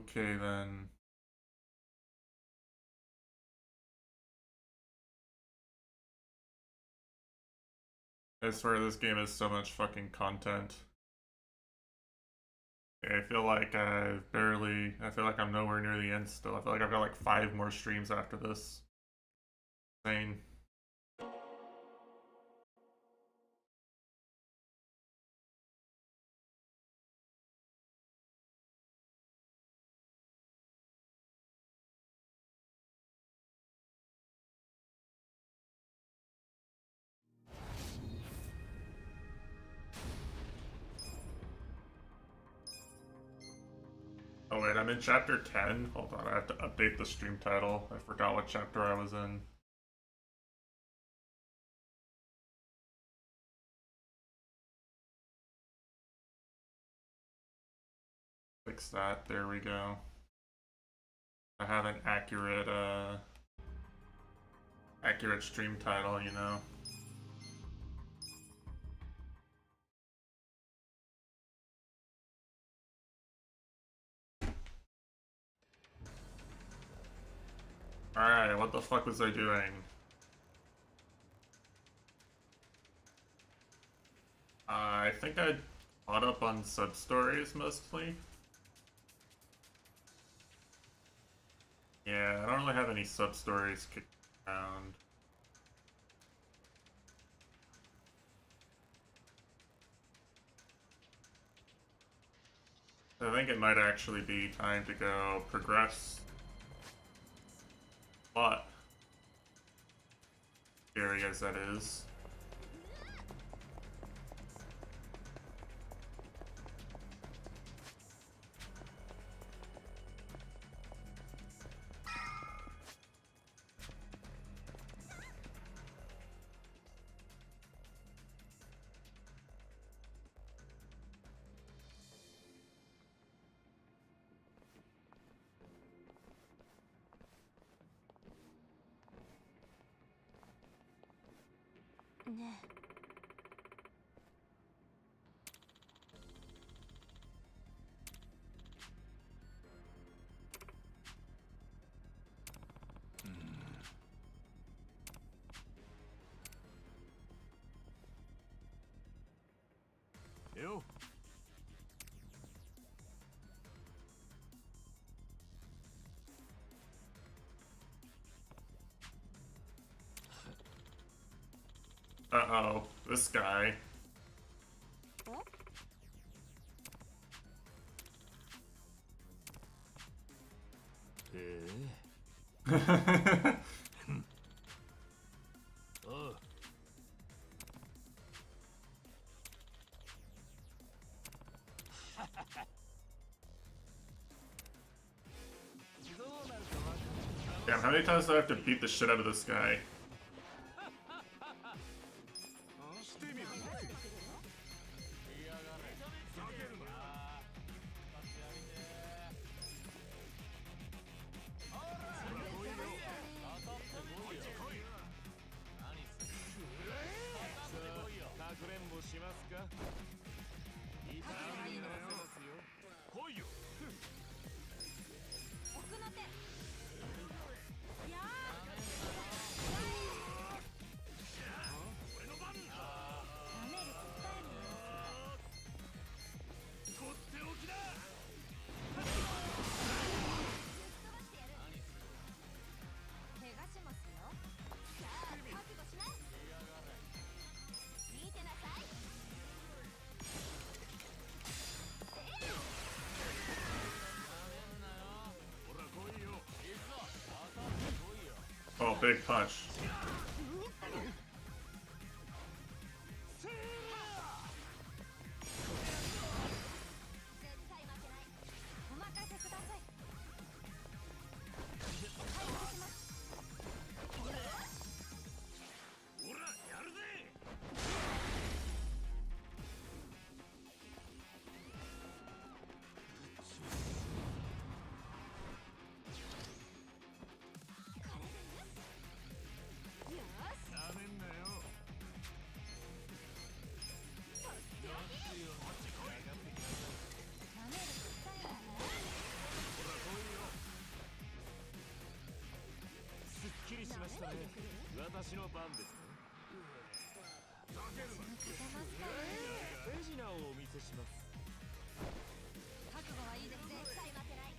Okay then. I swear this game has so much fucking content. I feel like I feel like I'm nowhere near the end still. I feel like I've got like 5 more streams after this. Insane. Oh wait, I'm in chapter 10? Hold on, I have to update the stream title. I forgot what chapter I was in. Fix that, there we go. I have an accurate stream title, you know. Alright, what the fuck was I doing? I think I caught up on sub-stories mostly. Yeah, I don't really have any sub-stories kicked around. I think it might actually be time to go progress. But scary as that is. Yo. Uh-oh, this guy. Damn, how many times do I have to beat the shit out of this guy? Oh, big punch. 私の番ですね。手品をお見せします。覚悟はいいですね。絶対負けない。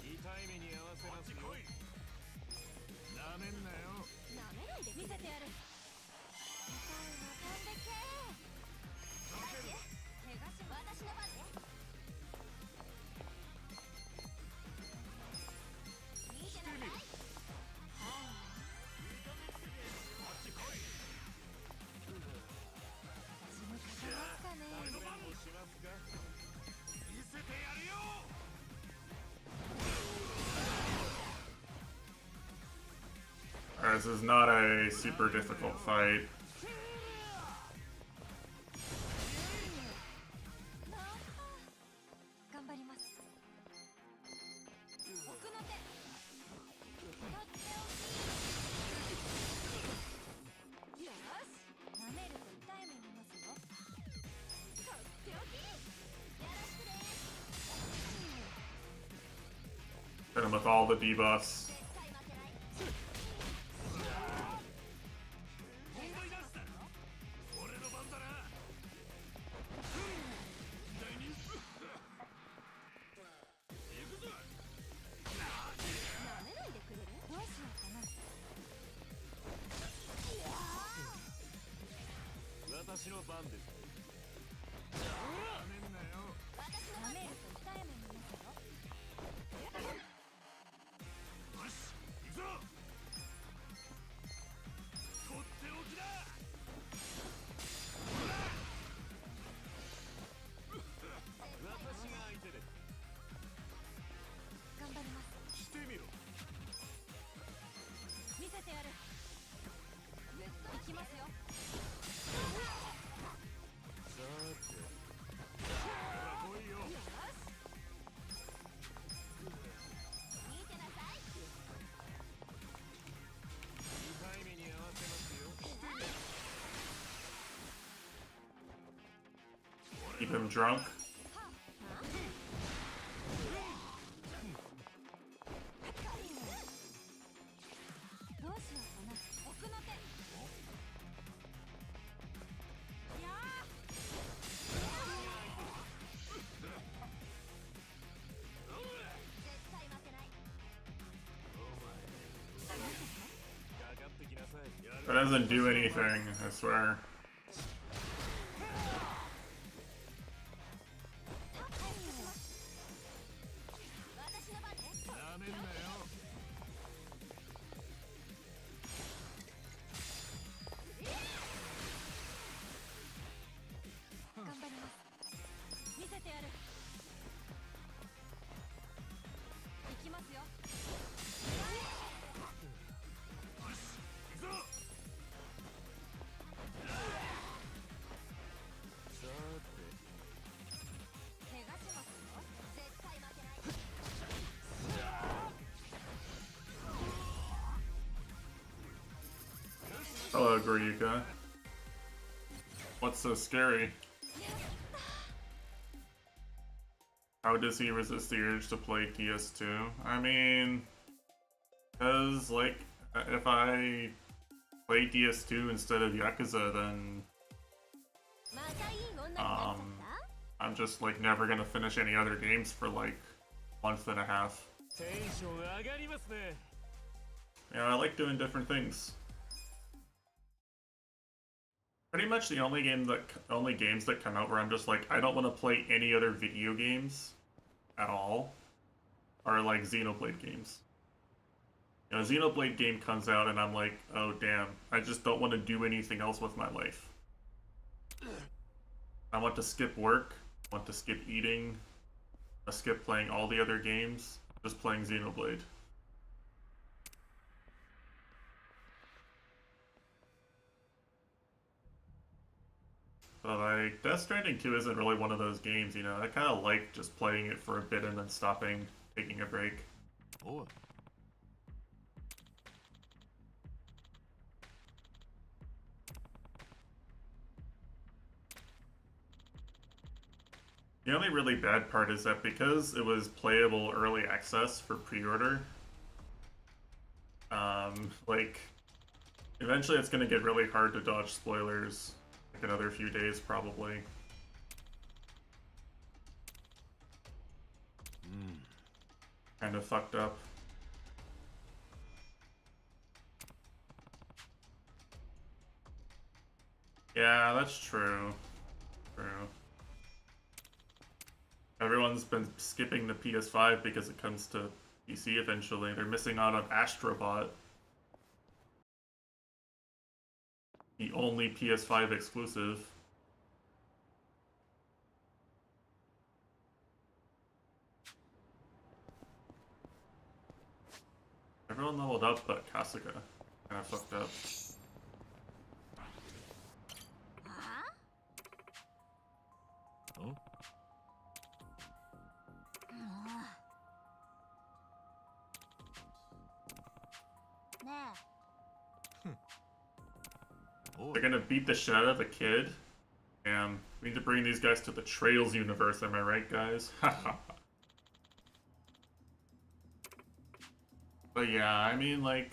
痛い目に合わせますよ。なめんなよ。なめないで見せてやる。痛いの飛んでけ。怪我し私の番ね。見てなさい。私も勝てますかね。俺の番もしますか。見せてやるよ。This is not a super difficult fight. Hit him with all the debuffs. Keep him drunk. That doesn't do anything, I swear. Hello, Goryuka. What's so scary? How does he resist the urge to play DS2? I mean, because, like, if I play DS2 instead of Yakuza, then, I'm just, like, never gonna finish any other games for, like, a month and a half. Yeah, I like doing different things. Pretty much the only games that come out where I'm just like, I don't want to play any other video games at all are like Xenoblade games. You know, a Xenoblade game comes out and I'm like, oh damn, I just don't want to do anything else with my life. I want to skip work, I want to skip eating, I skip playing all the other games, just playing Xenoblade. But like, Death Stranding 2 isn't really one of those games, you know? I kind of like just playing it for a bit and then stopping, taking a break. Oh. The only really bad part is that because it was playable early access for pre-order, Like, eventually it's gonna get really hard to dodge spoilers. Like another few days, probably. Kind of fucked up. Yeah, that's true. True. Everyone's been skipping the PS5 because it comes to PC eventually. They're missing out on Astrobot, the only PS5 exclusive. Everyone leveled up but Kasuga. Kinda fucked up. Oh? They're gonna beat the shit out of a kid. Damn. We need to bring these guys to the Trails universe, am I right, guys? But yeah, I mean, like,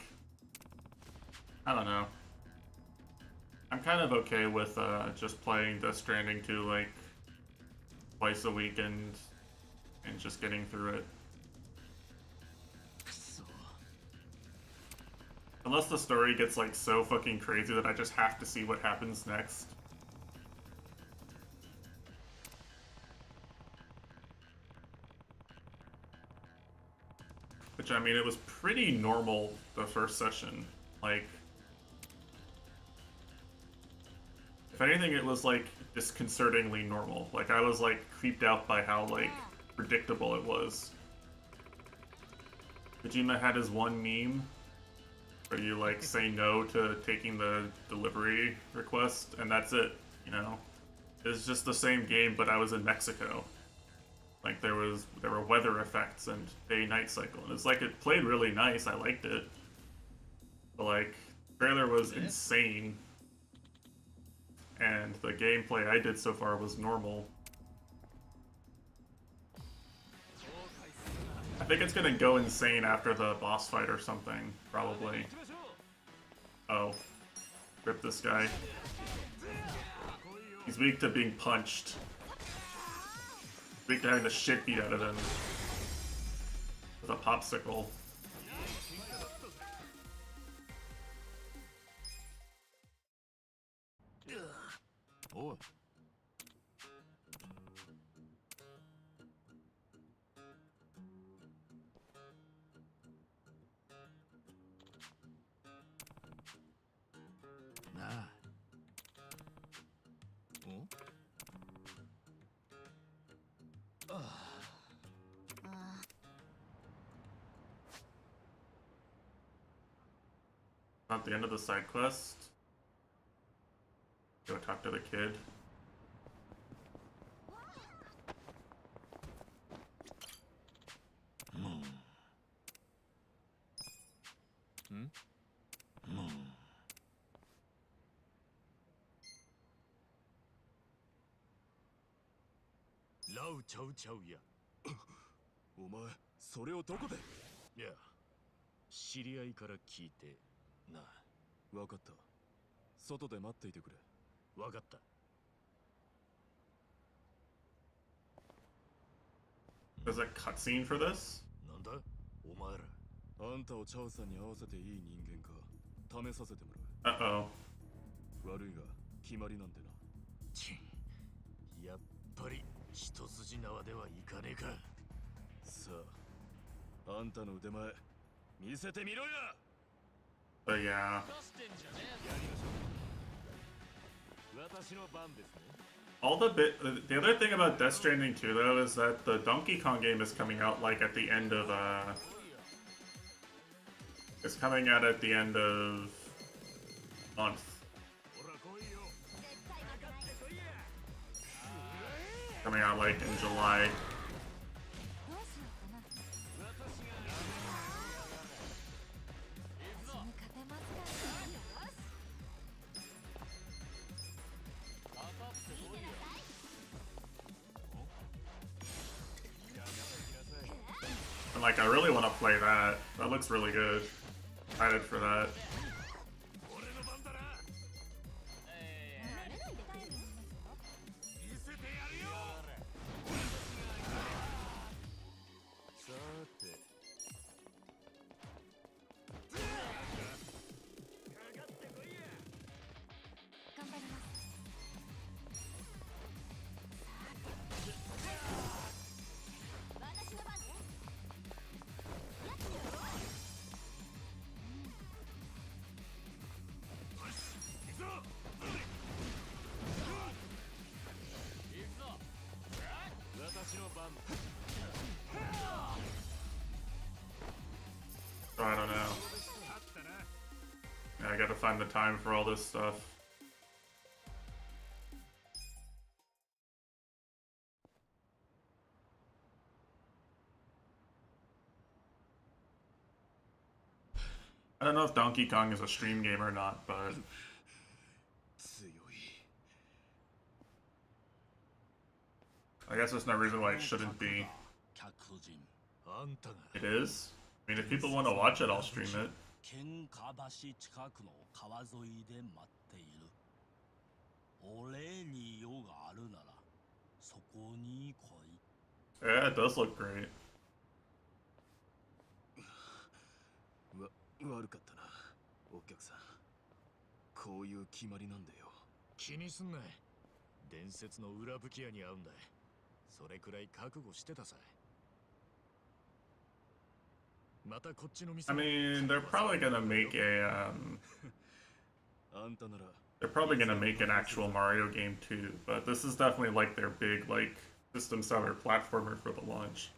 I don't know. I'm kind of okay with just playing Death Stranding 2, like, twice a week and just getting through it. Unless the story gets, like, so fucking crazy that I just have to see what happens next. Which, I mean, it was pretty normal the first session. Like, if anything, it was, like, disconcertingly normal. Like, I was, like, creeped out by how, like, predictable it was. Kojima had his one meme where you, like, say no to taking the delivery request, and that's it, you know? It's just the same game, but I was in Mexico. Like, there were weather effects and day-night cycle, and it's like, it played really nice, I liked it. But, like, the trailer was insane. And the gameplay I did so far was normal. I think it's gonna go insane after the boss fight or something, probably. Oh. Rip this guy. He's weak to being punched. Weak to having the shit beat out of him. With a popsicle. Oh. Nah. Oh? Not the end of the side quest. Go talk to the kid. 라우 차우차우야. お前それをどこで？いや、知り合いから聞いてな。わかった。外で待っていてくれ。わかった。There's a cutscene for this? なんだ？お前ら。あんたをチャウさんに合わせていい人間か試させてもらう。Uh-oh. 悪いが決まりなんでな。ちん。やっぱり一筋縄ではいかねえか。さあ、あんたの腕前見せてみろや。But yeah. The other thing about Death Stranding 2 though is that the Donkey Kong game is coming out like at the end of it's coming out at the end of month. Coming out like in July. And like, I really want to play that. That looks really good. excited for that. I don't know. Yeah, I gotta find the time for all this stuff. I don't know if Donkey Kong is a stream game or not, but I guess there's no reason why it shouldn't be. It is? I mean, if people want to watch it, I'll stream it. Yeah, it does look great. 悪かったな、お客さん。こういう決まりなんだよ。気にすんな。伝説の裏吹き屋に会うんだ。それくらい覚悟してたさ。またこっちの店。I mean, they're probably gonna make a they're probably gonna make an actual Mario game too, but this is definitely like their big like system seller platformer for the launch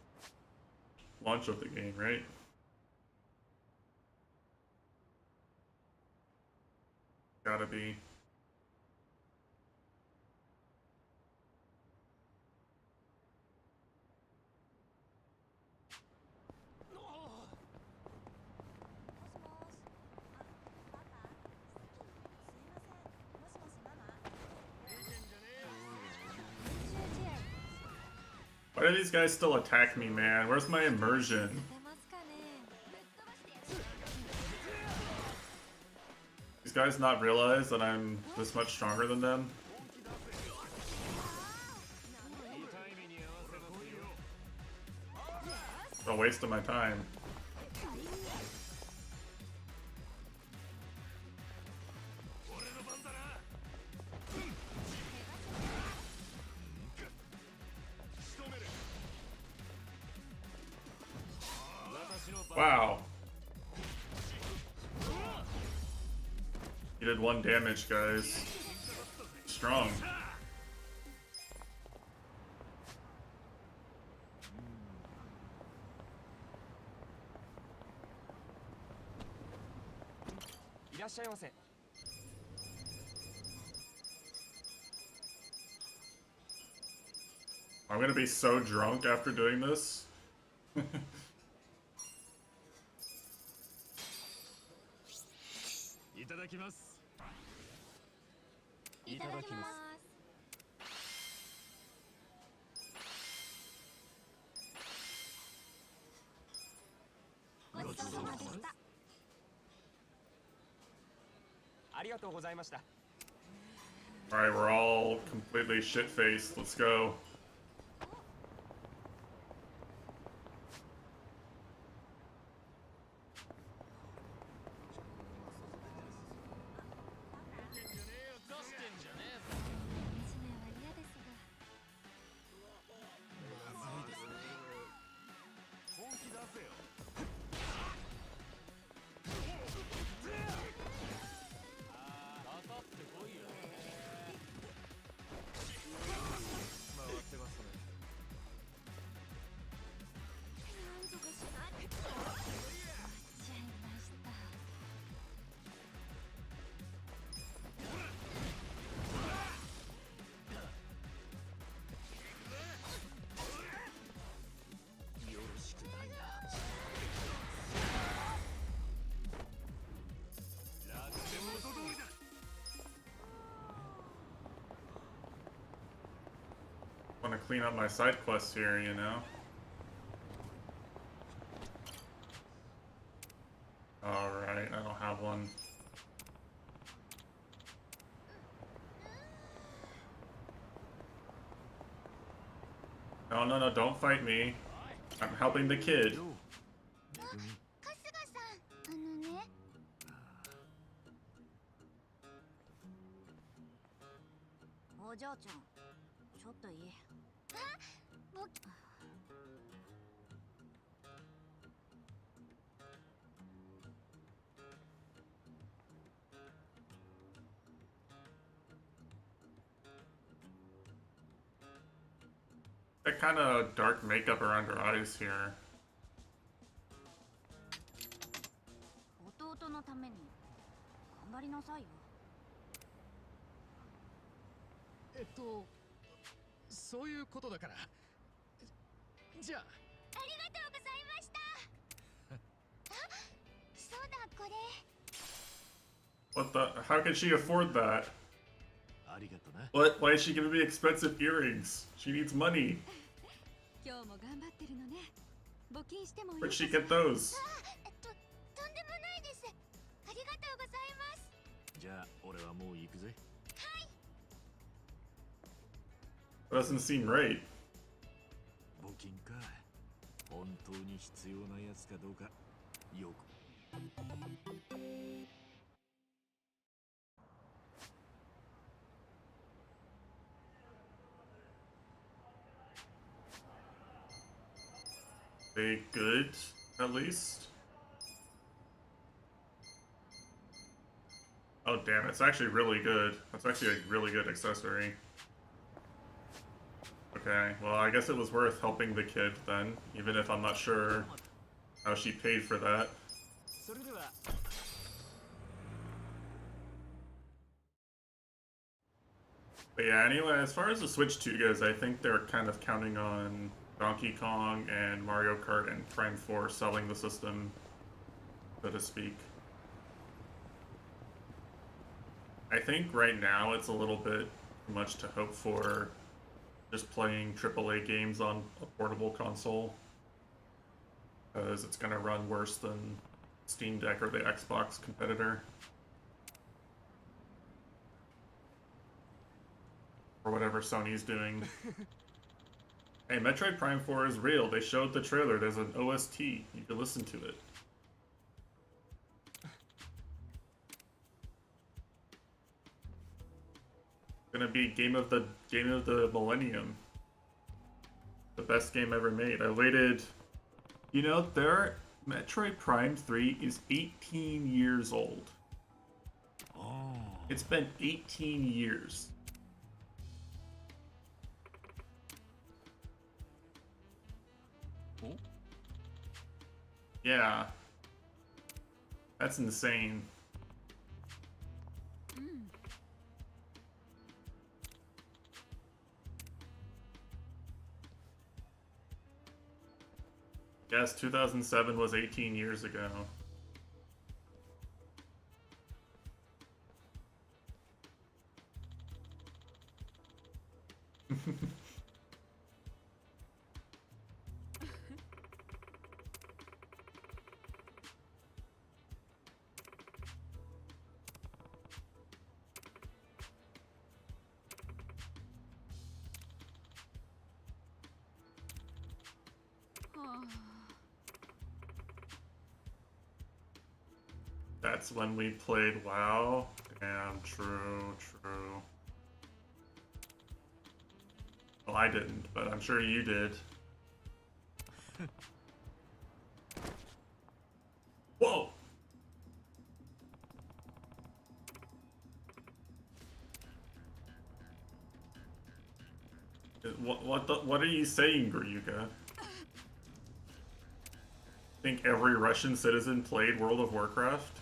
of the game, right? Gotta be. Why do these guys still attack me, man? Where's my immersion? These guys not realize that I'm this much stronger than them? It's a waste of my time. Wow. He did 1 damage, guys. Strong. I'm gonna be so drunk after doing this. いただきます。いただきます。ごちそうさまでした。ありがとうございました。Alright, we're all completely shit-faced. Let's go. Want to clean up my side quests here, you know? Alright, one. No, no, no, don't fight me. I'm helping the kid. 春日さん、ね、お嬢ちゃん、ちょっといい。僕 That kind of dark makeup around her eyes here. 弟のために頑張りなさいよ。そういうことだから。じゃあ。ありがとうございました。あ、そうだこれ。 What the? How can she afford that? ありがとな。 What? Why is she giving me expensive earrings? She needs money. 今日も頑張ってるのね。募金してもいい Where'd か she し get those? とんでもないです。ありがとうございます。じゃあ俺はもう行くぜ。 Doesn't seem right. 募金か。本当に必要なやつかどうかよく。 They good, at least. Oh damn, it's actually really good. That's actually a really good accessory. Okay, well I guess it was worth helping the kid then, even if I'm not sure how she paid for that. それでは。 But yeah, anyway, as far as the Switch 2 goes, I think they're kind of counting on Donkey Kong and Mario Kart and Prime 4 selling the system, so to speak. I think right now it's a little bit much to hope for just playing AAA games on a portable console, because it's going to run worse than Steam Deck or the Xbox competitor. Or whatever Sony's doing. Hey, Metroid Prime 4 is real. They showed the trailer. There's an OST. You can listen to it. Gonna be game of the millennium. The best game ever made. I waited. You know, Metroid Prime 3 is 18 years old. Oh. It's been 18 years. Yeah. That's insane. Yes, 2007 was 18 years ago. That's when we played WoW. Damn, true. Well, I didn't, but I'm sure you did. Whoa! What are you saying, Gruyuka? Think every Russian citizen played World of Warcraft?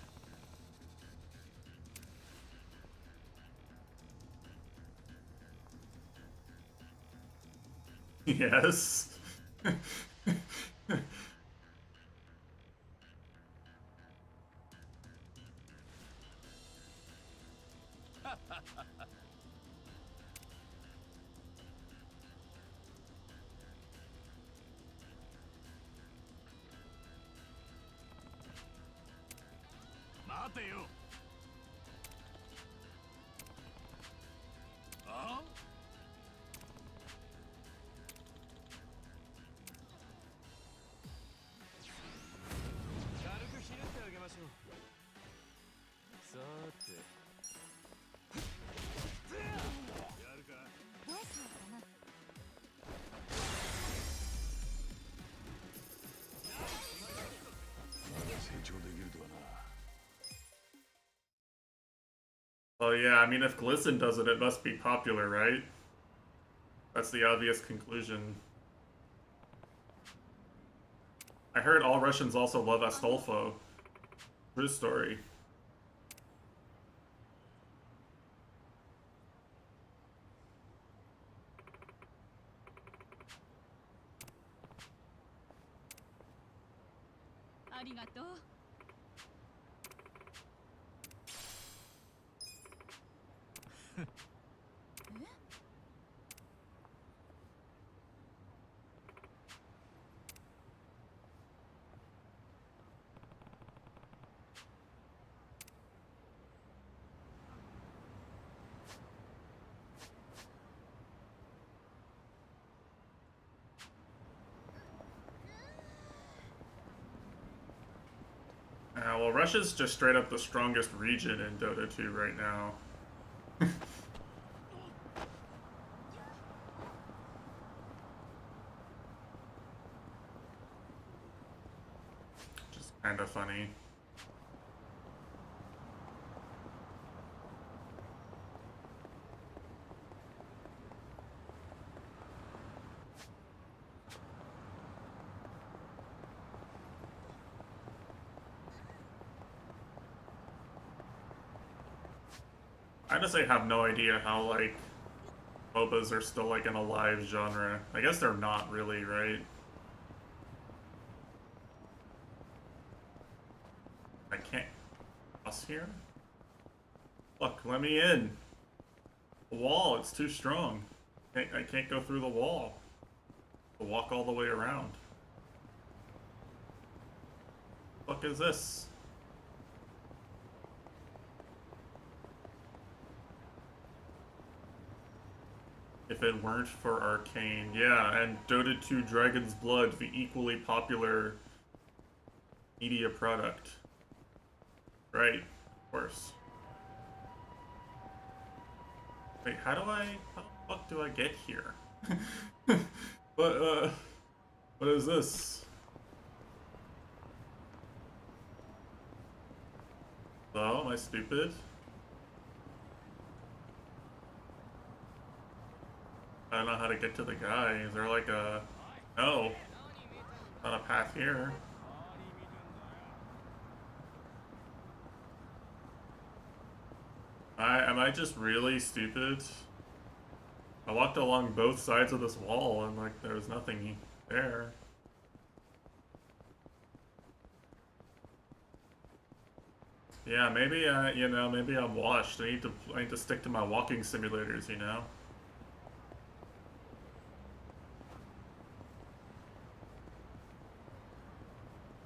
Yes. てよ。あ？軽くひねってあげましょう。さーて。やるか。どうしようかな。成長できるとはな。 Oh yeah, I mean if Glisten does it, it must be popular, right? That's the obvious conclusion. I heard all Russians also love Astolfo. True story. ありがとう。Well, Russia's just straight up the strongest region in Dota 2 right now. Just kind of funny. I honestly have no idea how, like, MOBAs are still, like, an alive genre. I guess they're not really, right? I can't cross here? Look, let me in. The wall, it's too strong. I can't go through the wall. I'll walk all the way around. What the fuck is this? If it weren't for Arcane. Yeah, and Dota 2 Dragon's Blood, the equally popular media product. Right, of course. Wait, how the fuck do I get here? What is this? Oh, am I stupid? I don't know how to get to the guy. Is there like a... No. Not a path here. Am I just really stupid? I walked along both sides of this wall and like there was nothing there. Yeah, maybe you know, maybe I'm washed. I need to stick to my walking simulators, you know.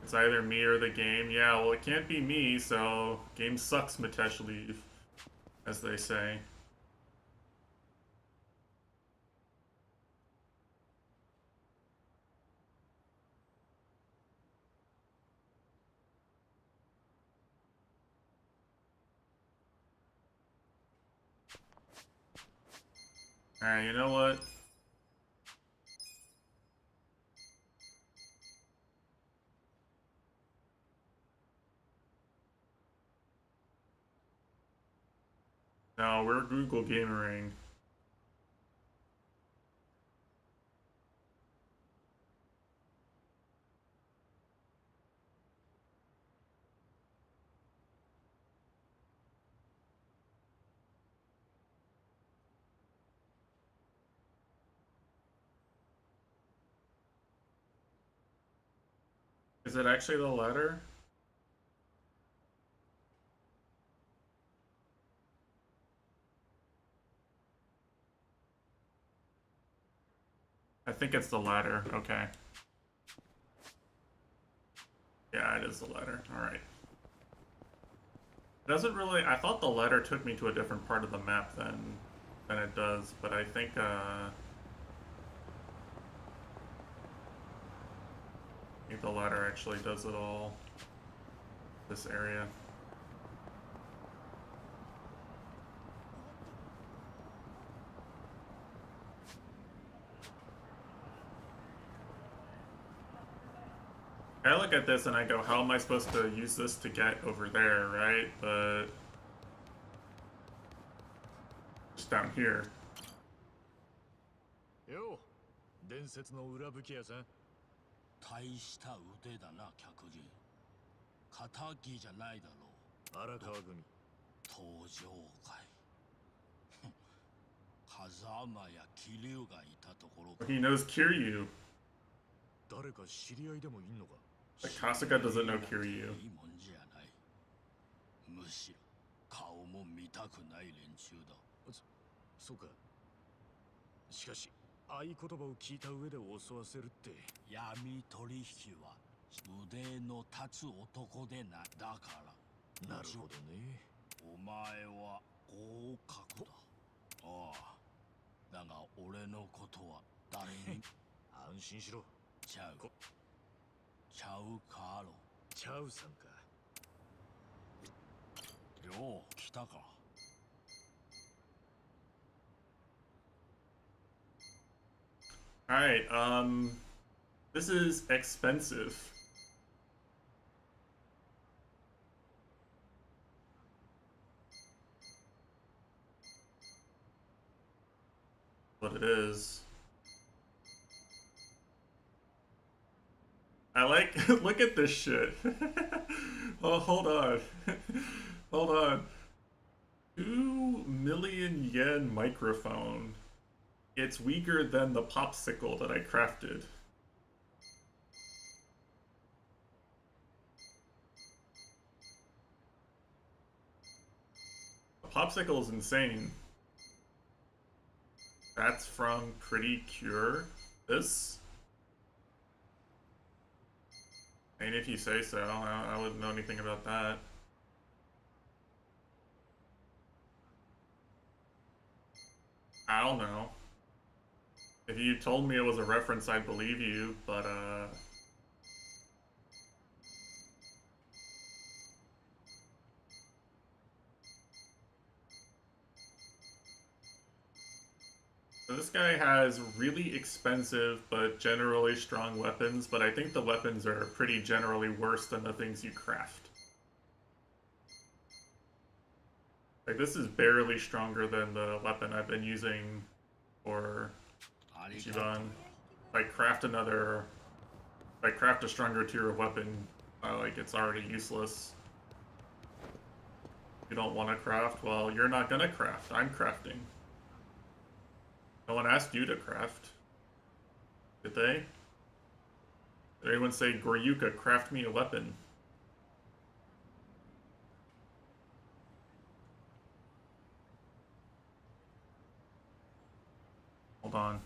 It's either me or the game. Yeah, well, it can't be me, so game sucks, Mitesh leave, as they say. Alright, you know what? No, we're Google Gamering. Is it actually the letter? I think it's the latter. Okay. Yeah, it is the latter. Alright. It doesn't really. I thought the ladder took me to a different part of the map than it does, but I think the ladder actually does it all. This area. I look at this and I go, how am I supposed to use this to get over there, right? But just down here. よう伝説の裏吹き屋さん。大した腕だな客人。仇じゃないだろう。荒川組。登場かい。風間や桐生がいたところか。 He knows Kiryu. 誰か知り合いでもいんのか。 But Kasuga doesn't know Kiryu. いいもんじゃない。むしろ顔も見たくない連中だ。そうか。しかし合言葉を聞いた上で襲わせるって。闇取引は腕の立つ男でな。だから。なるほどね。お前は合格だ。ああ。だが俺のことは誰に安心しろ。ちゃう。ちゃうかろ。チャウさんか。よう来たか。Alright, this is expensive. What it is. I like, look at this shit. Oh, hold on. Hold on. 2 million yen microphone. It's weaker than the popsicle that I crafted. The popsicle is insane. That's from Pretty Cure. This? And if you say so, I wouldn't know anything about that. I don't know. If you told me it was a reference, I'd believe you, but, So this guy has really expensive but generally strong weapons, but I think the weapons are pretty generally worse than the things you craft. Like, this is barely stronger than the weapon I've been using for Ichiban. If I craft a stronger tier of weapon, like, it's already useless. You don't want to craft? Well, you're not gonna craft. I'm crafting. No one asked you to craft. Did they? Did anyone say, Goryuka, craft me a weapon? Hold on.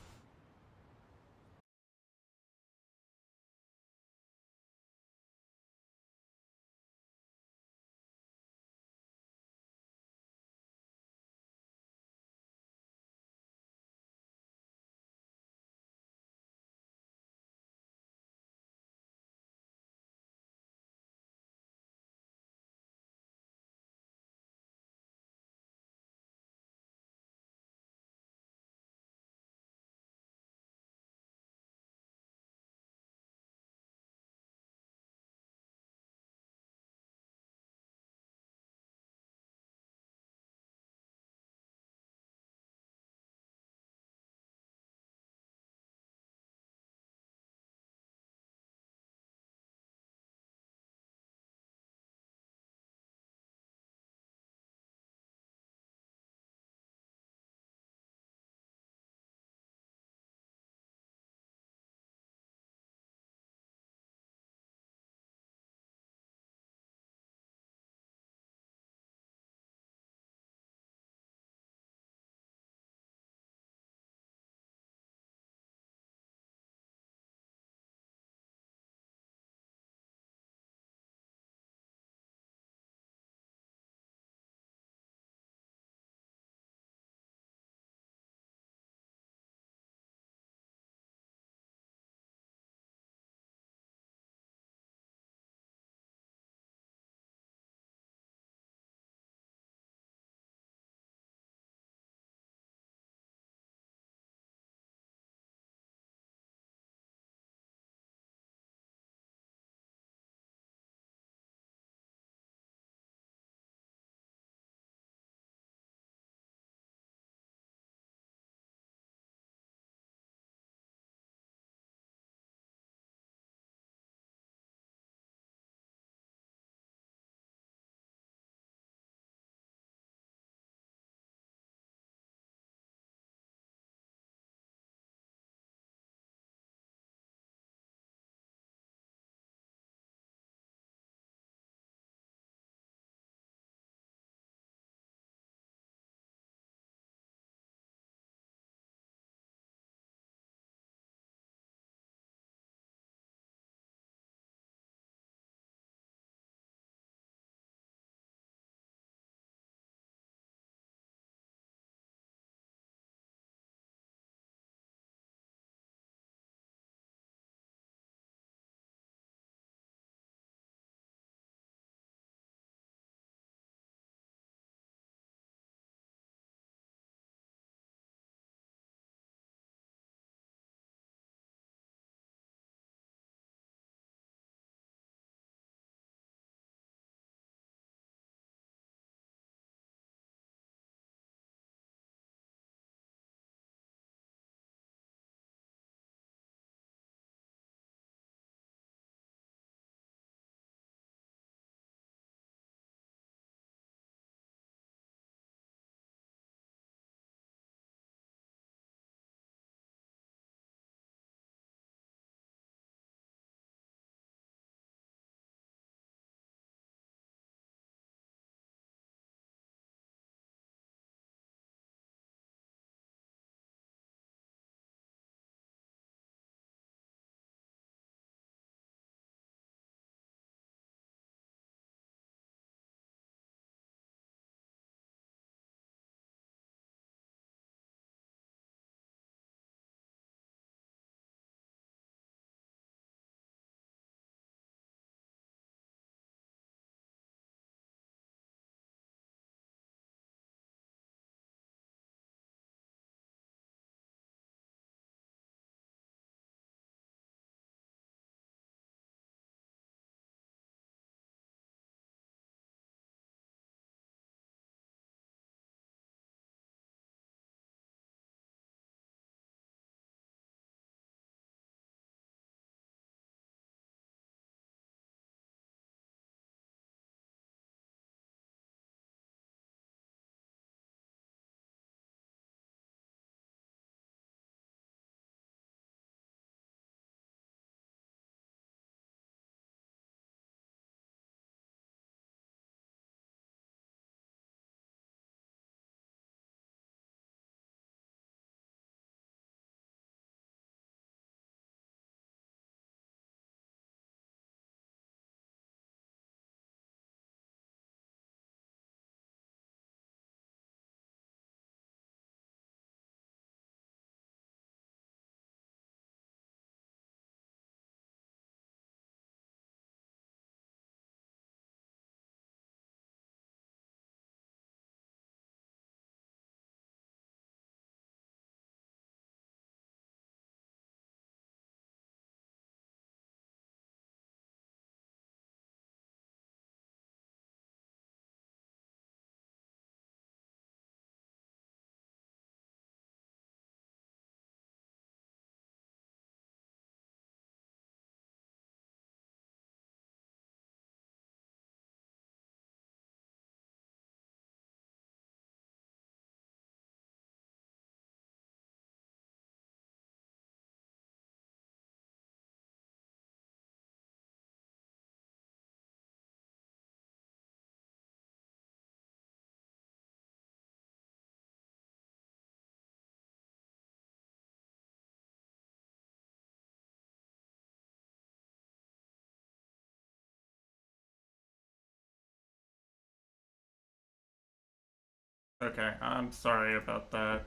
Okay, I'm sorry about that.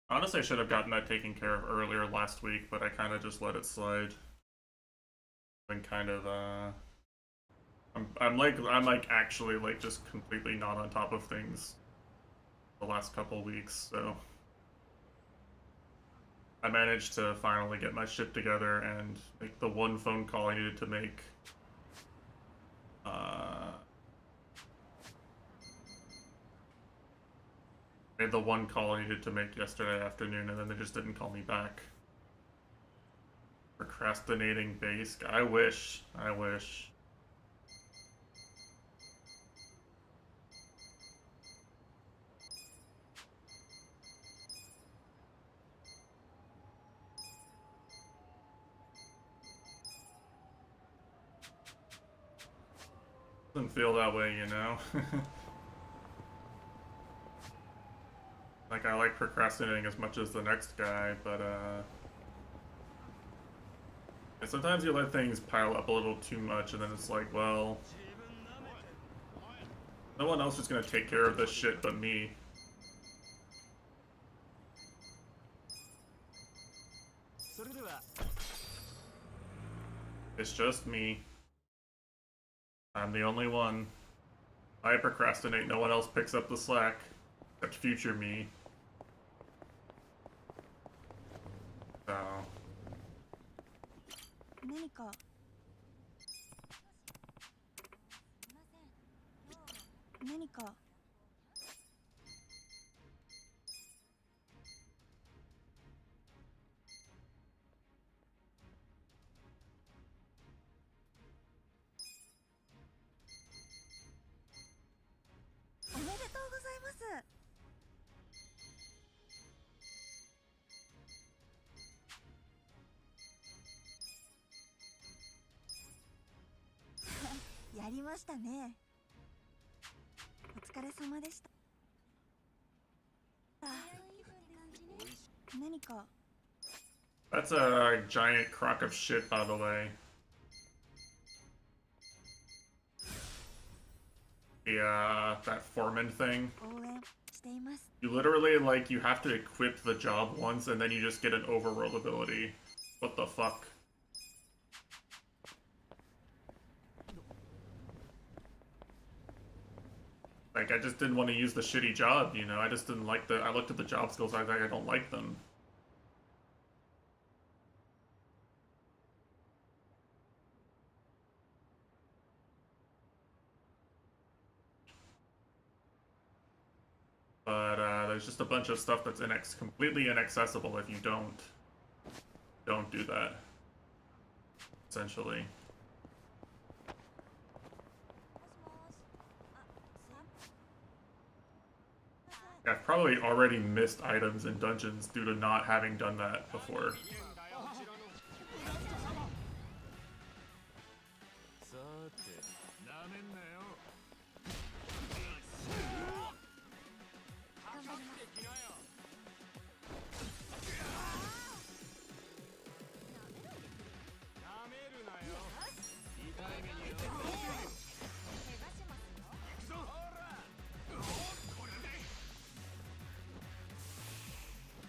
Honestly, I should have gotten that taken care of earlier last week, but I kind of just let it slide. Been kind of I'm like actually like just completely not on top of things the last couple weeks, so I managed to finally get my shit together and make the one phone call I needed to make. Made the one call I needed to make yesterday afternoon, and then they just didn't call me back. Procrastinating base. I wish. I wish. Doesn't feel that way, you know? Like, I like procrastinating as much as the next guy, but, sometimes you let things pile up a little too much, and then it's like, well, no one else is gonna take care of this shit but me. It's just me. I'm the only one. I procrastinate, no one else picks up the slack. Except future me. So... 何か何かおめでとうございます。やりましたね。お疲れ様でした。何か That's a giant crock of shit, by the way. That foreman thing. 応援しています。 You literally, like, you have to equip the job once, and then you just get an overworld ability. What the fuck? Like, I just didn't want to use the shitty job, you know? I just didn't like I looked at the job skills, I was like, I don't like them. But, there's just a bunch of stuff that's completely inaccessible if you don't do that. Essentially. I've probably already missed items in dungeons due to not having done that before.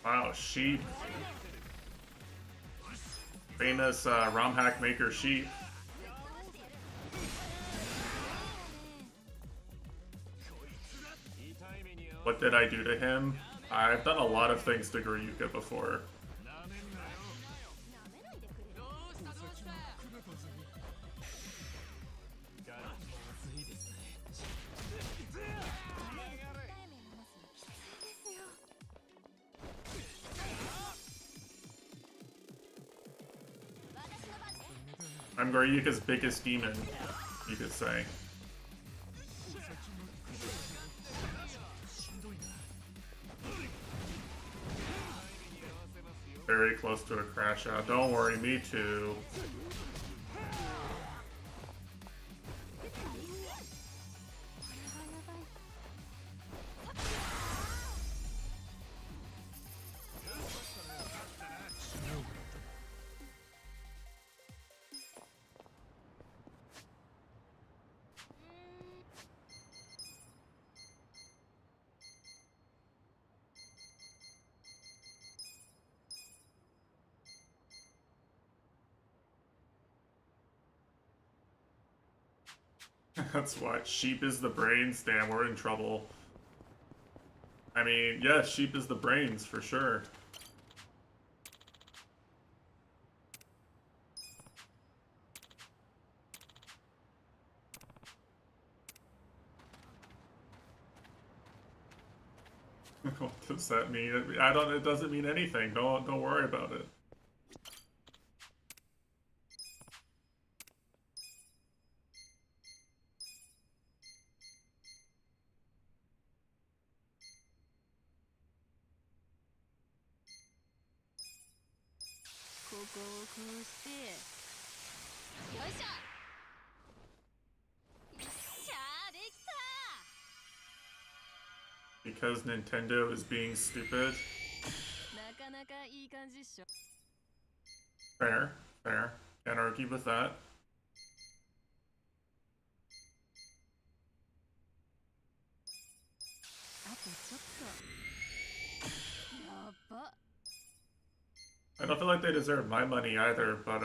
Wow, sheep. Famous ROM hack maker sheep. What did I do to him? I've done a lot of things to Garyuka before. I'm Garyuka's biggest demon, you could say. Very close to a crash out. Don't worry, me too. That's what. Sheep is the brains. Damn, we're in trouble. I mean, yeah, sheep is the brains, for sure. What does that mean? I don't. It doesn't mean anything. Don't worry about it. Because Nintendo is being stupid. Fair, fair. Can't argue with that. I don't feel like they deserve my money either, but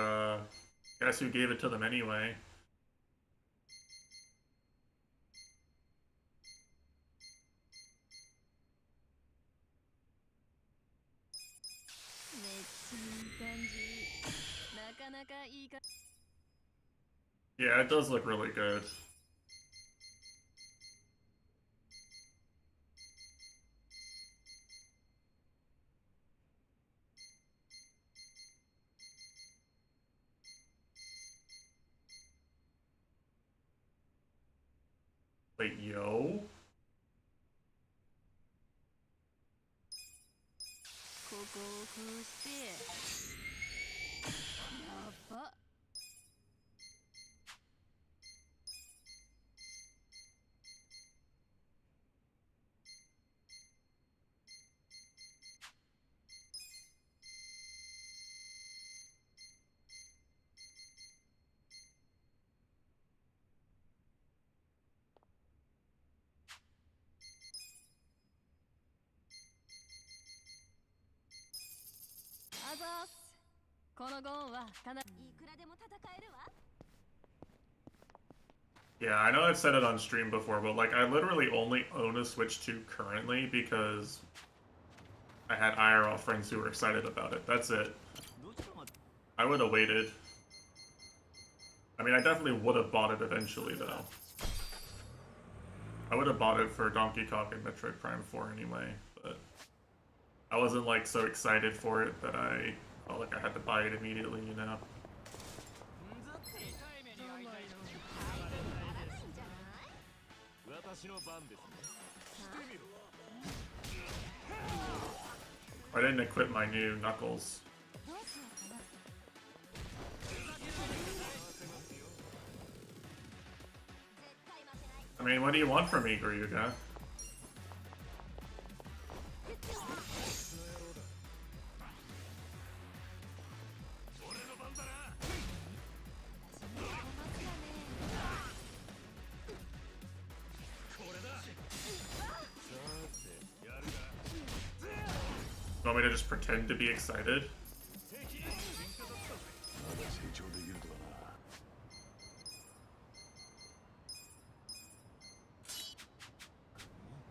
guess who gave it to them anyway? Yeah, it does look really good. Wait, yo? Yeah, I know I've said it on stream before, but like I literally only own a Switch 2 currently because I had IRL friends who were excited about it. That's it. I would have waited. I mean, I definitely would have bought it eventually, though. I would have bought it for Donkey Kong and Metroid Prime 4 anyway, but I wasn't like so excited for it that I felt like I had to buy it immediately, you know? I didn't equip my new Knuckles. I mean, what do you want from me, Garyuga? You want me to just pretend to be excited?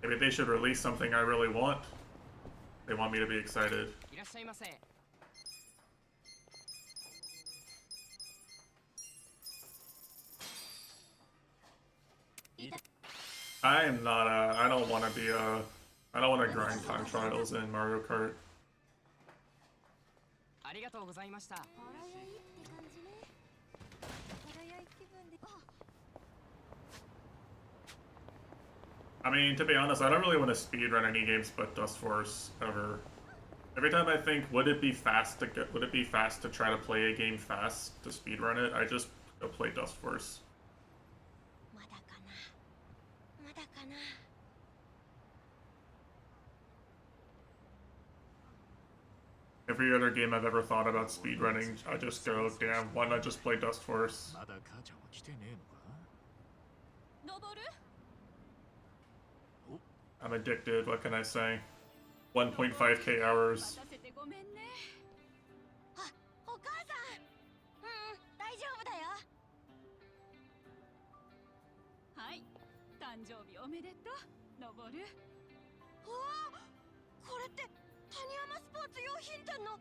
Maybe they should release something I really want. They want me to be excited. I am not I don't want to be I don't want to grind time trials in Mario Kart. I mean, to be honest, I don't really want to speedrun any games but Dust Force ever. Every time I think, would it be fast to try to play a game fast to speedrun it, I just go play Dust Force. Every other game I've ever thought about speedrunning, I just go, damn, why not just play Dust Force? I'm addicted, what can I say? 1.5k hours. 生日おめでとう、のぼる。わあ、これって谷山スポーツ用品店の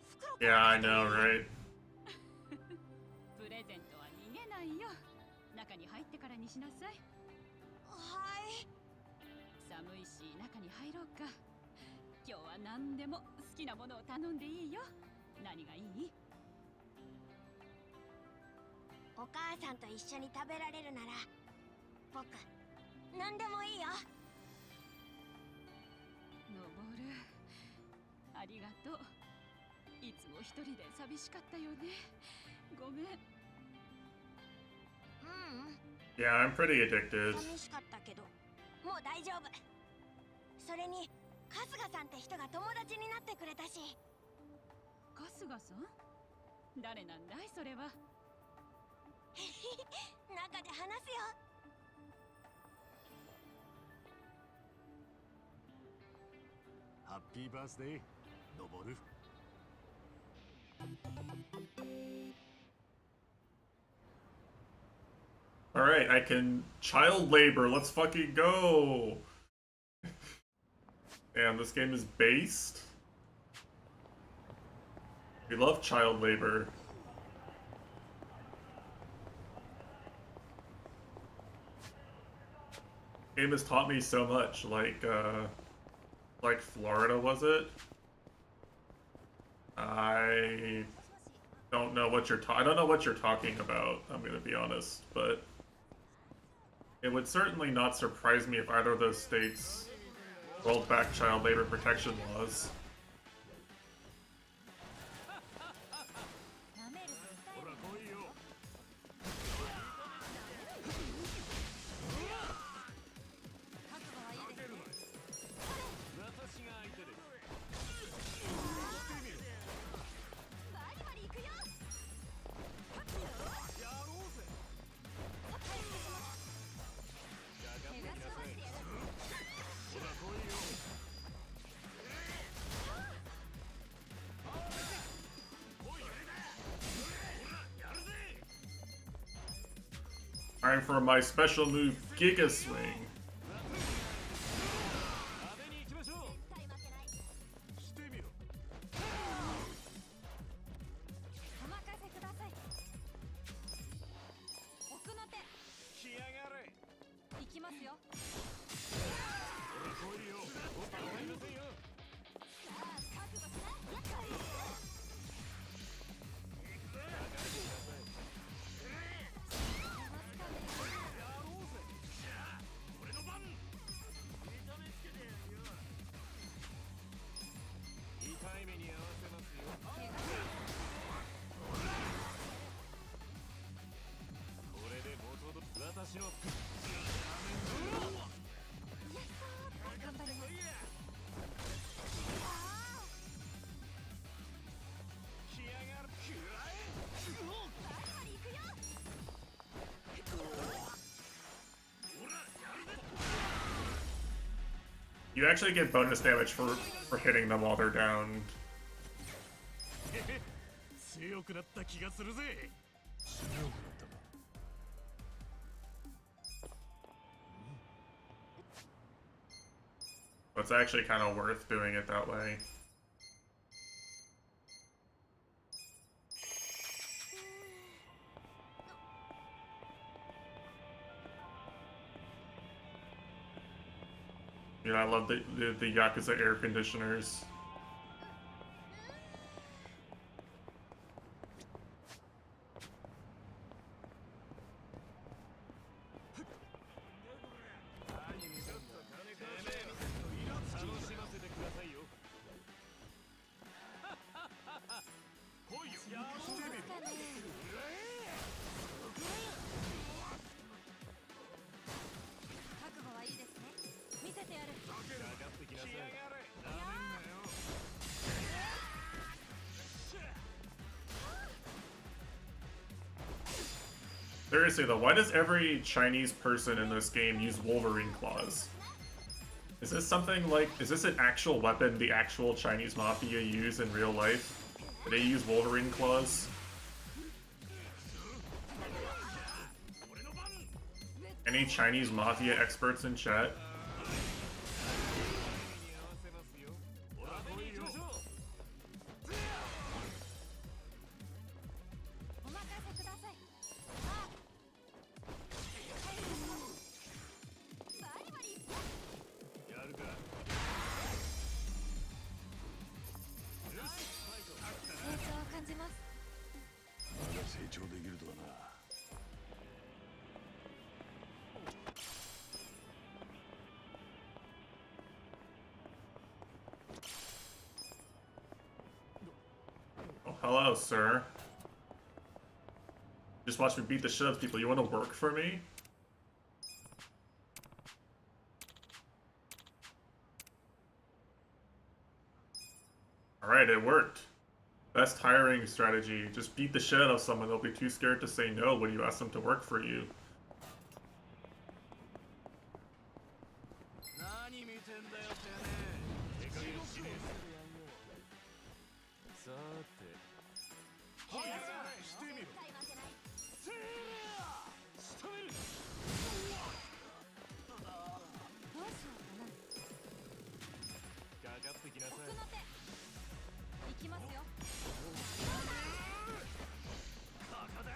袋から Yeah, I know, right? プレゼントは逃げないよ。中に入ってからにしなさい。はい。寒いし中に入ろうか。今日は何でも好きなものを頼んでいいよ。何がいい？お母さんと一緒に食べられるなら僕何でもいいよ。のぼる、ありがとう。いつも一人で寂しかったよね。ごめん。Yeah, I'm pretty addicted. 寂しかったけどもう大丈夫。それに春日さんって人が友達になってくれたし。春日さん？誰なんだいそれは。中で話すよ。ハッピーバースデー、のぼる。Alright, I can child labor. Let's fucking go. Damn, this game is based. We love child labor. Game has taught me so much, like Florida, was it? I don't know what I don't know what you're talking about, I'm gonna be honest, but it would certainly not surprise me if either of those states rolled back child labor protection laws. ほら来いよ。私が相手です。バリバリ行くよ。やろうぜ。かかってきなさい。ほら来いよ。Time for my special move, Giga Swing. 派手に行きましょう。絶対負けない。してみろ。お任せください。奥の手来やがれ。行きますよ。ほら来いよ。僕はわかりませんよ。さあ覚悟しな。やっぱり。俺の番。痛い目に合わせますよ。これで元ど私の頑張ります。来やがる。バリバリ行くよ。 You actually get bonus damage for hitting them while they're down. 強くなった気がするぜ。強くなったか。But it's actually kind of worth doing it that way. You know, I love the Yakuza air conditioners. Seriously though, why does every Chinese person in this game use Wolverine claws? Is this something like, is this an actual weapon the actual Chinese mafia use in real life? Do they use Wolverine claws? Any Chinese mafia experts in chat? お任せください。バリバリやるか。成長を感じます。まだ成長できるとはな。Oh, hello, sir. Just watch me beat the shit out of people. You want to work for me? Alright, it worked. Best hiring strategy. Just beat the shit out of someone. They'll be too scared to say no when you ask them to work for you. 何見てんだよってね。手加減しねえさて。はやしてみろ。絶対負けない。せーや。仕留める。どうしようかな。かかってきなさい。奥の手。行きますよ。ここで。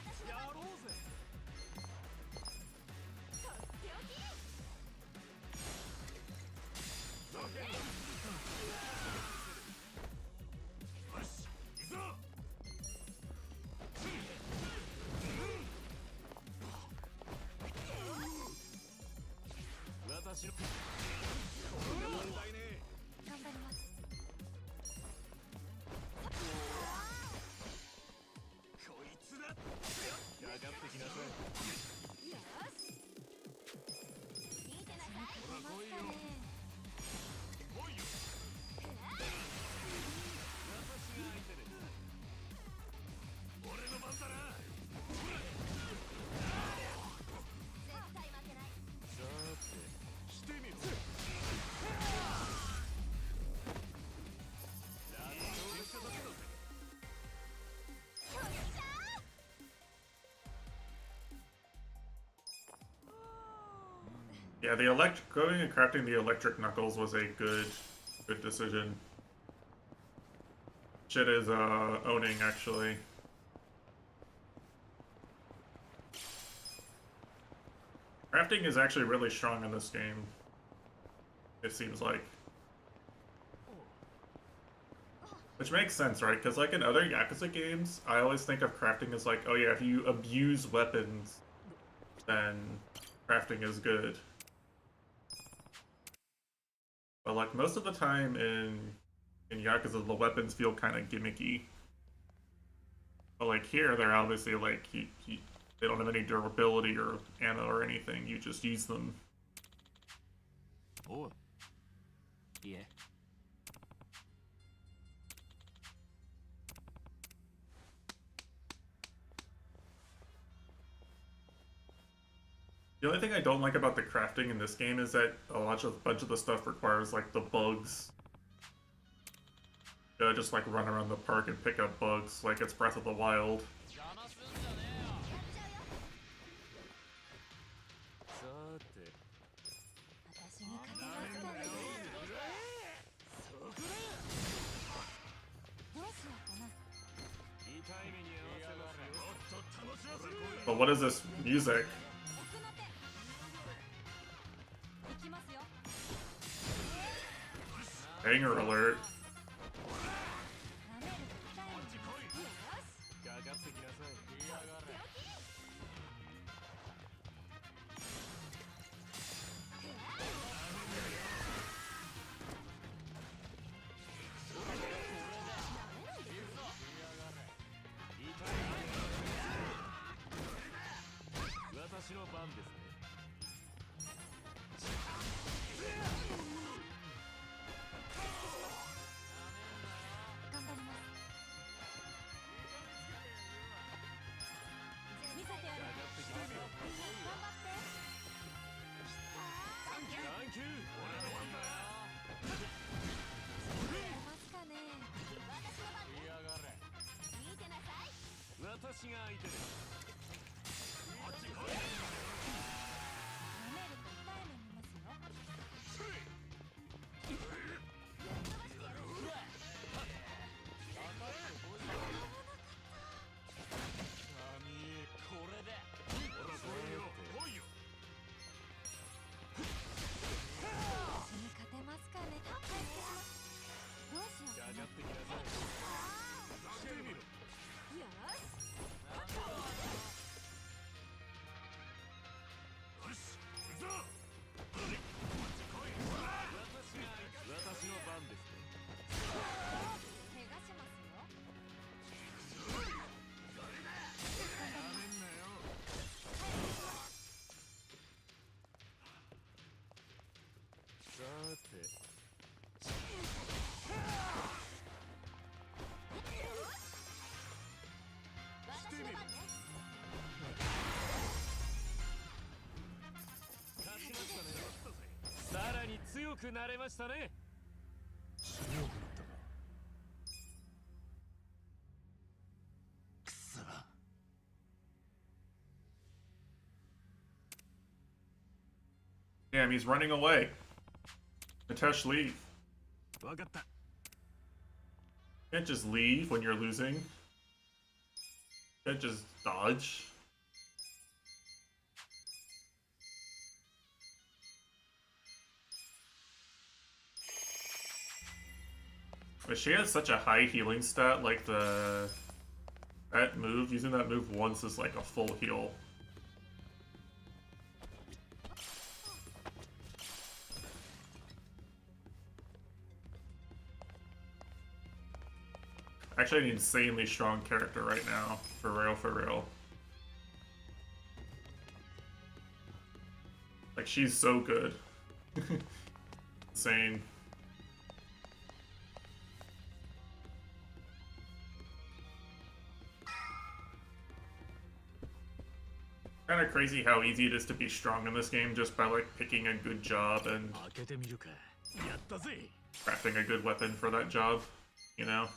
私のやろうぜ。とっておき。よし、行くぞ。私の。問題ねえ。頑張ります。こいつだ。かかってきなさい。よし。見てなさい。ほら来いよ。来いよ。私が相手です。俺の番だな。絶対負けない。さて、してみろ。Yeah, going and crafting the electric knuckles was a good decision. Shit is owning actually. Crafting is actually really strong in this game. It seems like. Which makes sense, right? Because like in other Yakuza games, I always think of crafting as like, oh yeah, if you abuse weapons, then crafting is good. But like most of the time in Yakuza, the weapons feel kind of gimmicky. But like here, they're obviously like they don't have any durability or ammo or anything. You just use them. おう。いえ。The only thing I don't like about the crafting in this game is that bunch of the stuff requires like the bugs. Just like run around the park and pick up bugs like it's Breath of the Wild. さて。私に勝てますかね。どうしようかな。痛い目に遭わせますよ。もっと楽しませる。 But what is this music? 奥の手。行きますよ。 Banger alert. 舐めると痛いの。こっち来い。よし。かかってきなさい。嫌がれ。私の番ですね。頑張ります。見せてやる。かかってきなさい。頑張って。サンキュー。俺の番だ。ますかね。私の番。嫌がれ。見てなさい。私が相手です。ってきなさい。してみろ。よし。よし、行くぞ。私の番ですね。怪我しますよ。やめんなよ。さて。私の番ね。勝ちましたね。さらに強くなれましたね。強くなったか。くそ。Damn, he's running away. Mitesh, leave. わかった。 Can't just leave when you're losing. Can't just dodge. But she has such a high healing stat, like that move, using that move once is like a full heal. Actually, an insanely strong character right now. For real, for real. Like, she's so good. Insane. Kind of crazy how easy it is to be strong in this game just by, like, picking a good job and 開けてみるか。やったぜ。 crafting a good weapon for that job, you know?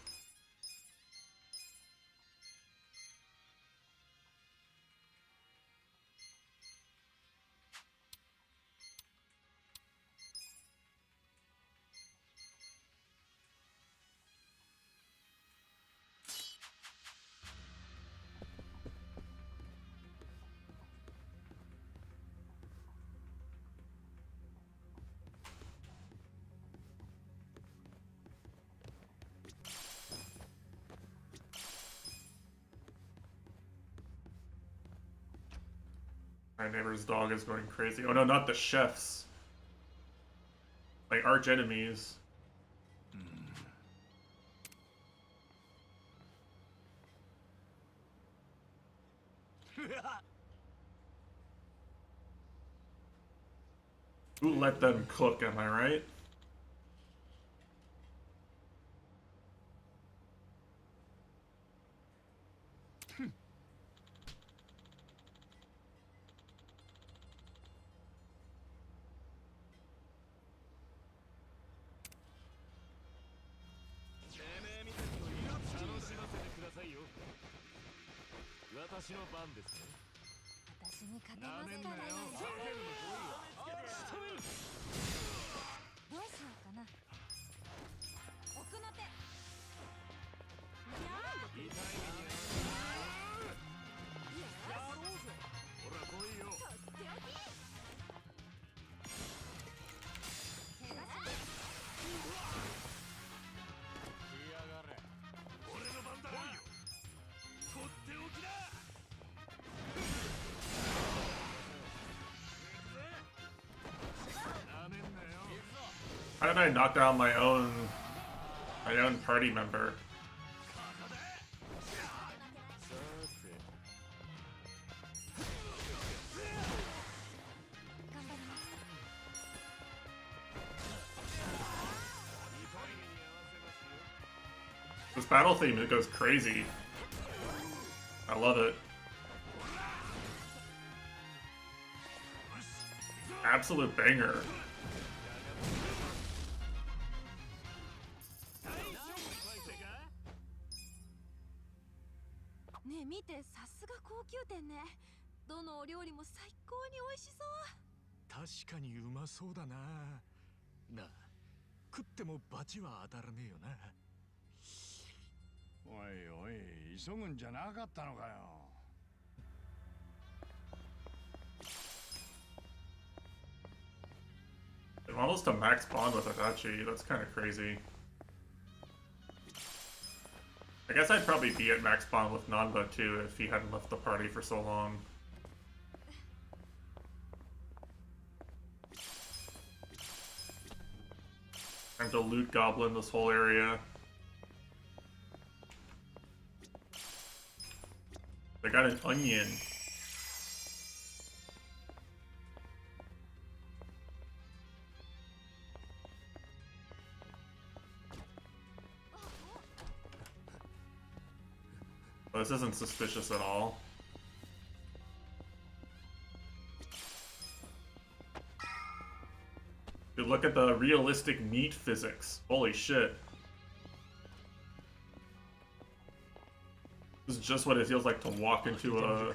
My neighbor's dog is going crazy. Oh no, not the chefs. Like, arch enemies. Who let them cook, am I right? How did I knock down my own party member? This battle theme, it goes crazy. I love it. Absolute banger. Ne, 見て、さすが高級店ね。どのお料理も最高に美味しそう。確かにうまそうだな。なあ、食っても罰は当たらねえよな。おいおい、急ぐんじゃなかったのかよ。I'm almost to max bond with Adachi. That's kind of crazy. I guess I'd probably be at max spawn with Nanba too if he hadn't left the party for so long. Time to loot goblin this whole area. I got an onion. Well, this isn't suspicious at all. Dude, look at the realistic meat physics. Holy shit. This is just what it feels like to walk into a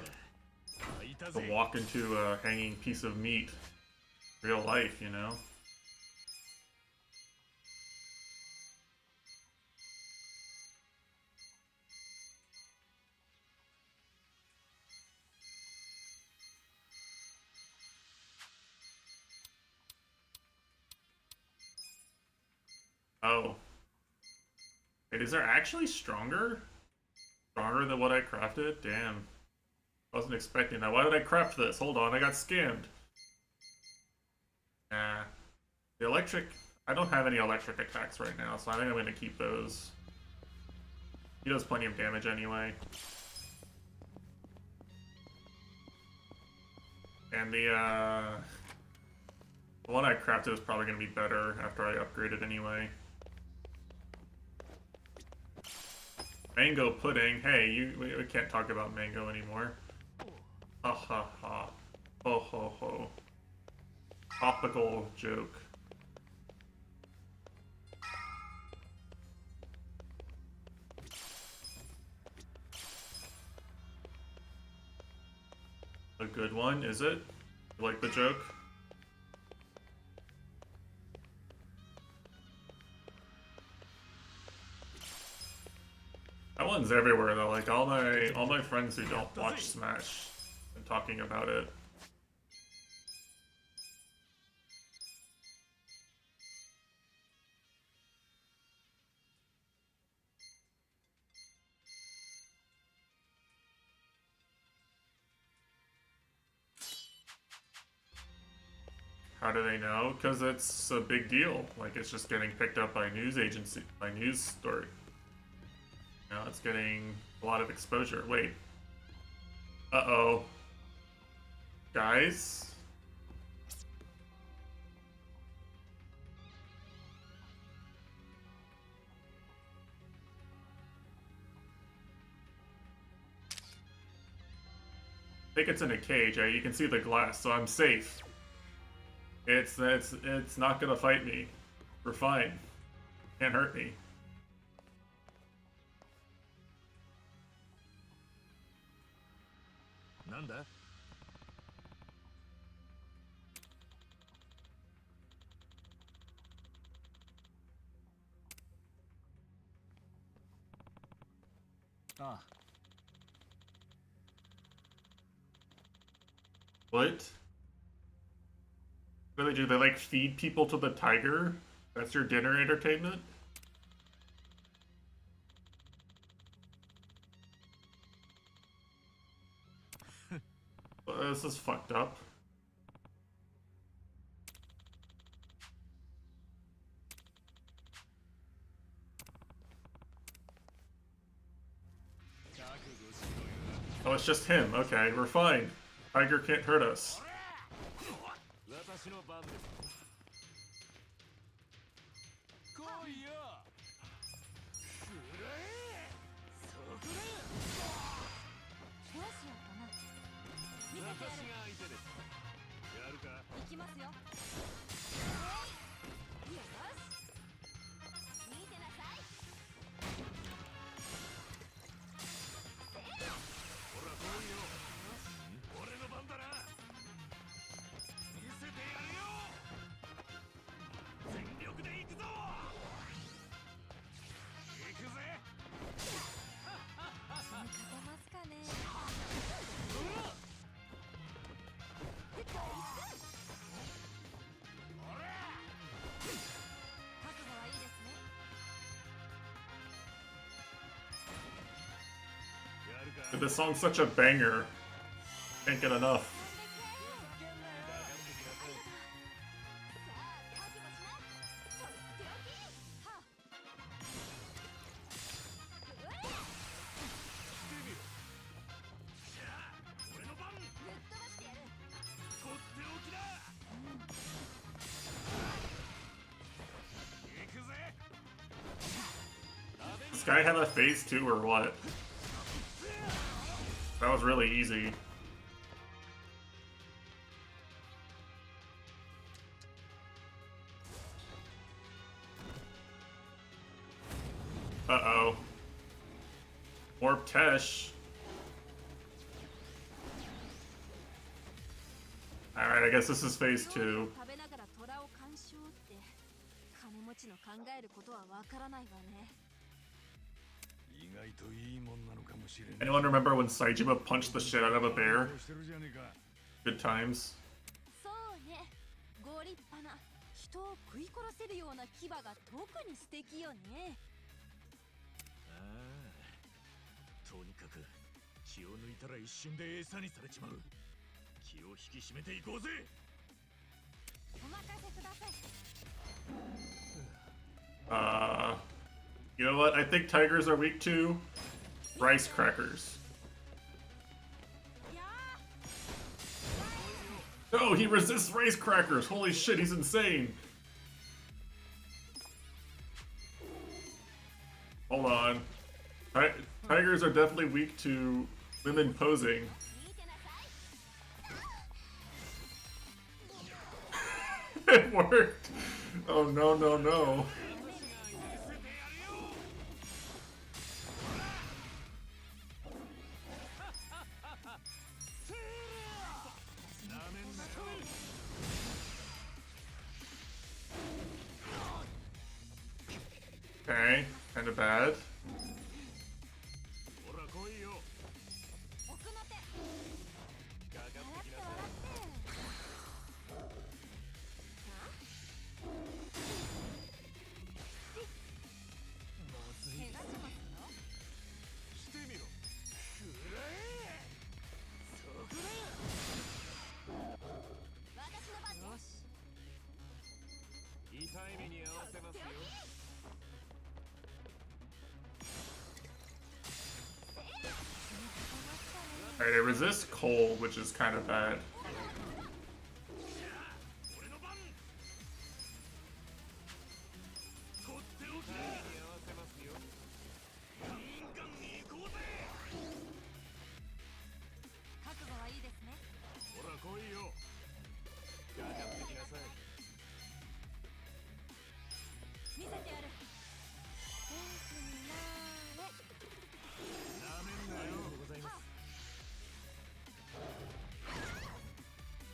hanging piece of meat. Real life, you know? Oh. Wait, is there actually stronger? Stronger than what I crafted? Damn. Wasn't expecting that. Why did I craft this? Hold on, I got scammed. Nah. The electric... I don't have any electric attacks right now, so I think I'm going to keep those. He does plenty of damage anyway. And the one I crafted is probably going to be better after I upgrade it anyway. Mango pudding. Hey, we can't talk about mango anymore. Ha ha ha. Ho ho ho. Topical joke. A good one, is it? You like the joke? That one's everywhere though. Like all my friends who don't watch Smash and talking about it. How do they know? Because it's a big deal. Like it's just getting picked up by news agency, by news story. Now it's getting a lot of exposure. Wait. Uh-oh. Guys? I think it's in a cage. You can see the glass, so I'm safe. It's not gonna fight me. We're fine. Can't hurt me. Nanda? Ah. What? What do they do? They like feed people to the tiger? That's your dinner entertainment? This is fucked up. Oh, it's just him. Okay, we're fine. Tiger can't hurt us. This song's such a banger. Can't get enough. This guy have a phase 2 or what? That was really easy. Uh-oh. Warp Tesh. Alright, I guess this is phase 2. 食べながら虎を鑑賞って金持ちの考えることはわからないわね。意外といいもんなのかもしれない。 Anyone remember when Saejima punched the shit out of a bear? してるじゃねえか。 Good times. そうね。ご立派な人を食い殺せるような牙が特に素敵よね。ああ、とにかく気を抜いたら一瞬で餌にされちまう。気を引き締めていこうぜ。お任せください。You know what? I think tigers are weak to rice crackers. No, he resists rice crackers. Holy shit, he's insane. Hold on. Tigers are definitely weak to women posing. It worked. Oh no, no, no. Okay, kind of bad. ほら来いよ。奥の手。かかってきなさい。まずい。怪我しますよ。してみろ。くらえ。そこだよ。私の番よし。痛い目に合わせますよ。 Alright, it resists cold, which is kind of bad.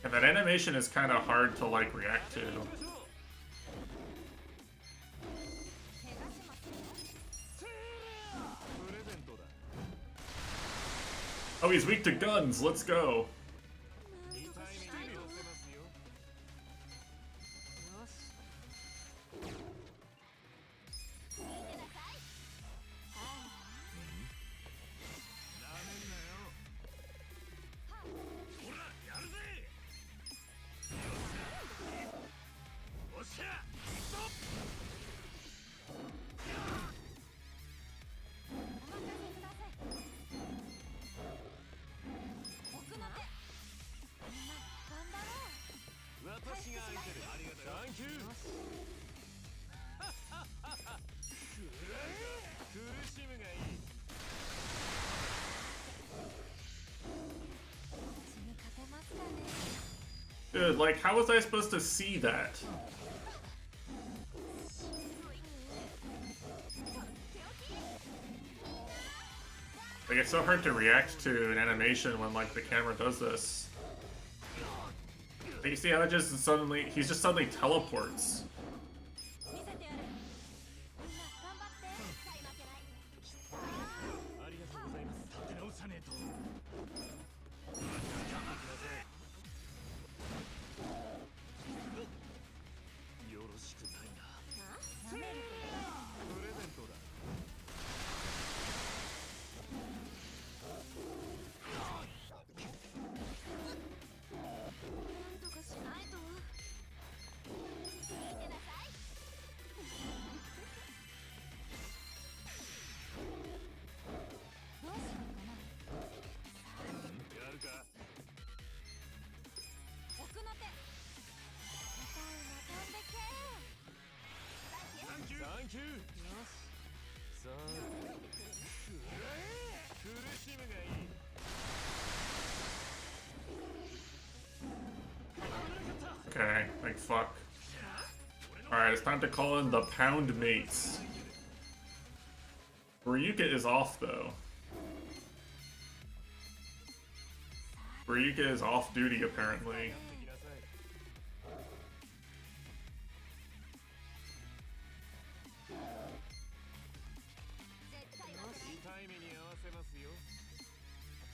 And that animation is kind of hard to like react to. Oh, he's weak to guns. Let's go. Dude, like, how was I supposed to see that? Like, it's so hard to react to an animation when, like, the camera does this. Like, you see how it just suddenly, he's just suddenly teleports. Okay, like fuck. Alright, it's time to call in the pound mates. Ryuka is off though. Ryuka is off duty apparently.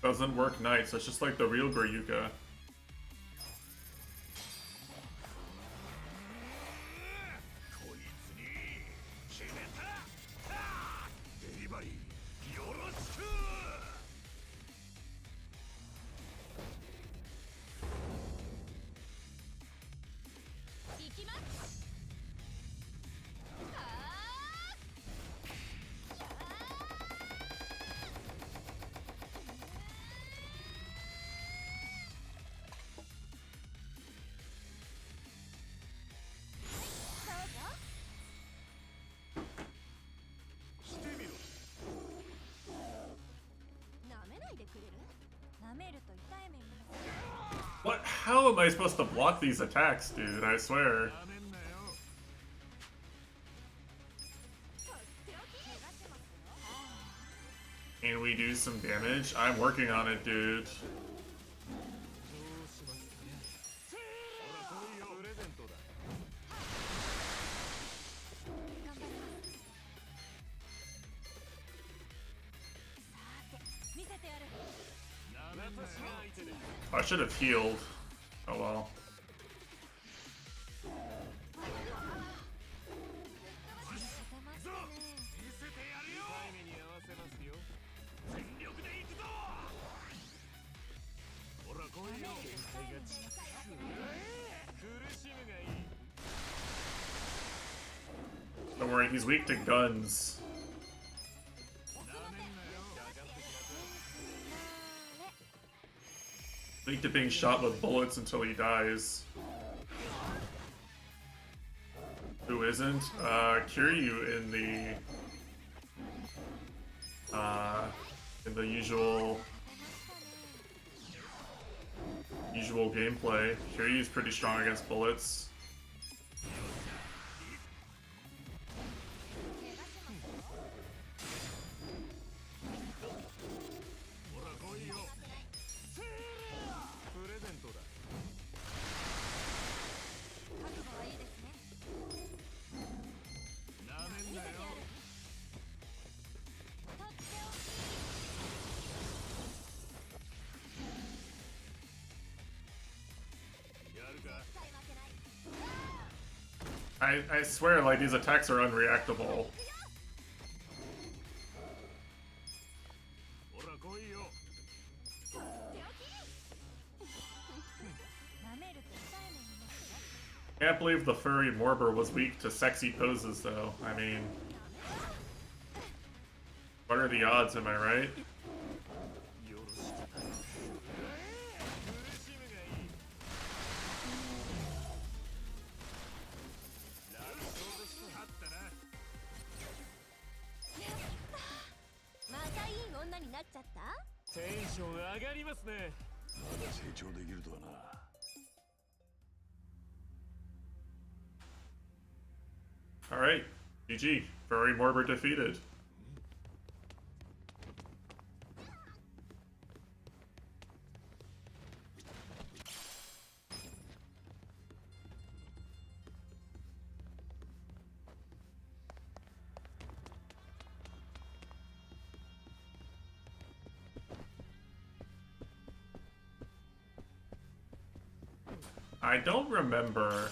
Doesn't work nights, it's just like the real Ryuka. こいつに決めた。デリバリーよろしく。行きます。してみろ。舐めないでくれる？舐めると痛い目見る。 What? How am I supposed to block these attacks, dude? I swear. やめんなよ。 Can we do some damage? I'm working on it, dude. どうしますかね。ほら来いよ。プレゼントだ。頑張ります。さて、見せてやる。なめんなよ。私が相手で。 I should have healed. Oh well. ぞ見せてやるよ。タイムに合わせますよ。全力で行くぞ。ほら来いよ。限界が近く。苦しむがいい。 Don't worry, he's weak to guns. なめんなよ。かかってきなさい。 Weak to being shot with bullets until he dies. Who isn't? Kiryu in the usual gameplay. Kiryu's pretty strong against bullets. ほら来いよ。プレゼントだ。覚悟はいいですね。なめんなよ。とっておき。やるか。絶対負けない。 I swear, like, these attacks are unreactable. ほら来いよ。舐めると痛い目見ますよ。 Can't believe the furry Morber was weak to sexy poses, though. I mean, what are the odds, am I right? よろしく。苦しむがいい。ラストです。勝ったな。またいい女になっちゃった？ テンション上がりますね。まだ成長できるとはな。 Alright, GG. Furry Morber defeated. I don't remember.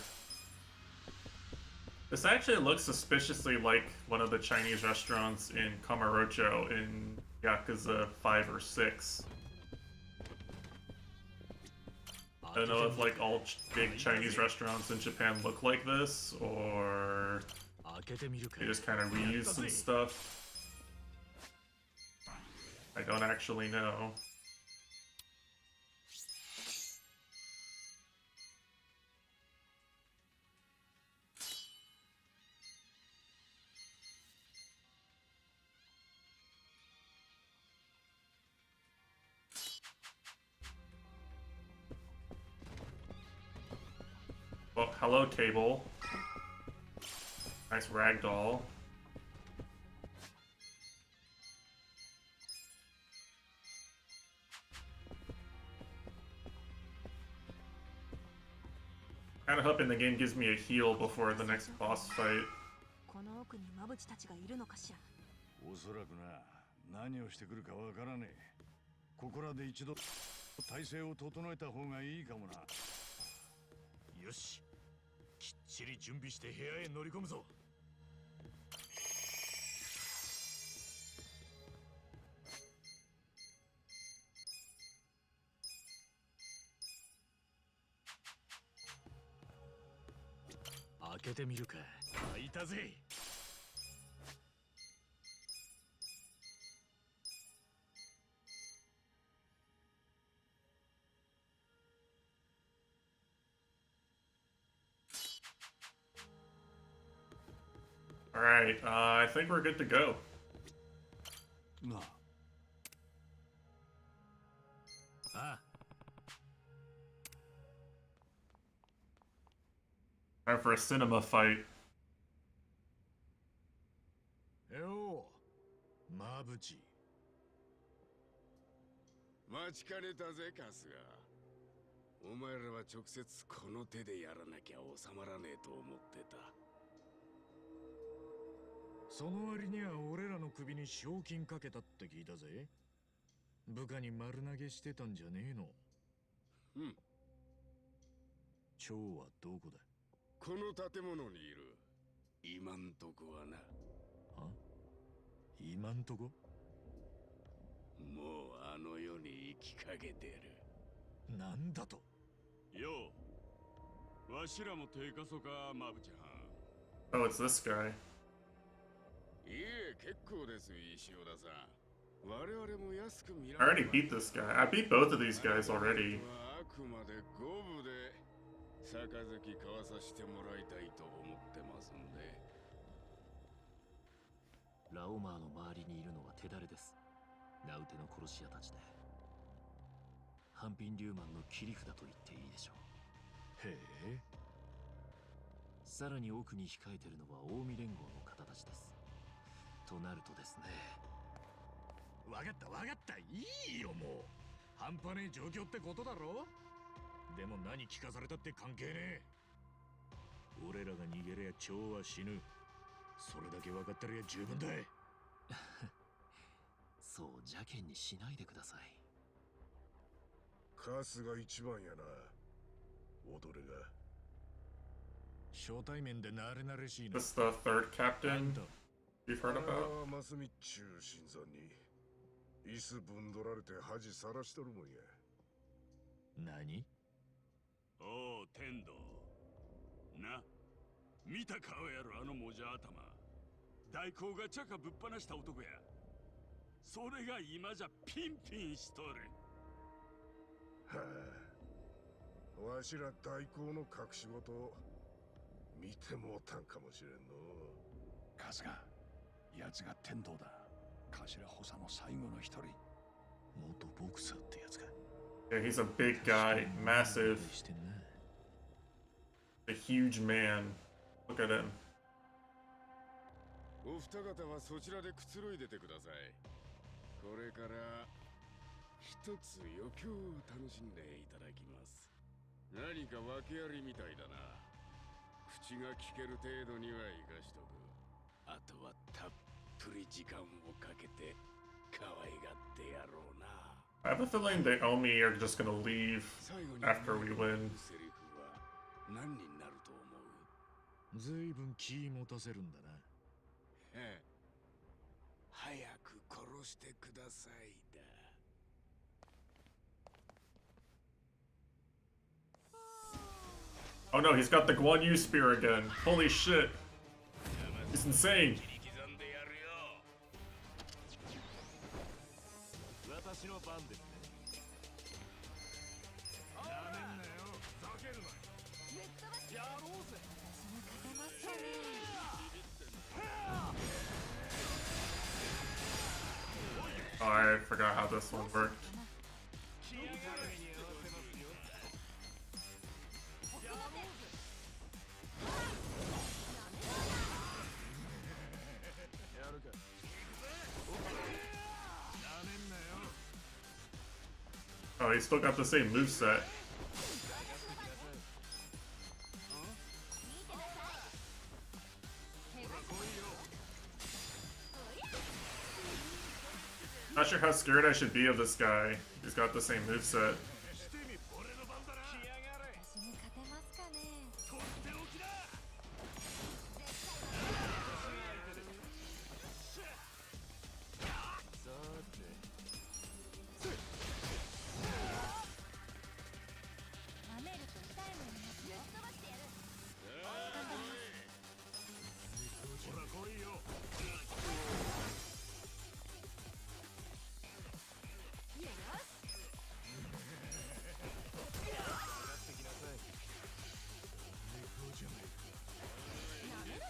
This actually looks suspiciously like one of the Chinese restaurants in Kamurocho in Yakuza 5 or 6. I don't know if like all big Chinese restaurants in Japan look like this, or 開けてみるか。 they just kind of reuse some stuff. I don't actually know. Oh, hello, table. Nice ragdoll. Kinda hoping the game gives me a heal before the next boss fight. この奥にマブチたちがいるのかしら。おそらくな、何をしてくるかわからねえ。ここらで一度体勢を整えた方がいいかもな。よし、きっちり準備して部屋へ乗り込むぞ。開けてみるか。開いたぜ。Alright, I think we're good to go. なあ。ああ、 Time for a cinema fight. よう、マブチ。待ちかねたぜカスが。お前らは直接この手でやらなきゃ収まらねえと思ってた。その割には俺らの首に賞金かけたって聞いたぜ。部下に丸投げしてたんじゃねえの。うん。蝶はどこだ。この建物にいる。今んとこはな。は？今んとこ？もうあの世に生きかけてる。なんだと？よう。わしらも手貸そか、マブちゃん。Oh, it's this guy. いえ、結構です、石尾田さん。我々も安く見 I られ already beat this guy. I beat both of these guys already. あくまで五分で杯交わさせてもらいたいと思ってますんで。ラオマーの周りにいるのは手だれです。名うての殺し屋たちで。ハンピンリューマンの切り札と言っていいでしょう。へえ。さらに奥に控えてるのは近江連合の方たちです。となるとですね。わかったわかった、いいよもう。半端ねえ状況ってことだろ。でも何聞かされたって関係ねえ。俺らが逃げりゃ蝶は死ぬ。それだけ分かってりゃ十分だ。そう邪険にしないでください。カスが一番やな。踊れが。初対面で慣れ慣れしいな。 This is the third captain you've heard about? マスミッチュー新参に椅子ぶんどられて恥さらしとるもんや。何？おう、天道。な、見た顔やろ、あのもじゃ頭。大工がチャカぶっ放した男や。それが今じゃピンピンしとる。はあ、わしら大工の隠し事見てもうたんかもしれんの。カスが、奴が天道だ。頭補佐の最後の一人。元ボクサーってやつか。 Yeah, he's a big guy, massive, a huge man. Look at him. お二方はそちらでくつろいでてください。これから一つ余興を楽しんでいただきます。何か訳ありみたいだな。口が聞ける程度には生かしとく。あとはたっぷり時間をかけて可愛がってやろうな。I have a feeling the Omi are just gonna leave 最後に after we win. セリフは何になると思う？ずいぶん気持たせるんだな。ええ、早く殺してくださいだ。Oh no, he's got the Guan Yu spear again. Holy shit. He's insane. 切り刻んでやるよ。私の番ですね。なめんなよ、ふざけるな。やろうぜ。私に勝てますかね。 Oh, I forgot how this one worked. Oh, he's still got the same moveset. Not sure how scared I should be of this guy. He's got the same moveset. 私に勝てますかね。舐めると痛い目になってよ。飛ばしてやる。頑張ります。ほら来いよ。よし。舐めな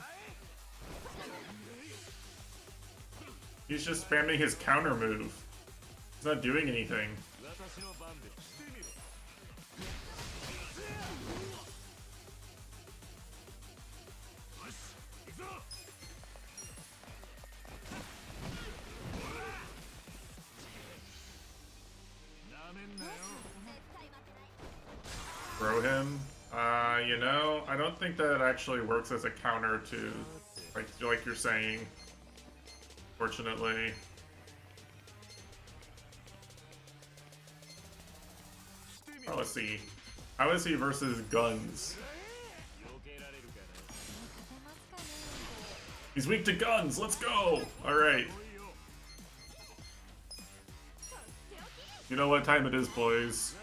いでくれる。 He's just spamming his counter move. He's not doing anything. 私の番でしてみろ。よし、行くぞ。なめんなよ。 Throw him. You know, I don't think that actually works as a counter to, like you're saying. Fortunately. Oh, let's see. How is he versus guns? 避けられるかな。 He's weak to guns. Let's go. All right. You know what time it is, boys.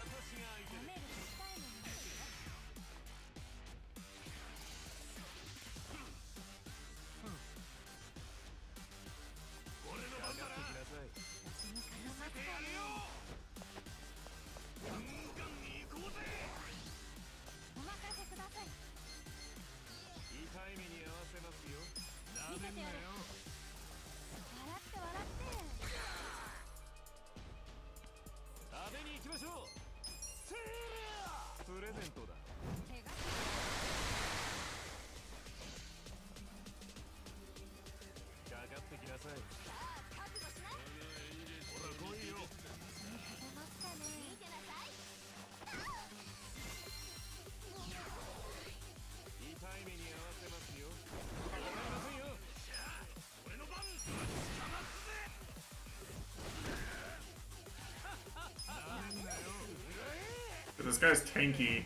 This guy's tanky.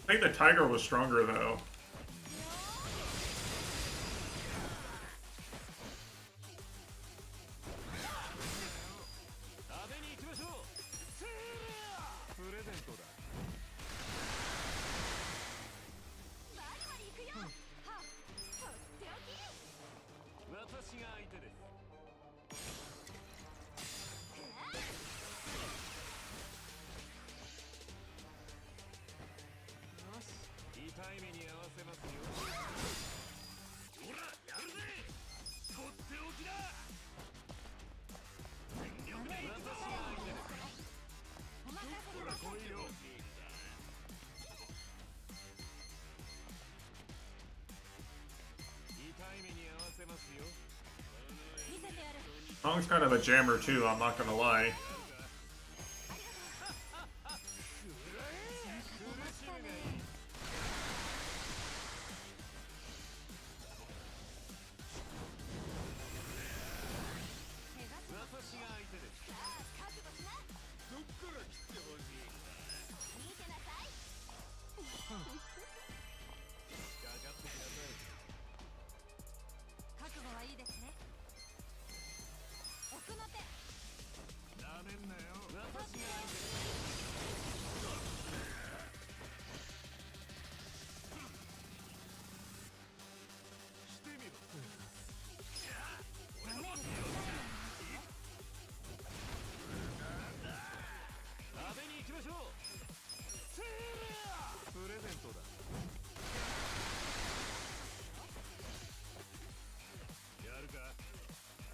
I think the tiger was stronger though. Song's kind of a jammer too, I'm not gonna lie.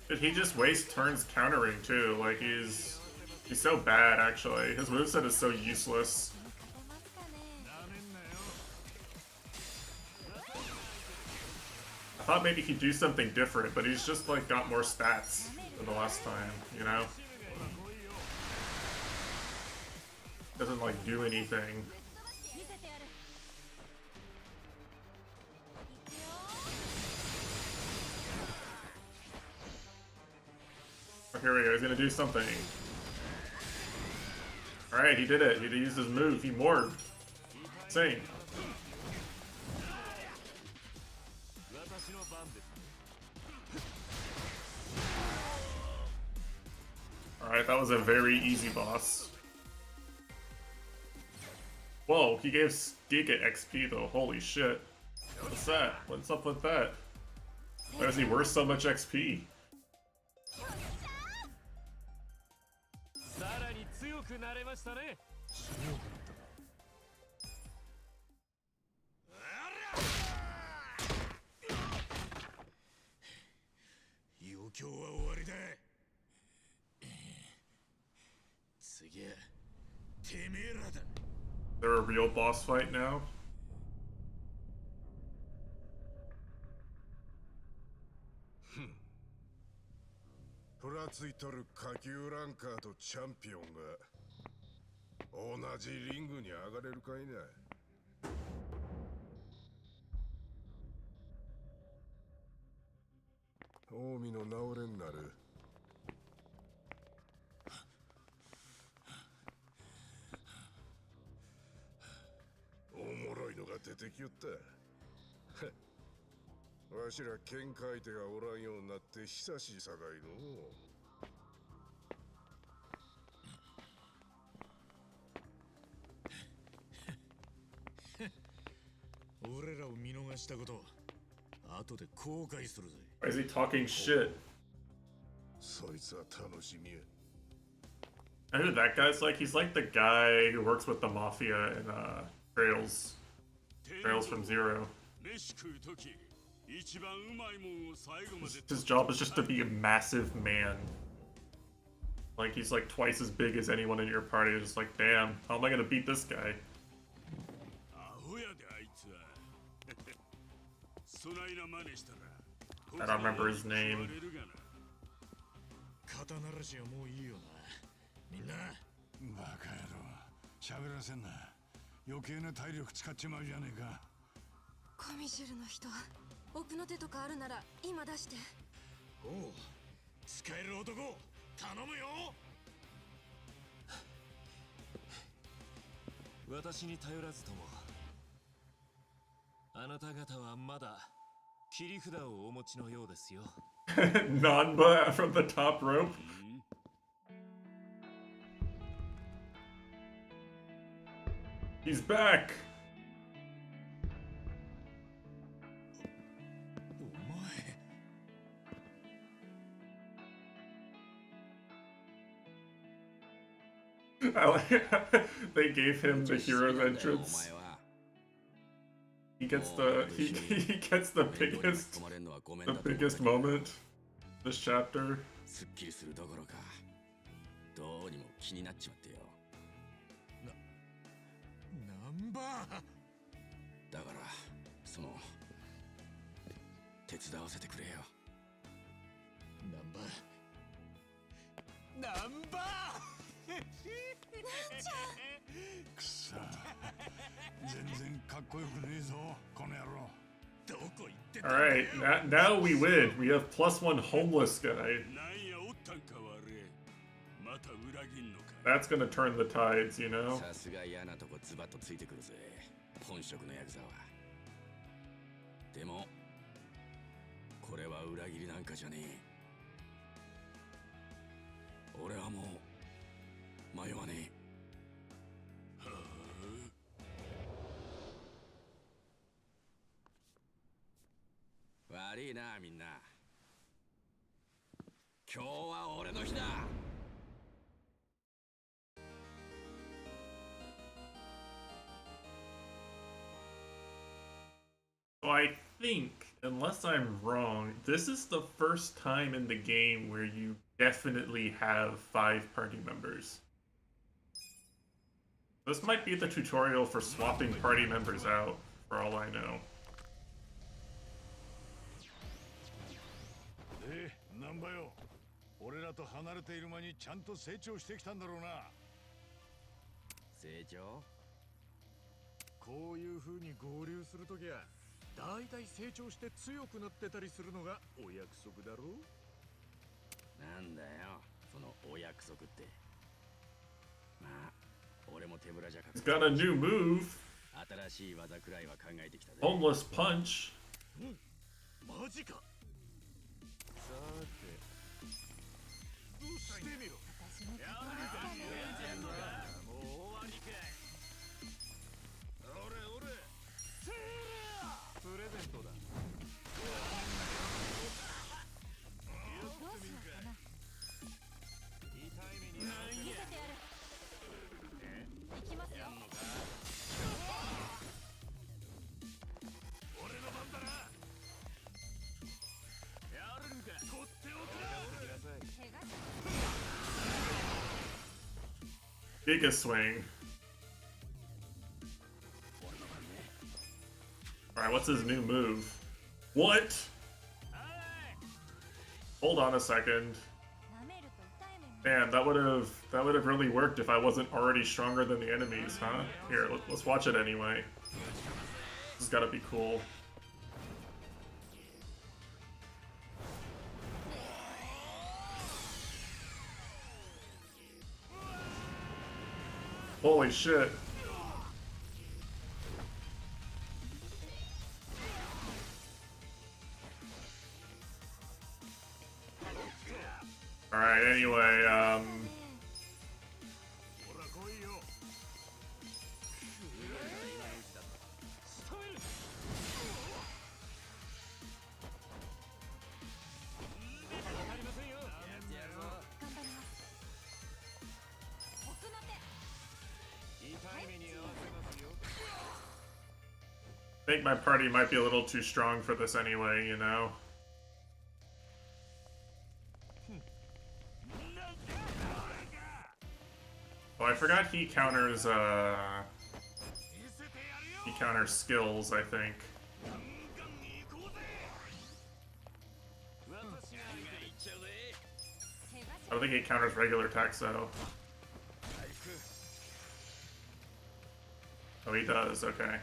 Did he just waste turns countering too? Like he's so bad actually. His moveset is so useless. Thought maybe he'd do something different, but he's just like got more stats than the last time, you know? Doesn't like do anything. Oh, here we go, he's gonna do something. Alright, he did it. He used his move. He morphed. Insane. Alright, that was a very easy boss. Whoa, he gave Giga XP though. Holy shit. What's that? What's up with that? Why is he worth so much XP? さらに強くなれましたね。余興は終わりだ。次はてめえらだ。 They're a real boss fight now? ふらついとる下級ランカーとチャンピオンが同じリングに上がれるかいな。近江の治れんなる。おもろいのが出てきよった。わしら喧嘩相手がおらんようになって久しいさかいの。俺らを見逃したこと後で後悔するぜ。 Why is he talking shit? そいつは楽しみや。 I know who that guy's like. He's like the guy who works with the mafia in Trails. Trails from Zero. His job is just to be a massive man. Like he's like twice as big as anyone in your party. It's just like, damn, how am I gonna beat this guy? I don't remember his name. 肩慣らしはもういいよな。みんな。バカ野郎、喋らせんな。余計な体力使っちまうじゃねえか。コミシェルの人、奥の手とかあるなら今出して。おう、使える男、頼むよ。私に頼らずとも、あなた方はまだ切り札をお持ちのようですよ。Nanba from the top rope. He's back. お前。 I like they gave him the hero's entrance. He gets he gets the biggest moment this chapter. すっきりするどころか、どうにも気になっちまってよ。ナンバー。だからその手伝わせてくれよ。ナンバー。ナンバー。くそ、全然かっこよくねえぞ、この野郎。 All right, now we win. We have +1 homeless guy. That's gonna turn the tides, you know. さすが嫌なとこズバッとついてくるぜ、本職のヤクザは。でもこれは裏切りなんかじゃねえ。俺はもう迷わねえ。 悪いな、みんな。今日は俺の日だ。 So I think, unless I'm wrong, this is the first time in the game where you definitely have 5 party members. This might be the tutorial for swapping party members out, for all I know. らと離れている間にちゃんと成長してきたんだろうな。成長？こういう風に合流するときはだいたい成長して強くなってたりするのがお約束だろ。なんだよそのお約束って。まあ俺も手ぶらじゃ He's got a new move. 新しい技くらいは考えてきたぜ。 Homeless punch. マジか。さてどうしてみろ。もう終わりかい。俺プレゼントだ。Giga swing. Alright, what's his new move? What? Hold on a second. Man, that would have really worked if I wasn't already stronger than the enemies, huh? Here, let's watch it anyway. This has gotta be cool. Holy shit. Alright, anyway, I think my party might be a little too strong for this anyway, you know? Oh, I forgot he counters skills, I think. I don't think he counters regular attacks, though. Oh, he does, okay.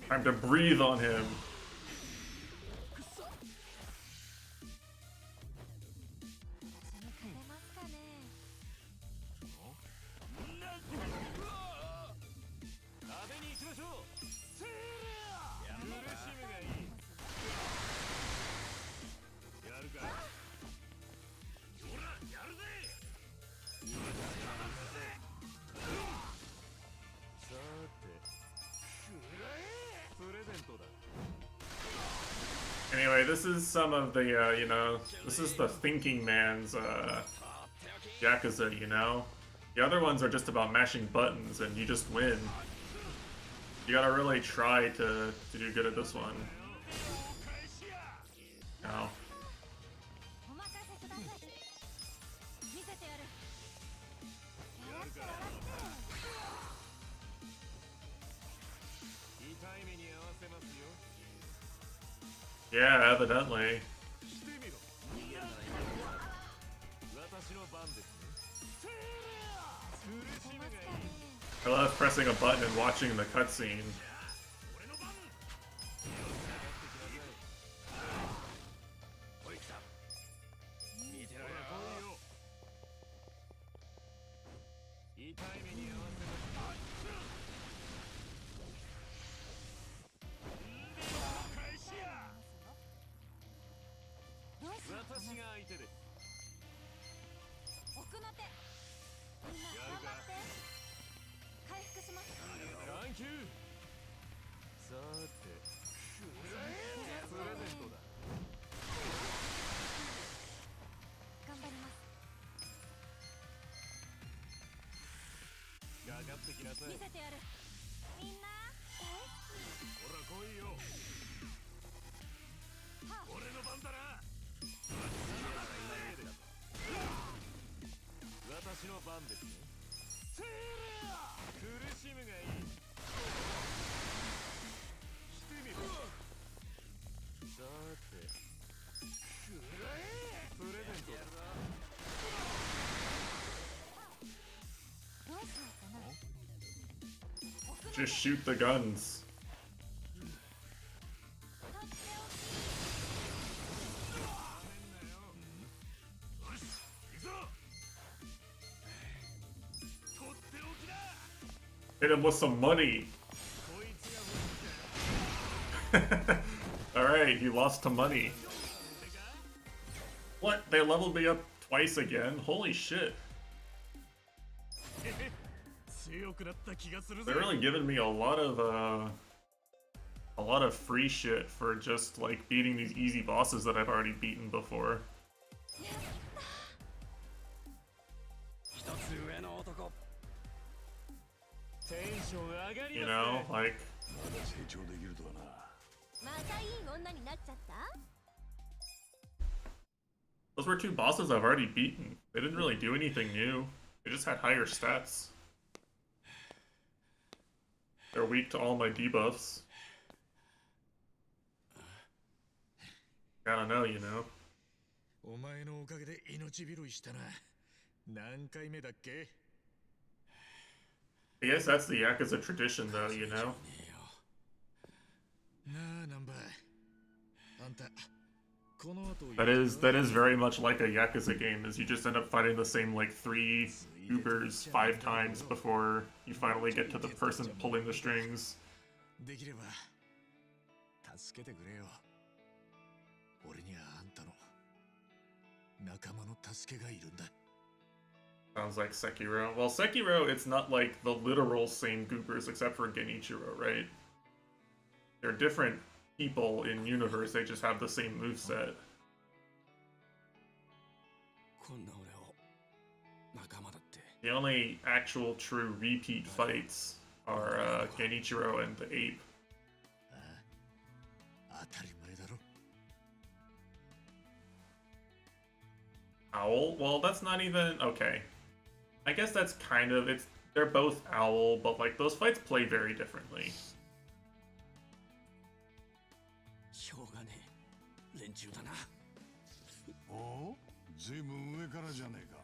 Time to breathe on him. Anyway, this is some of the, you know, this is the thinking man's, yakuza, you know? The other ones are just about mashing buttons and you just win. You gotta really try to do good at this one. No. Yeah, evidently. I love pressing a button and watching the cutscene. ってきなさい。見せてやる。みんな大好ほら来いよ。俺の番だな。私の番ですね。苦しむがいい。してみる。さて、プレゼントだ。き。どうしようかな。 Just shoot the guns. とっておきだ。 Hit him with some money. こいつが欲しい。 Alright, he lost to money. What? They leveled me up twice again? Holy shit. 強くなった気がするぜ。 They're really giving me a lot of free shit for just like beating these easy bosses that I've already beaten before. 一つ上の男。テンション上がり You ま know, すね。like まだ成長できるとはな。またいい女になっちゃった。 those were two bosses I've already beaten. They didn't really do anything new. They just had higher stats. They're weak to all my debuffs. Gotta know, you know. お前のおかげで命拾いしたな。何回目だっけ？ I guess that's the Yakuza tradition, though, you know? なあ、ナンバー。あんた、この後 That is very much like a Yakuza game, is you just end up fighting the same, like, 3 goobers 5 times before you finally get to the person pulling the strings. できれば助けてくれよ。俺にはあんたの仲間の助けがいるんだ。 Sounds like Sekiro. Well, Sekiro, it's not like the literal same goobers except for Genichiro, right? They're different people in universe, they just have the same moveset. こんな俺を仲間だって。 The only actual true repeat fights are Genichiro and the ape. 当たり前だろ。 Owl? Well, that's not even... Okay. I guess that's kind of... They're both owl, but like those fights play very differently. しょうがねえ連中だな。おお、ずいぶん上からじゃねえか。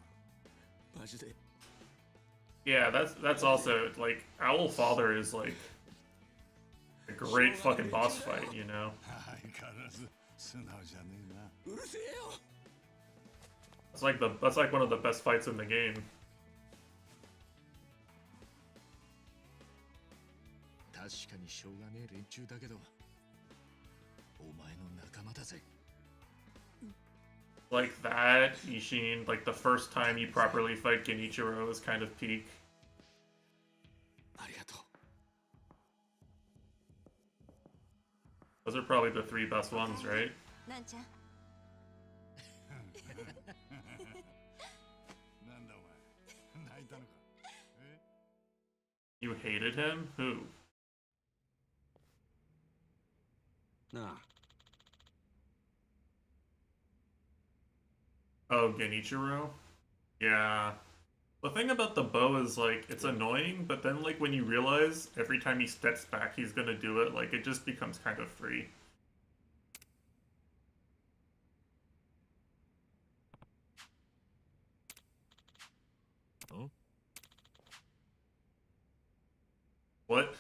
マジで。 Yeah, that's also like Owl Father is like a great fucking boss fight, you know. 相変わらず素直じゃねえな。うるせえよ。 That's like one of the best fights in the game. 確かにしょうがねえ連中だけど、お前の仲間だぜ。 Like that, Ishin, like the first time you properly fight Genichiro is kind of peak. ありがとう。 Those are probably the 3 best ones, right? なんちゃん。なんだお前、泣いたのか。え？ You hated him? Who? なあ。 Oh, Genichiro? Yeah. The thing about the bow is, like, it's annoying, but then, like, when you realize every time he steps back he's gonna do it, like, it just becomes kind of free. Huh? What?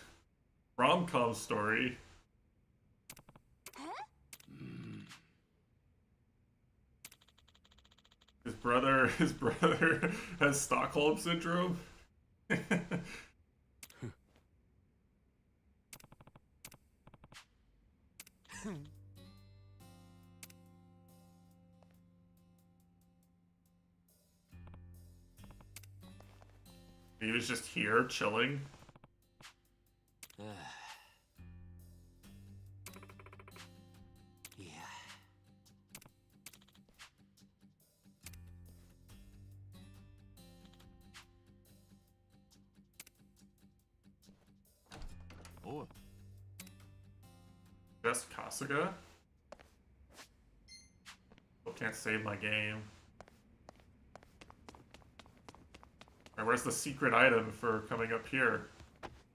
Rom-com story? His brother has Stockholm syndrome. He was just here chilling. Yeah. おう。 Just Kasuga? Still can't save my game. Alright, where's the secret item for coming up here?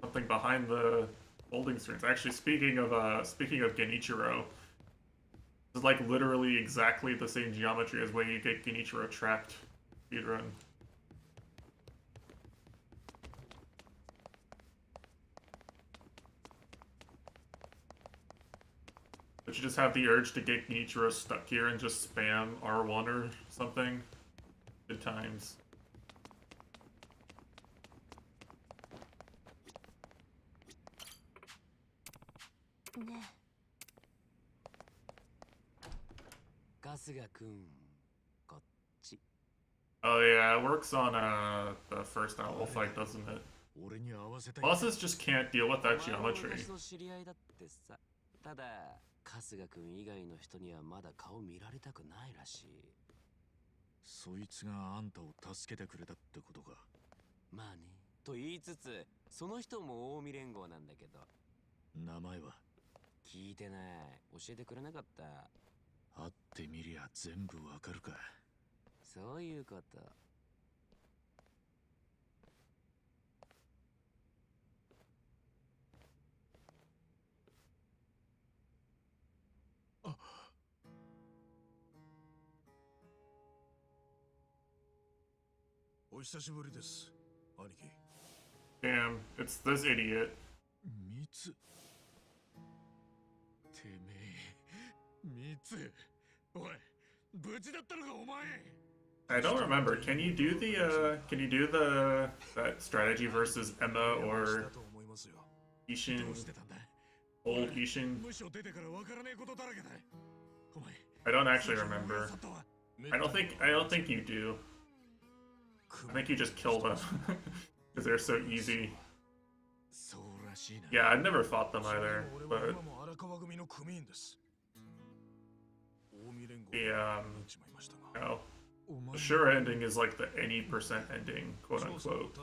Something behind the folding screens. Actually, speaking of Genichiro, this is like literally exactly the same geometry as where you get Genichiro trapped speedrun. But you just have the urge to get Genichiro stuck here and just spam R1 or something. Good times. Oh yeah, it works on the first owl fight, doesn't it? Bosses just can't deal with that geometry. ただ春日君以外の人にはまだ顔見られたくないらしい。そいつがあんたを助けてくれたってことか。まあね、と言いつつその人も近江連合なんだけど。名前は聞いてない。教えてくれなかった。会ってみりゃ全部わかるか。そういうこと。お久しぶりです、兄貴。 Damn, it's this idiot. ミツ。てめえ、ミツ。おい、無事だったのかお前。 I don't remember. Can you do that strategy versus Emma or Ishin? Old Ishin? I don't actually remember. I don't think you do. I think you just kill them because they're so easy. Yeah, I've never fought them either, but the sure ending is like the any percent ending, quote unquote.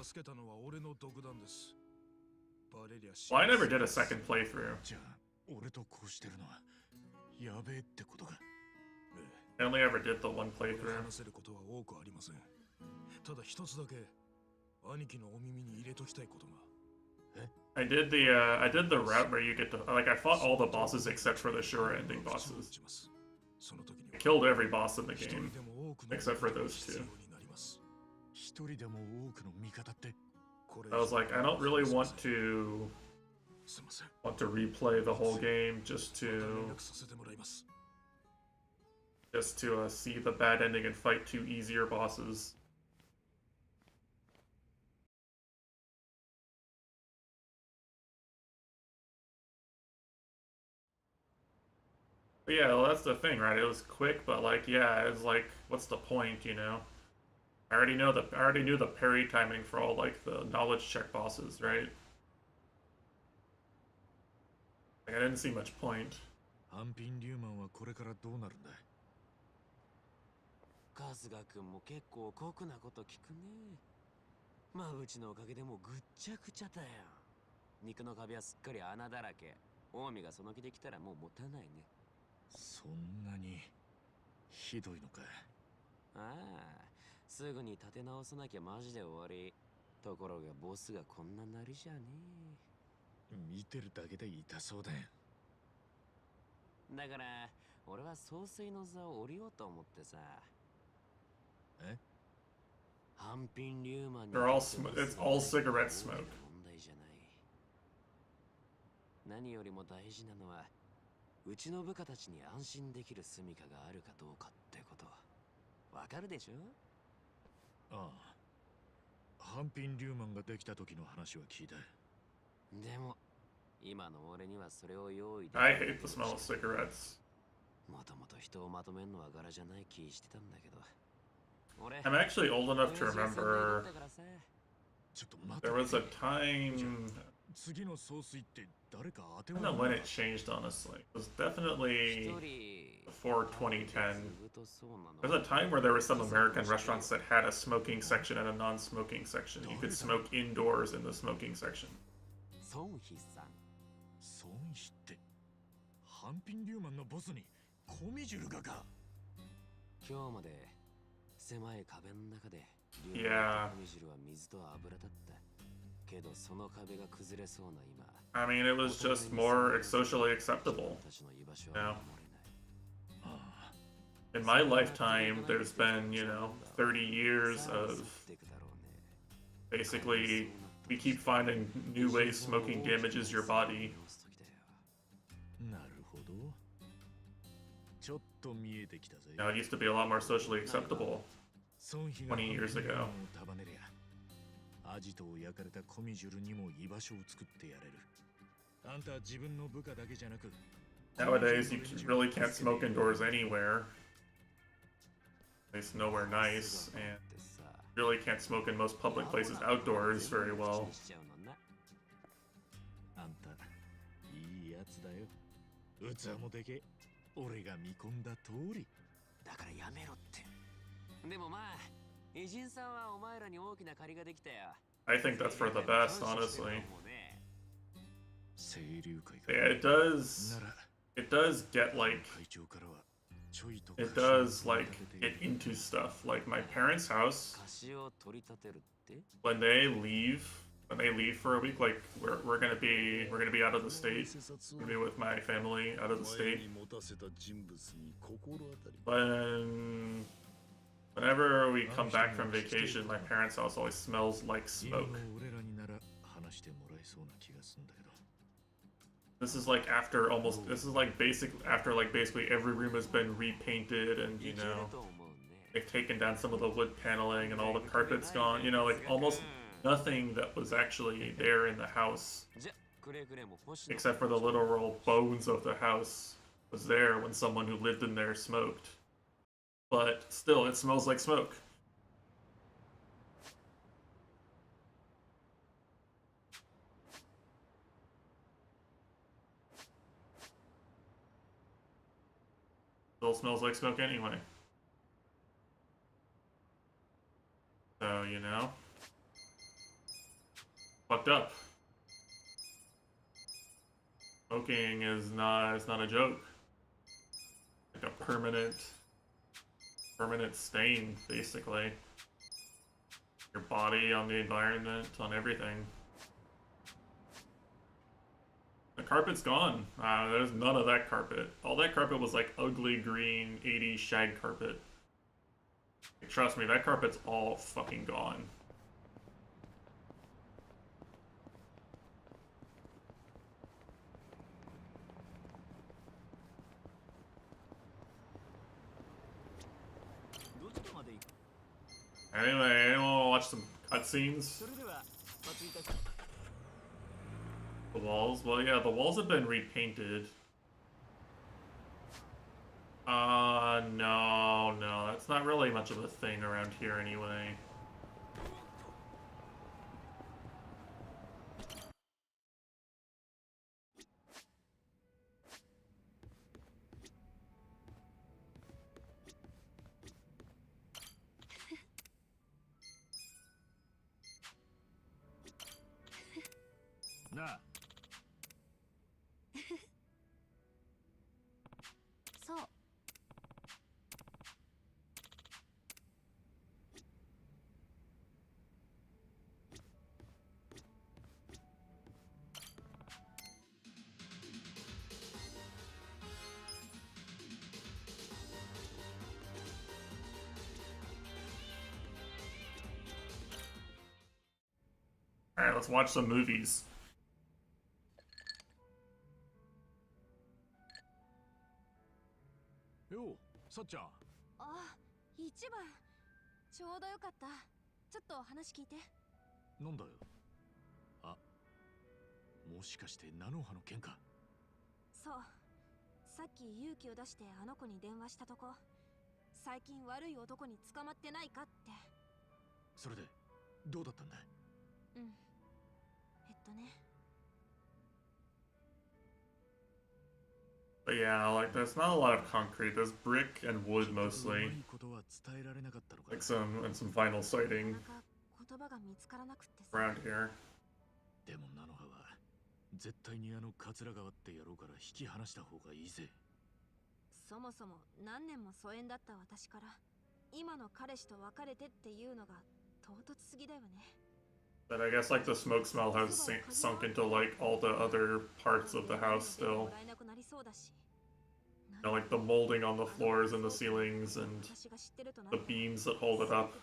Well, I never did a second playthrough. I only ever did the one playthrough. I did the route where you get to, like, I fought all the bosses except for the sure ending bosses. I killed every boss in the game except for those two. I was like, I don't really want to replay the whole game just to see the bad ending and fight two easier bosses. But yeah, well, that's the thing, right? It was quick, but like, yeah, it was like, what's the point, you know? I already knew the parry timing for all like the knowledge check bosses, right? Like, I didn't see much point. 半品リューマンはこれからどうなるんだ。春日君も結構酷なこと聞くね。まあうちのおかげでもうぐっちゃぐちゃだよ。肉の壁はすっかり穴だらけ。近江がその気で来たらもう持たないね。そんなにひどいのか。ああ、すぐに立て直さなきゃマジで終わり。ところがボスがこんななりじゃねえ。見てるだけで痛そうだよ。だから俺は総帥の座を降りようと思ってさ。え？半品リューマンに It's all cigarette smoke. 問題じゃない。何よりも大事なのはうちの部下たちに安心できる住処があるかどうかってこと。わかるでしょ？ああ。半品リューマンができた時の話は聞いた。でも今の俺にはそれを用意でき I hate the smell of cigarettes. もともと人をまとめんのは柄じゃない気してたんだけど。I'm actually old enough to remember there was a time, I don't know when it changed honestly. It was definitely before 2010. There's a time where there were some American restaurants that had a smoking section and a non-smoking section. You could smoke indoors in the smoking section. 孫子ってハンピンリューマンのボスにコミジュルがか。今日まで狭い壁の中で Yeah. コミジュルは水と油だった。けどその壁が崩れそうな今。I mean, it was just more socially acceptable. Yeah. In my lifetime, there's been, 30 years of basically we keep finding new ways smoking damages your body. なるほど。ちょっと見えてきたぜ。Now, it used to be a lot more socially acceptable 20 years ago. アジトを焼かれたコミジュルにも居場所を作ってやれる。あんたは自分の部下だけじゃなく。Nowadays, you really can't smoke indoors anywhere. At least nowhere nice, and you really can't smoke in most public places outdoors very well. あんた、いいやつだよ。器もでけ。俺が見込んだ通り。だからやめろって。でもまあ、偉人さんはお前らに大きな借りができたよ。I think that's for the best, honestly. 清流会 Yeah, it does get like, it does like get into stuff. Like my parents' house, when they leave for a week, like we're gonna be out of the state. We're gonna be with my family out of the state. Whenever we come back from vacation, my parents' house always smells like smoke. This is like after basically every room has been repainted and, they've taken down some of the wood paneling and all the carpet's gone, like almost nothing that was actually there in the house, except for the literal bones of the house, was there when someone who lived in there smoked. But still, it smells like smoke. Still smells like smoke anyway. So, fucked up. Smoking is not a joke. Like a permanent stain, basically. Your body, on the environment, on everything. The carpet's gone. There's none of that carpet. All that carpet was like ugly green 80s shag carpet. Trust me, that carpet's all fucking gone. Anyway, anyone want to watch some cutscenes? The walls? Well, yeah, the walls have been repainted. No, that's not really much of a thing around here anyway. Nah. そう。Alright, let's watch some movies. よう、さっちゃん。あ、一番。ちょうどよかった。ちょっと話聞いて。なんだよ。あ、もしかして菜の葉の件か。そう。さっき勇気を出してあの子に電話したとこ、最近悪い男に捕まってないかって。それでどうだったんだ。うん。ね。But yeah, like there's not a lot of concrete. There's brick and wood mostly. Like some vinyl siding around here. 絶対にあの桂川って野郎から引き離した方がいいぜ。そもそも何年も疎遠だった私から今の彼氏と別れてっていうのが唐突すぎだよね。 But I guess like the smoke smell has sunk into like all the other parts of the house still. You know, like the molding on the floors and the ceilings and the beams that hold it up.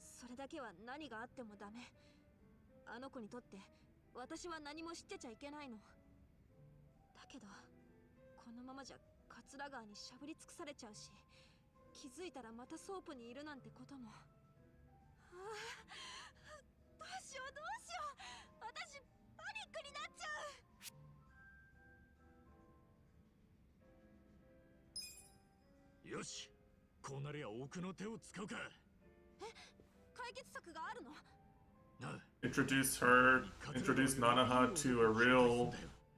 それだけは何があってもダメ。あの子にとって私は何も知ってちゃいけないの。だけどこのままじゃ桂川にしゃぶり尽くされちゃうし、気づいたらまたソープにいるなんてことも。ああ、どうしようどうしよう、私パニックになっちゃう。よし、こうなりゃ奥の手を使うか。え、解決策があるの？Introduce Nanaha to a real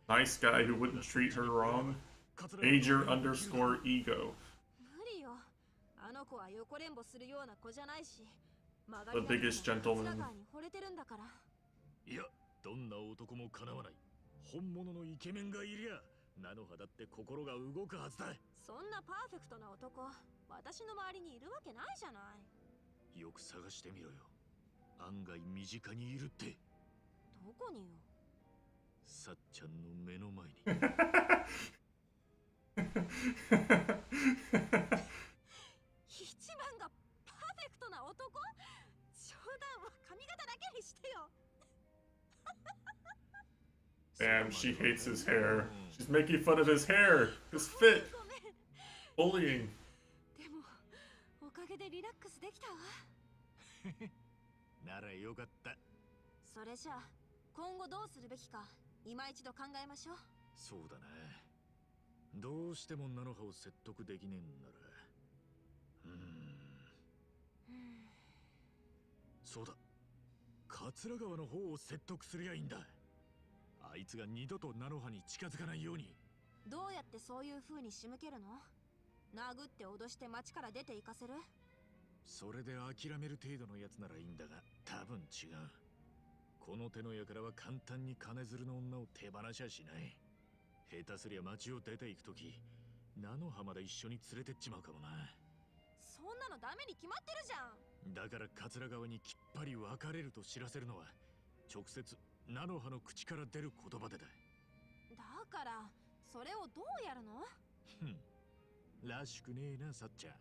nice guy who wouldn't treat her wrong. Major underscore ego. 無理よ。あの子は横連母するような子じゃないし、The biggest gentleman. に惚れてるんだから。いや、どんな男もかなわない。本物のイケメンがいりゃ、菜の葉だって心が動くはずだ。そんなパーフェクトな男、私の周りにいるわけないじゃない。よく探してみろよ。案外身近にいるって。どこによ。さっちゃんの目の前に。一番がパーフェクトな男？冗談は髪型だけにしてよ。Damn, she hates his hair. She's making fun of his hair, his fit. Bullying. でもおかげでリラックスできたわ。ならよかった。それじゃあ今後どうするべきか今一度考えましょう。そうだな。どうしても菜の葉を説得できねえんなら、そうだ、桂川の方を説得すりゃいいんだ。あいつが二度と菜の葉に近づかないように。どうやってそういう風に仕向けるの？殴って脅して町から出て行かせる？それで諦める程度のやつならいいんだが、多分違う。この手の輩は簡単に金づるの女を手放しゃしない。下手すりゃ町を出て行くとき、菜の葉まで一緒に連れてっちまうかもな。そんなのダメに決まってるじゃん。だから桂川にきっぱり別れると知らせるのは、直接菜の葉の口から出る言葉でだ。だからそれをどうやるの？らしくねえな、さっちゃん。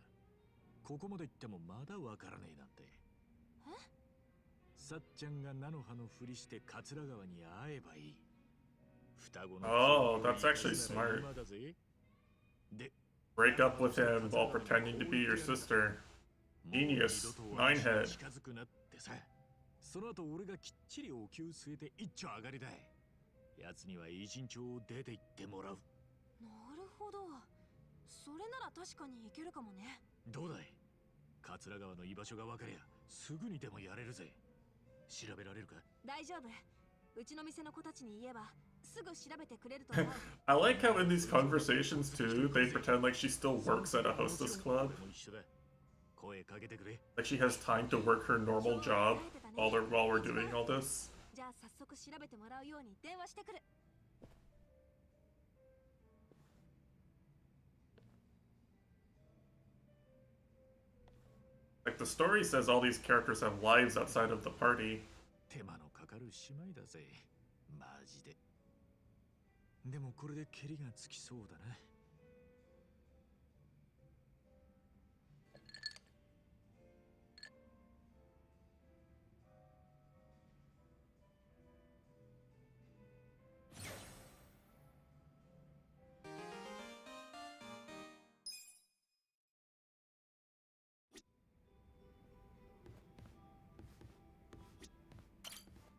ここまで言ってもまだわからねえなんて。さっちゃんが菜の葉のふりして桂川に会えばいい。Oh, that's actually smart. Break up with him while pretending to be your sister. Genius. Ninehead. その後俺がきっちりお灸据えて一丁上がりだ。奴には偉人帳を出て行ってもらう。なるほど。それなら確かにいけるかもね。どうだい？桂川の居場所が分かりゃすぐにでもやれるぜ。調べられるか？大丈夫。うちの店の子たちに言えばすぐ調べてくれると思う。I like how in these conversations too, they pretend like she still works at a hostess club. Like she has time to work her normal job while we're doing all this. じゃあ早速調べてもらうように電話してくる。Like the story says all these characters have lives outside of the party. 手間のかかる姉妹だぜ。マジで。でもこれでケリがつきそうだな。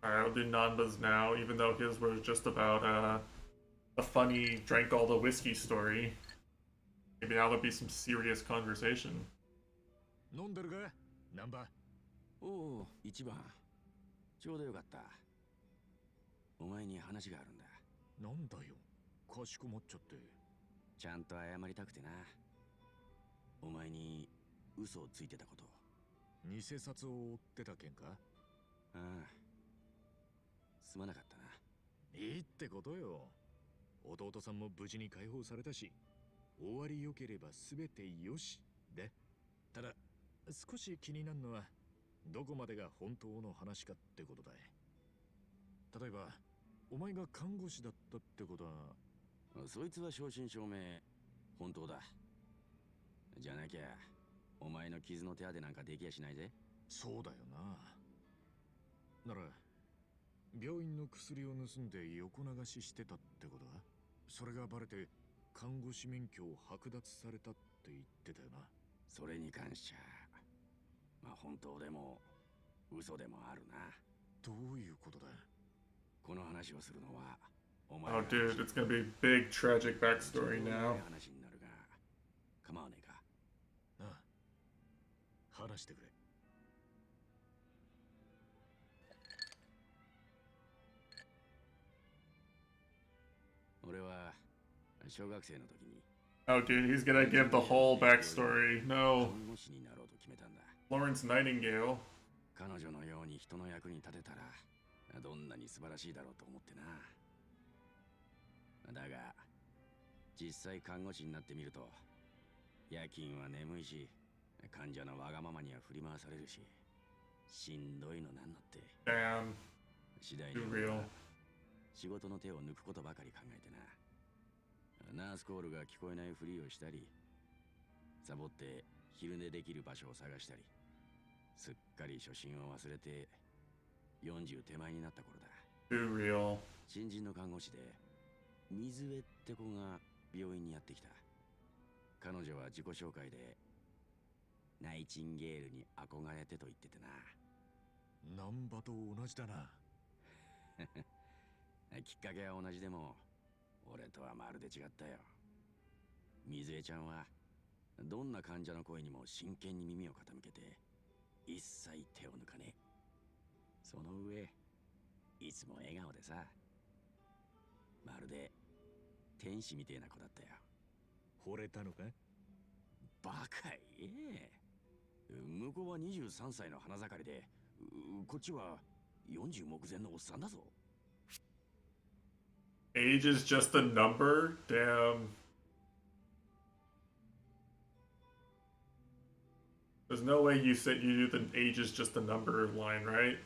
Alright, I'll do Nanba's now, even though his was just about a funny drank all the whiskey story. Maybe now there'll be some serious conversation. 飲んでるか？ナンバ。おお、一番。ちょうどよかった。お前に話があるんだ。なんだよ。かしこまっちゃって。ちゃんと謝りたくてな。お前に嘘をついてたこと。偽札を追ってた件か？ああ。すまなかったな。いいってことよ。弟さんも無事に解放されたし、終わりよければ全てよしで。ただ少し気になるのはどこまでが本当の話かってことだい。例えばお前が看護師だったってことは。そいつは正真正銘本当だ。じゃなきゃお前の傷の手当てなんかできやしないぜ。そうだよな。なら病院の薬を盗んで横流ししてたってことは。それがバレて看護師免許を剥奪されたって言ってたよな。それに関しちゃまあ本当でも嘘でもあるな。どういうことだ。この話をするのはお Oh, dude, it's gonna be a big tragic backstory now. 話になるが構わねえか。ああ、話してくれ。俺は小学生の時に Oh, dude, he's gonna give the whole backstory. No. 看護師になろうと決めたんだ。 Florence Nightingale. 彼女のように人の役に立てたらどんなに素晴らしいだろうと思ってな。だが実際看護師になってみると夜勤は眠いし患者のわがままには振り回されるししんどいのなんのって。 Damn. 次第 Too に real. 仕事の手を抜くことばかり考えてな。ナースコールが聞こえないふりをしたりサボって昼寝できる場所を探したりすっかり初心を忘れて40手前になった頃だ。 Too real. 新人の看護師で水江って子が病院にやってきた。彼女は自己紹介でナイチンゲールに憧れてと言っててな。難波と同じだな。きっかけは同じでも俺とはまるで違ったよ。水江ちゃんはどんな患者の声にも真剣に耳を傾けて一切手を抜かねえ。その上いつも笑顔でさ、まるで天使みてえな子だったよ。惚れたのか。バカ言え。向こうは23歳の花盛りでこっちは40目前のおっさんだぞ。 Age is just a number? Damn. There's no way you said you do the age is just a number line, right?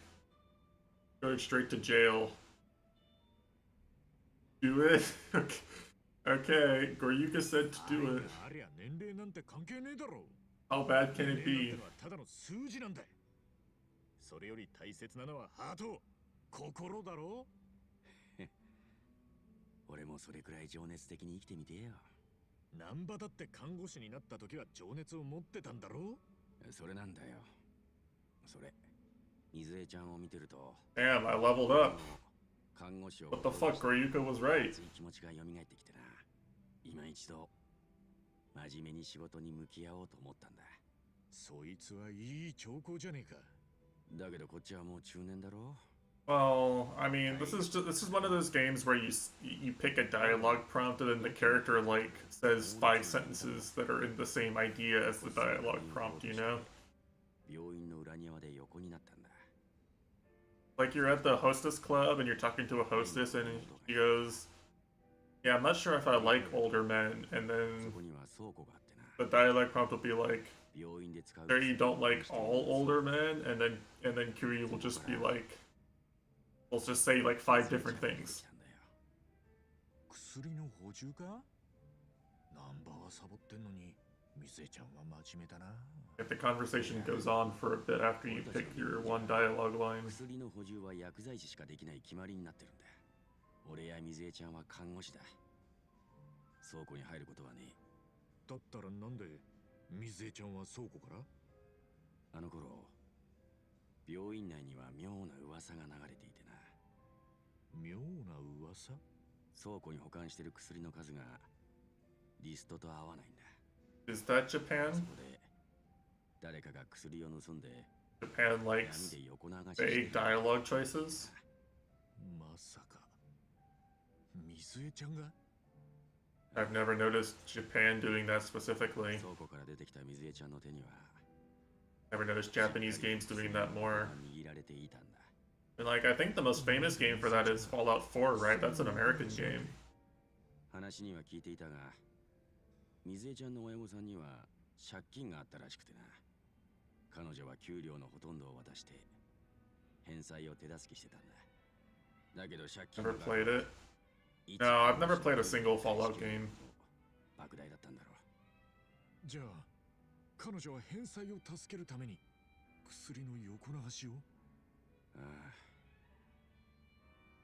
Go straight to jail. Do it? Okay. Okay, Goryuka said to do it. ありゃ年齢なんて関係ねえだろ。 How bad can it 年齢 be? なんてのはただの数字なんだ。それより大切なのはハート、心だろ。俺もそれくらい情熱的に生きてみてよ。難波だって看護師になった時は情熱を持ってたんだろ。それなんだよ。それ水江ちゃんを見てると Damn, I leveled up. 看護師を What the fuck, Goryuka was right. 気持ちが蘇ってきてな。今一度真面目に仕事に向き合おうと思ったんだ。そいつはいい兆候じゃねえか。だけどこっちはもう中年だろ。 Well, I mean, this is one of those games where you pick a dialogue prompt and then the character like says 5 sentences that are in the same idea as the dialogue prompt, you know? 病院の裏庭で横になったんだ。 Like you're at the hostess club and you're talking to a hostess and she goes, "Yeah, I'm not sure if I like older men," and そ then こには倉庫があってな。 the dialogue prompt will be like, 病院で使う "There, you don't like all older men," and then Kiri will just be like, "We'll just say like 5 different things." 薬の補充か。難波はサボってんのに水江ちゃんは真面目だな。 If the conversation goes on for a bit after you pick your one dialogue line. 薬の補充は薬剤師しかできない決まりになってるんだ。俺や水江ちゃんは看護師だ。倉庫に入ることはねえ。だったらなんで水江ちゃんは倉庫から。あの頃病院内には妙な噂が流れていてな。妙な噂。倉庫に保管してる薬の数がリストと合わないんだ。 Is that Japan? そこで誰かが薬を盗んで Japan 闇 likes で横流しして vague dialogue choices? まさか水江ちゃんが。 I've never noticed Japan doing that specifically. 倉庫から出てきた水江ちゃんの手には Never noticed Japanese games doing that more. 握られていたんだ。And, like, I think the most famous game for that is Fallout 4, right? That's an American game. 話には聞いていたが、水江ちゃんの親御さんには借金があったらしくてな。彼女は給料のほとんどを渡して返済を手助けしてたんだ。だけど借金 Never played it. No, I've never played a single Fallout game. 莫大だったんだろう。じゃあ彼女は返済を助けるために薬の横流しを。ああ。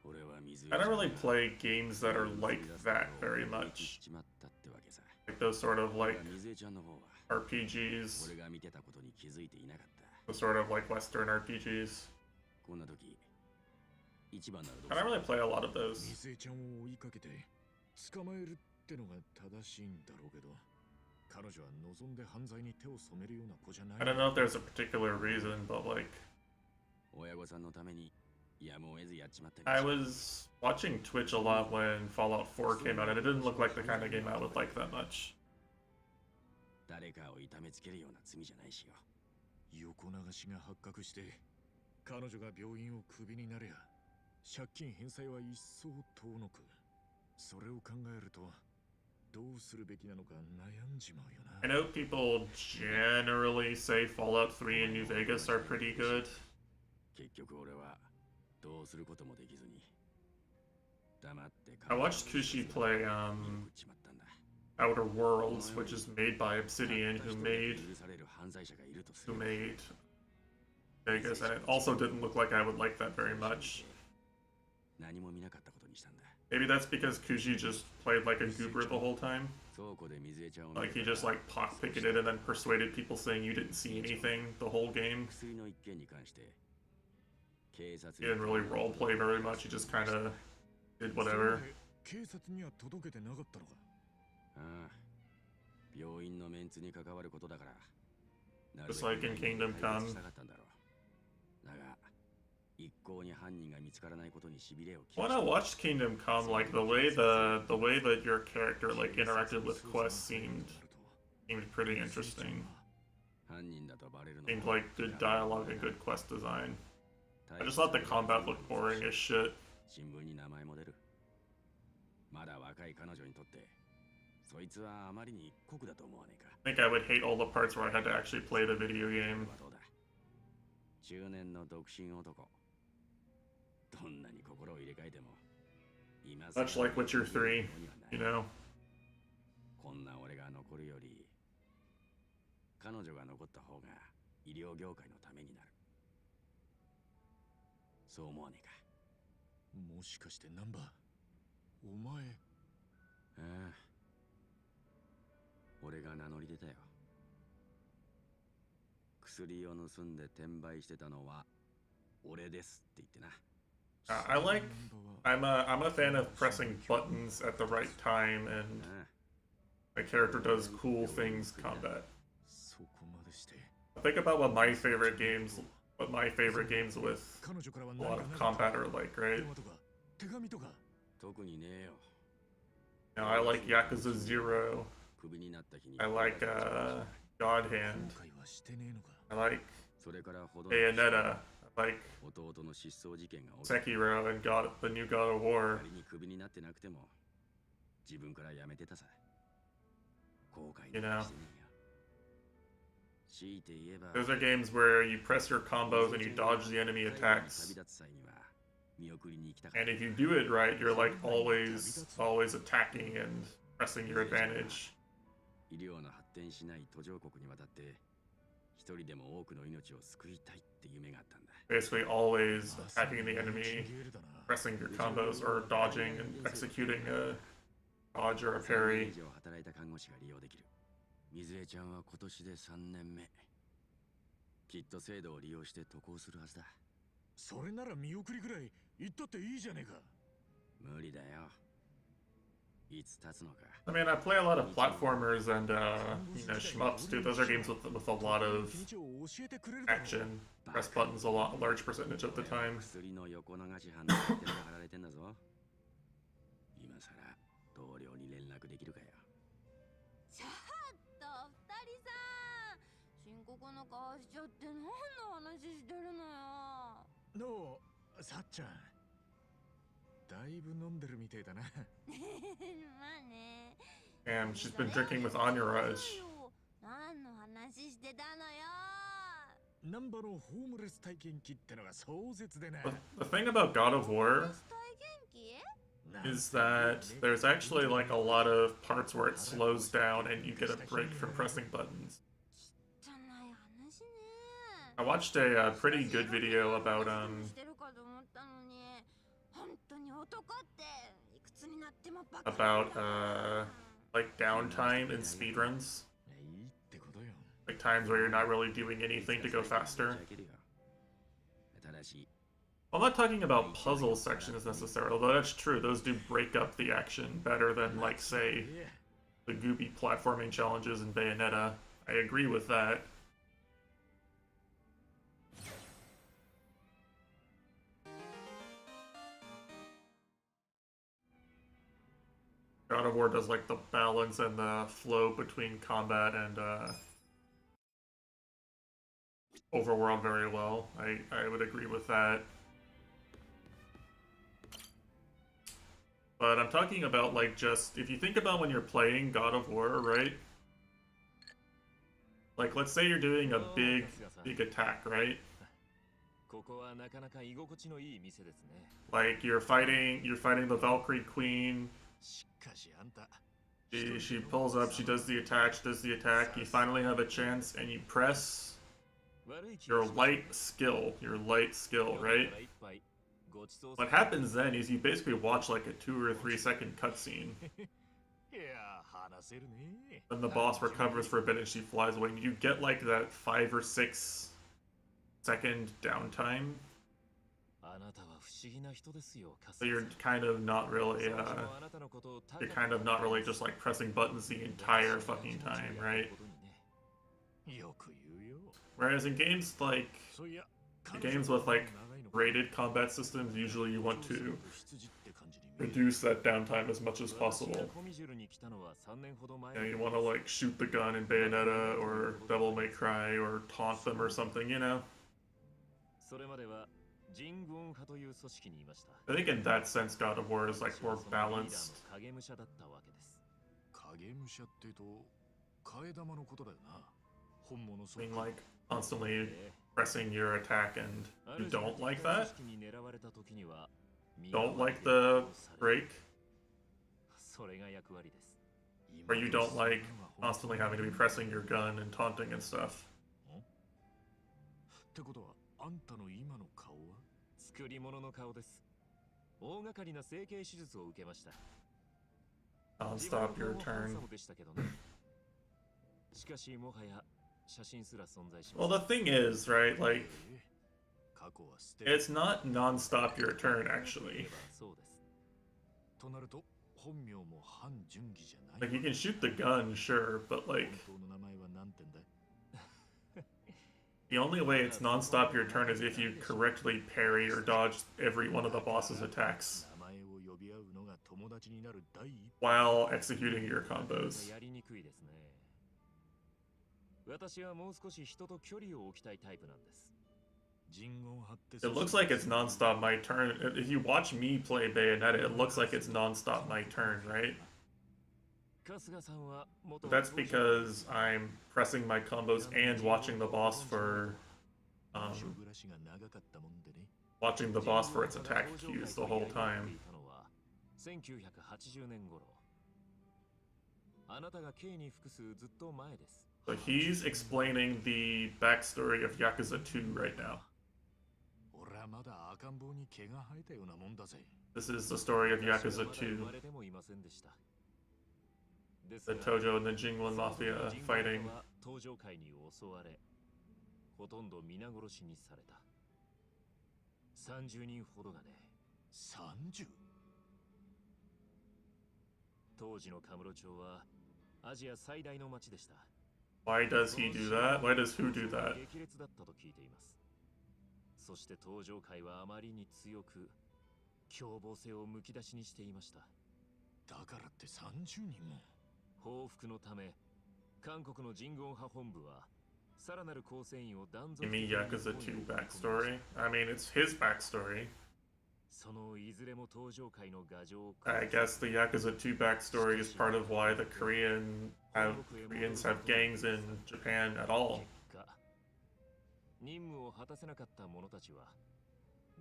俺は水江 I don't really play games that are like that very much. Like those sort of like RPGs. Those sort of like Western RPGs. I don't really play a lot of those. 水江ちゃんを追いかけて捕まえるってのが正しいんだろうけど、彼女は望んで犯罪に手を染めるような子じゃない。 I don't know if there's a particular reason, but like I was watching Twitch a lot when Fallout 4 came out, and it didn't look like the kind of game I would like that much. 誰かを痛めつけるような罪じゃないしよ。横流しが発覚して彼女が病院をクビになれば借金返済は一層遠のく。それを考えるとどうするべきなのか悩んじまうよな。 I know people generally say Fallout 3 and New Vegas are pretty good. 結局俺はどうすることもできずに黙って I watched Kushi play Outer Worlds, which is made by Obsidian, who made Vegas, and it also didn't look like I would like that very much. Maybe that's because Kushi just played like a goober the whole time. Like he just like picketed and then persuaded people saying you didn't see anything the whole game. He didn't really roleplay very much, he just kind of did whatever. 警察には届けてなかったのか。ああ、病院のメンツに関わることだから。 Just like in Kingdom Come. だが、一向に犯人が見つからないことに痺れを。 When I watched Kingdom Come, like the way that your character like interacted with quests seemed pretty interesting. Seemed like good dialogue and good quest design. I just thought the combat looked boring as shit. 新聞に名前も出る。まだ若い彼女にとって、そいつはあまりに酷だと思わねえか。 I think I would hate all the parts where I had to actually play the video game. 中年の独身男。どんなに心を入れ替えても、今さら Much like Witcher 3, you know. こんな俺が残るより、彼女が残った方が医療業界のためになる。そう思わねえか。もしかしてナンバー、お前。ああ。俺が名乗り出たよ。薬を盗んで転売してたのは俺ですって言ってな。I'm a fan of pressing buttons at the right time, and my character does cool things combat. Think about what my favorite games with a lot of combat are like, right? You know, I like Yakuza 0. I like God Hand. I like Bayonetta. I like Sekiro and the new God of War. You know, those are games where you press your combos and you dodge the enemy attacks. And if you do it right, you're like always attacking and pressing your advantage. Basically always attacking the enemy, pressing your combos, or dodging and executing a dodge or a parry. 水江ちゃんは今年で3年目。きっと制度を利用して渡航するはずだ。それなら見送りぐらい言ったっていいじゃねえか。無理だよ。いつ立つのか。 I mean, I play a lot of platformers and you know, shmups too. Those are games with a lot of action. Press buttons a large percentage of the time. 薬の横流し犯の手が貼られてんだぞ。今さら同僚に連絡できるかよ。ちょっと二人さん、深刻な顔しちゃって何の話してるのよ。のさっちゃん。だいぶ飲んでるみてえだな。まあね。 Damn, she's been drinking with entourage. 何の話してたのよ。ナンバのホームレス体験記ってのが壮絶でな。 The thing about God of War 体験記 is that there's actually like a lot of parts where it slows down and you get a break from pressing buttons. 汚い話ね。 I watched a pretty good video about してるかと思ったのに、本当に男っていくつになってもバカ。 about like downtime in speedruns. いいってことよ。 Like times where you're not really doing anything to go faster. I'm not talking about puzzle sections necessarily, although that's true. Those do break up the action better than, like, say, the goopy platforming challenges in Bayonetta. I agree with that. God of War does, like, the balance and the flow between combat and, overworld very well. I would agree with that. But I'm talking about, like, just, if you think about when you're playing God of War, right? Like, let's say you're doing a big attack, right? Like, you're fighting the Valkyrie Queen. She pulls up, she does the attack, you finally have a chance, and you press your light skill, right? What happens then is you basically watch like a 2 or 3 second cutscene. Then the boss recovers for a bit and she flies away, and you get like that 5 or 6 second downtime. So you're kind of not really just like pressing buttons the entire fucking time, right? Whereas in games like games with like rated combat systems, usually you want to reduce that downtime as much as possible. You want to like shoot the gun in Bayonetta or Devil May Cry or taunt them or something, you know? I think in that sense, God of War is like more balanced. Being like constantly pressing your attack, and you don't like that? Don't like the break? Or you don't like constantly having to be pressing your gun and taunting and stuff? Non-stop your turn. Well, the thing is, right, like, it's not non-stop your turn, actually. Like, you can shoot the gun, sure, but, like, the only way it's non-stop your turn is if you correctly parry or dodge every one of the boss's attacks while executing your combos. It looks like it's non-stop my turn. If you watch me play Bayonetta, it looks like it's non-stop my turn, right? But that's because I'm pressing my combos and watching the boss for its attack cues the whole time. So he's explaining the backstory of Yakuza 2 right now. This is the story of Yakuza 2. The Tojo and the Jingwen Mafia fighting. Why does he do that? Why does who do that? Give me Yakuza 2 backstory. I mean, it's his backstory. そのいずれも登場回の牙城を I guess the Yakuza 2 backstory is part of why the Koreans have gangs in Japan at all. 結果任務を果たせなかった者たちは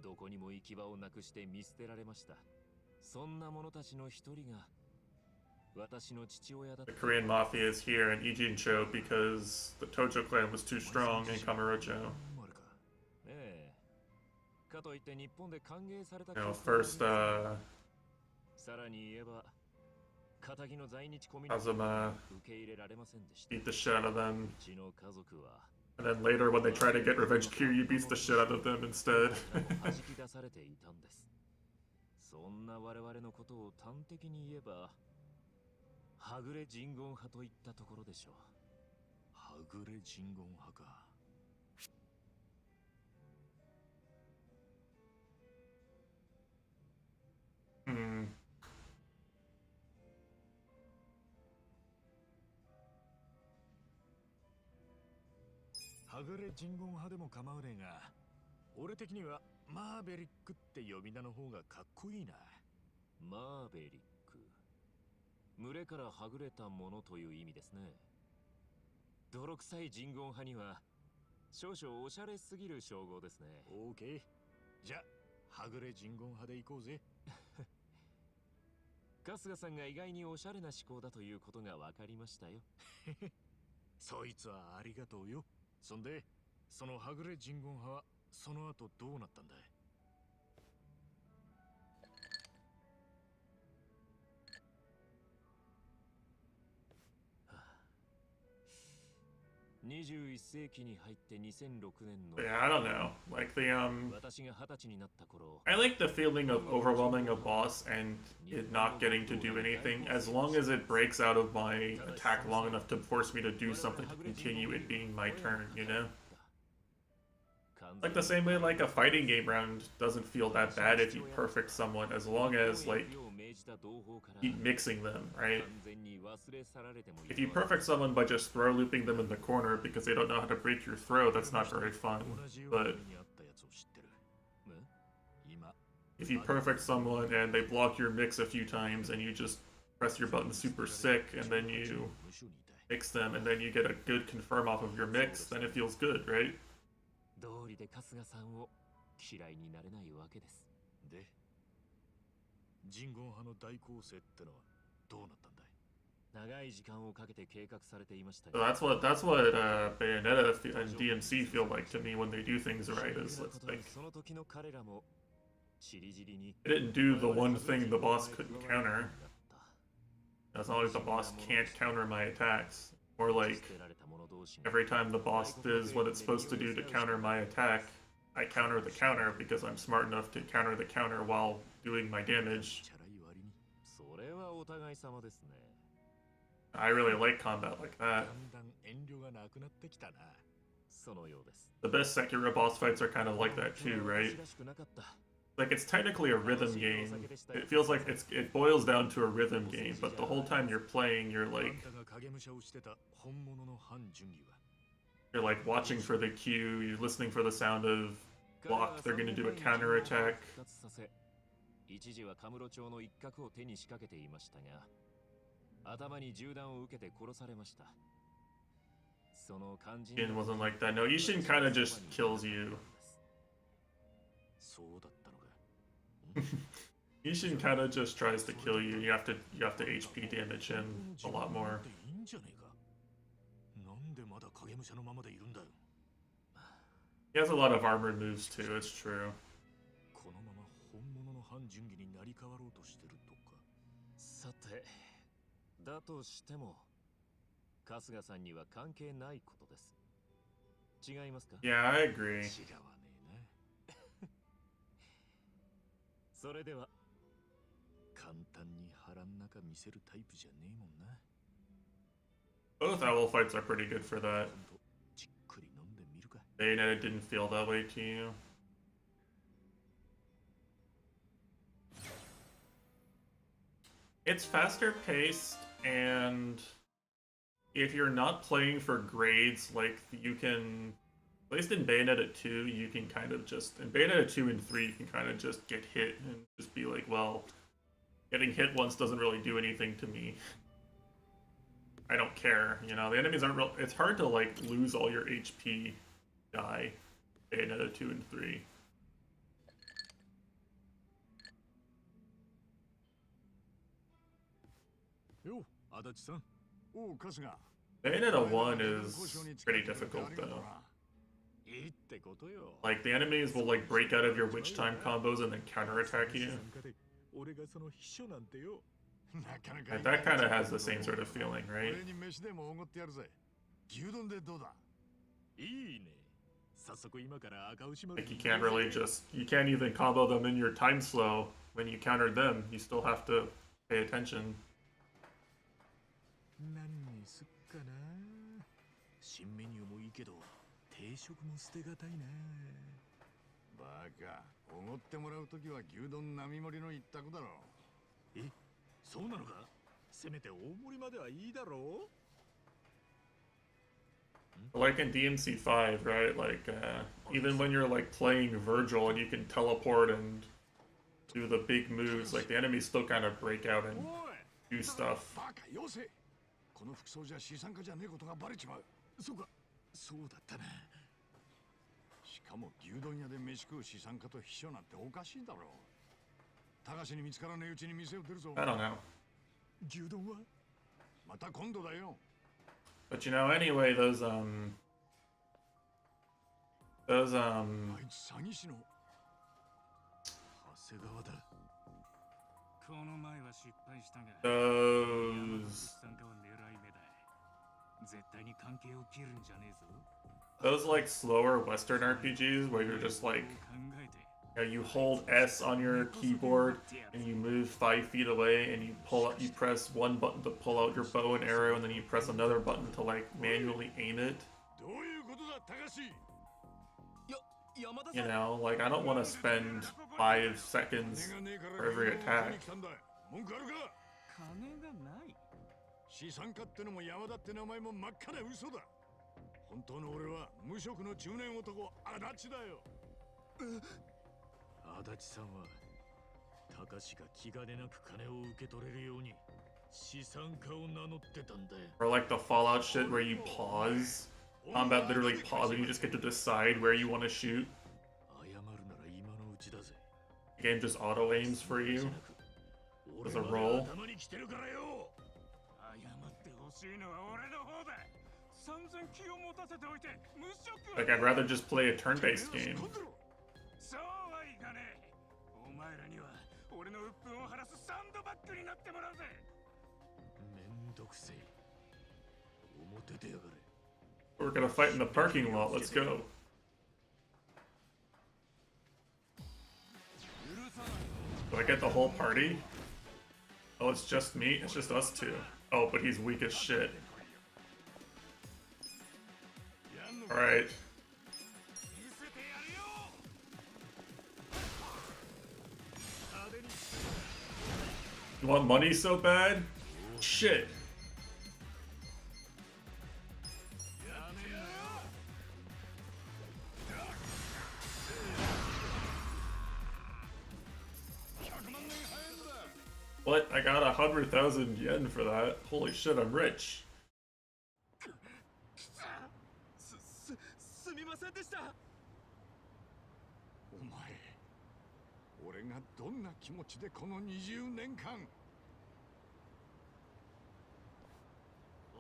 どこにも行き場をなくして見捨てられました。そんな者たちの一人が私の父親だった。 The Korean mafia is here in Ijincho because the Tojo clan was too strong in Kamurocho. ええ、かといって日本で歓迎された。 You know, first さらに言えば仇の在日コミュニティ Kazuma 受け入れられませんでした。 beat the shit out of them. うちの家族は And then later, when they try to get revenge, Kiryu beats the shit out of them instead. 弾き出されていたんです。そんな我々のことを端的に言えばはぐれ人言派といったところでしょう。はぐれ人言派か。Hmm. はぐれ人言派でも構わねえが、俺的にはマーベリックって呼び名の方がかっこいいな。マーベリック、群れからはぐれたものという意味ですね。泥臭い人言派には少々おしゃれすぎる称号ですね。オーケー。じゃあはぐれ人言派で行こうぜ。春日さんが意外におしゃれな思考だということが分かりましたよ。そいつはありがとうよ。そんでそのはぐれ人言派はその後どうなったんだい？21世紀に入って2006年の Yeah, I don't know. Like the 私が20歳になった頃、 I like the feeling of overwhelming a boss and it not getting to do anything as long as it breaks out of my attack long enough to force me to do something to continue it being my turn, you know? Like the same way like a fighting game round doesn't feel that bad if you perfect someone as long as like keep mixing them, right? If you perfect someone by just throw looping them in the corner because they don't know how to break your throw, that's not very fun. But if you perfect someone and they block your mix a few times and you just press your button super sick and then you mix them and then you get a good confirm off of your mix, then it feels good, right? 道理で春日さんを嫌いになれないわけです。で、人言派の大構成ってのはどうなったんだい？長い時間をかけて計画されていました。 So that's what Bayonetta and DMC feel like to me when they do things right. Is like その時の彼らもチリジリに they didn't do the one thing the boss couldn't counter. It's not like the boss can't counter my attacks, or like every time the boss does what it's supposed to do to counter my attack, I counter the counter because I'm smart enough to counter the counter while doing my damage. それはお互い様ですね。 I really like combat like that. だんだん遠慮がなくなってきたな。そのようです。 The best Sekiro boss fights are kind of like that too, right? Like it's technically a rhythm game. It feels like it boils down to a rhythm game, but the whole time you're playing, you're like watching for the cue, you're listening for the sound of block, they're gonna do a counter attack. 一時はカムロ町の一角を手に仕掛けていましたが、頭に銃弾を受けて殺されました。その肝心 It wasn't like that. No, Ishin kind of just kills you. そうだったのか。 Ishin kind of just tries to kill you. You have to HP damage him a lot more. なんでまだ影武者のままでいるんだよ。 He has a lot of armored moves too, it's true. このまま本物の反順義になり変わろうとしてるとか。さて、だとしても春日さんには関係ないことです。違いますか？ Yeah, I agree. 違わねえな。それでは簡単に腹ん中見せるタイプじゃねえもんな。 Both owl fights are pretty good for that. じっくり飲んでみるか。 Bayonetta didn't feel that way to you. It's faster paced, and if you're not playing for grades, like you can At least in Bayonetta 2, you can kind of just in Bayonetta 2 and 3, you can kind of just get hit and just be like, well, getting hit once doesn't really do anything to me. I don't care, you know. The enemies aren't real. It's hard to like lose all your HP, die. Bayonetta 2 and 3. Yo, Adachi-san. Oh, Kasuga. Bayonetta 1 is pretty difficult though. Like the enemies will like break out of your witch time combos and then counterattack you. And that kind of has the same sort of feeling, right? Like you can't really you can't even combo them in your time slow when you countered them. You still have to pay attention. 新メニューもいいけど定食も捨てがたいな。バカ、おごってもらうときは牛丼並盛りの一択だろ。え、そうなのか？せめて大盛りまではいいだろう。 Like in DMC5, right? Like even when you're like playing Virgil and you can teleport and do the big moves, like the enemies still kind of break out and do stuff. バカ、よせ。この服装じゃ資産家じゃねえことがバレちまう。そうか、そうだったな。しかも牛丼屋で飯食う資産家と秘書なんておかしいだろう。高志に見つからねえうちに店を出るぞ。I don't know. 牛丼は？また今度だよ。But you know, anyway, those あいつ詐欺師の長谷川だ。この前は失敗したが、 those 絶対に関係を切るんじゃねえぞ。 those like slower Western RPGs where you're just like you hold S on your keyboard and you move 5 feet away and you press one button to pull out your bow and arrow and then you press another button to like manually aim it. You know, like I don't want to spend 5 seconds for every attack. 資産家ってのも山田って名前も真っ赤な嘘だ。本当の俺は無職の中年男足立だよ。足立さんは高志が気兼ねなく金を受け取れるように資産家を名乗ってたんだよ。 Or like the Fallout shit where you pause. Combat literally pause and you just get to decide where you want to shoot. 謝るなら今のうちだぜ。 The game just auto aims for you. As a roll. Like I'd rather just play a turn-based game. そうはいかねえ。お前らには俺の鬱憤を晴らすサンドバッグになってもらうぜ。めんどくせえ。表出やがれ。 We're gonna fight in the parking lot. Let's go. Do I get the whole party? Oh, it's just me? It's just us two. Oh, but he's weak as shit. Alright. You want money so bad? Shit. What? I got 100,000 yen for that. Holy shit, I'm rich. すみませんでした。お前、俺がどんな気持ちでこの20年間。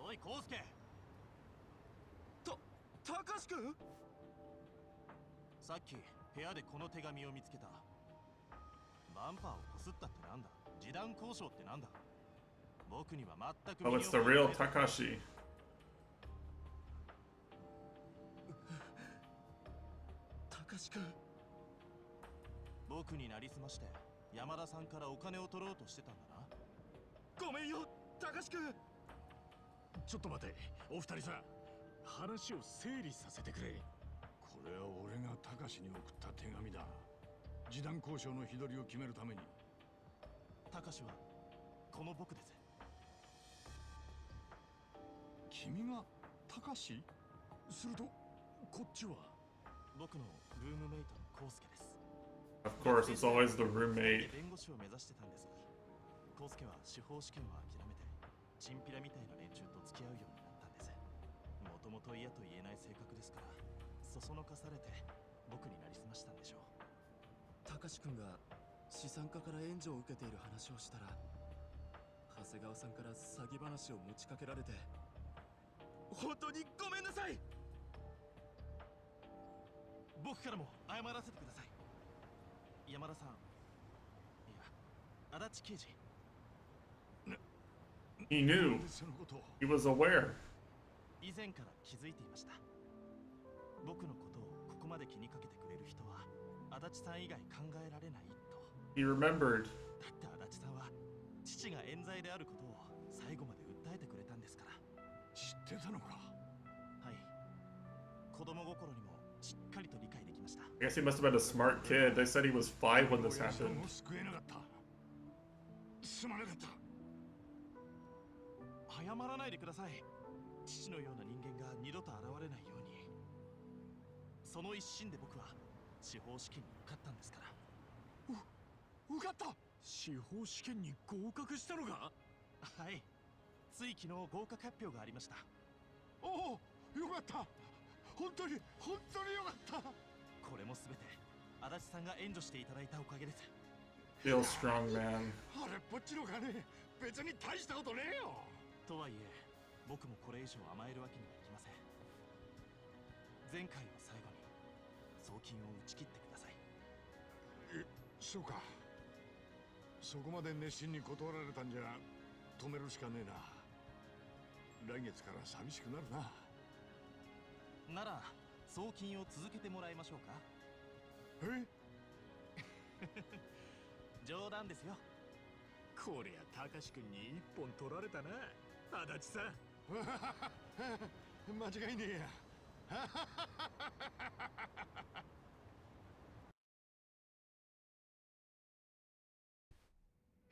おい、コウスケ。たかしくん。さっき部屋でこの手紙を見つけた。バンパーをこすったってなんだ。示談交渉ってなんだ。僕には全く。 Oh, it's the real Takashi. 高志くん。僕になりすまして山田さんからお金を取ろうとしてたんだな。ごめんよ、高志くん。ちょっと待て、お二人さん。話を整理させてくれ。これは俺がたかしに送った手紙だ。示談交渉の日取りを決めるために。高志はこの僕です。君がたかし？するとこっちは僕のルームメイトのコウスケです。Of course, it's always the roommate. 弁護士を目指してたんです。コウスケは司法試験を諦めて、チンピラみたいな連中と付き合うようになったんです。もともと嫌と言えない性格ですから、そそのかされて僕になりすましたんでしょう。高志くんが資産家から援助を受けている話をしたら、長谷川さんから詐欺話を持ちかけられて、本当にごめんなさい。僕からも謝らせてください。山田さん、いや、足立刑事。He knew. He was aware. 以前から気づいていました。僕のことをここまで気にかけてくれる人は足立さん以外考えられないと。He remembered. だって足立さんは父が冤罪であることを最後まで訴えてくれたんですから。知ってたのか。はい。子供心にもしっかりと理解できました。I guess he must have been a smart kid. They said he was 5 when this happened. 救えなかった。すまなかった。謝らないでください。父のような人間が二度と現れないように。その一心で僕は司法試験に受かったんですから。受かった。司法試験に合格したのか。はい。つい昨日合格発表がありました。おお、よかった。本当によかった。これもすべて足立さんが援助していただいたおかげです。Feel strong, man. あれっぽっちの金、別に大したことねえよ。とはいえ、僕もこれ以上甘えるわけにはいきません。前回を最後に送金を打ち切ってください。そうか。そこまで熱心に断られたんじゃ止めるしかねえな。来月から寂しくなるな。なら送金を続けてもらいましょうか。え冗談ですよ。こりゃ高志くんに一本取られたな、足立さん。間違いねえや。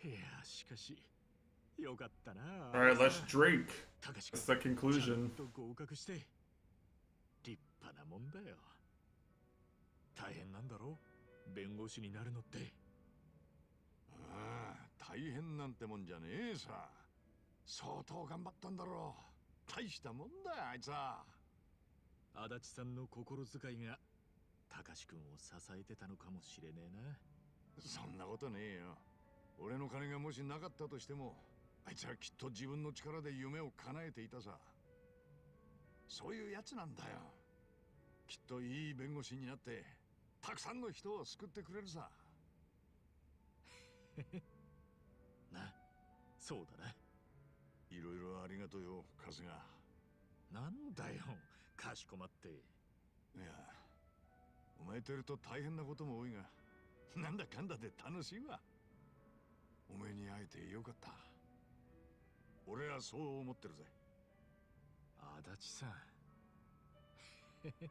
いや、しかしよかったな。Alright, let's drink. That's the conclusion. ちゃんと合格して立派なもんだよ。大変なんだろう、弁護士になるのって。ああ、大変なんてもんじゃねえさ。相当頑張ったんだろう。大したもんだよ、あいつは。足立さんの心遣いが高志くんを支えてたのかもしれねえな。そんなことねえよ。俺の金がもしなかったとしても、あいつはきっと自分の力で夢を叶えていたさ。そういうやつなんだよ。きっといい弁護士になってたくさんの人を救ってくれるさ。な、そうだな。いろいろありがとうよ、春日。なんだよ、かしこまって。いや、お前といると大変なことも多いが、なんだかんだで楽しいわ。お前に会えてよかった。俺はそう思ってるぜ。足立さん。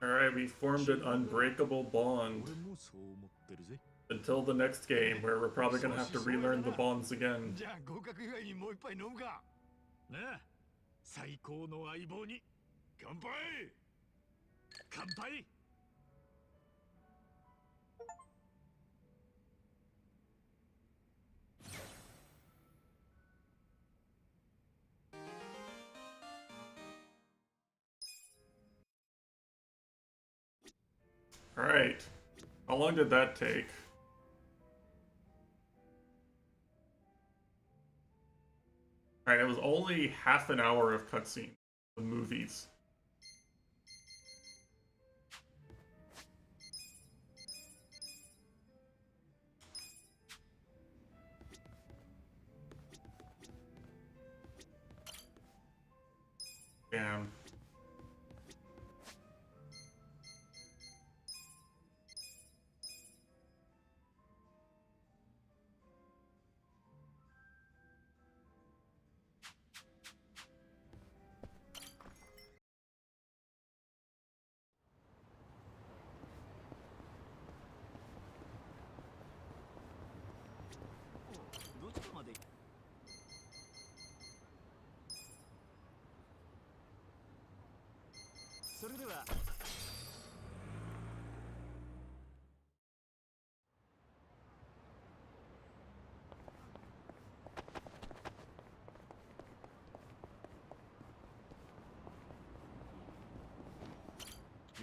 Alright, we formed an unbreakable bond. 俺もそう思ってるぜ。Until the next game, where we're probably gonna have to relearn the bonds again. じゃあ合格祝いにもう一杯飲むか。なあ、最高の相棒に乾杯。乾杯。Alright. How long did that take? Alright, it was only half an hour of cutscene. The movies. Damn.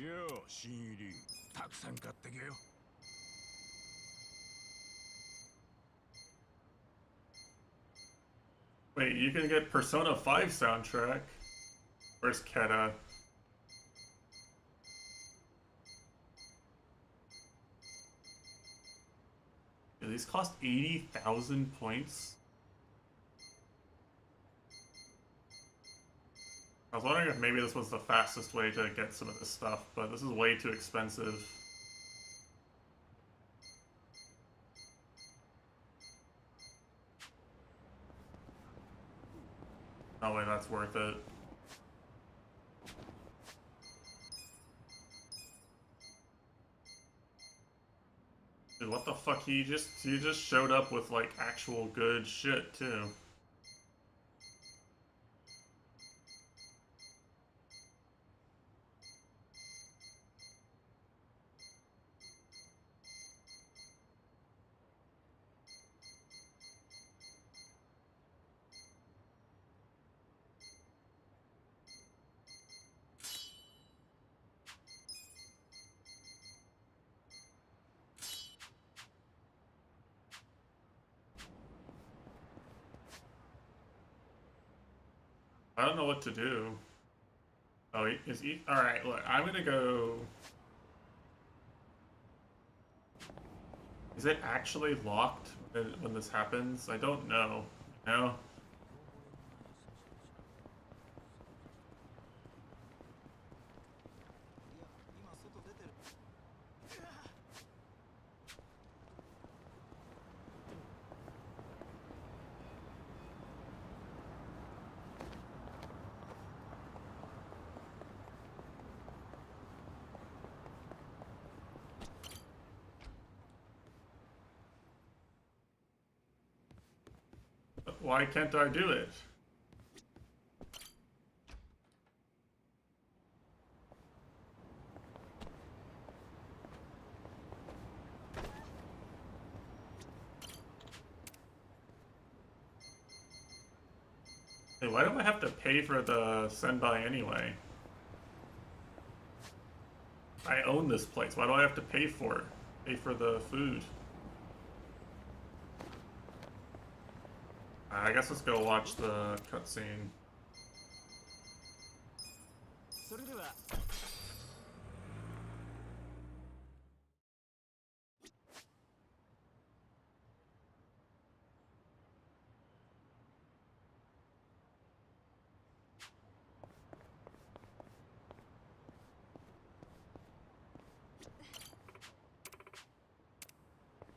よう新入りたくさん買ってけよ。Wait, you can get Persona 5 soundtrack. Where's Keta? Yeah, these cost 80,000 points. I was wondering if maybe this was the fastest way to get some of this stuff, but this is way too expensive. No way that's worth it. Dude, what the fuck? He just showed up with like actual good shit too. I don't know what to do. Oh, is he? Alright, look, I'm gonna go... Is it actually locked when this happens? I don't know. You know? Why can't I do it? Hey, why do I have to pay for the senbai anyway? I own this place. Why do I have to pay for it? Pay for the food. I guess let's go watch the cutscene.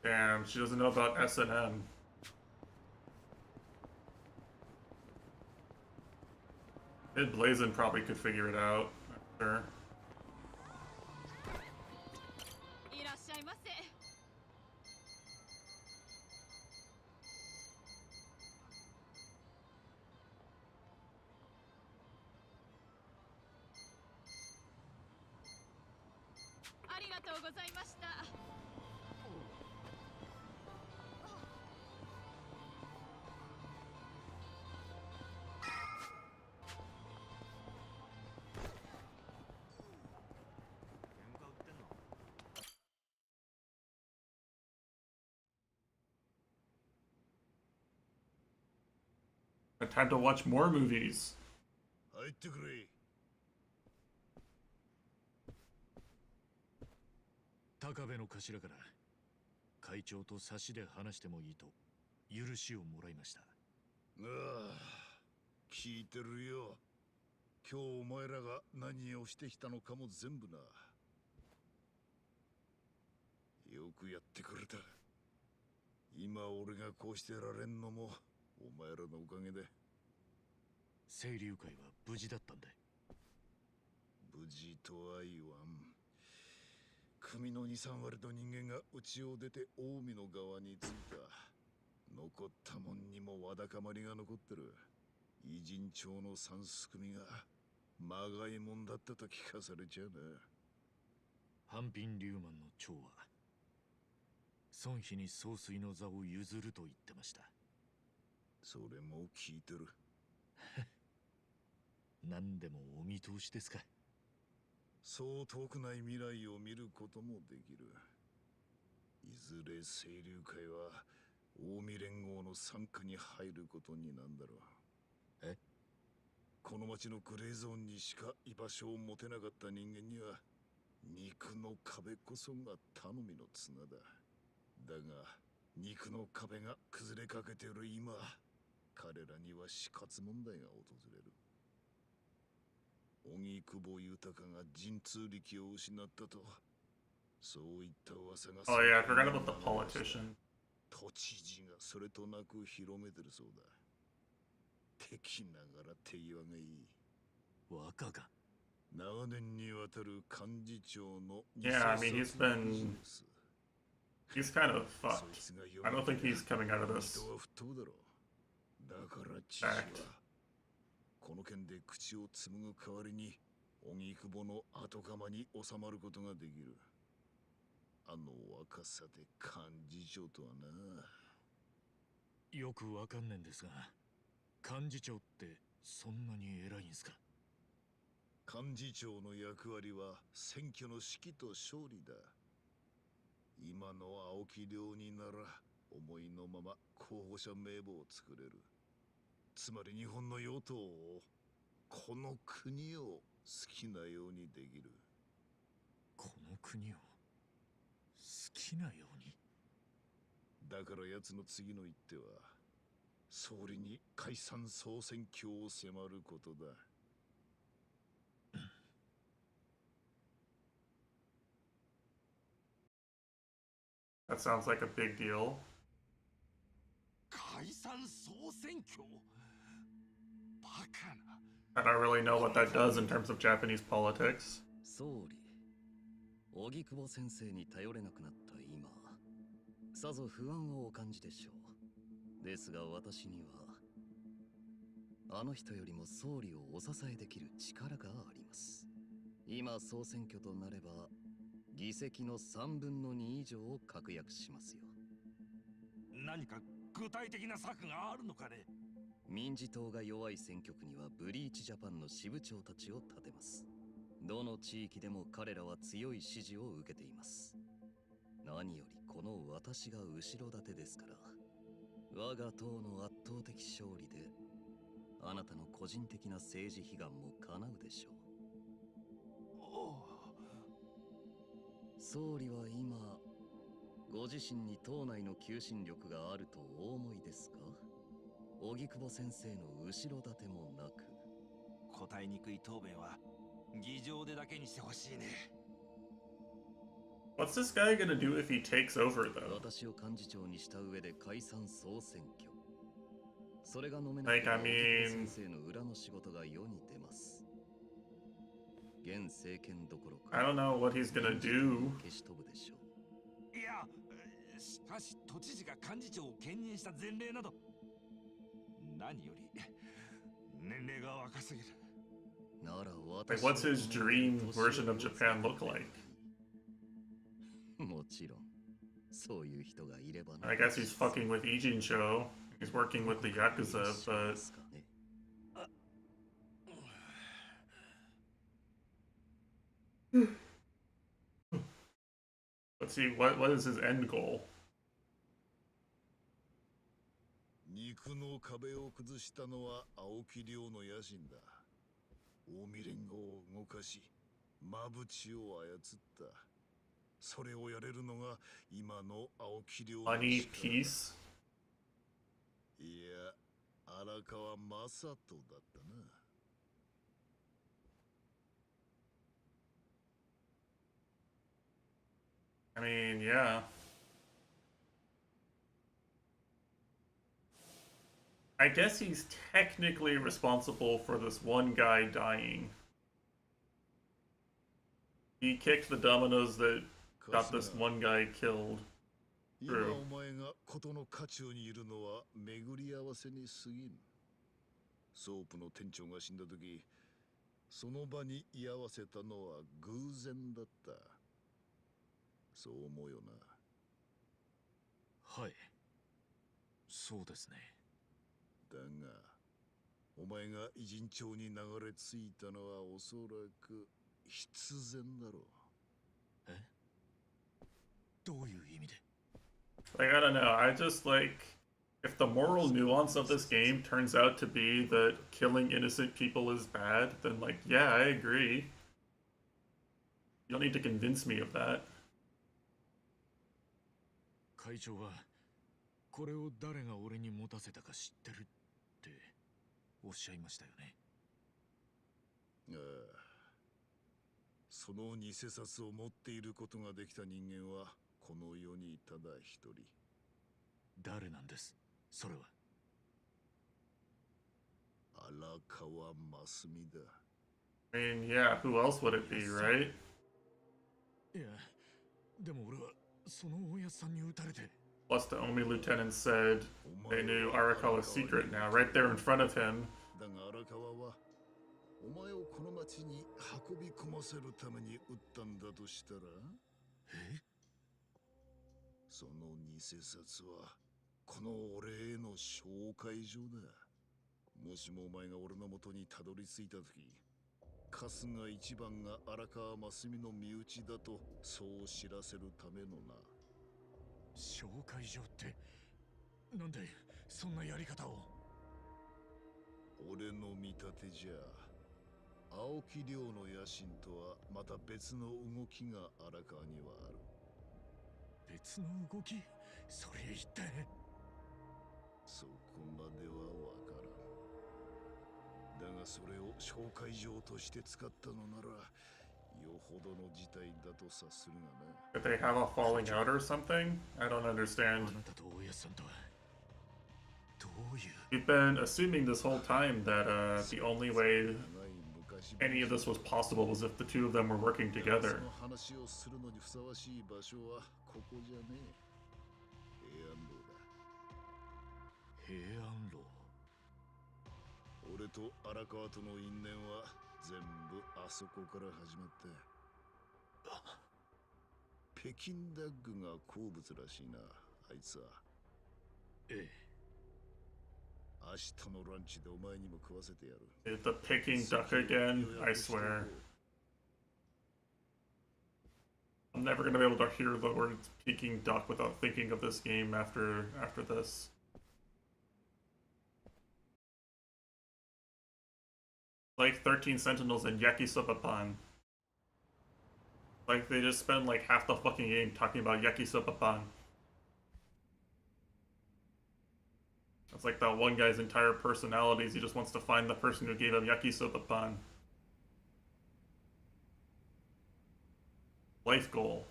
Damn, she doesn't know about S&M. Mid Blazin probably could figure it out. I'm sure. Time to watch more movies. 入ってくれ。高部の頭から会長と差しで話してもいいと許しをもらいました。ああ、聞いてるよ。今日お前らが何をしてきたのかも全部な。よくやってくれた。今俺がこうしてられんのもお前らのおかげで。清流会は無事だったんだ。無事とは言わん。組の2、3割の人間が家を出て近江の側に着いた。残ったもんにもわだかまりが残ってる。偉人町の三す組がまがいもんだったと聞かされちゃうな。半品龍マンの長は孫妃に総帥の座を譲ると言ってました。それも聞いてる。何でもお見通しですか。そう遠くない未来を見ることもできる。いずれ清流会は近江連合の傘下に入ることになんだろう。え？この町のグレーゾーンにしか居場所を持てなかった人間には肉の壁こそが頼みの綱だ。だが肉の壁が崩れかけている今、彼らには死活問題が訪れる。荻窪豊が神通力を失ったと、そういった噂が Oh yeah, I forgot about the politician. 都知事がそれとなく広めてるそうだ。敵ながら手際がいい。若が長年にわたる幹事長の Yeah, I mean he's kind of fucked. I don't think he's coming out of this. だから知事はこの件で口を紡ぐ代わりに荻窪の後釜に収まることができる。あの若さで幹事長とはな。よくわかんねえんですが、幹事長ってそんなに偉いんすか？幹事長の役割は選挙の指揮と勝利だ。今の青木亮になら思いのまま候補者名簿を作れる。つまり日本の与党を、この国を好きなようにできる。この国を好きなように。だから奴の次の一手は総理に解散総選挙を迫ることだ。That sounds like a big deal. 解散総選挙？バカな。I don't really know what that does in terms of Japanese politics. 総理、荻窪先生に頼れなくなった今、さぞ不安をお感じでしょう。ですが私には、あの人よりも総理をお支えできる力があります。今総選挙となれば、議席の3分の2以上を確約しますよ。何か具体的な策があるのかね？民事党が弱い選挙区にはブリーチジャパンの支部長たちを立てます。どの地域でも彼らは強い支持を受けています。何よりこの私が後ろ盾ですから、我が党の圧倒的勝利であなたの個人的な政治悲願も叶うでしょう。総理は今、ご自身に党内の求心力があるとお思いですか？荻窪先生の後ろ盾もなく。答えにくい答弁は議場でだけにしてほしいね。What's this guy gonna do if he takes over, though? 私を幹事長にした上で解散総選挙。それが飲めな Like, けれ I ば mean... 先生の裏の仕事が世に出ます。現政権どころか I don't know what he's gonna do. 消し飛ぶでしょう。いや、しかし都知事が幹事長を兼任した前例など、何より年齢が若すぎる。なら Like, what's his dream version of Japan look like? もちろん、そういう人がいれば I guess he's fucking with Ijincho. He's working with the yakuza, but let's see, what is his end goal? 肉の壁を崩したのは青木亮の野心だ。近江連合を動かし、馬淵を操った。それをやれるのが今の青木亮の力。Money, peace? いや、荒川正人だったな。I mean, yeah. I guess he's technically responsible for this one guy dying. He kicked the dominoes that got this one guy killed. 今お前が事の渦中にいるのは巡り合わせに過ぎん。ソープの店長が死んだ時、その場に居合わせたのは偶然だった。そう思うよな。はい、そうですね。だが、お前が偉人帳に流れ着いたのはおそらく必然だろう。どういう意味で？ Like, I don't know, I just like, if the moral nuance of this game turns out to be that killing innocent people is bad, then like, yeah, I agree. You don't need to convince me of that. 会長はこれを誰が俺に持たせたか知ってるっておっしゃいましたよね。ああ、その偽札を持っていることができた人間はこの世にただ一人。誰なんです、それは？荒川真澄だ。I mean, yeah, who else would it be, right? いや、でも俺はその大家さんに撃たれて。Plus, the Omi lieutenant said they knew Arakawa's secret now, right there in front of him. だが荒川はお前をこの町に運び込ませるために撃ったんだとしたら、その偽札はこの俺への紹介状だ。もしもお前が俺の元にたどり着いた時、春日一番が荒川真澄の身内だとそう知らせるためのな。紹介状ってなんでそんなやり方を？俺の見立てじゃ、青木亮の野心とはまた別の動きが荒川にはある。別の動き？それ一体？そこまではわからん。だがそれを紹介状として使ったのなら、よほどの事態だと察するがな。Did they have a falling out or something? I don't understand. あなたと大家さんとはどういう？ We've been assuming this whole time that the only way any of this was possible was if the two of them were working together. その話をするのにふさわしい場所はここじゃねえ。平安楼だ。平安楼。俺と荒川との因縁は全部あそこから始まった。北京ダッグが好物らしいな、あいつは。ええ。明日のランチでお前にも食わせてやる。The picking duck again, I swear. I'm never gonna be able to hear the words Peking duck without thinking of this game after this. Like 13 Sentinels and Yakisoba-pan. Like they just spend like half the fucking game talking about Yakisoba-pan. It's like that one guy's entire personality is he just wants to find the person who gave him Yakisoba-pan. Life goal.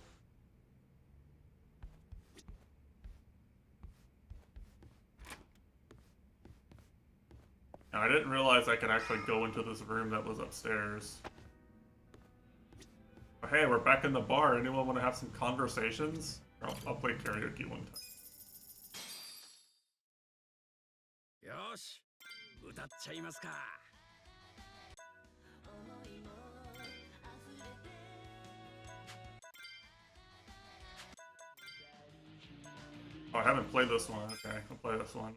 Now, I didn't realize I could actually go into this room that was upstairs. But hey, we're back in the bar. Anyone want to have some conversations? I'll play karaoke one time. よし、歌っちゃいますか。Oh, I haven't played this one. Okay, I'll play this one.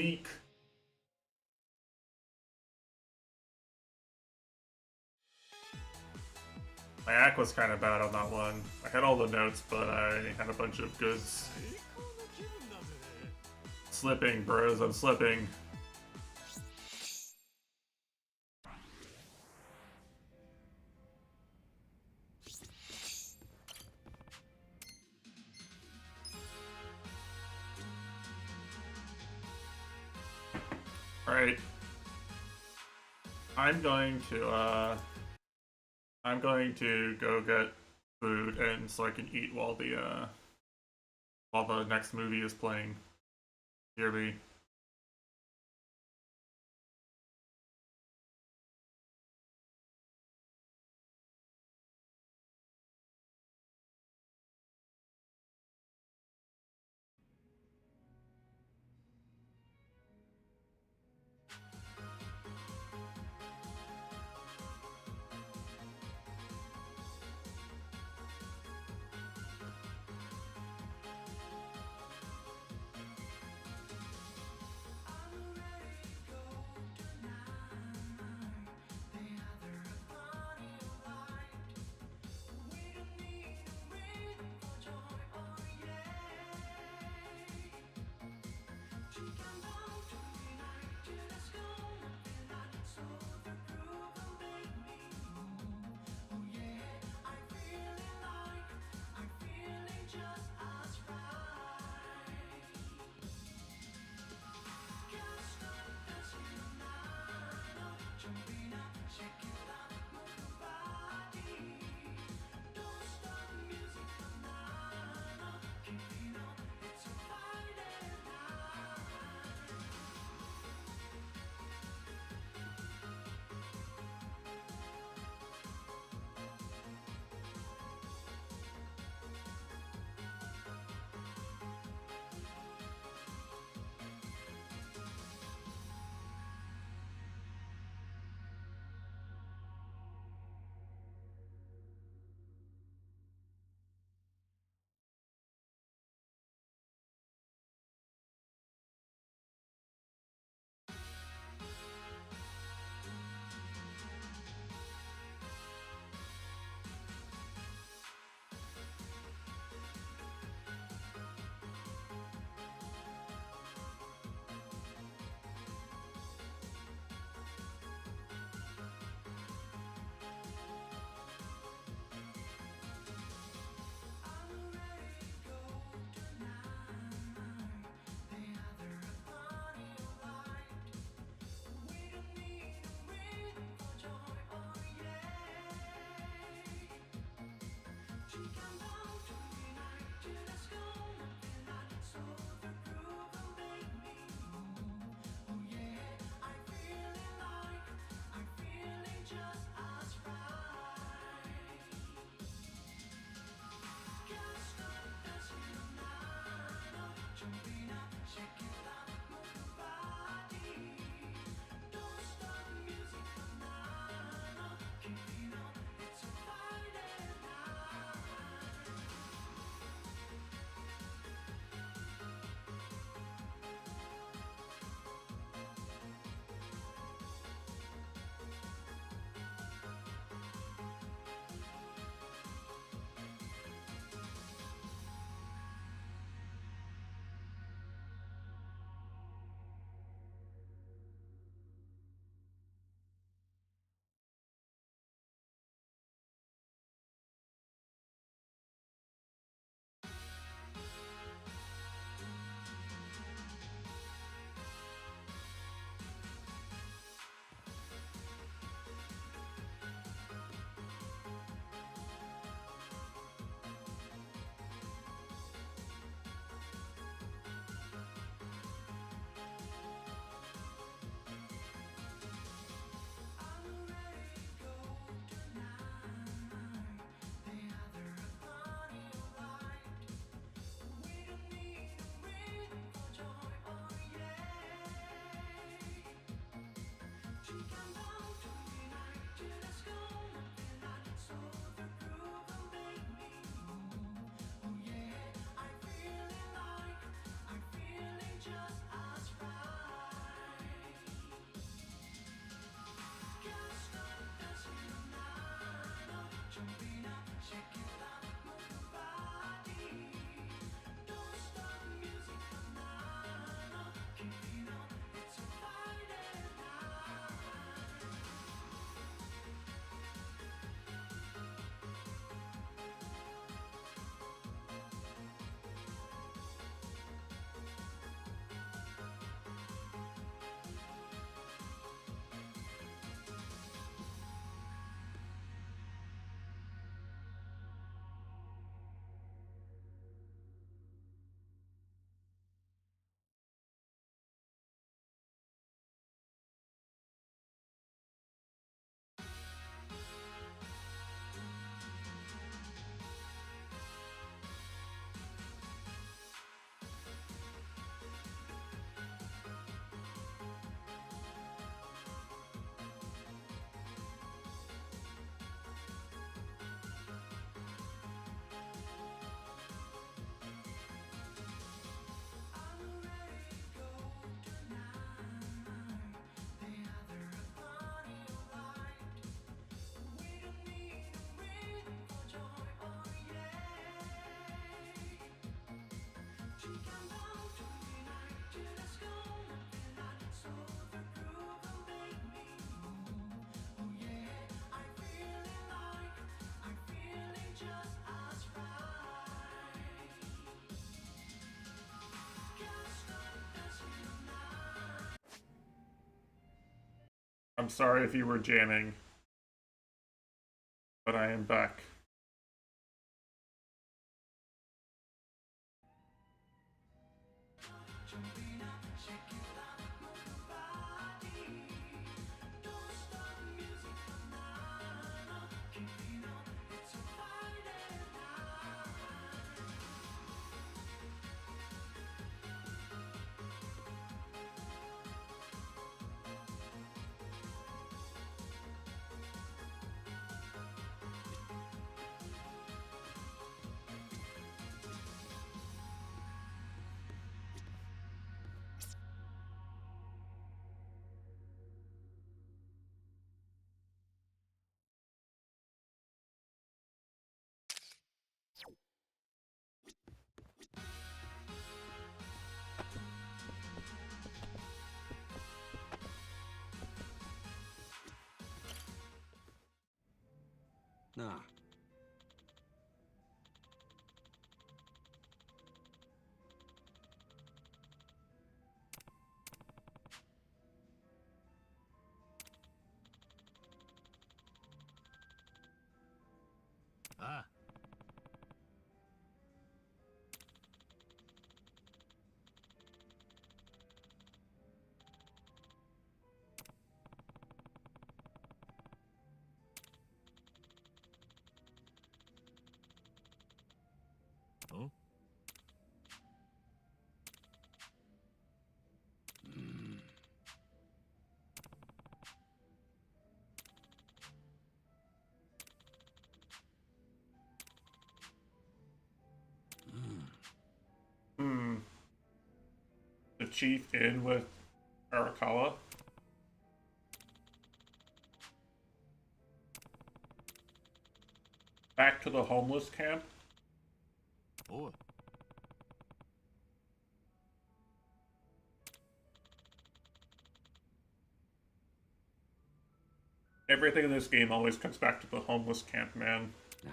Eek. My act was kind of bad on that one. I had all the notes, but I had a bunch of goods. Slipping, bros, I'm slipping. Alright. I'm going to go get food and so I can eat while the next movie is playing. Hear me. I'm sorry if you were jamming, but I am back. Nah. Ah. Oh? Hmm. The chief in with Arakawa. Back to the homeless camp. Oh. Everything in this game always comes back to the homeless camp, man. Ah.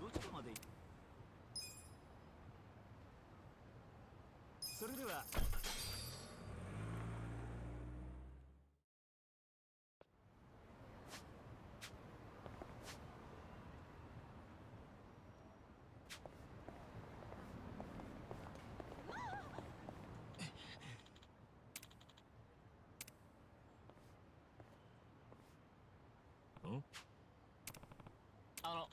どちらまでそれではあの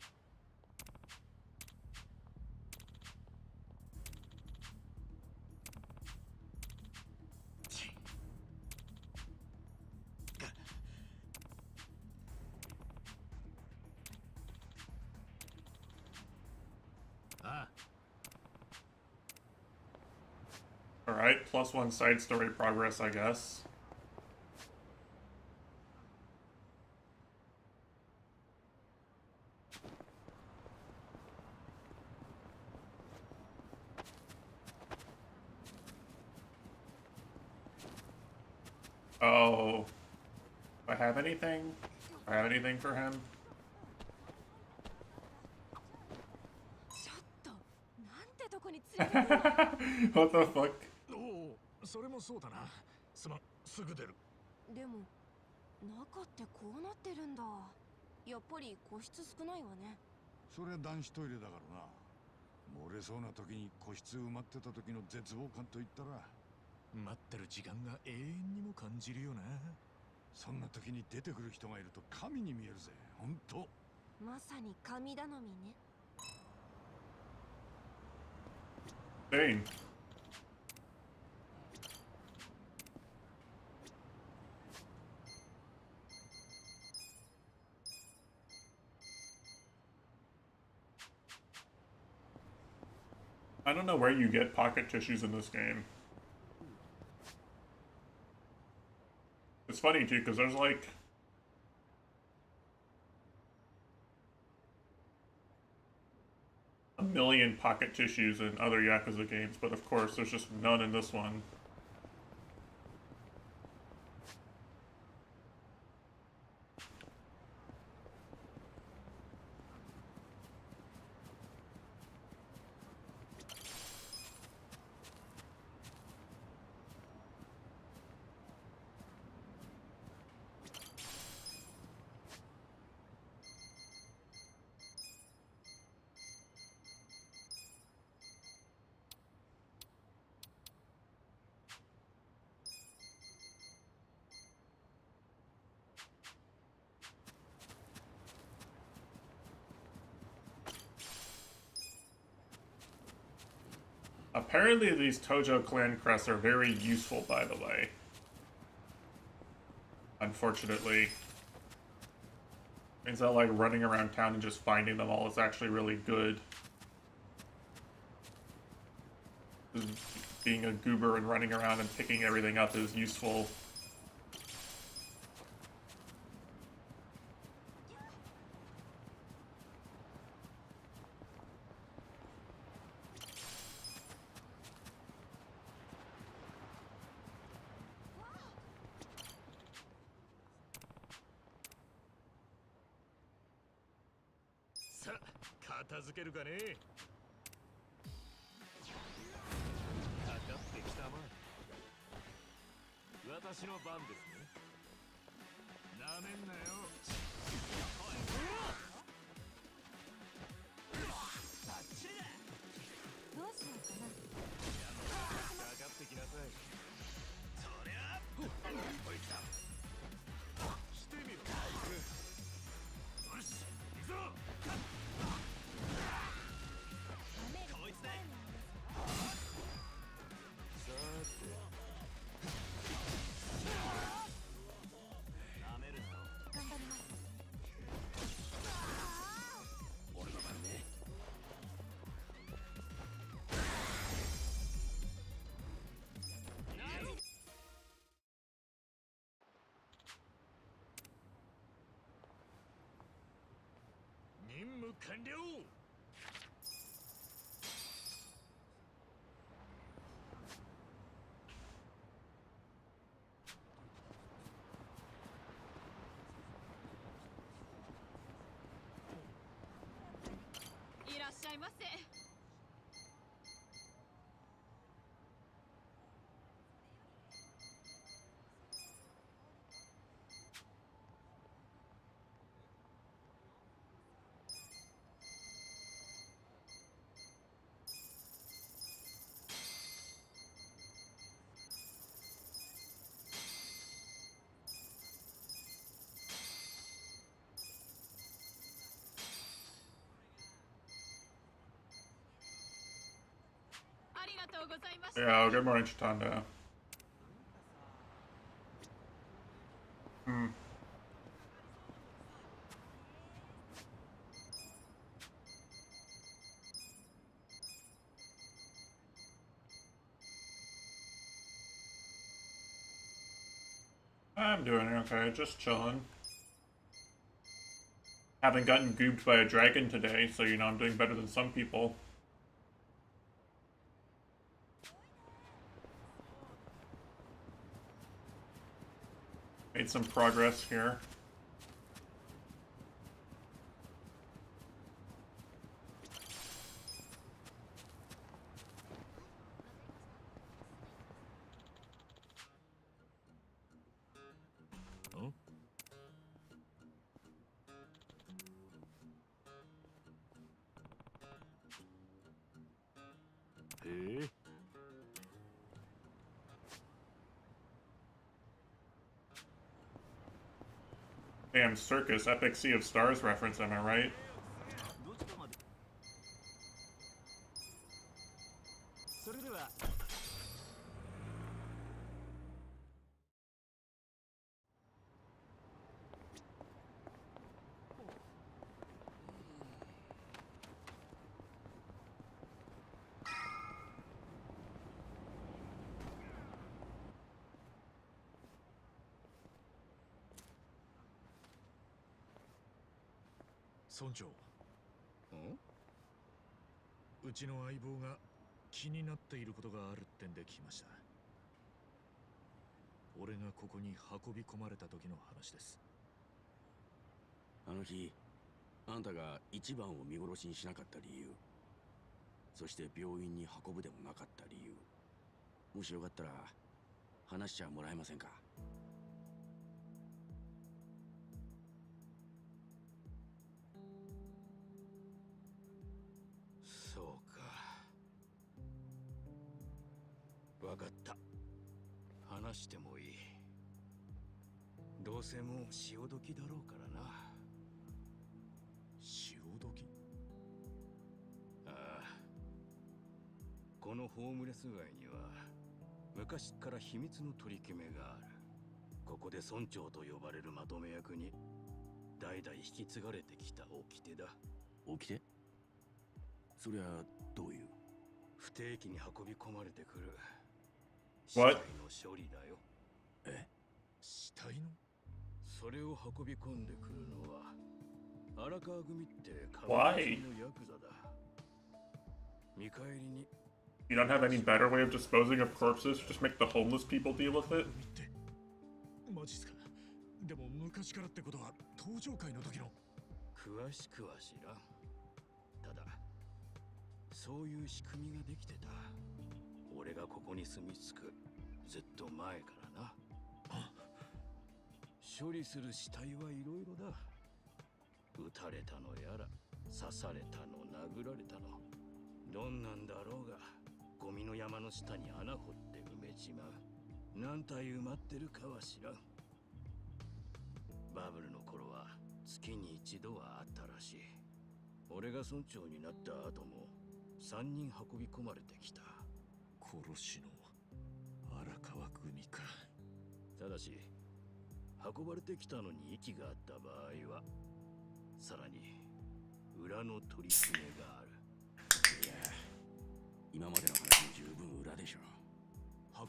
あ Alright, +1 side story progress, I guess. Oh. Do I have anything? Do I have anything for him? ちょっとなんてとこに連れてくるの What the fuck? おお、それもそうだな。すまん、すぐ出る。でも中ってこうなってるんだ。やっぱり個室少ないわね。それは男子トイレだからな。漏れそうな時に個室埋まってた時の絶望感といったら、待ってる時間が永遠にも感じるよな。そんな時に出てくる人がいると神に見えるぜ。ほんと。まさに神頼みね。 Dang. I don't know where you get pocket tissues in this game. It's funny too, because there's like a million pocket tissues in other Yakuza games, but of course there's just none in this one. Apparently these Tojo clan crests are very useful, by the way. Unfortunately. Means that like running around town and just finding them all is actually really good. Being a goober and running around and picking everything up is useful.さあ片付けるかね。かかってきたまえ。私の番ですね。なめんなよ。バッチリだ。どうしようかな。かかってきなさい。そりゃこいつだ。してみろ。よし行くぞ。こいつだ。さてなめるぞ。頑張ります。俺の番ね。任務完了。いらっしゃいませ。ありがとうございました。 Yeah, good morning, Chitanda. Hmm. I'm doing okay, just chilling. Haven't gotten gooped by a dragon today, so you know I'm doing better than some people. Made some progress here. Huh? Hey. Damn circus, epic Sea of Stars reference, am I right? それでは村長。うちの相棒が気になっていることがあるってんで来ました。俺がここに運び込まれた時の話です。あの日あんたが一番を見殺しにしなかった理由、そして病院に運ぶでもなかった理由、もしよかったら話しちゃもらえませんか？そうか。わかった。話してもいい。どうせもう潮時だろうからな。潮時？ああ。こののホームレス街には昔から秘密の取り決めがある。ここで村長と呼ばれるまとめ役に代々引き継がれてきた掟だ。掟？そりゃどういう？不定期に運び込まれてくる死 What? 体の処理だよ。え？死体の？それを運び込んでくるのは荒川組って歌 Why? のヤクザだ。見返りに You don't have any better way of disposing of corpses? Just make the homeless people deal with it? マジっすか。でも昔からってことは登場会の時の。詳しくは知らん。ただそういう仕組みができてた。俺がここに住み着くずっと前からな。処理する死体はいろいろだ。撃たれたのやら刺されたの殴られたの、どんなんだろうがゴミの山の下に穴掘って埋めちまう。何体埋まってるかは知らん。バブルの頃は月に一度はあったらしい。俺が村長になった後も3人運び込まれてきた。殺しの荒川組か。ただし運ばれてきたのに息があった場合はさらに裏の取り決めがある。いや、今までの話も十分裏でしょ。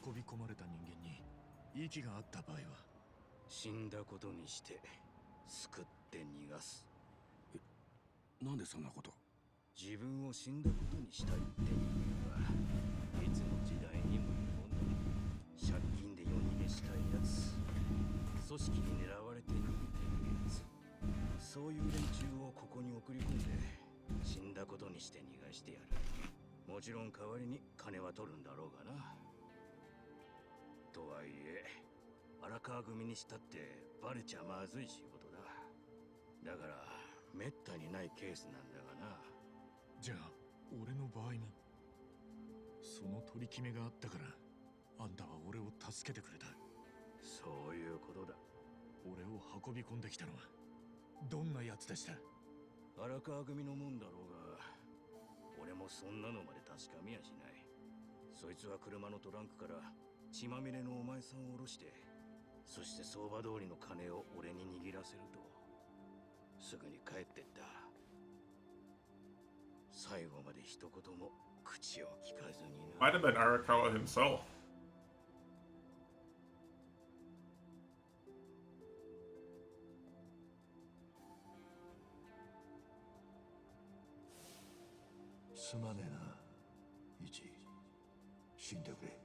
運び込まれた人間に息があった場合は死んだことにして救って逃がす。なんでそんなこと？自分を死んだことにしたいって人間はいつの時代にもいるもんだ。借金で夜逃げしたいやつ、組織に狙われて逃げてるやつ、そういう連中をここに送り込んで死んだことにして逃がしてやる。もちろん代わりに金は取るんだろうがな。とはいえ荒川組にしたってバレちゃまずい仕事だ。だからめったにないケースなんだがな。じゃあ俺の場合もその取り決めがあったからあんたは俺を助けてくれた。そういうことだ。俺を運び込んできたのはどんなやつでした？荒川組のもんだろうが俺もそんなのまで確かめやしない。そいつは車のトランクから血まみれのお前さんを下ろして、そして相場通りの金を俺に握らせるとすぐに帰ってった。最後まで一言も口を聞かずにな。 Might have been Arakawa himself. すまねえな、イチ。死んでくれ。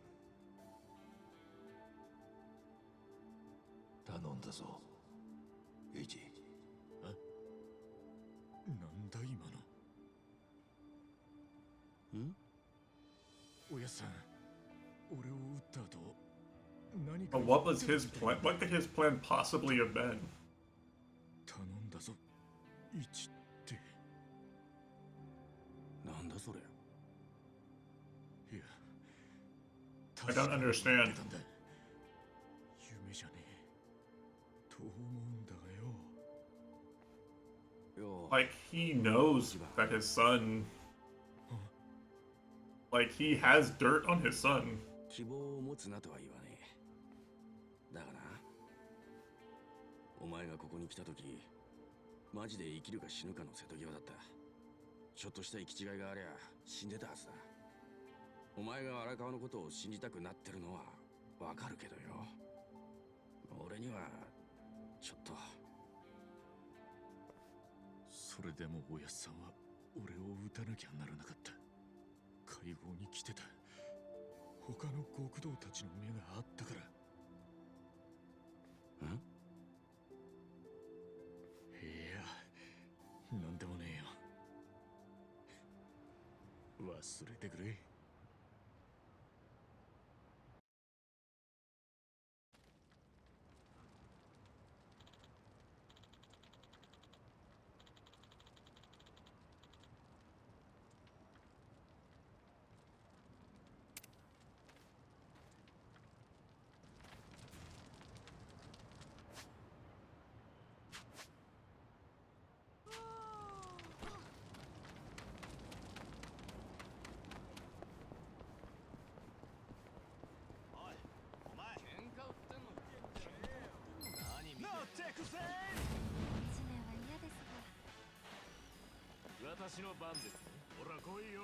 頼んだぞ、イチ。なんだ今の。おやっさん、俺を撃った後何か。 But what was his plan? What could his plan possibly have been? 頼んだぞ、イチって。なんだそれ。いや、 I don't understand. 夢じゃねえと思うんだがよ。 Like, he knows that his son, like, he has dirt on his son. 希望を持つなとは言わねえ。だがな、お前がここに来た時マジで生きるか死ぬかの瀬戸際だった。ちょっとした行き違いがありゃ死んでたはずだ。お前が荒川のことを信じたくなってるのはわかるけどよ、俺にはちょっと。それでもおやっさんは俺を撃たなきゃならなかった。会合に来てた他の極道たちの目があったから。いや、なんでもねえよ。忘れてくれ。私の番ですね。ほら来いよ。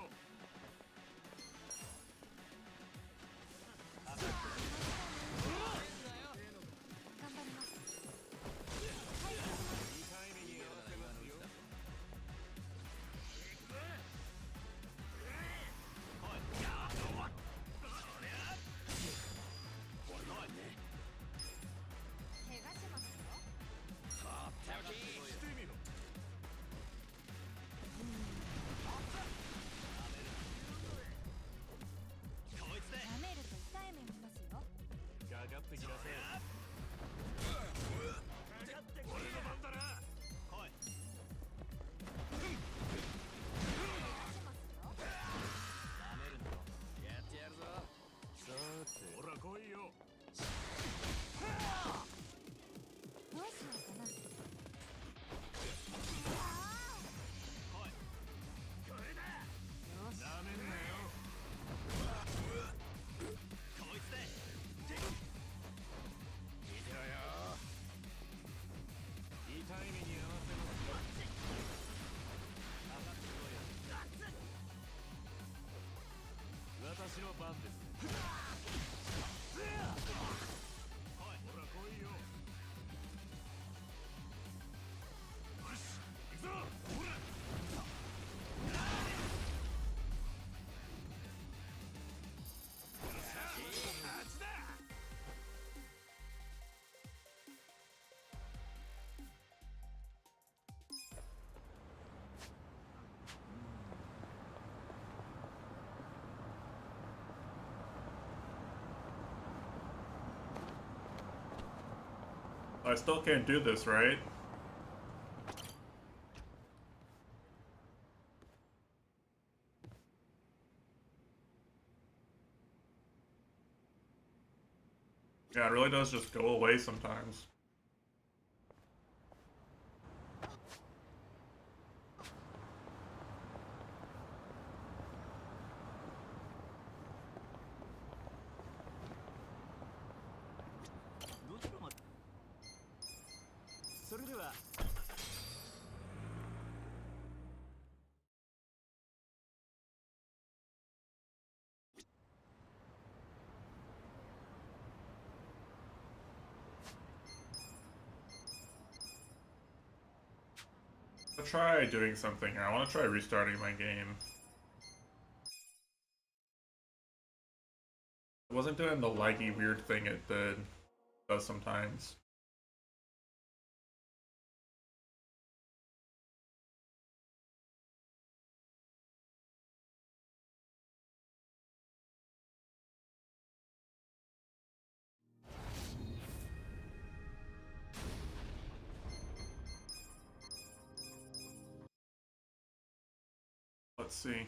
頑張ります。2回目にやらせますよ。怪我しますよ。してみろ。舐めると痛い目見ますよ。かかってきなさい。俺の番だな。来い。やってやるぞ。さて、ほら来いよ。どうしようかな。よし。なめんなよ。こいつで見てろよ。痛い目に合わせますよ。かかってこいよ。私の番ですね。ほら来いよ。よし、行くぞ。ほら。I still can't do this, right? Yeah, it really does just go away sometimes. I'll try doing something here. I want to try restarting my game. It wasn't doing the laggy weird thing it does sometimes. Let's see.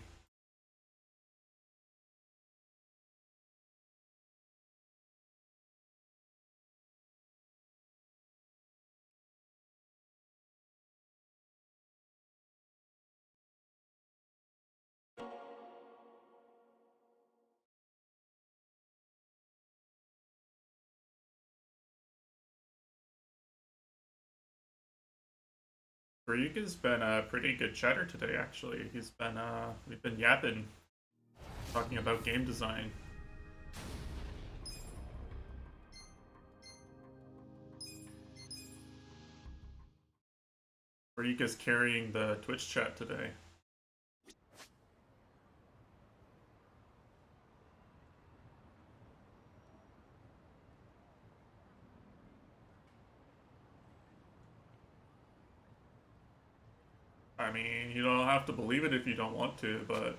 Ryuga's been a pretty good chatter today, actually. He's been, we've been yapping, talking about game design. Ryuga's carrying the Twitch chat today. I mean, you don't have to believe it if you don't want to, but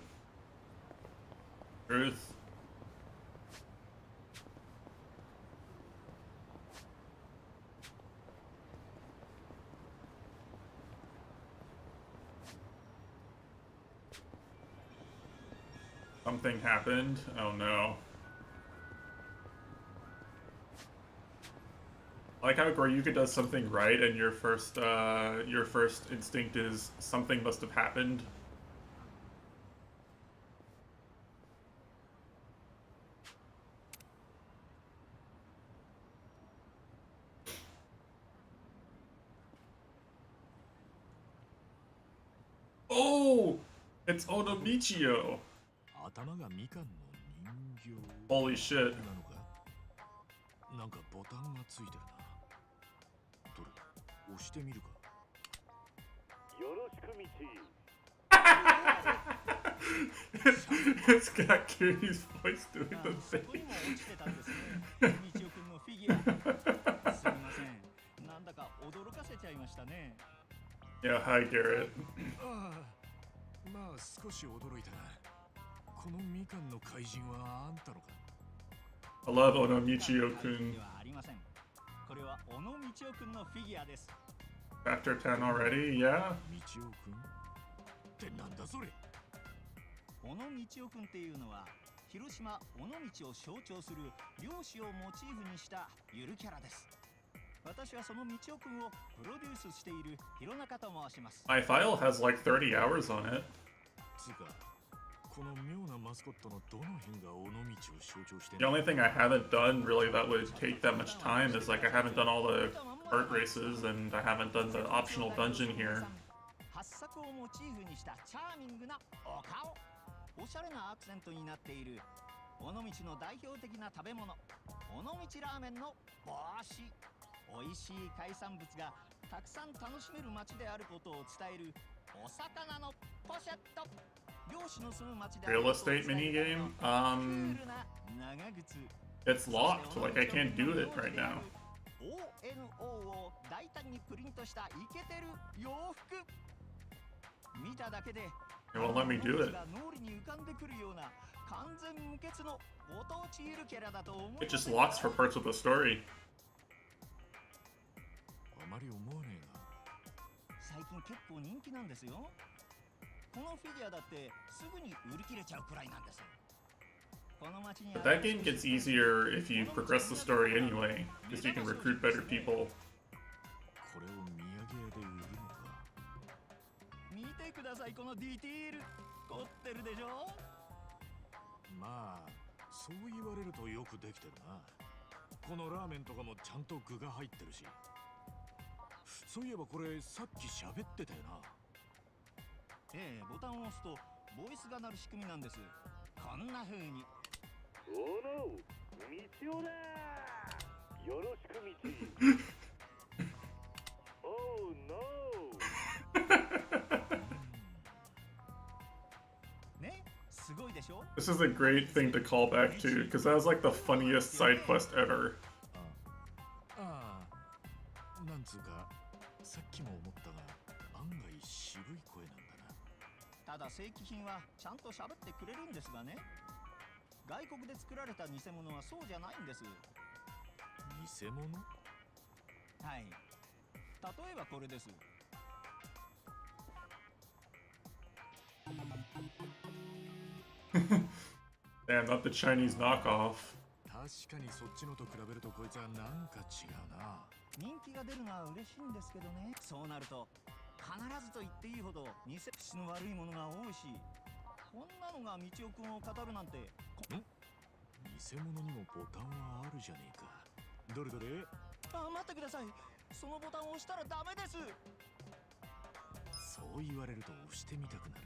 truth. Something happened. Oh no. I like how Goryuka does something right and your first instinct is something must have happened. Oh! Oh, it's Onomichio. 頭がみかんの人形 Holy shit. なのか。なんかボタンがついてるな。どれ押してみるか。よろしくみち。It's got Kirby's voice doing the thing. みちおくんのフィギュア。すみません。なんだか驚かせちゃいましたね。Yeah, hi Garrett. ああ、まあ少し驚いたな。このみかんの怪人はあんたのか。 I love Onomichio-kun. これは小野みちおくんのフィギュアです。 Chapter 10 already, yeah? みちおくんってなんだそれ。小野みちおくんっていうのは広島尾道を象徴する漁師をモチーフにしたゆるキャラです。私はそのみちおくんをプロデュースしている弘中と申します。 My file has like 30 hours on it. つうか、この妙なマスコットのどの辺が尾道を象徴して The only thing I haven't done really that would take that much time is like I haven't done all the art races and I haven't done the optional dungeon here. 八作をモチーフにしたチャーミングなお顔。おしゃれなアクセントになっている尾道の代表的な食べ物、尾道ラーメンの帽子。美味しい海産物がたくさん楽しめる町であることを伝えるお魚のポシェット。漁師の住む町である Real estate minigame? It's locked, like I can't do it right now. ONO を大胆にプリントしたイケてる洋服。見ただけで It won't let me do it. 脳裏に浮かんでくるような完全無欠のご当地ゆるキャラだと思い It just locks for parts of the story. あまり思わねえな。最近結構人気なんですよ。このフィギュアだってすぐに売り切れちゃうくらいなんです。 But that game gets easier if you progress the story anyway, because you can recruit better people. これを土産屋で売るのか。見てください、このディティール。凝ってるでしょ。まあ、そう言われるとよくできてるな。このラーメンとかもちゃんと具が入ってるし。そういえばこれさっき喋ってたよな。ええ、ボタンを押すとボイスが鳴る仕組みなんです。こんな風に。おの、みちおだ。よろしくみち。Oh no. ね、すごいでしょ。 This is a great thing to call back to, because that was like the funniest side quest ever. ああ、なんつうか、さっきも思ったが、案外渋い声なんだな。ただ正規品はちゃんと喋ってくれるんですがね。外国で作られた偽物はそうじゃないんです。偽物？はい。例えばこれです。Damn, not the Chinese knockoff. 確かにそっちのと比べるとこいつはなんか違うな。人気が出るのは嬉しいんですけどね。そうなると必ずと言っていいほど偽口の悪いものが多いし、こんなのが道夫くんを語るなんて。偽物にもボタンはあるじゃねえか。どれどれ？あ、待ってください。そのボタンを押したらダメです。そう言われると押してみたくなる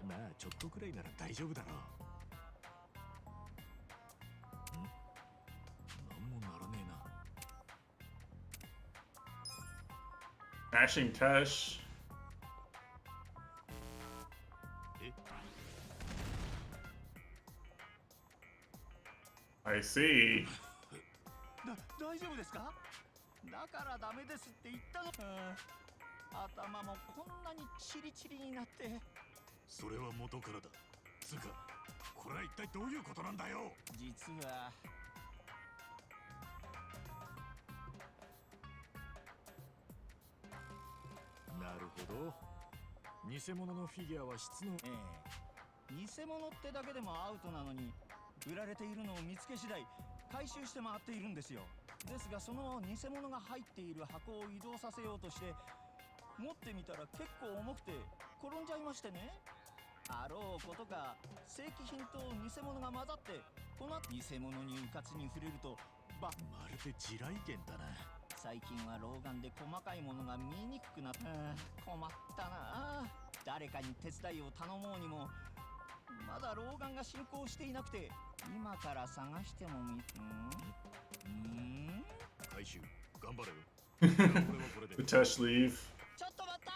な。まあちょっとくらいなら大丈夫だろう。なんもならねえな。Mashing Tesh. I see. 大丈夫ですか？だからダメですって言ったの。頭もこんなにチリチリになって。それは元からだ。つうか、これは一体どういうことなんだよ。実は。なるほど。偽物のフィギュアは質の。偽物ってだけでもアウトなのに、売られているのを見つけ次第回収して回っているんですよ。ですがその偽物が入っている箱を移動させようとして持ってみたら結構重くて転んじゃいましてね。あろうことか正規品と偽物が混ざって、この偽物にうかつに触れるとまるで地雷原だな。最近は老眼で細かいものが見にくくなった。困ったな。誰かに手伝いを頼もうにもまだ老眼が進行していなくて、今から探しても回収頑張れよ。 The Tesh leave. ちょっと待った。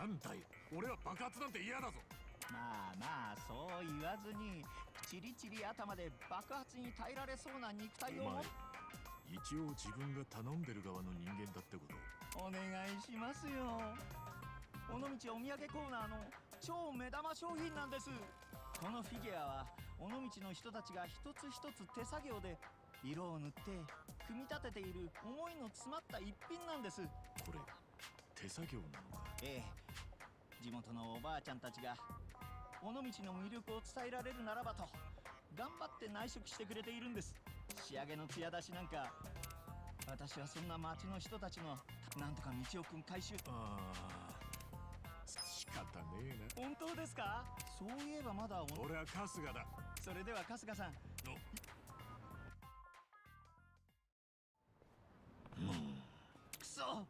なんだよ、俺は爆発なんて嫌だぞ。まあまあそう言わずに、チリチリ頭で爆発に耐えられそうな肉体を持って。一応自分が頼んでる側の人間だってこと。お願いしますよ。尾道お土産コーナーの超目玉商品なんです。このフィギュアは尾道の人たちが一つ一つ手作業で色を塗って組み立てている思いの詰まった一品なんです。これ手作業なのか。ええ、地元のおばあちゃんたちが尾道の魅力を伝えられるならばと頑張って内職してくれているんです。仕上げの艶出しなんか、私はそんな町の人たちのなんとか道をくん回収。仕方ねえな。本当ですか？そういえばまだ俺は春日だ。それでは春日さん。くそ。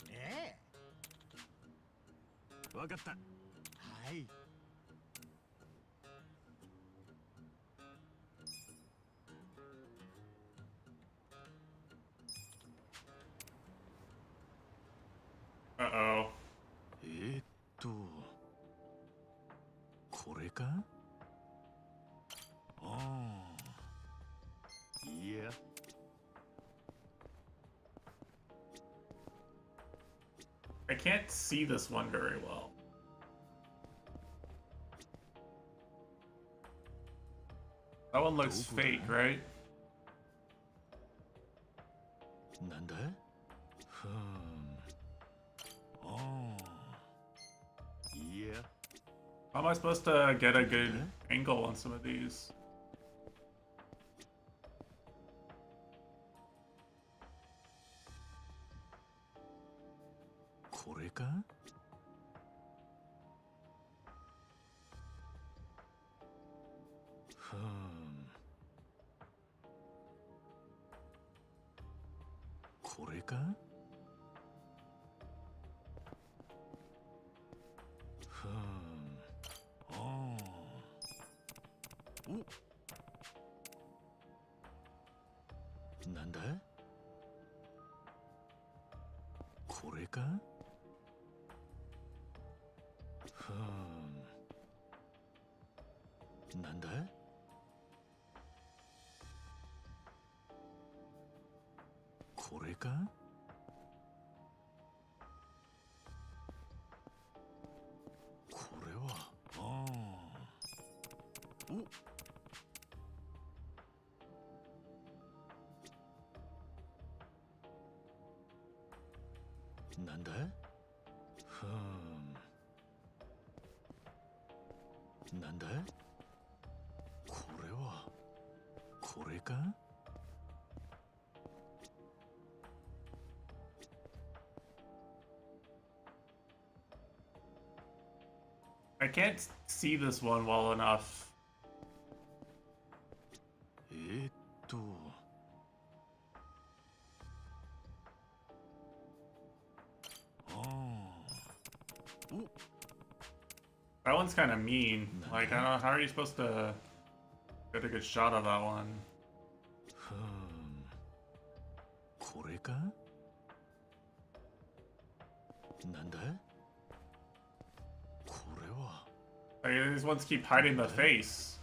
ねえ。わかった。はい。Uh-oh. これか？いや。I can't see this one very well. That one looks fake, right? なんだ？Yeah. How am I supposed to get a good angle on some of these? I can't see this one well enough. That one's kind of mean. Like, I don't know, how are you supposed to get a good shot of that one? Like, these ones keep hiding the face.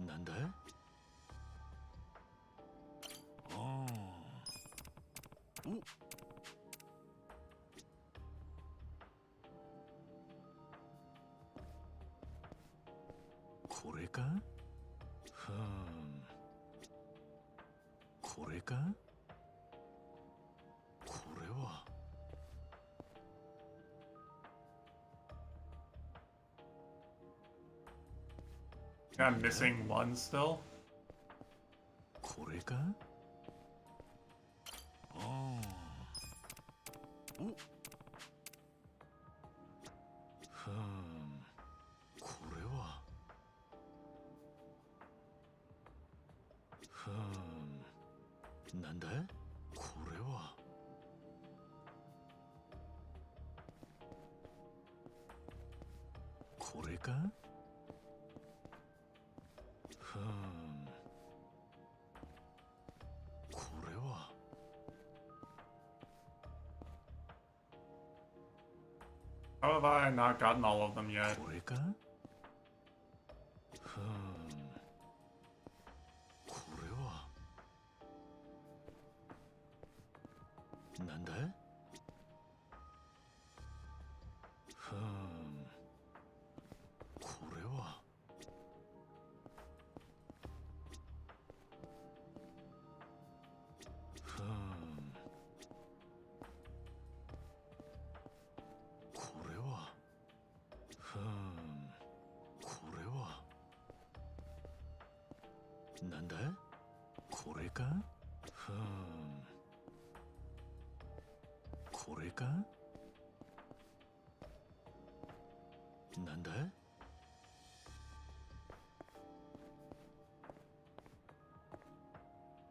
なんだ？ああ。お。これか？ふん。これか？これは。I'm missing one still. これか？ああ。お。ふん。これは。ふん。なんだ？これは。これか？ふん。これは。How have I not gotten all of them yet? これか？ふん。これは。なんだ？ふん。これは。ふん。これは。ふん。これは。なんだ？これか？ふん。これか？なんだ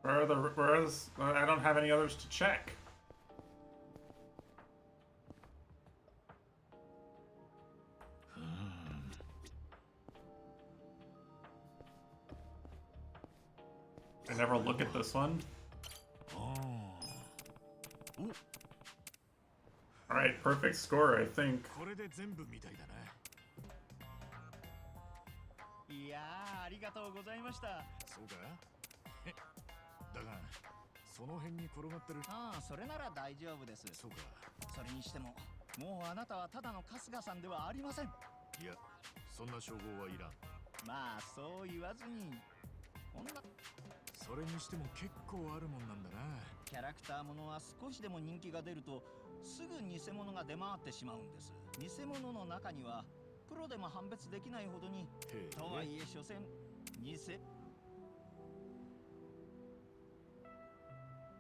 ？Where's I don't have any others to check. I never look at this one. Alright, perfect score, I think. これで全部みたいだな。いやー、ありがとうございました。そうか？だが、その辺に転がってる。ああ、それなら大丈夫です。そうか。それにしても、もうあなたはただの春日さんではありません。いや、そんな称号はいらん。まあ、そう言わずに。こんな。それにしても結構あるもんなんだな。キャラクターものは少しでも人気が出ると、すぐ偽物が出回ってしまうんです。偽物の中には、プロでも判別できないほどに、とはいえ、所詮、偽。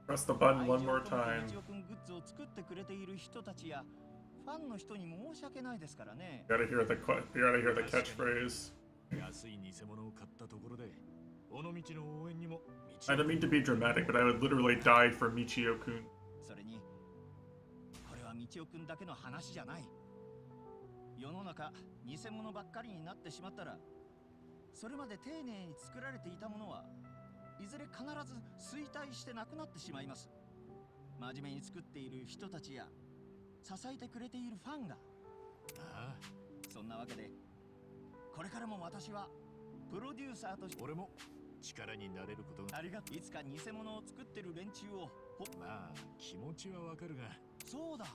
Press the button one more time. みちおくんグッズを作ってくれている人たちやファンの人に申し訳ないですからね。You gotta hear the catchphrase. 安い偽物を買ったところで、尾道の応援にも。I don't mean to be dramatic, but I would literally die for Michio-kun. それに、これはみちおくんだけの話じゃない。世の中、偽物ばっかりになってしまったら、それまで丁寧に作られていたものはいずれ必ず衰退してなくなってしまいます。真面目に作っている人たちや支えてくれているファンが。ああ。そんなわけで、これからも私はプロデューサーとして。俺も力になれることが。ありがとう。いつか偽物を作ってる連中を。まあ、気持ちはわかるが。そうだ。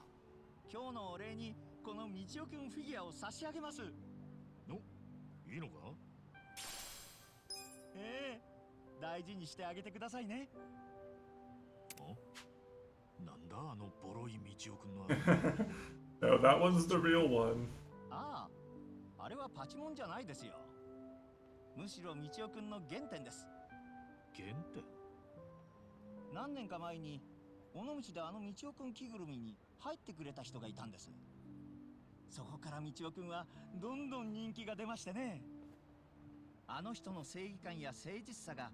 今日のお礼にこのみちおくんフィギュアを差し上げます。いいのか？大事にしてあげてくださいね。なんだあのボロいみちおくんの。No, that one's the real one. ああ、あれはパチモンじゃないですよ。むしろみちおくんの原点です。原点？何年か前に尾道であのみちおくん着ぐるみに入ってくれた人がいたんです。そこからみちおくんはどんどん人気が出ましてね。あの人の正義感や誠実さが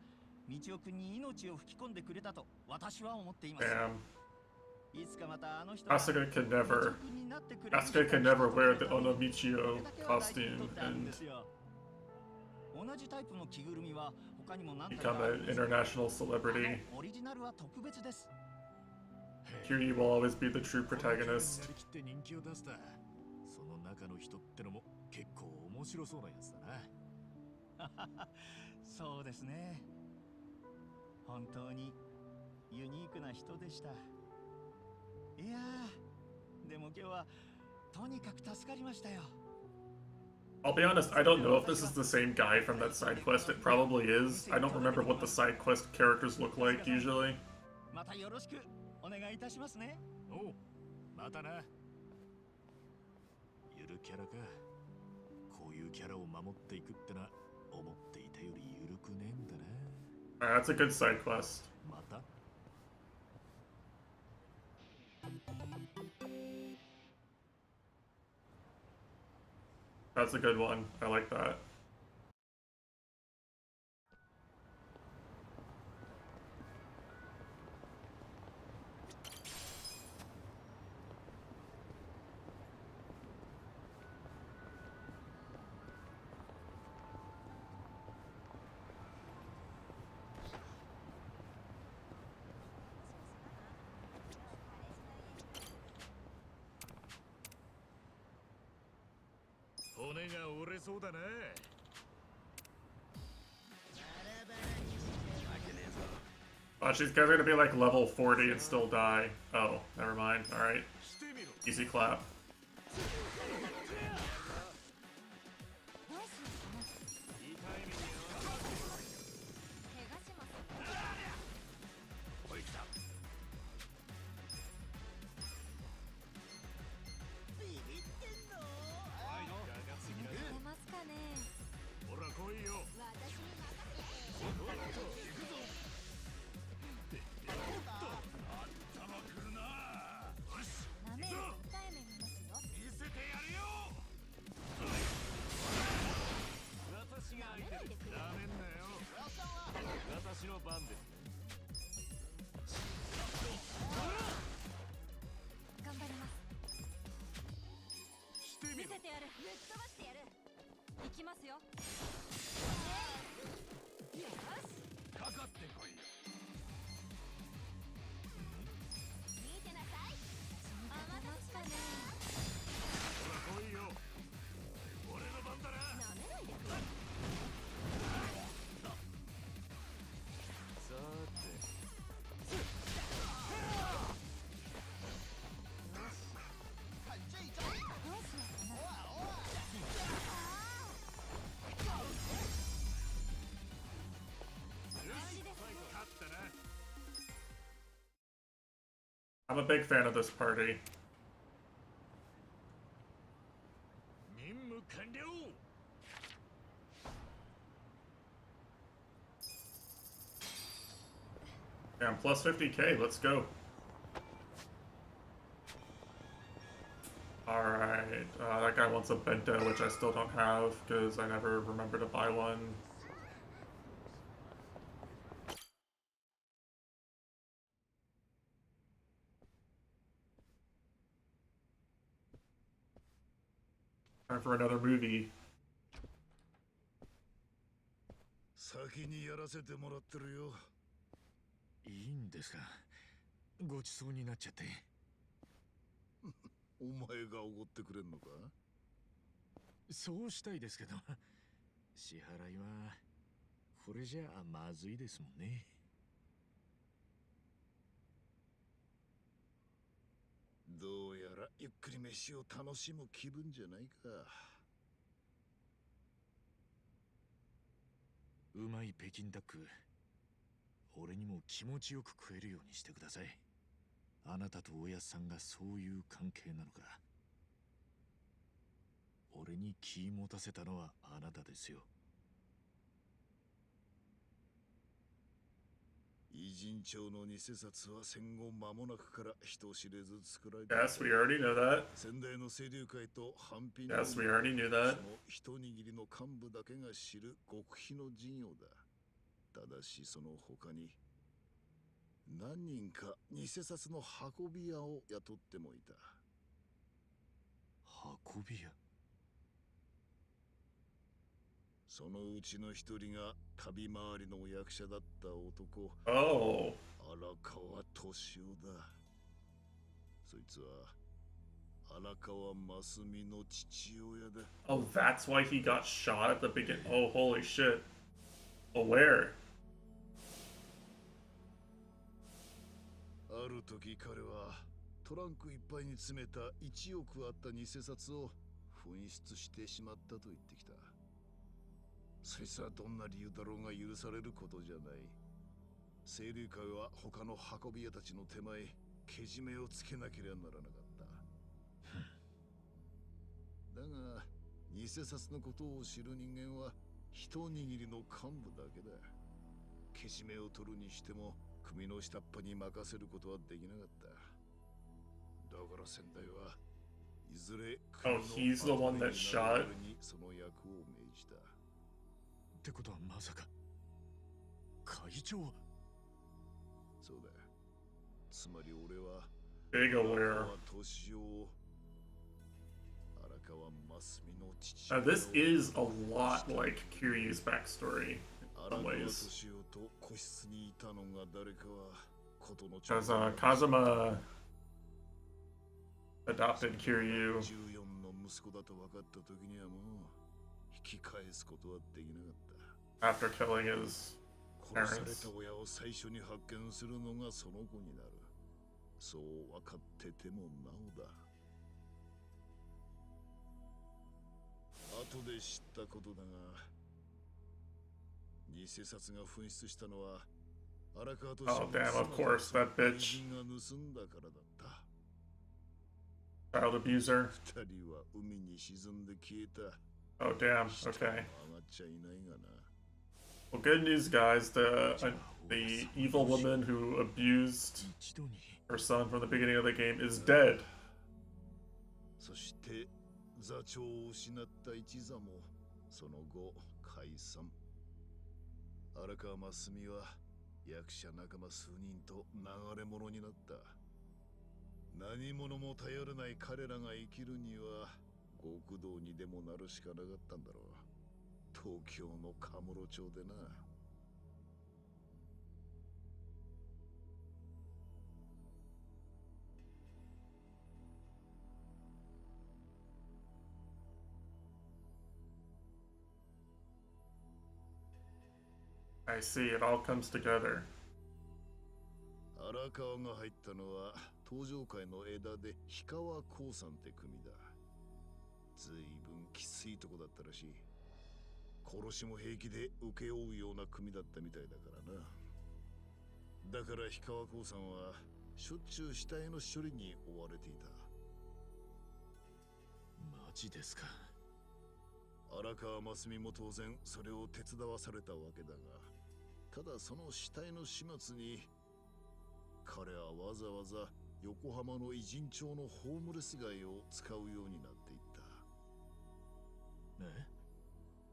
みちおくんに命を吹き込んでくれたと私は思っています。いつかまたあの人は Asuka can never wear the Onomichio costume and 同じタイプの着ぐるみは他にも何 become an international celebrity. オリジナルは特別です。 Kiryu will always be the true protagonist. やりきって人気を出すだ。その中の人ってのも結構面白そうなやつだな。そうですね。本当にユニークな人でした。いやー、でも今日はとにかく助かりましたよ。I'll be honest, I don't know if this is the same guy from that side quest. It probably is. I don't remember what the side quest characters look like usually. またよろしくお願いいたしますね。おう、またな。ゆるキャラか。こういうキャラを守っていくってな、思っていたよりゆるくねえんだな。That's a good side quest. またThat's a good one. I like that. Oh, she's gonna be like level 40 and still die. Oh, never mind. Alright. Easy clap. I'm a big fan of this party. Damn, plus 50k, let's go. Alright, that guy wants a bento, which I still don't have, because I never remember to buy one. Time for another movie. 先にやらせてもらってるよ。いいんですか。ごちそうになっちゃって。お前がおごってくれんのか？そうしたいですけど、支払いはこれじゃあまずいですもんね。どうやらゆっくり飯を楽しむ気分じゃないか。うまい北京ダック、俺にも気持ちよく食えるようにしてください。あなたとおやさんがそういう関係なのか。俺に気持たせたのはあなたですよ。偉人帳の偽札は戦後間もなくから人知れず作られた。Yes, we already know that. 先代の清流会と反品 Yes, we already knew that. その一握りの幹部だけが知る極秘の陣容だ。ただしその他に何人か偽札の運び屋を雇ってもいた。運び屋？そのうちの一人が旅回りの役者だった男。Oh. 荒川敏夫だ。そいつは荒川真澄の父親だ。Oh, that's why he got shot at the beginning. Oh, holy shit. Where? ある時彼はトランクいっぱいに詰めた1億あった偽札を紛失してしまったと言ってきた。そいつはどんな理由だろうが許されることじゃない。清流会は他の運び屋たちの手前けじめをつけなければならなかった。だが偽札のことを知る人間は一握りの幹部だけだ。けじめを取るにしても組の下っ端に任せることはできなかった。だから先代はいずれ Oh, he's the one that shot? にその役を命じた。ってことはまさか会長？そうだ。つまり俺は Big aware. This is a lot like Kiryu's backstory in some ways. Because Kazuma adopted Kiryu. After killing his parents. そう分かっててもなおだ。後で知ったことだが、偽札が紛失したのは荒川と Oh damn, of course, that bitch. が盗んだからだった。 Child abuser. 二人は海に沈んで消えた。 Oh damn, okay. 上がっちゃいないがな。 Well, good news, guys. The evil woman who abused her son from the beginning of the game is dead. そして座長を失った一座もその後解散。荒川真澄は役者仲間数人と流れ者になった。何者も頼れない彼らが生きるには極道にでもなるしかなかったんだろう。東京のカムロ町でな。I see, it all comes together. 荒川が入ったのは東上界の枝で氷川興産って組だ。ずいぶんきついとこだったらしい。殺しも平気で請け負うような組だったみたいだからな。だから氷川興産はしょっちゅう死体の処理に追われていた。マジですか。荒川真澄も当然それを手伝わされたわけだが、ただその死体の始末に彼はわざわざ横浜の偉人町のホームレス街を使うようになっていった。え？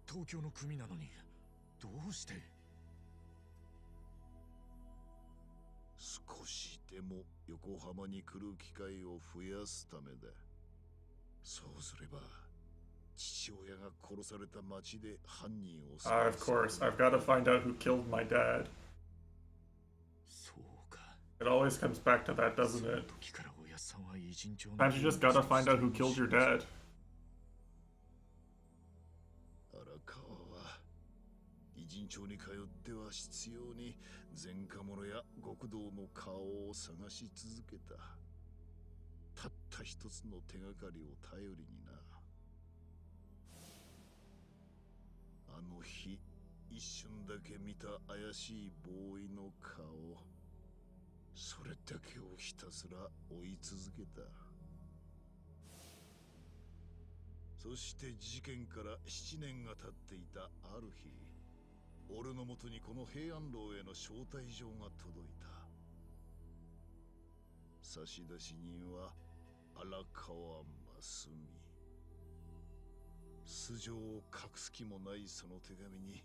東京の組なのにどうして？少しでも横浜に来る機会を増やすためだ。そうすれば父親が殺された町で犯人を Of course, I've got to find out who killed my dad. It always comes back to that, doesn't it? Sometimes you just gotta find out who killed your dad. 荒川は偉人町に通っては執拗に前科者や極道の顔を探し続けた。たった一つの手がかりを頼りにな。あの日一瞬だけ見た怪しいボーイの顔、それだけをひたすら追い続けた。そして事件から7年が経っていたある日、俺のもとにこの平安楼への招待状が届いた。差出人は荒川真澄。素性を隠す気もないその手紙に、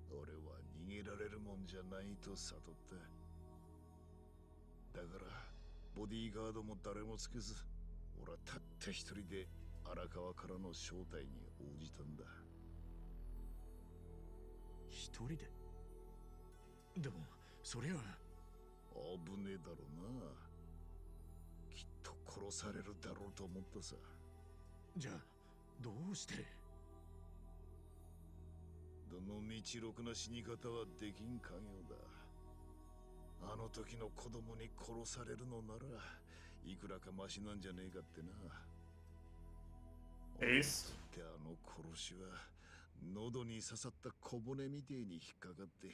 俺は逃げられるもんじゃないと悟った。だからボディーガードも誰もつけず、俺はたった一人で荒川からの招待に応じたんだ。一人で？でもそりゃ危ねえだろうな。きっと殺されるだろうと思ったさ。じゃあどうして？どんの道ろくな死に方はできんかよだ。あの時の子供に殺されるのならいくらかマシなんじゃねえかってな。エースってあの殺しは喉に刺さった小骨みてえに引っかかって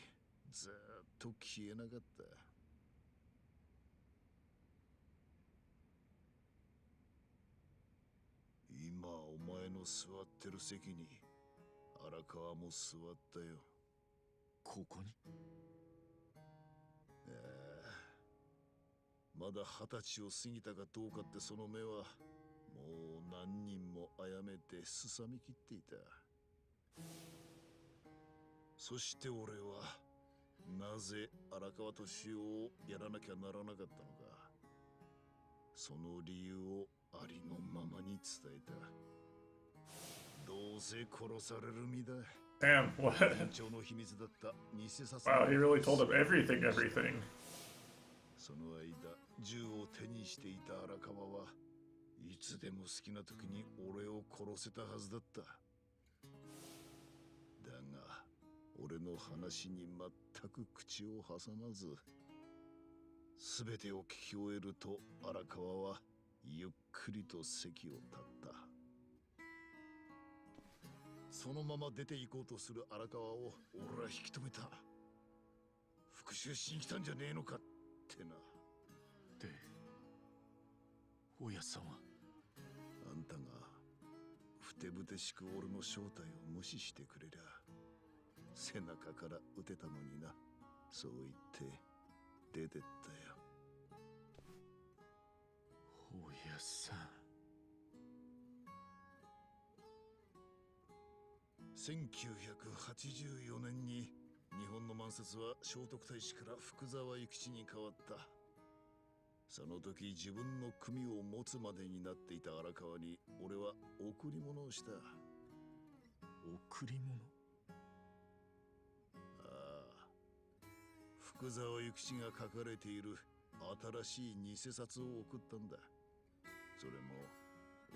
ずーっと消えなかった。今お前の座ってる席に荒川も座ったよ。ここに？まだ20歳を過ぎたかどうかってその目はもう何人も殺めてすさみきっていた。そして俺はなぜ荒川敏夫をやらなきゃならなかったのか、その理由をありのままに伝えた。どうせ殺される身だ。 Damn, what? 緊張の秘密だった偽札。 Wow, he really told him everything. その間銃を手にしていた荒川はいつでも好きな時に俺を殺せたはずだった。だが俺の話に全く口を挟まず、全てを聞き終えると荒川はゆっくりと席を立った。そのまま出て行こうとする荒川を俺は引き止めた。復讐しに来たんじゃねえのかってな。で、おやさんは？あんたがふてぶてしく俺の正体を無視してくれりゃ背中から撃てたのにな。そう言って出てったよ。おやさん。1984年に日本の満節は聖徳太子から福沢諭吉に変わった。その時自分の組を持つまでになっていた荒川に俺は贈り物をした。贈り物？ああ、福沢諭吉が書かれている新しい偽札を送ったんだ。それも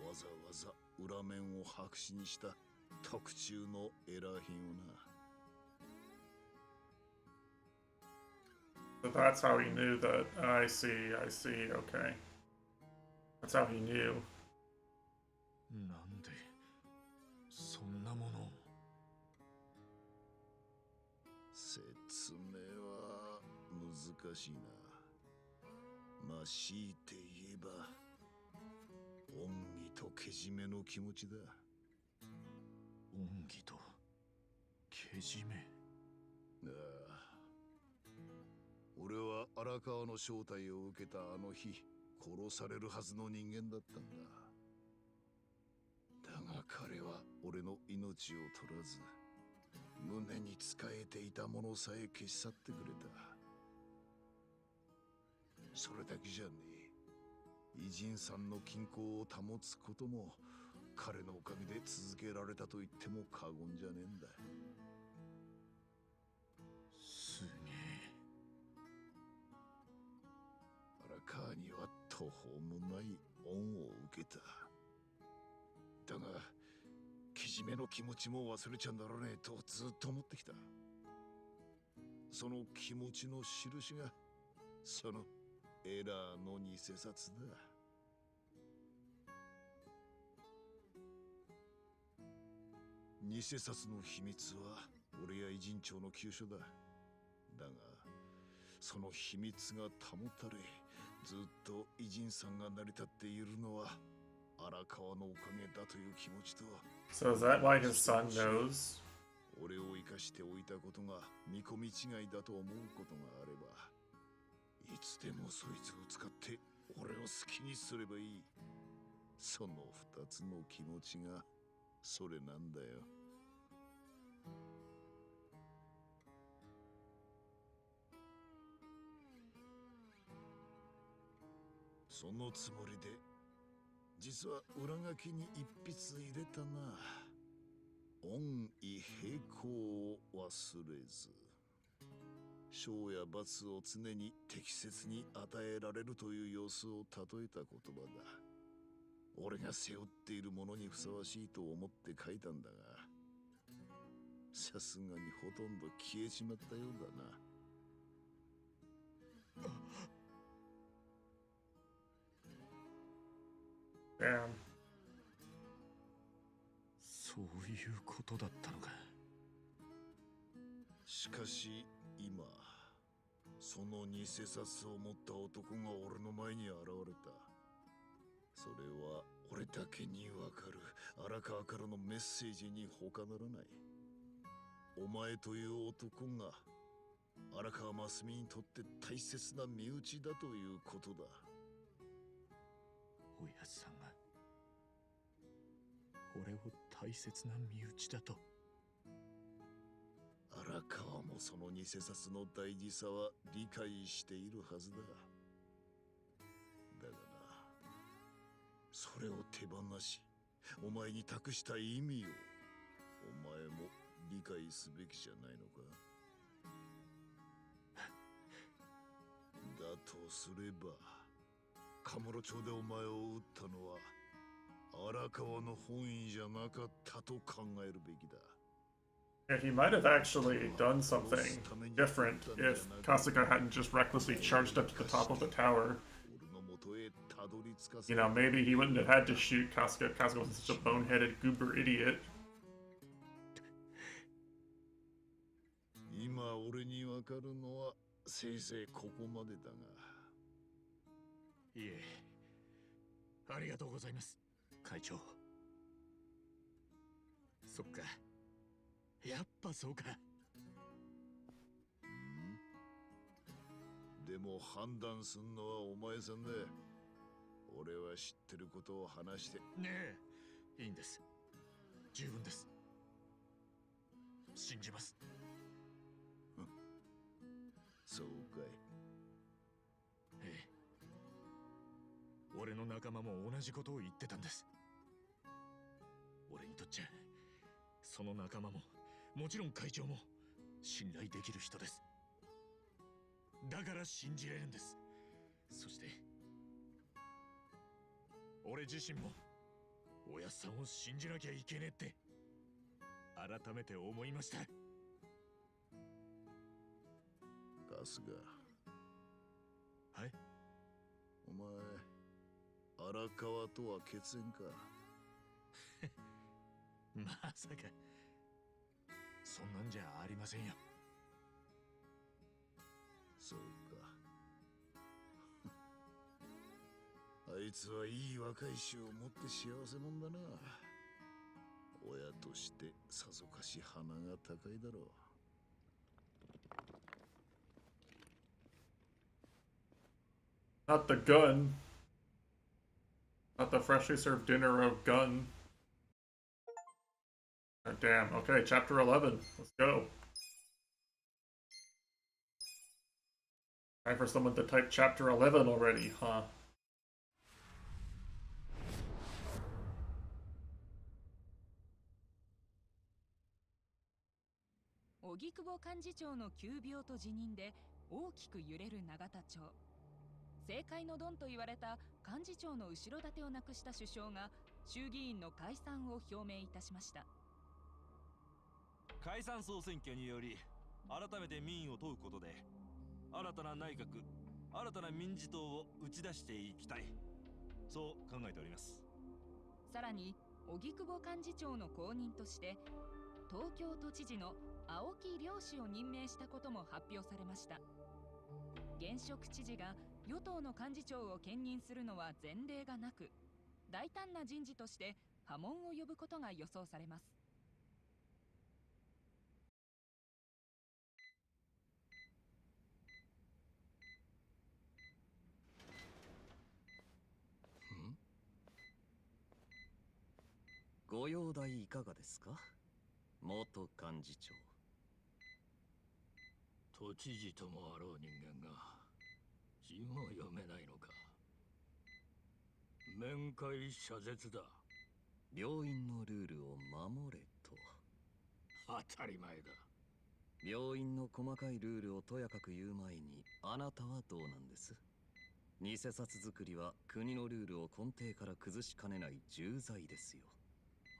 わざわざ裏面を白紙にした特注のエラー品をな。 So that's how he knew that. I see, okay. That's how he knew. なんでそんなものを？説明は難しいな。まあ強いて言えば恩義とけじめの気持ちだ。恩義とけじめ？ああ、俺は荒川の正体を受けたあの日殺されるはずの人間だったんだ。だが彼は俺の命を取らず胸に仕えていたものさえ消し去ってくれた。それだけじゃねえ。偉人さんの均衡を保つことも彼のおかげで続けられたと言っても過言じゃねえんだ。すげえ。荒川には途方もない恩を受けた。だがけじめの気持ちも忘れちゃならねえとずっと思ってきた。その気持ちの印がそのエラーの偽札だ。偽札の秘密は俺や偉人長の急所だ。だがその秘密が保たれずっと偉人さんが成り立っているのは荒川のおかげだという気持ちと、 So is that why his son knows? 俺を生かしておいたことが見込み違いだと思うことがあればいつでもそいつを使って俺を好きにすればいい。その二つの気持ちがそれなんだよ。そのつもりで実は裏書きに一筆入れたな。恩義平行を忘れず、賞や罰を常に適切に与えられるという様子を例えた言葉だ。俺が背負っているものにふさわしいと思って書いたんだが、さすがにほとんど消えちまったようだな。Damn. そういうことだったのか。しかし今、その偽札を持った男が俺の前に現れた。それは俺だけにわかる荒川からのメッセージに他ならない。お前という男が荒川真澄にとって大切な身内だということだ。おやつさんが俺を大切な身内だと。荒川もその偽札の大事さは理解しているはずだ。だがな、それを手放しお前に託した意味をお前も理解すべきじゃないのか。だとすればカムロ町でお前を撃ったのは荒川の本意じゃなかったと考えるべきだ。Yeah, he might have actually done something different if Kasuga hadn't just recklessly charged up to the top of the tower. You know, maybe he wouldn't have had to shoot Kasuga if Kasuga wasn't such a boneheaded goober idiot. 今俺にわかるのはせいぜいここまでだが。いえ、ありがとうございます、会長。そっか、やっぱそうか。でも判断すんのはお前さんだ。俺は知ってることを話して。ねえ、いいんです。十分です。信じます。そうかい。ええ。俺の仲間も同じことを言ってたんです。俺にとっちゃ、その仲間も、もちろん会長も、信頼できる人です。だから信じれるんです。そして、俺自身も、おやっさんを信じなきゃいけねえって、改めて思いました。春日。はい。お前、荒川とは血縁か。まさか、そんなんじゃありませんよ。そうか。あいつはいい若い衆を持って幸せもんだな。親としてさぞかし鼻が高いだろう。Not the gun. Not the freshly served dinner of gun. Oh, damn. Okay, chapter 11. Let's go. Time for someone to type chapter 11 already, huh?「荻窪幹事長の急病と辞任で大きく揺れる永田町」。政界のドンと言われた幹事長の後ろ盾をなくした首相が衆議院の解散を表明いたしました。解散総選挙により改めて民意を問うことで新たな内閣、新たな民事党を打ち出していきたい、そう考えております。さらに荻窪幹事長の後任として東京都知事の青木良氏を任命したことも発表されました。現職知事が与党の幹事長を兼任するのは前例がなく、大胆な人事として波紋を呼ぶことが予想されます。ご容体いかがですか、元幹事長。都知事ともあろう人間が字も読めないのか。面会謝絶だ。病院のルールを守れと。当たり前だ。病院の細かいルールをとやかく言う前に、あなたはどうなんです？偽札作りは国のルールを根底から崩しかねない重罪ですよ。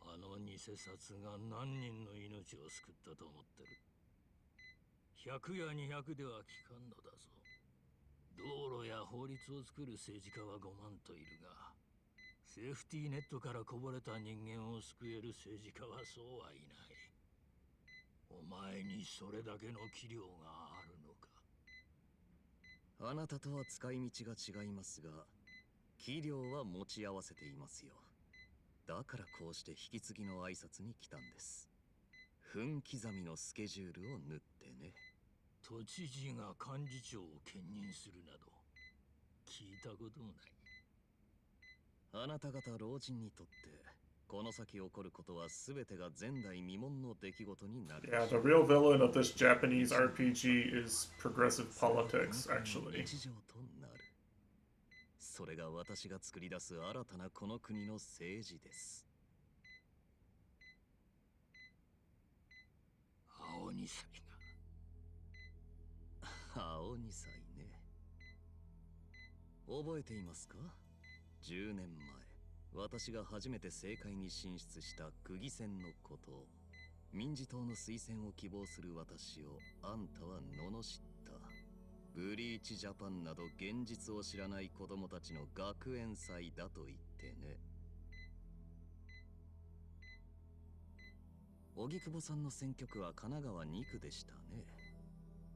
あの偽札が何人の命を救ったと思ってる。100や200では効かんのだぞ。道路や法律を作る政治家は5万といるが、セーフティーネットからこぼれた人間を救える政治家はそうはいない。お前にそれだけの器量があるのか。あなたとは使い道が違いますが、器量は持ち合わせていますよ。だからこうして引き継ぎの挨拶に来たんです。分刻みのスケジュールを縫ってね。都知事が幹事長を兼任するなど聞いたこともない。あなた方老人にとってこの先起こることは全てが前代未聞の出来事になる。Yeah, the real villain of this Japanese RPG is progressive politics, actually. 日常となる。それが私が作り出す新たなこの国の政治です。青二歳が。青二歳ね。覚えていますか？10年前、私が初めて政界に進出した区議選のことを。民事党の推薦を希望する私をあんたは罵った。ブリーチジャパンなど現実を知らない子供たちの学園祭だと言ってね。荻窪さんの選挙区は神奈川2区でしたね。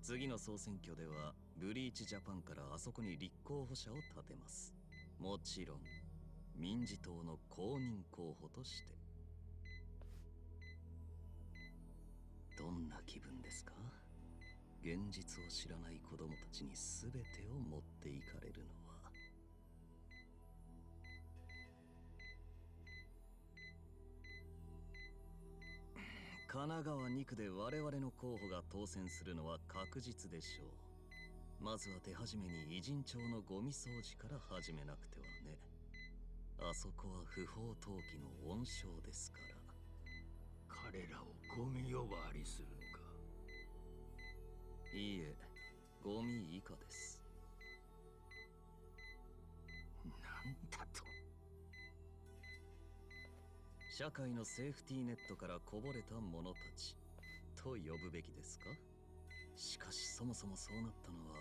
次の総選挙ではブリーチジャパンからあそこに立候補者を立てます。もちろん民事党の公認候補として。どんな気分ですか？現実を知らない子供たちに全てを持っていかれるのは。神奈川2区で我々の候補が当選するのは確実でしょう。まずは手始めに偉人町のゴミ掃除から始めなくてはね。あそこは不法投棄の温床ですから。彼らをゴミ呼ばわりするのか。いいえ、ゴミ以下です。なんだと。社会のセーフティーネットからこぼれた者たちと呼ぶべきですか？しかしそもそもそうなったのは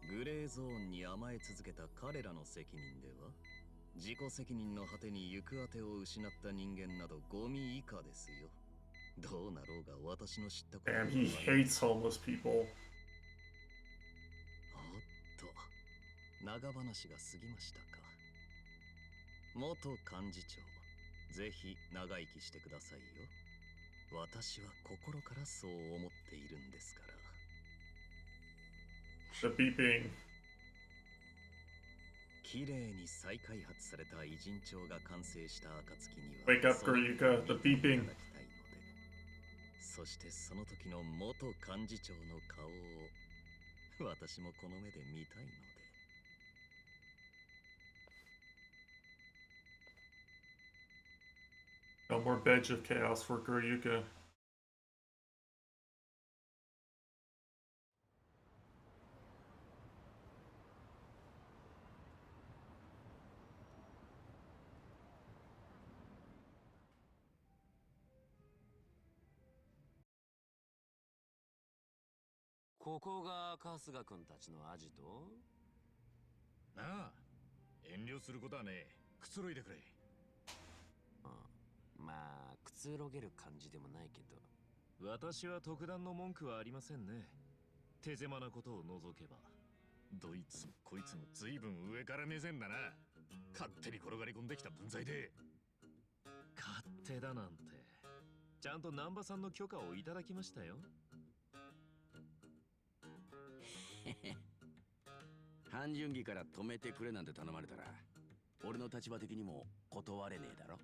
グレーゾーンに甘え続けた彼らの責任では？自己責任の果てに行く当てを失った人間などゴミ以下ですよ。どうなろうが私の知ったことは。Damn, he hates homeless people. おっと、長話が過ぎましたか。元幹事長、ぜひ長生きしてくださいよ。私は心からそう思っているんですから。The beeping. 綺麗に再開発された偉人町が完成した暁には Wake up, Guryuka. The beeping. そしてその時の元幹事長の顔を私もこの目で見たいので。No more Badge of Chaos for Guryuka. ここが春日君たちのアジト？なあ、遠慮することはねえ。くつろいでくれ。まあくつろげる感じでもないけど。私は特段の文句はありませんね。手狭なことを除けば。どいつもこいつも随分上から目線だな。勝手に転がり込んできた分際で。勝手だなんて。ちゃんと南波さんの許可をいただきましたよ。半純義から止めてくれなんて頼まれたら俺の立場的にも断れねえだろ。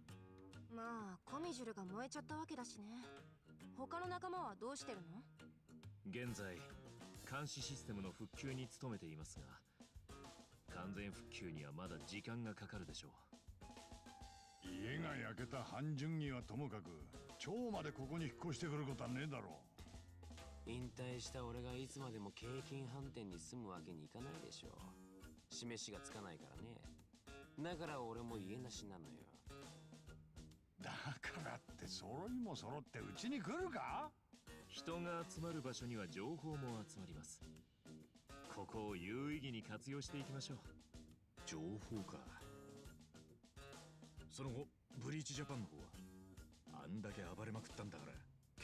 まあコミジュルが燃えちゃったわけだしね。他の仲間はどうしてるの？現在監視システムの復旧に努めていますが、完全復旧にはまだ時間がかかるでしょう。家が焼けた半純義はともかく町までここに引っ越してくることはねえだろう。引退した俺がいつまでも京浜飯店に住むわけにいかないでしょ。示しがつかないからね。だから俺も家なしなのよ。だからだって揃いも揃ってうちに来るか？人が集まる場所には情報も集まります。ここを有意義に活用していきましょう。情報か。その後ブリーチジャパンの方はあんだけ暴れまくったんだから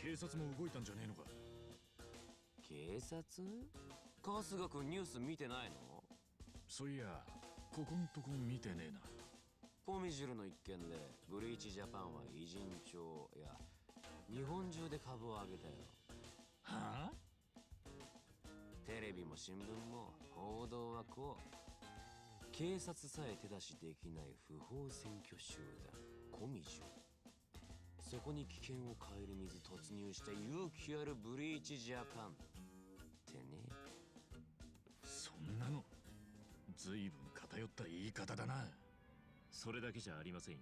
警察も動いたんじゃねえのか。警察？春日君ニュース見てないの？そういやここんとこ見てねえな。コミジルの一件でブリーチジャパンは偉人帳や日本中で株を上げたよ。はあ？テレビも新聞も報道はこう。警察さえ手出しできない不法占拠集団コミジュ。そこに危険を顧みず突入した勇気あるブリーチジャパンってね。そんなのずいぶん偏った言い方だな。それだけじゃありませんよ。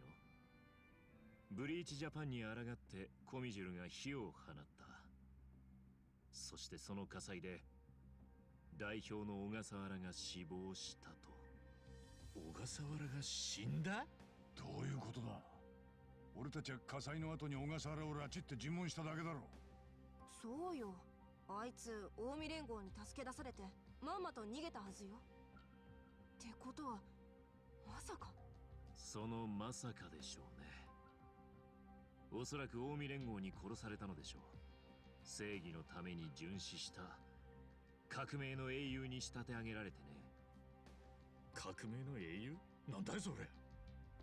ブリーチジャパンに抗ってコミジュルが火を放った。そしてその火災で代表の小笠原が死亡したと。小笠原が死んだ？どういうことだ？俺たちは火災の後に小笠原を拉致って尋問しただけだろ。そうよ。あいつ近江連合に助け出されてまんまと逃げたはずよ。ってことはまさか。そのまさかでしょうね。おそらく近江連合に殺されたのでしょう。正義のために殉死した革命の英雄に仕立て上げられてね。革命の英雄？なんだいそれ。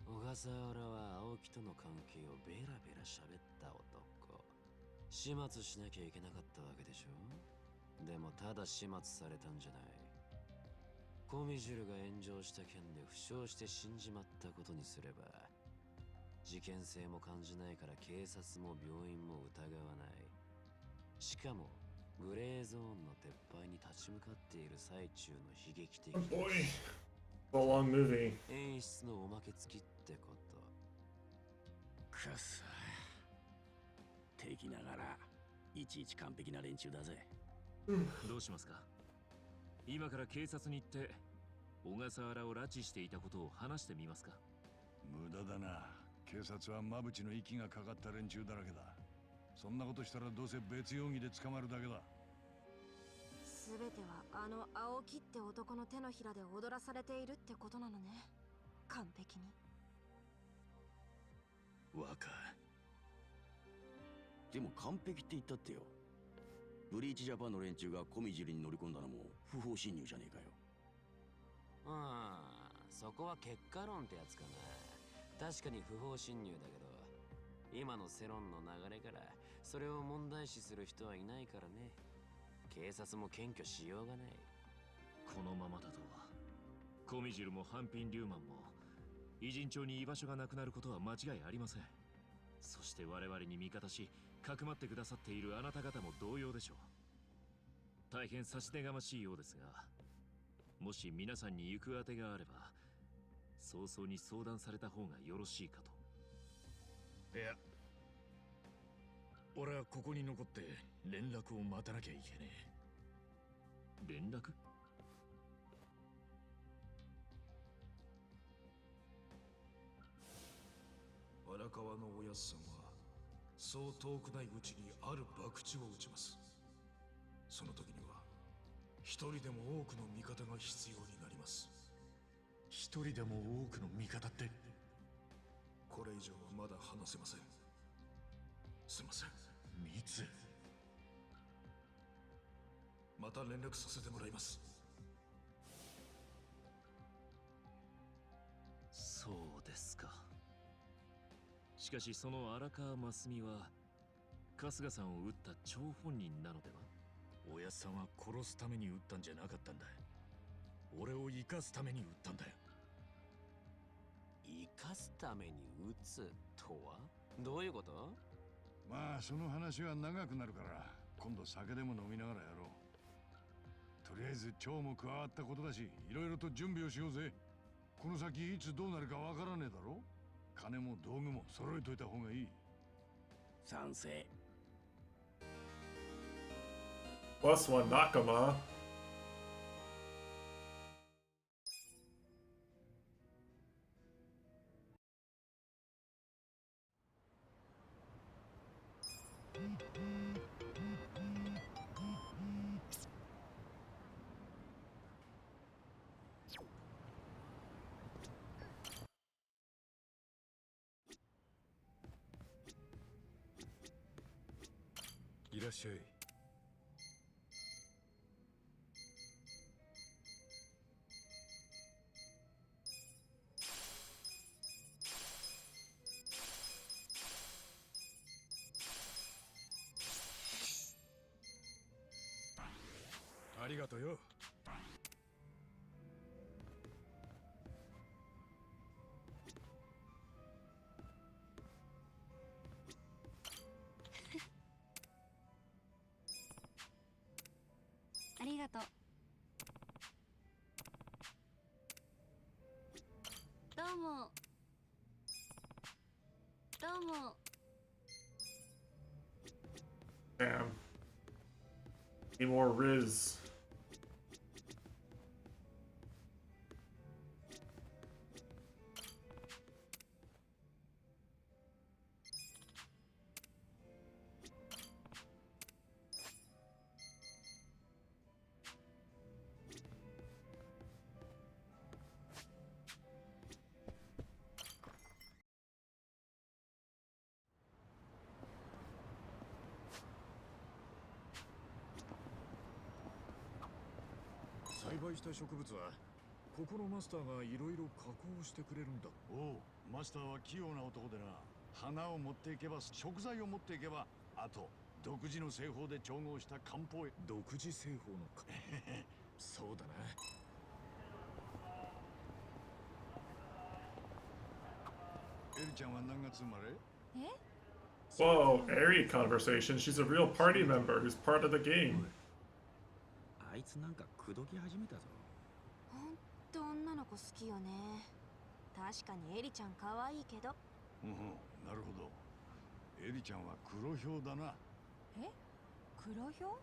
小笠原は青木との関係をベラベラ喋った男。始末しなきゃいけなかったわけでしょ。でもただ始末されたんじゃない。コミジュルが炎上した件で負傷して死んじまったことにすれば事件性も感じないから警察も病院も疑わない。しかもグレーゾーンの撤廃に立ち向かっている最中の悲劇的演出のおまけ付きってこと。くそ、敵ながらいちいち完璧な連中だぜ。どうしますか？今から警察に行って小笠原を拉致していたことを話してみますか？無駄だな。警察は馬淵の息がかかった連中だらけだ。そんなことしたらどうせ別容疑で捕まるだけだ。全てはあの青木って男の手のひらで踊らされているってことなのね。完璧に。若。でも完璧って言ったってよ。ブリーチジャパンの連中がコミジルに乗り込んだのも不法侵入じゃねえかよ。そこは結果論ってやつかな。確かに不法侵入だけど今の世論の流れからそれを問題視する人はいないからね。警察も検挙しようがない。このままだとコミジルもハンピン・リューマンも偉人町に居場所がなくなることは間違いありません。そして我々に味方しかくまってくださっているあなた方も同様でしょう。大変差し出がましいようですが、もし皆さんに行くあてがあれば早々に相談された方がよろしいかと。いや、俺はここに残って連絡を待たなきゃいけねえ。連絡？荒川のおやっさんはそう遠くないうちにある博打を打ちます。その時には一人でも多くの味方が必要になります。一人でも多くの味方って？これ以上はまだ話せません。すいません。ミツ。また連絡させてもらいます。そうですか。しかしその荒川真澄は春日さんを撃った張本人なのでは？おやっさんは殺すために撃ったんじゃなかったんだ。俺を生かすために撃ったんだよ。生かすために撃つとはどういうこと？まあその話は長くなるから今度酒でも飲みながらやろう。とりあえず蝶も加わったことだしいろいろと準備をしようぜ。この先いつどうなるかわからねえだろ。金も道具も揃えといた方がいい。賛成。Plus one Nakama. いらっしゃい。ありがとよ。ありがとう。どうも。どうも。 Damn. Need more Riz.栽培した植物はここのマスターがいろいろ加工してくれるんだ。おう、マスターは器用な男でな。花を持っていけば、食材を持っていけば、あと独自の製法で調合した漢方へ。独自製法のか。そうだな。エリちゃんは何月生まれ？え？ Whoa, airy conversation. She's a real party member who's part of the game. あいつなんか口説き始めたぞ。ほんと女の子好きよね。確かにエリちゃん可愛いけど。うん、なるほど。エリちゃんは黒ひょうだな。え？黒ひょ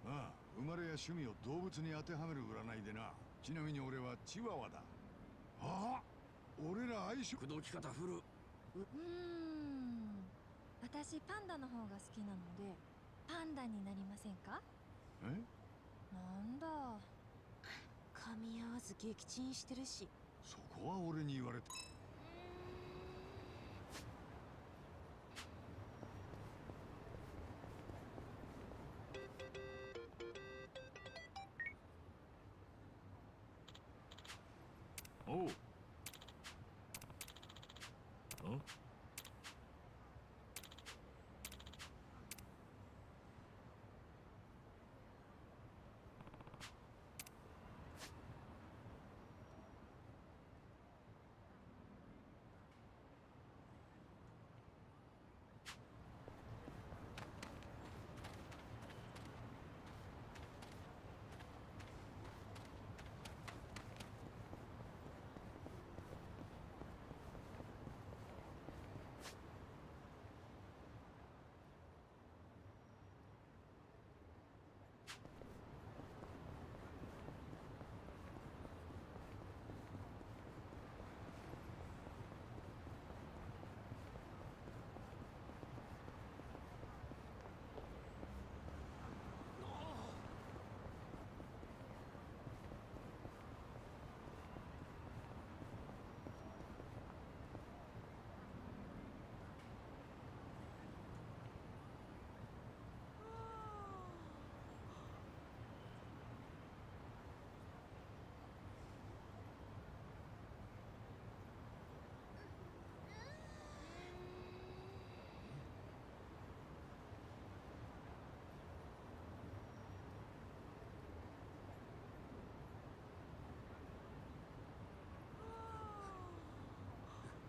う？ああ、生まれや趣味を動物に当てはめる占いでな。ちなみに俺はチワワだ。ああ、俺ら相性。口説き方振る。私パンダの方が好きなのでパンダになりませんか？え？なんだ、噛み合わず撃沈してるし。そこは俺に言われて。おう。ん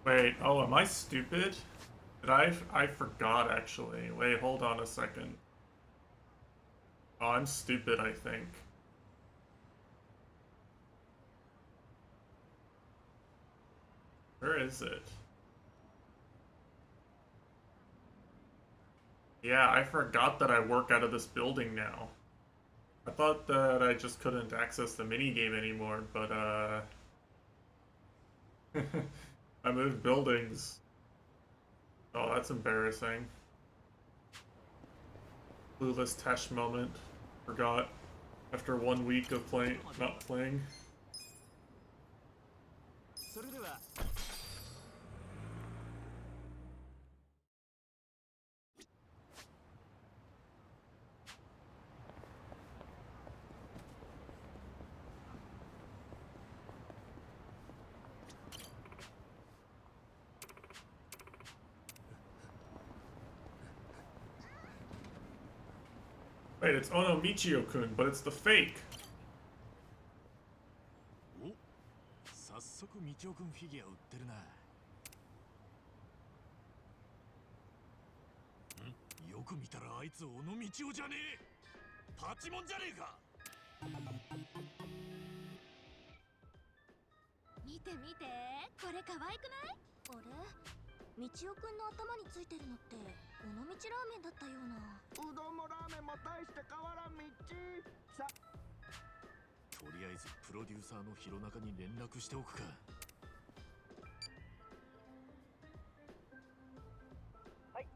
？Wait, oh, am I stupid? I forgot actually. Wait, hold on a second. Oh, I'm stupid, I think. Where is it? Yeah, I forgot that I work out of this building now. I thought that I just couldn't access the minigame anymore, but I moved buildings. Oh, that's embarrassing. Clueless Tash moment. Forgot after 1 week of not playing. それでは Wait, it's Ono Michio-kun, but it's the fake. お、早速みちおくんフィギュア売ってるな。よく見たらあいつ小野みちおじゃねえ。パチモンじゃねえか。見て見て、これ可愛くない？あれ？みちおくんの頭についてるのって尾道ラーメンだったような。うどんもラーメンも大して変わらんみちさ。とりあえずプロデューサーの弘中に連絡しておくか。はい、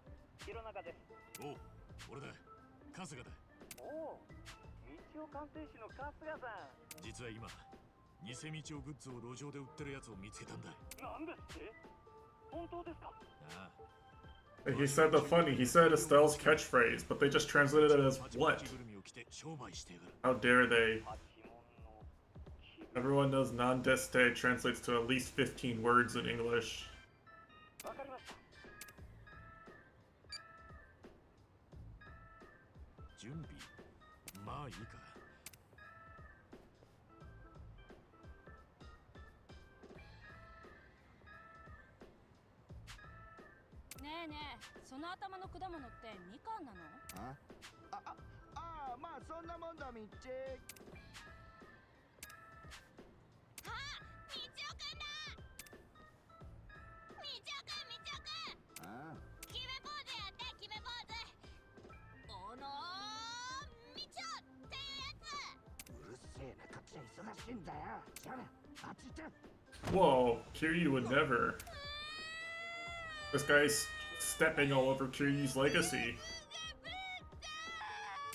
弘中です。おう、俺だ。春日だ。おお、道夫鑑定士の春日さん。実は今偽道夫グッズを路上で売ってるやつを見つけたんだ。なんですって？本当ですか？ああ。He said the funny. He said Estelle's catchphrase, but they just translated it as what? How dare they? Everyone knows non-deste translates to at least 15 words in English. 準備、まあいいか。ねえねえ、その頭の果物ってみかんなの？まあそんなもんだみっち。あ、みちおくんだ。みちおくん、みちおくん。ああ。決めポーズやって、決めポーズ。おのみちおっていうやつ。うるせえな、こっちは忙しいんだよ。じゃあ、あっち行って。 Whoa, Kiryu would never. This guy's stepping all over Kiryu's legacy.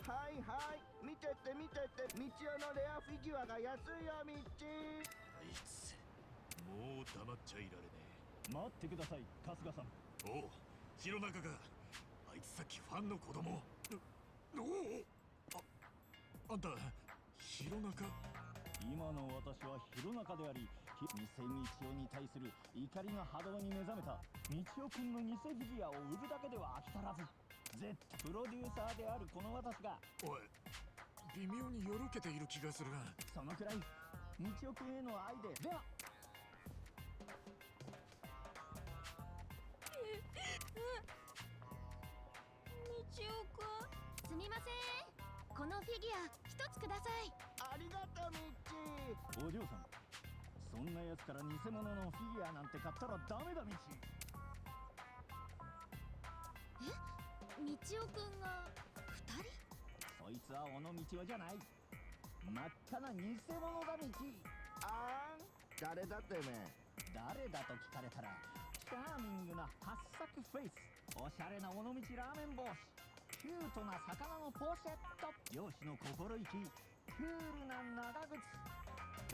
はいはい、見てって見てって、みちおのレアフィギュアが安いよみっち。あいつ、もう黙っちゃいられねえ。待ってください、春日さん。おう、弘中が。あいつさっきファンの子供。おお。あんた、弘中。今の私は弘中であり、偽みちおに対する怒りの波動に目覚めたみちおくんの偽フィギュアを売るだけでは飽き足らず、プロデューサーであるこの私が。おい、微妙によろけている気がするな。そのくらいみちおくんへの愛で。ではみちおくん、すみません。このフィギュア一つください。ありがとうみっち。お嬢さん、そんなやつから偽物のフィギュアなんて買ったらダメだみち。みちおくんが2人？そいつは小野みちおじゃない。真っ赤な偽物だみち。あーん、誰だってめ。誰だと聞かれたら、チャーミングな八作フェイス、おしゃれな尾道ラーメン帽子、キュートな魚のポシェット、漁師の心意気、クールな長靴、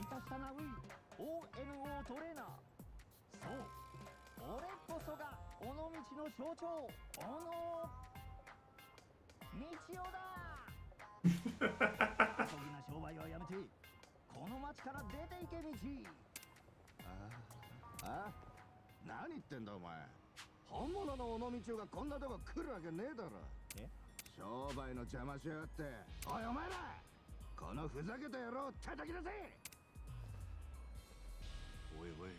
いたしたなウィ ONO トレーナー。そう、俺こそが尾道の象徴、小野みちおだ。遊びな商売はやめて、この町から出ていけみち。何言ってんだお前。本物の尾道がこんなとこ来るわけねえだろ。商売の邪魔しやがって。おいお前ら、このふざけた野郎叩き出せ。おいおい、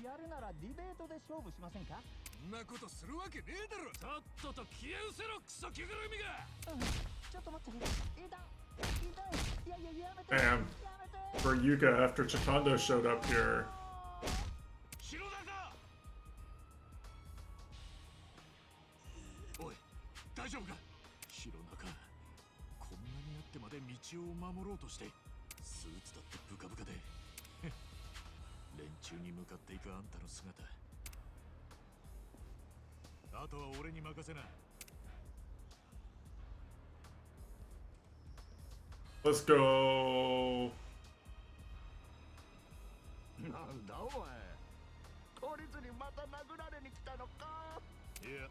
やるならディベートで勝負しませんか？そんなことするわけねえだろ。さっとと消え失せろ、クソ着ぐるみが。ちょっと待って、痛い、やめて。 Damn. For Yuka after Chikando showed up here. 弘中。おい、大丈夫か？弘中、こんなになってまで道を守ろうとして、スーツだってブカブカで。連中に向かっていくあんたの姿、あとは俺に任せな。Let's go. なんだお前、懲りずにまた殴られに来たのか。いや、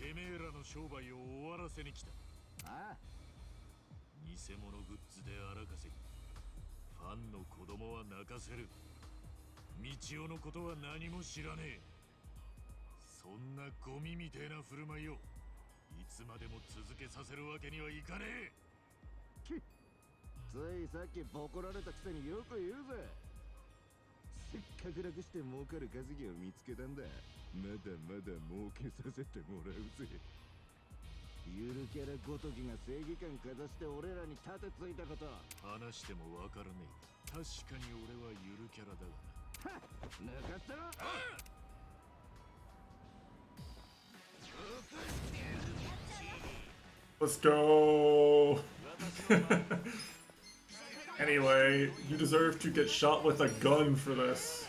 てめえらの商売を終わらせに来た。ああ、偽物グッズで荒稼ぎ、ファンの子供は泣かせる。道夫のことは何も知らねえ。そんなゴミみてえな振る舞いをいつまでも続けさせるわけにはいかねえ。ついさっきボコられたくせによく言うぜ。せっかく楽して儲かる稼ぎを見つけたんだ。まだまだ儲けさせてもらうぜ。ゆるキャラごときが正義感かざして俺らに盾ついたこと話してもわからねえ。確かに俺はゆるキャラだがな。抜かったろ。 Let's go. Anyway, you deserve to get shot with a gun for this.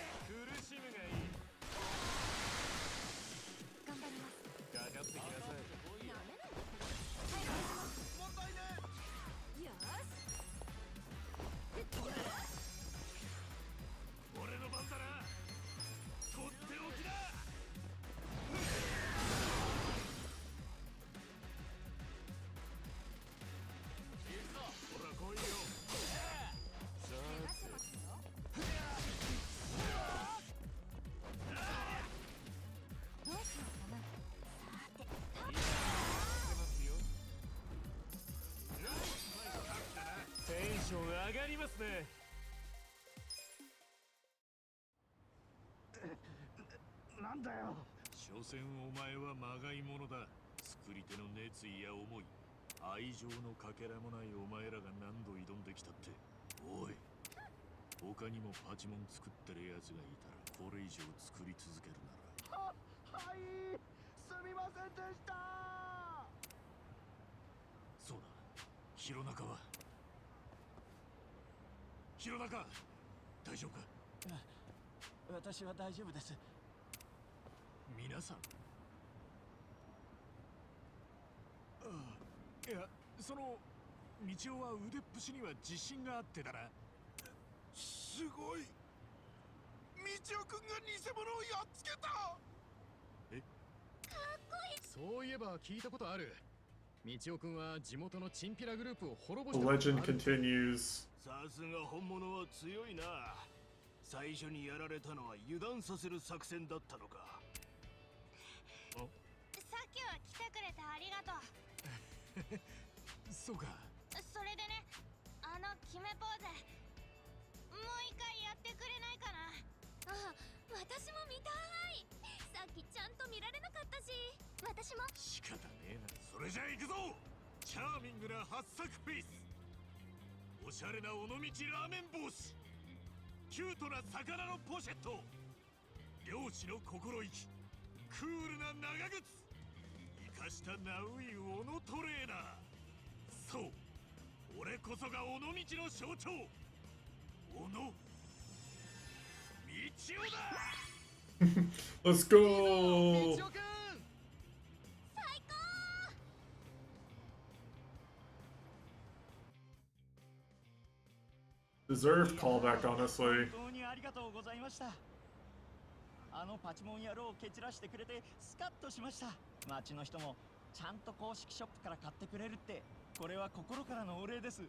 なんだよ。所詮お前はまがいものだ。作り手の熱意や思い、愛情のかけらもないお前らが何度挑んできたって。おい、他にもパチモン作ってるやつがいたらこれ以上作り続けるなら。はい、すみませんでした。そうだ、弘中は。弘中、大丈夫か。私は大丈夫です。皆さん。いや、その道夫は腕っぷしには自信があってだな。すごい。道夫くんが偽物をやっつけた。え？かっこいい。そういえば聞いたことある。道夫くんは地元のチンピラグループを滅ぼし The た。 legend continues. さすが本物は強いな。最初にやられたのは油断させる作戦だったのか。さっきは来てくれてありがとう。そうか。それでね、あの決めポーズもう一回やってくれないかな。あ、私も見たい。さっきちゃんと見られなかったし、私も。仕方ねえな。それじゃあ行くぞ。チャーミングな八作フェイス、おしゃれな尾道ラーメン帽子、キュートな魚のポシェット、漁師の心意気、クールな長靴、生かしたナウい尾のトレーナー。そう、俺こそが尾道の象徴、尾の道夫だ。Let's go. 道夫くん、最高。Deserved callback, honestly. 本当にありがとうございました。あのパチモン野郎を蹴散らしてくれてスカッとしました。町の人もちゃんと公式ショップから買ってくれるって、これは心からのお礼です。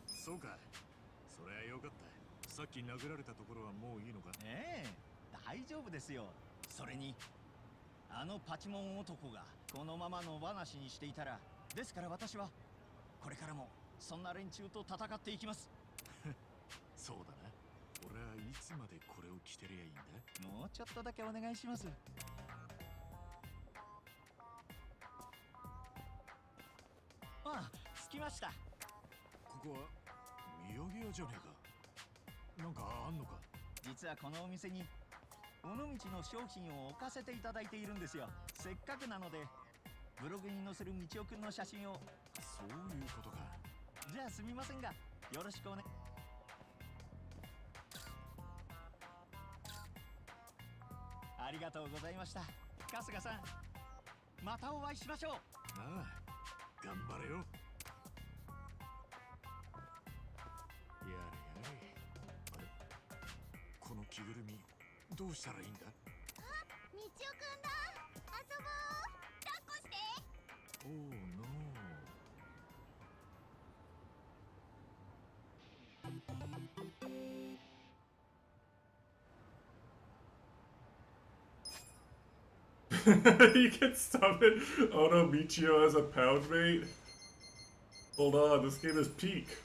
そうか、そりゃよかった。さっき殴られたところはもういいのか。ええ、大丈夫ですよ。それにあのパチモン男がこのままの話にしていたら、ですから私はこれからもそんな連中と戦っていきます。そうだな。俺はいつまでこれを着てりゃいいんだ。もうちょっとだけお願いします。あ、着きました。ここは土産屋じゃねえか。なんかあんのか。実はこのお店に尾道の商品を置かせていただいているんですよ。せっかくなのでブログに載せる道夫くんの写真を。そういうことか。じゃあすみませんがよろしくおね。ありがとうございました。春日さん、またお会いしましょう。ああ、頑張れよ。どうしたらいいんだ？みちおくんだ。遊ぼう。抱っこして。おーノYou can summon Ono Michio as a pound mate? Hold on, this game is peak.「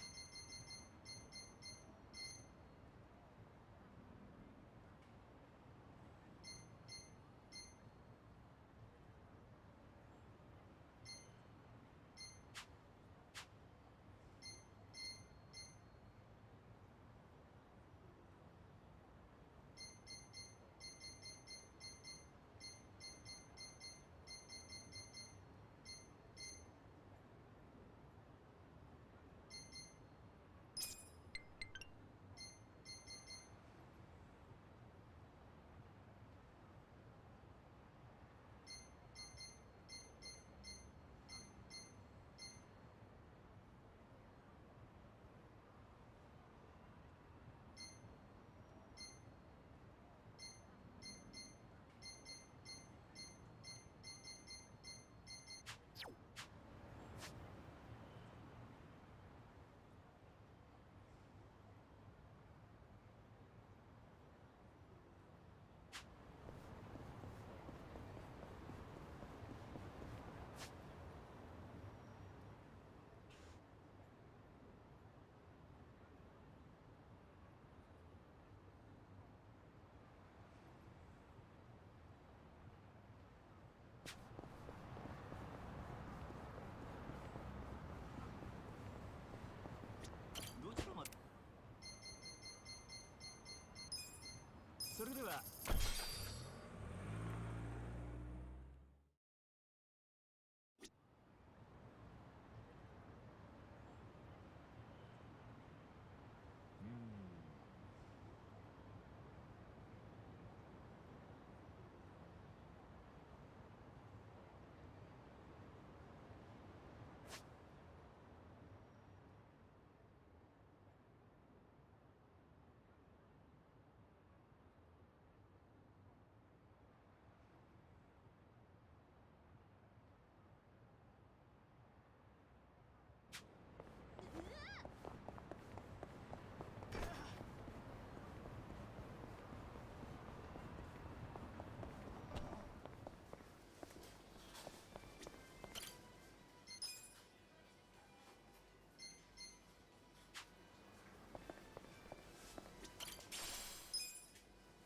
それでは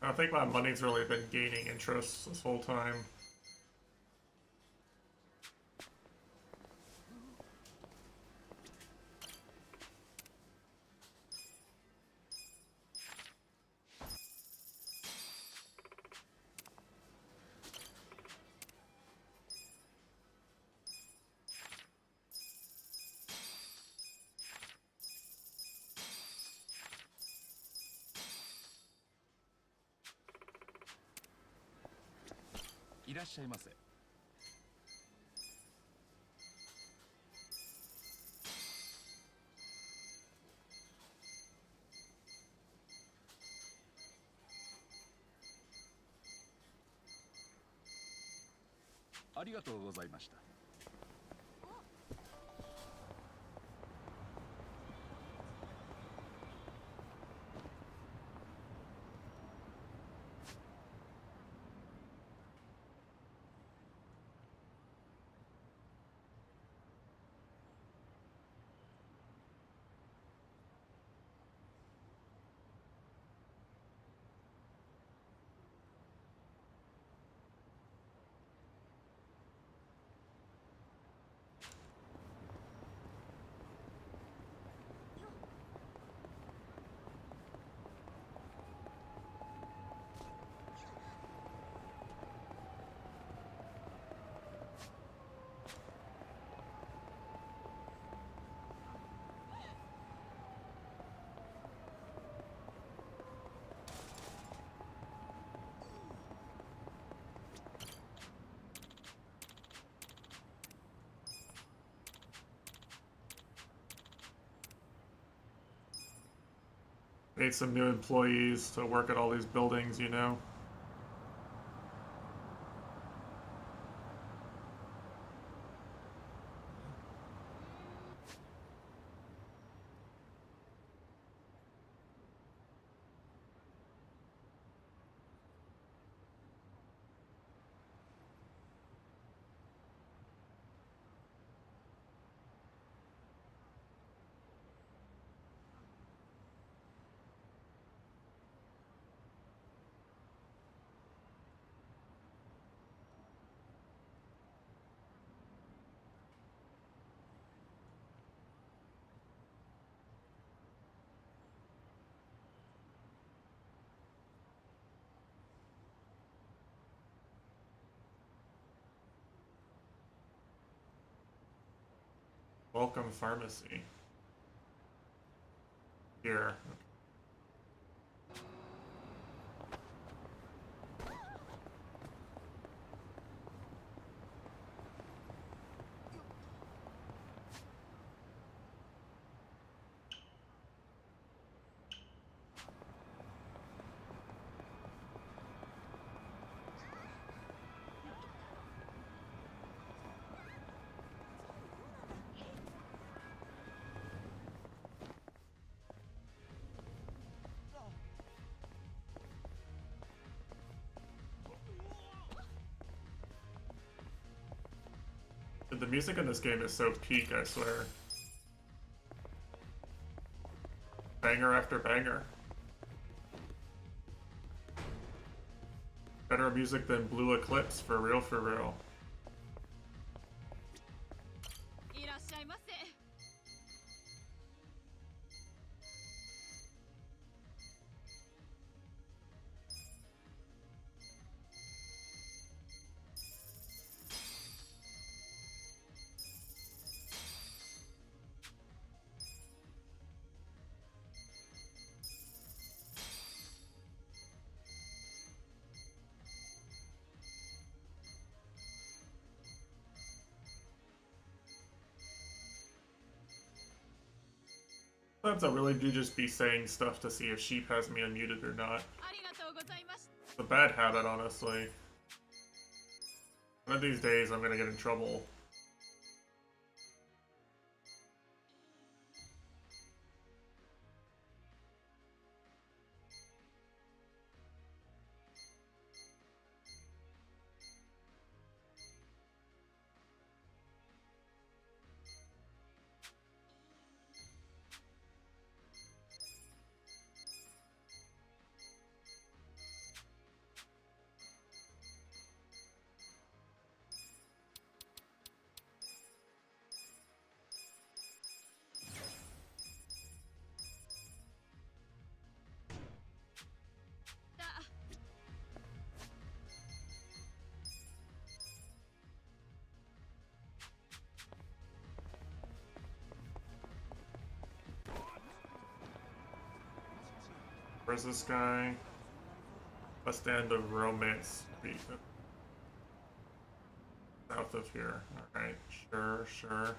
I think my money's really been gaining interest this whole time.いらっしゃいませ。ありがとうございました。Made some new employees to work at all these buildings, you know. Welcome pharmacy. Here. The music in this game is so peak, I swear. Banger after banger. Better music than Blue Eclipse, for real, for real. Sometimes I really do just be saying stuff to see if Sheep has me unmuted or not. It's a bad habit, honestly. One of these days I'm gonna get in trouble. Where's this guy? West end of Romance Street. South of here. Alright, sure, sure.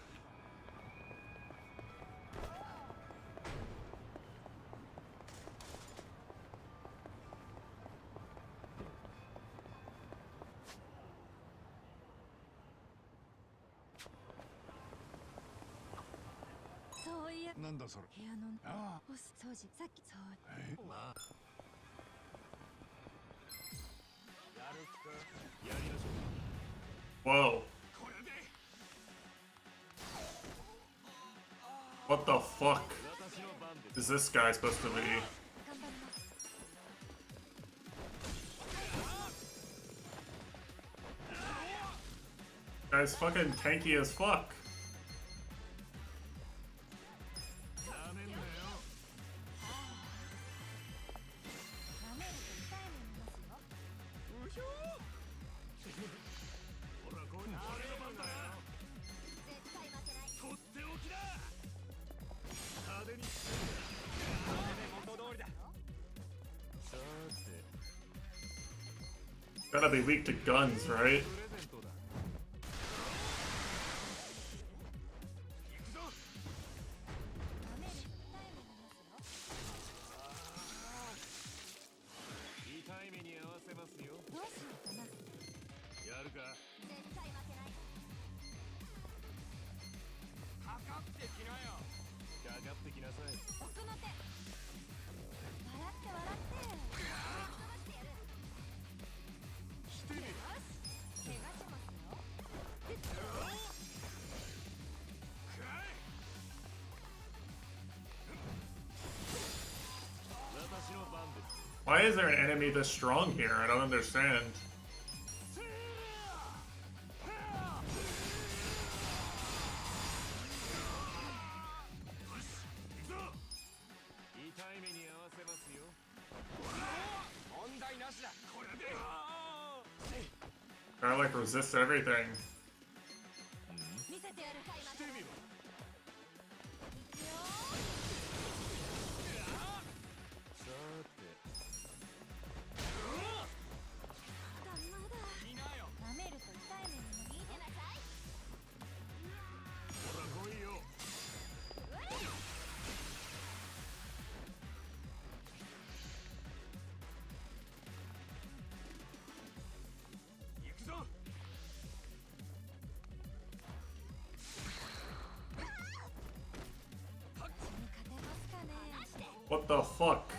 Whoa. What the fuck is this guy supposed to be? Guy's fucking tanky as fuck. Gotta be weak to guns, right? Why is there an enemy this strong here? I don't understand. I like resist everything. What the fuck?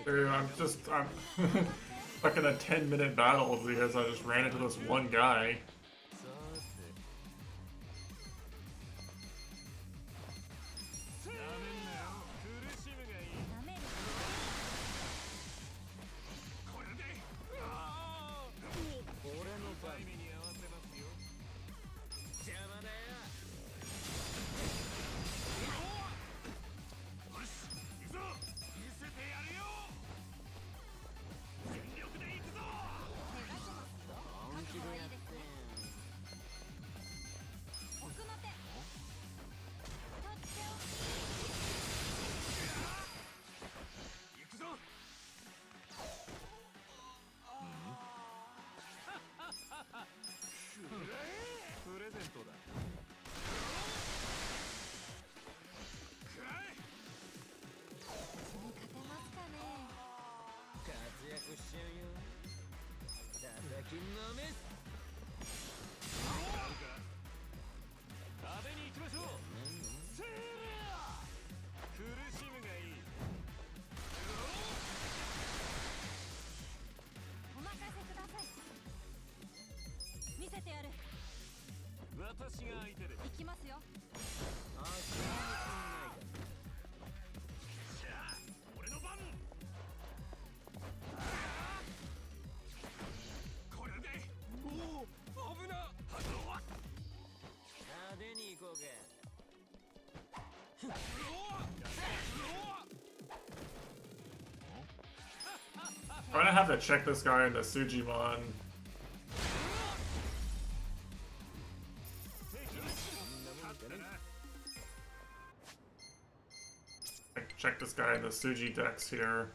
Dude, I'm stuck in a 10-minute battle because I just ran into this one guy. I'm gonna have to check this guy in the Sujimon. Check this guy in the Suji decks here.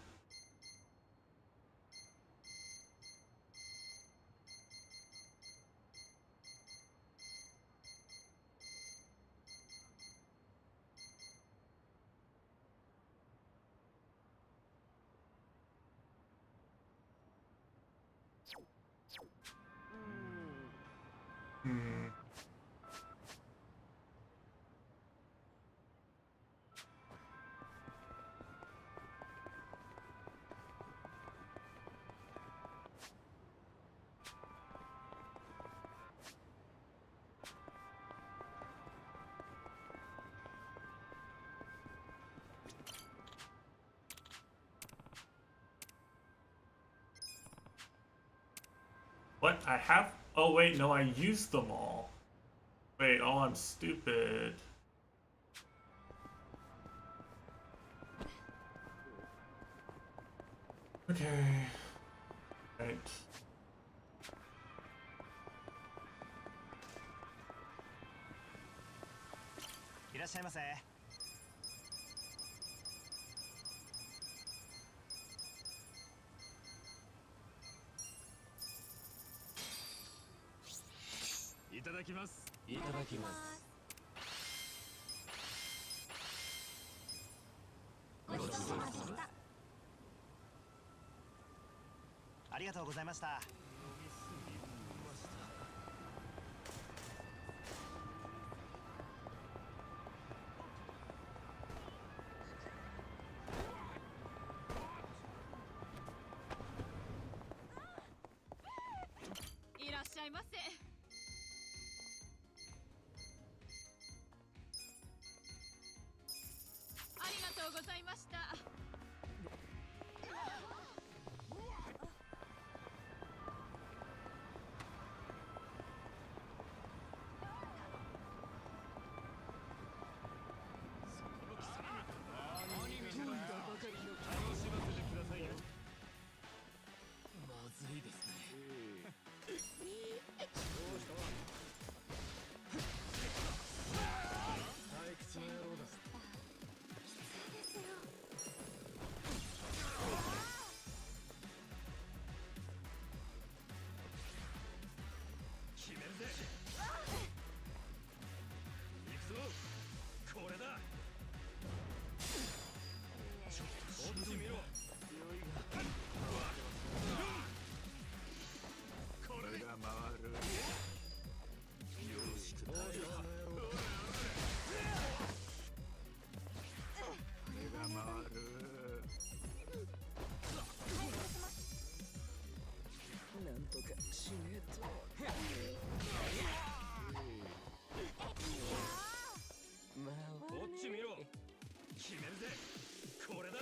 What? I have... Oh wait, no, I used them all. Wait, oh, I'm stupid. Okay. Right. っしゃいませ。いただきます。いただきます。ごちそうさまでした。ありがとうございました。いらっしゃいませ。ありがとうございました。まずいですね。退屈な野郎だ。決めるぜ。行くぞ。これだ。ちょっとこっち見ろ。これが回る。よろしくだよ。これが回る。なんとかしねえと。こっち見ろ。決めるぜ。これだ。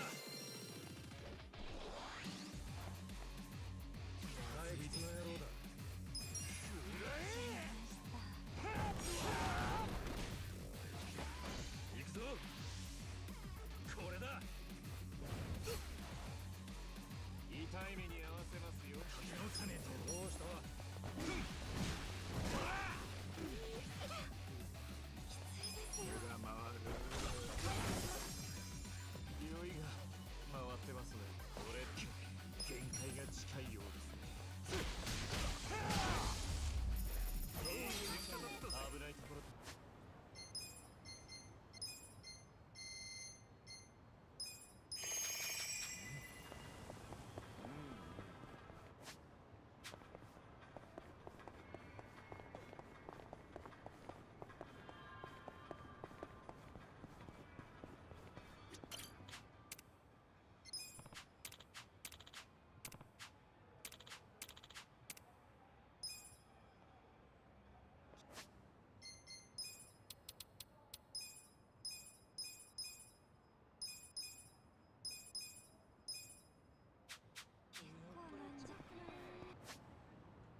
退屈な野郎だ。行くぞ。これだ。痛い目に合わせますよ。金の種と。どうした？これが回る。酔いが回ってますね。これ限界が近いようですね。危ないところだ。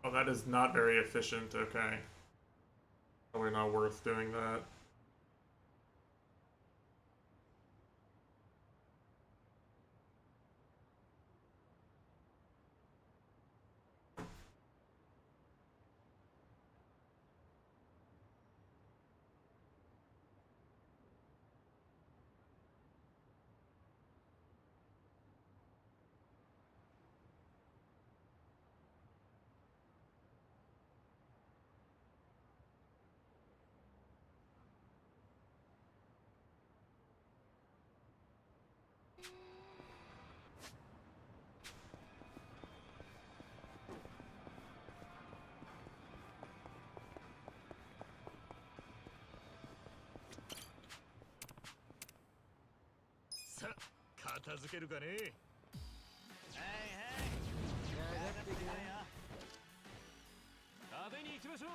Oh, that is not very efficient. Okay. Probably not worth doing that.さあ、片付けるかね。はいはい。上がってきなよ。食べに行きましょう。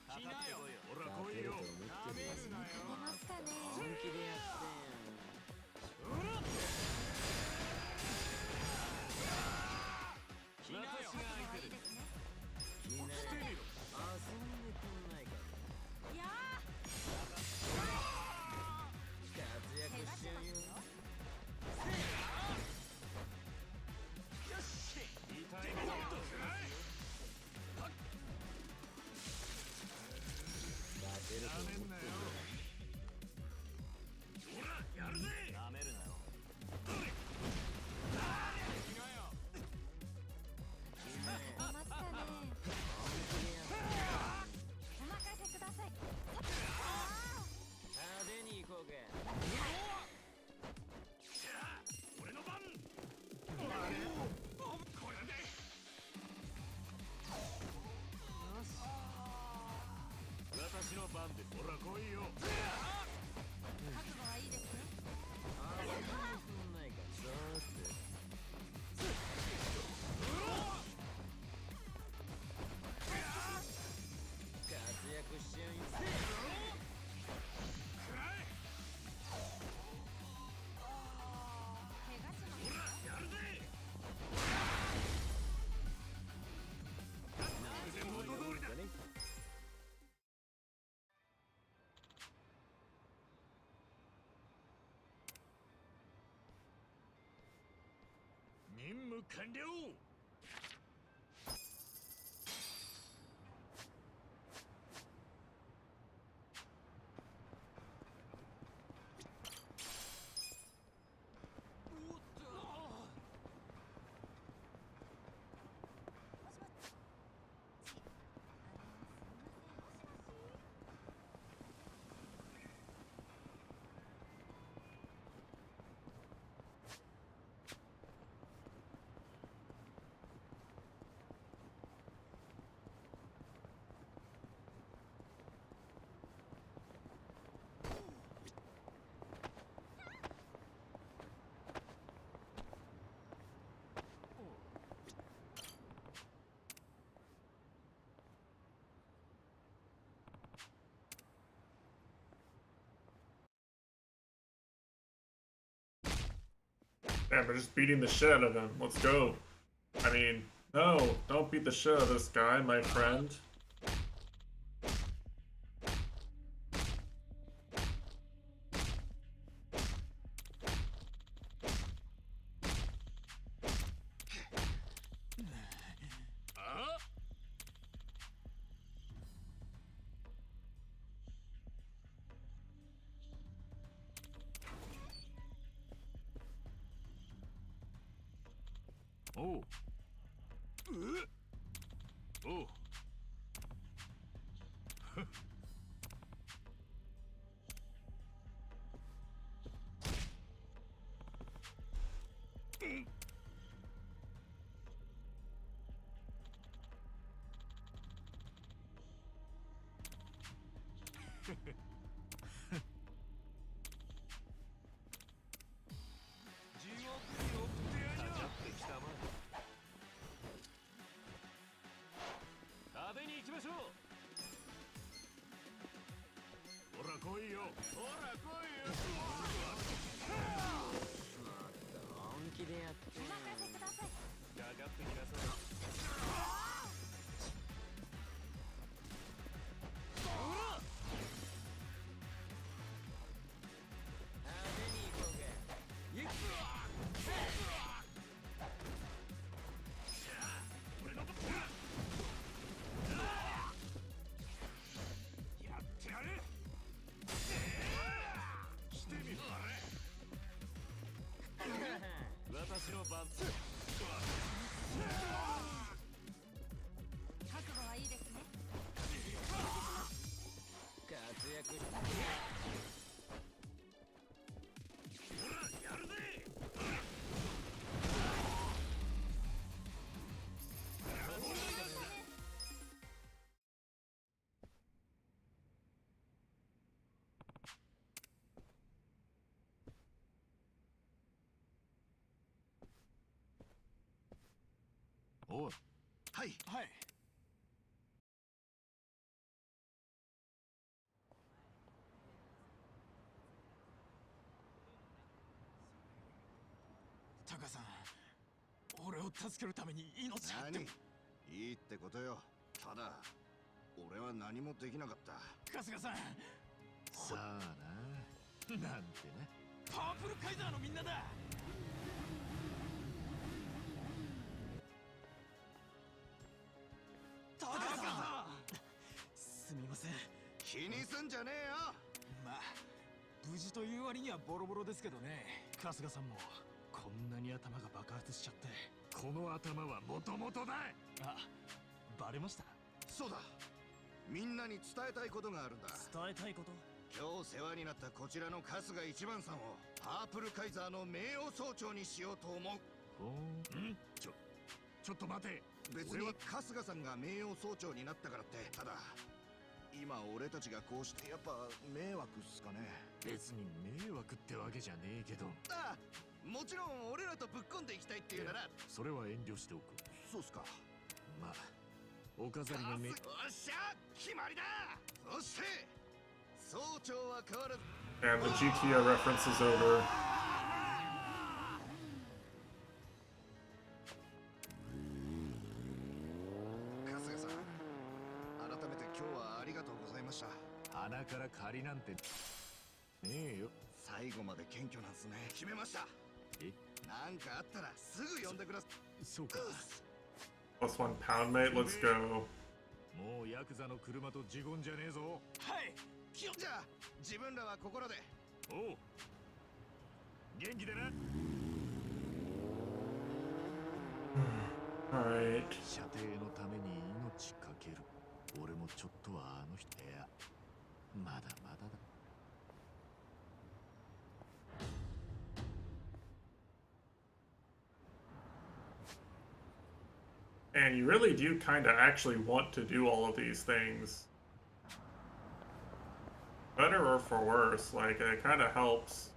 来なよ。ほら来いよ。なめるなよ。ますかね。本気でやって来なよ。私が相手です。みんな来てみろ。遊んでくんないか。いや活躍しちゃうよ。です。ほら来いよ。覚悟はいいですね。ないかさーて。活躍しちゃいんせ。任務完了。Damn, we're just beating the shit out of him. Let's go. I mean, no, don't beat the shit out of this guy, my friend. Oh. Oh. Oh. はいはい。タカさん、俺を助けるために命張っても。いいってことよ。ただ俺は何もできなかった。春日さん。さあな、なんてな。パープルカイザーのみんなだ。タカさん、すみません。気にすんじゃねえよ。まあ無事という割にはボロボロですけどね。春日さんもこんなに頭が爆発しちゃって。この頭はもともとだ。あ、バレました。そうだ、みんなに伝えたいことがあるんだ。伝えたいこと？今日世話になったこちらの春日一番さんをパープルカイザーの名誉総長にしようと思う。ちょっと待て。別に春日さんが名誉総長になったからって、ただ今俺たちがこうしてやっぱ迷惑っすかね。別に迷惑ってわけじゃねえけど。ああ、もちろん俺らとぶっ込んでいきたいっていうなら。それは遠慮しておく。そうっすか。まあお飾りの目。よっしゃ、決まりだ。そして総長は変わらず。 And the GTA reference is over. 春日さん、改めて今日はありがとうございました。鼻から借りなんてねえよ。最後まで謙虚なんすね。決めました。え、なんかあったらすぐ呼んでください。そうか。Plus one pound, mate. Let's go. もうヤクザの車とジゴンじゃねえぞ。はい。じゃあ自分らはここらで。おう。元気でな。Alright. 射程のために命かける。俺もちょっとはあの人や。まだまだだ。And you really do kind of actually want to do all of these things. Better or for worse, like, it kind of helps.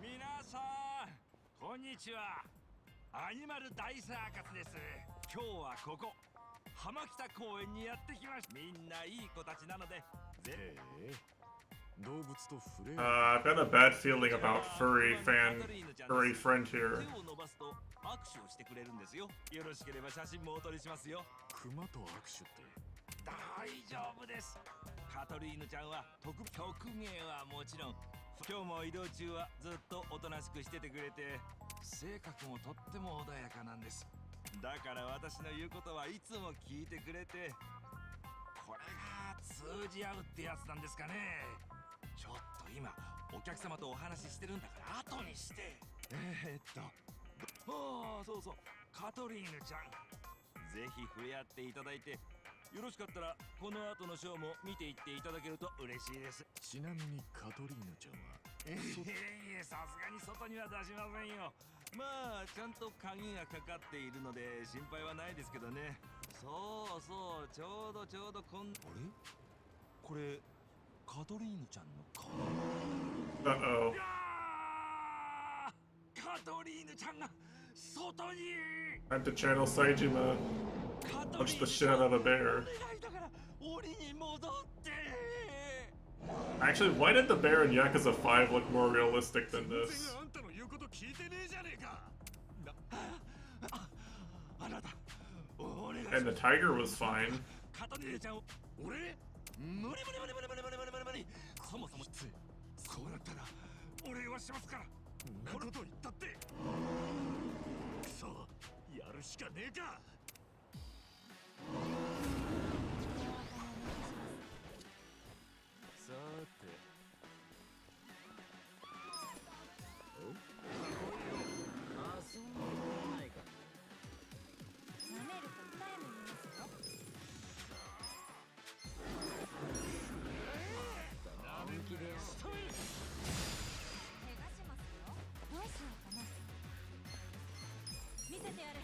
Minasan, こんにちは。アニマル大サーカスです。今日はここ浜北公園にやってきました。みんないい子たちなので。動物と触れ。I've got a bad feeling about furry friend here. 手を伸ばすと握手をしてくれるんですよ。よろしければ写真もお撮りしますよ。熊と握手って。大丈夫です。カトリーヌちゃんは曲芸はもちろん、今日も移動中はずっとおとなしくしててくれて、性格もとっても穏やかなんです。だから私の言うことはいつも聞いてくれて、これが通じ合うってやつなんですかね。ちょっと今お客様とお話ししてるんだから後にして。そうそう、カトリーヌちゃん、ぜひ触れ合っていただいて、よろしかったらこの後のショーも見ていっていただけると嬉しいです。ちなみにカトリーヌちゃんはさすがに外には出しませんよ。まあちゃんと鍵がかかっているので心配はないですけどね。そうそう、ちょうどこん。あれ、これカトリーヌちゃんの顔。Uh-oh. カトリーヌちゃんが外に。 Time to channel Saejima. Punch the shit out of a bear. Actually, why did the bear in Yakuza 5 look more realistic than this? And the tiger was fine. そもそもそうなったらお礼はしますから。んなこと言ったって。くそ、やるしかねえか。さて。お？遊んでもないか。舐めると痛い目見ますよ。本気でやる。怪我しますよ。どうしようかな。見せてやる。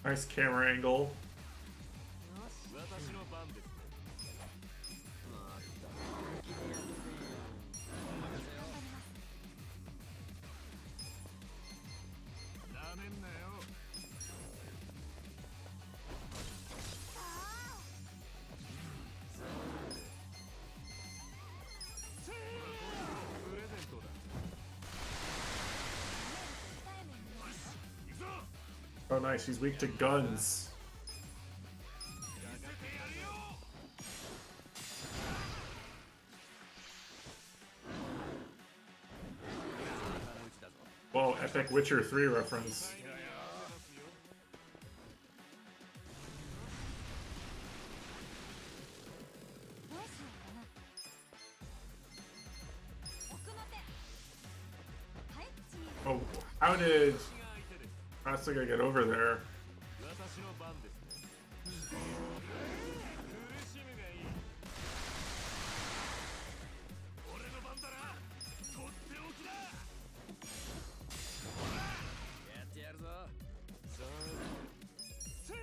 Nice camera angle. 私の番ですね。なめんなよ。プレゼントだ。 Oh, nice. He's weak to guns. Whoa, epic Witcher 3 reference. Oh, how did Kasuga get over there? 私の番ですね。苦しむがいい。俺の番だな。とっておきだ。やってやるぞ。さ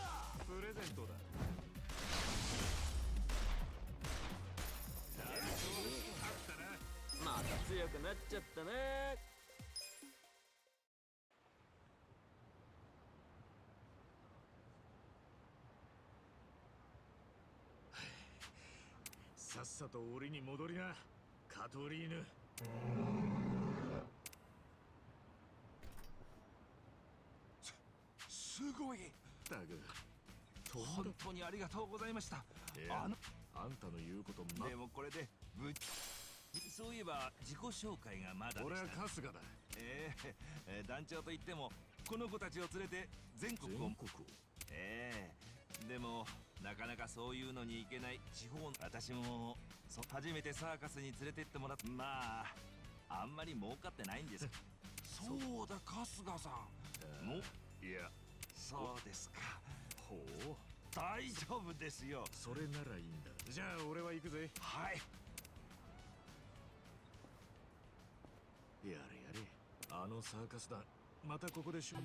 あ、プレゼントだ。また強くなっちゃったね。さっさと檻に戻りな、カトリーヌ。すごい。だが本当にありがとうございました。あんたの言うことでもこれでそういえば自己紹介がまだでした。俺は春日だ。団長といってもこの子たちを連れて全国を。でもなかなかそういうのに行けない地方の私も初めてサーカスに連れてってもらって、まああんまり儲かってないんです。そうだ、春日さん。いや、そうですか。ほう、大丈夫ですよ。それならいいんだ。じゃあ俺は行くぜ。はい。やれやれ、あのサーカス団またここでしょ。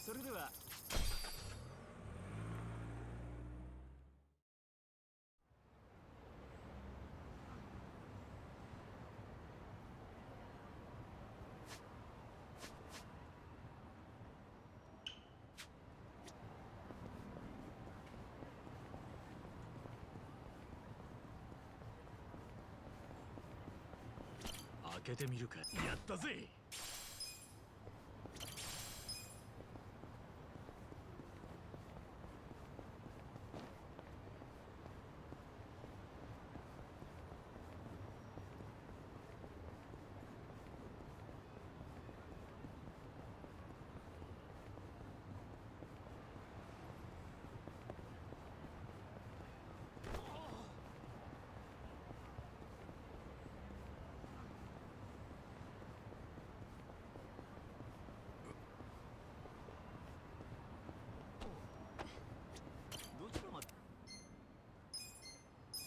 それでは開けてみるか。やったぜ。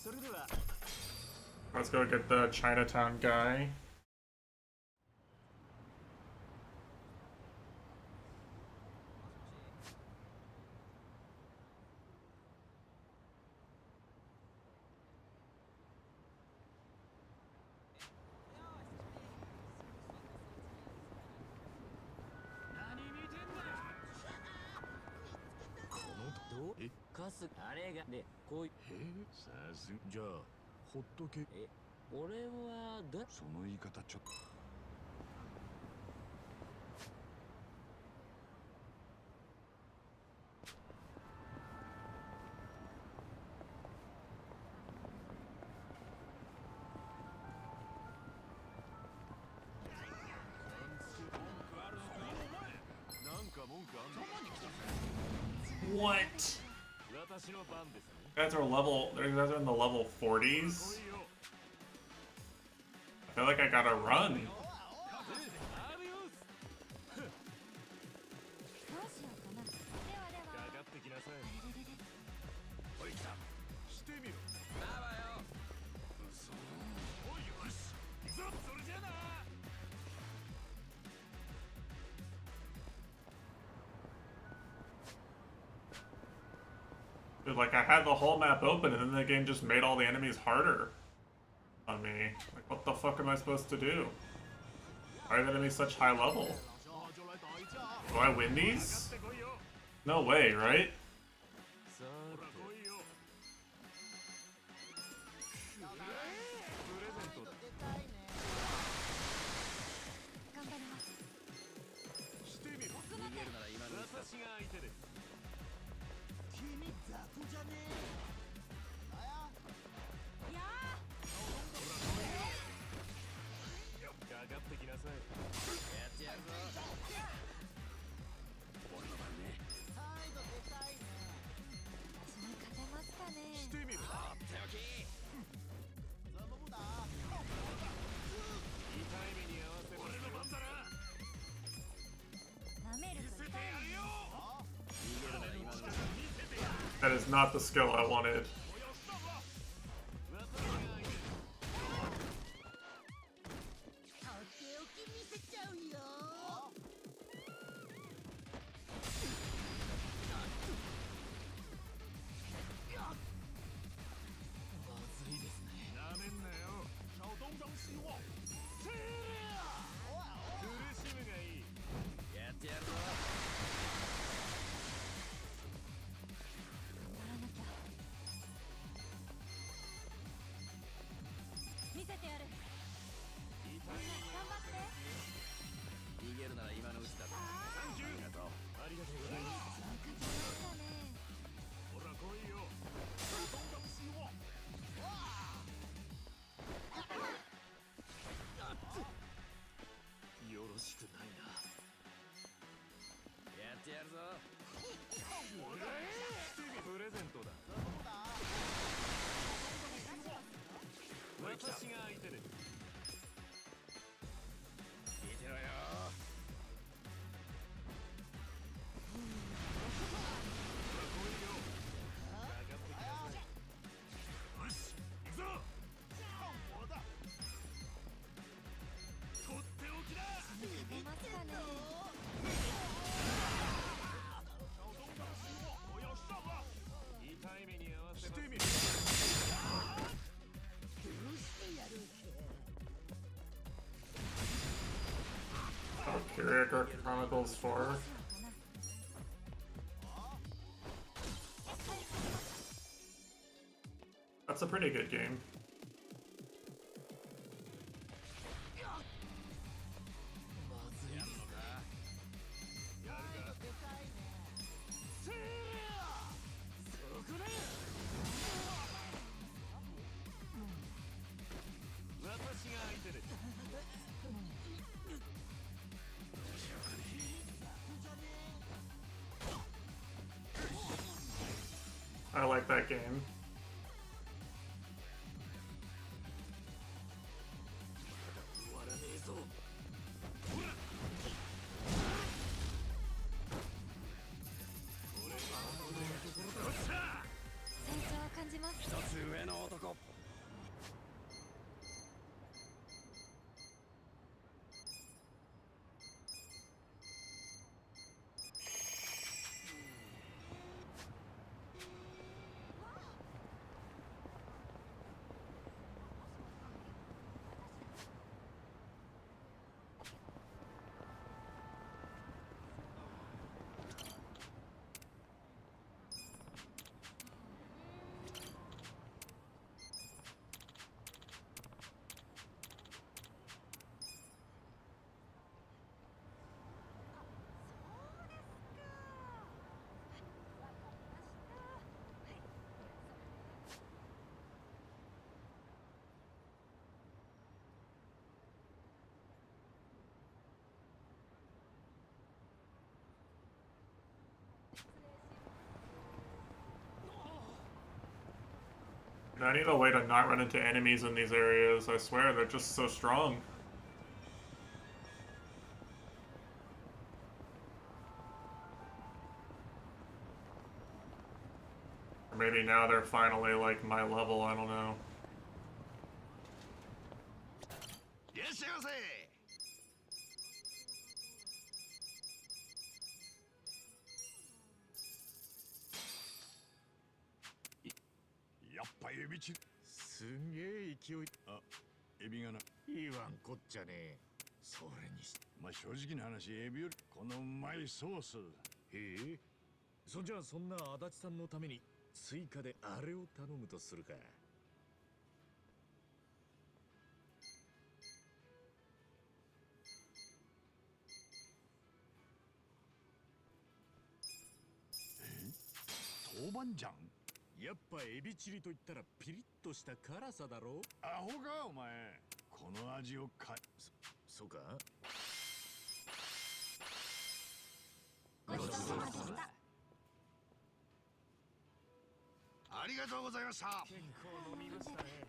それでは Let's go get the Chinatown guy.あれがでこういう。さすが。じゃあほっとけ。俺はだ。その言い方ちょっと。What? Guys are level. You guys are in the level 40s. I feel like I gotta run. Dude, like I had the whole map open and then the game just made all the enemies harder on me. Like, what the fuck am I supposed to do? Why are the enemies such high level? Do I win these? No way, right? That is not the skill I wanted. Valkyria Chronicles 4. That's a pretty good game. I like that game. I need a way to not run into enemies in these areas. I swear, they're just so strong. Or maybe now they're finally like my level, I don't know. Yes,やっぱエビチすんげえ勢い。あ、エビがな。言わんこっちゃねえ。それにしまあ正直な話、エビよりこのうまいソース。へえ。そんじゃあそんな足立さんのために追加であれを頼むとするか。豆板醤？やっぱエビチリと言ったらピリッとした辛さだろ。アホかお前。この味をそうか。ごちそうさまでした。ありがとうございました。結構飲みましたね。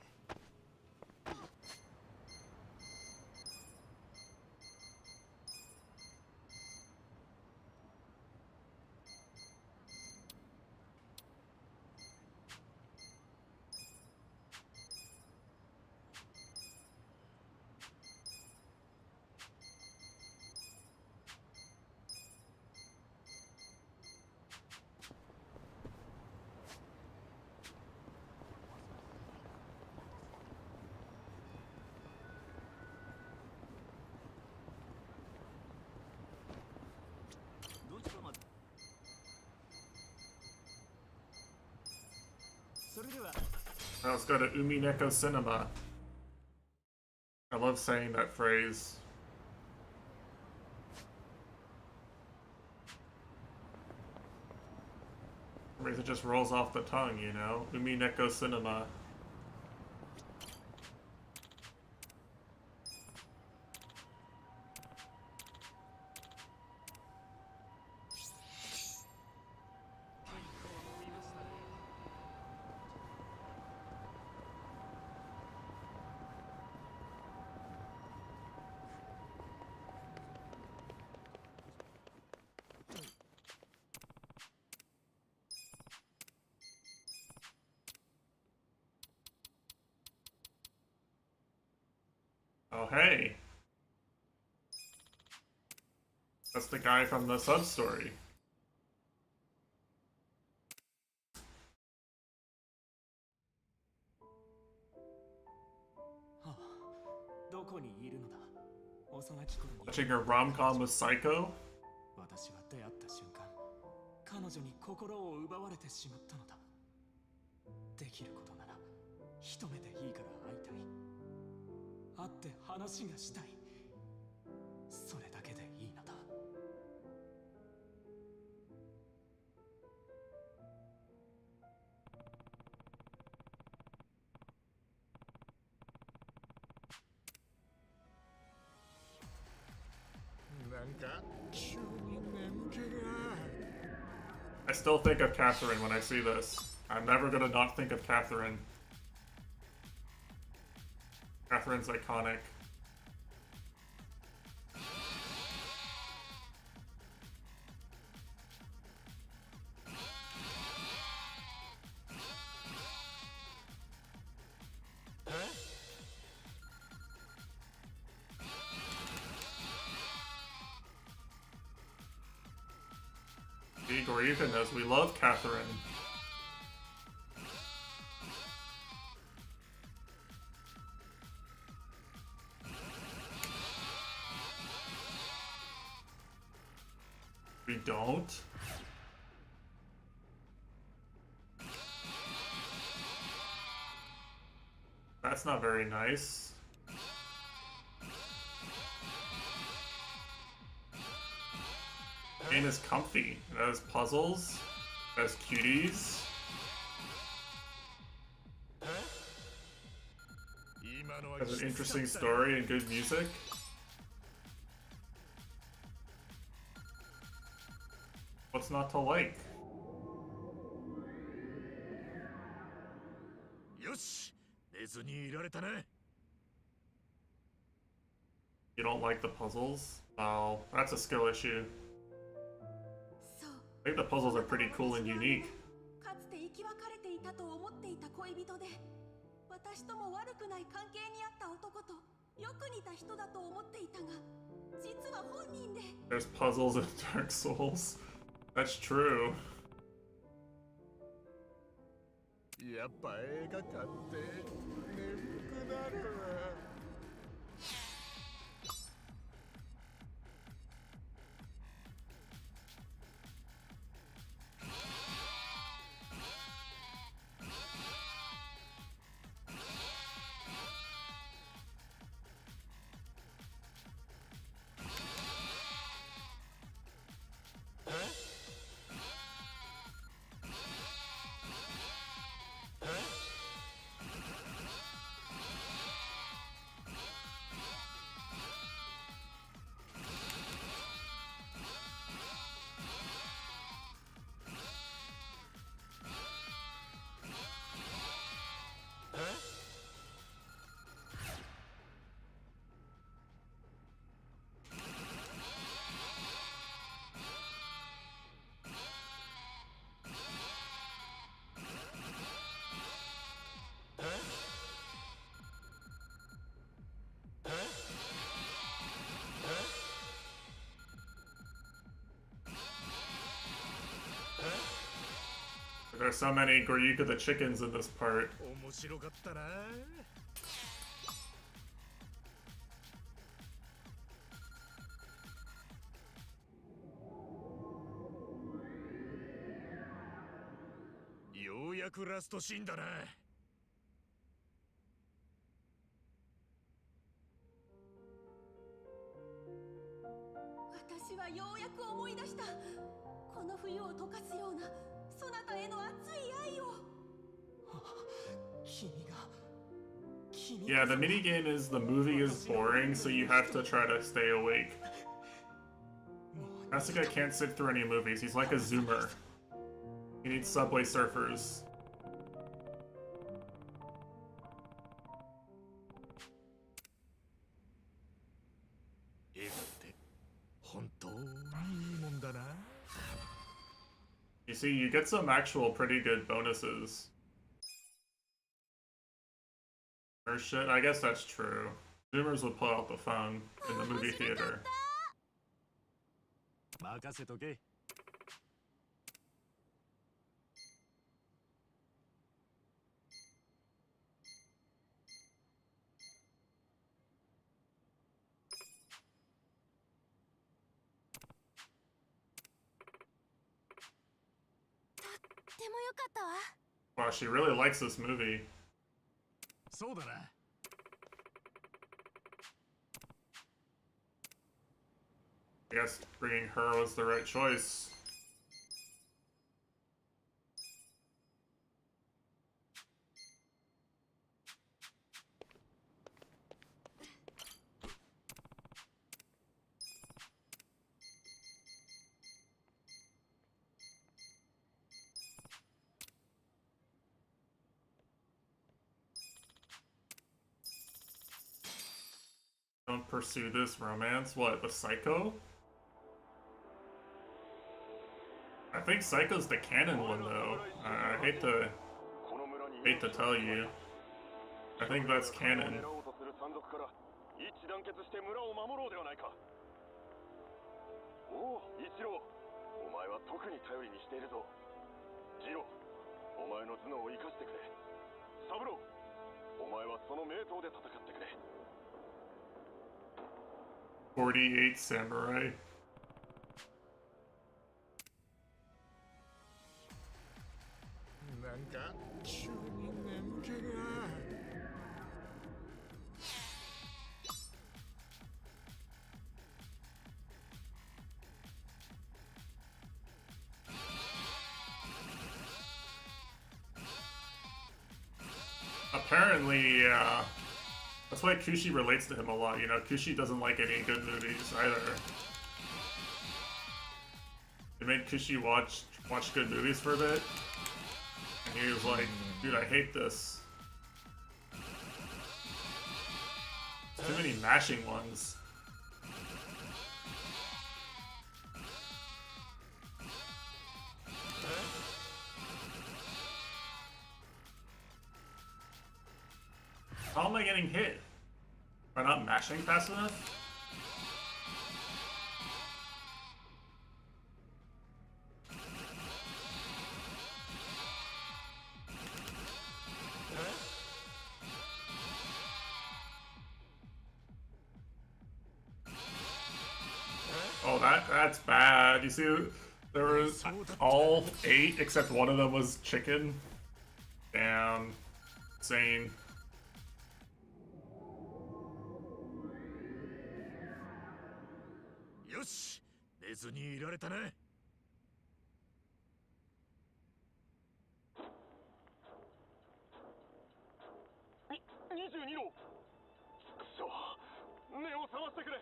Now let's go to Umineko Cinema. I love saying that phrase. For some reason it just rolls off the tongue, you know? Umineko Cinema. Oh, hey. That's the guy from the sub-story. どこにいるのだ。幼き頃に。Watching a rom-com with Psycho? 私は出会った瞬間、彼女に心を奪われてしまったのだ。できることなら一目でいいから会いたい。会って話がしたい。それだけでいいのだ。I still think of Catherine when I see this. I'm never gonna not think of Catherine. Catherine's iconic. Or even as we love Catherine. We don't? That's not very nice. The game is comfy. It has puzzles. It has cuties. It has an interesting story and good music. What's not to like? よしに入られたな。 You don't like the puzzles? Oh, that's a skill issue. I think the puzzles are pretty cool and unique. かつて生き別れていたと思っていた恋人で、私とも悪くない関係にあった男とよく似た人だと思っていたが、実は本人で。 There's puzzles in Dark Souls. That's true. やっぱ映画館って眠くなる。There's so many Goryuka the chickens in this part. 面白かったな。ようやくラストシーンだな。私はようやく思い出した。この冬を溶かすようなそなたへの熱い愛を。君が。Yeah, the minigame is the movie is boring, so you have to try to stay awake. Asuka can't sit through any movies. He's like a zoomer. He needs Subway Surfers. 映画って本当にいいもんだな。 You see, you get some actual pretty good bonuses. Or shit, I guess that's true. Zoomers would pull out the phone in the movie theater. 任せとけ。でもよかったわ。 Wow, she really likes this movie. そうだな。 I guess bringing her was the right choice. Don't pursue this romance. What, the Psycho? I think Psycho's the canon one though. I hate to tell you. I think that's canon. 一致団結して村を守ろうではないか。おお、一郎、お前は特に頼りにしているぞ。ジロ、お前の頭脳を生かしてくれ。サブロー、お前はその名刀で戦ってくれ。48 Samurai. Apparently, that's why Kushi relates to him a lot. You know, Kushi doesn't like any good movies either. They made Kushi watch good movies for a bit, and he was like, "Dude, I hate this." Too many mashing ones. How am I getting hit? Am I not mashing fast enough? Oh, that's bad. You see, there was all 8 except one of them was chicken. Damn. Insane. Yosh! 寝ずにいられたね。22のくそ目を覚ましてくれ。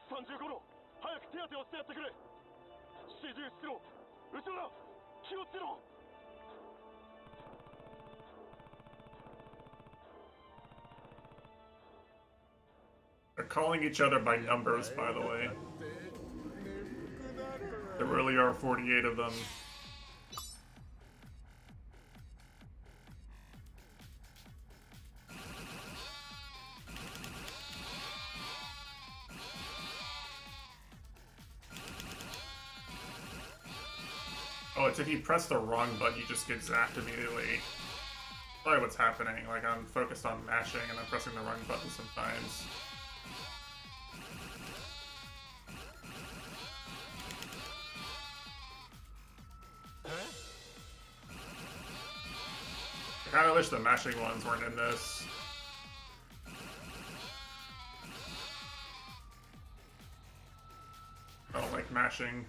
35の早く手当てをしてやってくれ。始終しろ。後ろだ。気をつけろ。They're calling each other by numbers, by the way. There really are 48 of them. Oh, it's if you press the wrong button, you just get zapped immediately. Probably what's happening. Like, I'm focused on mashing and I'm pressing the wrong button sometimes. I kinda wish the mashing ones weren't in this. I don't like mashing.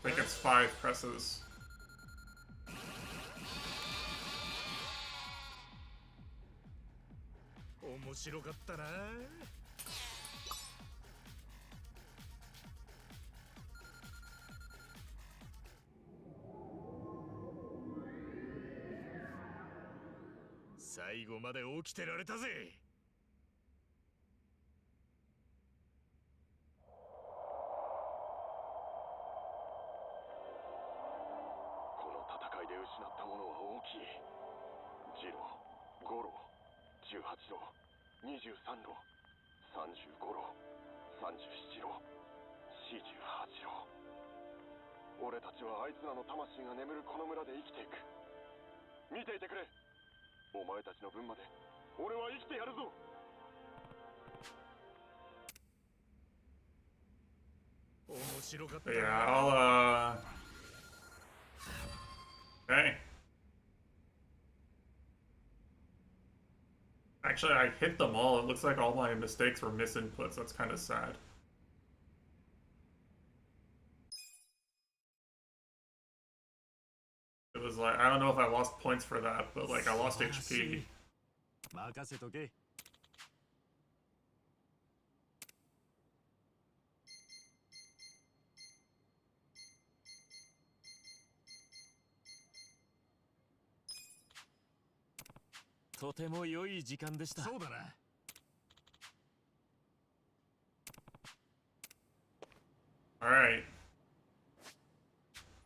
I think it's 5 presses. Yeah, I'll, okay. Actually, I hit them all. It looks like all my mistakes were misinputs. That's kind of sad. It was like, I don't know if I lost points for that, but like I lost HP. 任せとけ。とても良い時間でした。そうだな。Alright.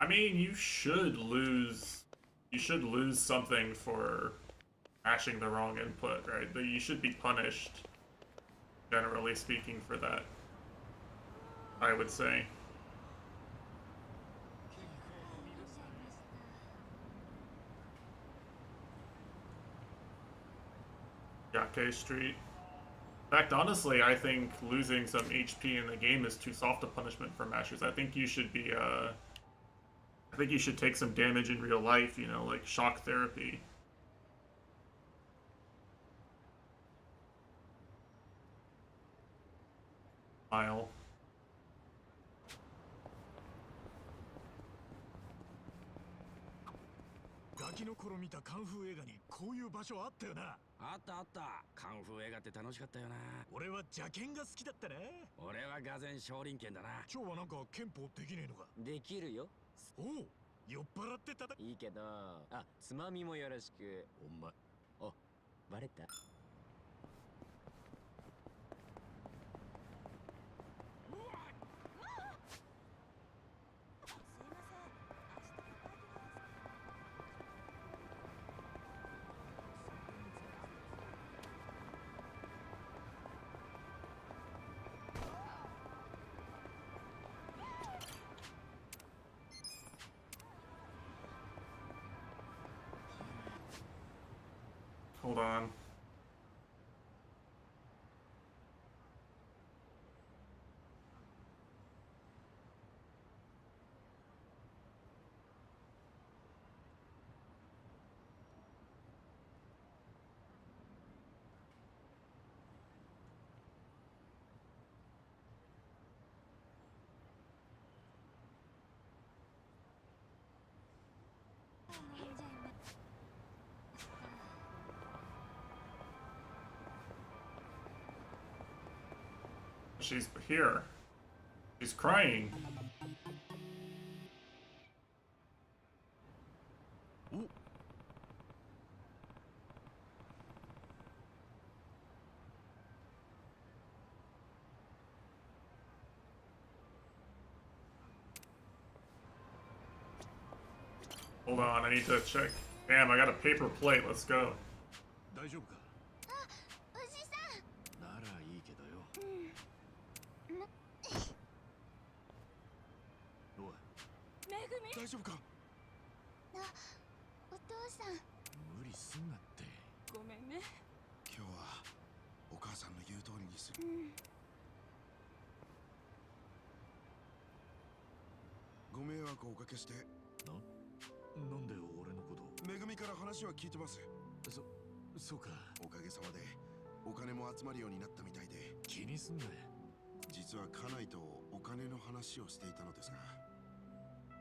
I mean, you should lose something for mashing the wrong input, right? You should be punished, generally speaking, for that, I would say. Yake Street. In fact, honestly, I think losing some HP in the game is too soft a punishment for mashers. I think you should be, I think you should take some damage in real life, you know, like shock therapy. Smile. ガキの頃見たカンフー映画にこういう場所あったよな。あったあった。カンフー映画って楽しかったよな。俺は邪剣が好きだったね。俺はがぜん少林拳だな。蝶はなんか拳法できねえのか。できるよ。おう、酔っ払ってたいいけど、あ、つまみもよろしく。お前、あ、バレた。Hold on. She's here. She's crying. Hold on, I need to check. Damn, I got a paper plate. Let's go. 大丈夫か。おじさん。ならいいけどよ。おい、めぐみ。大丈夫か。お父さん。無理すんなって。ごめんね。今日はお母さんの言う通りにする。ご迷惑をおかけして。なんで俺のこと。めぐみから話は聞いてます。そうか。おかげさまでお金も集まるようになったみたいで。気にすんなよ。実は家内とお金の話をしていたのですが、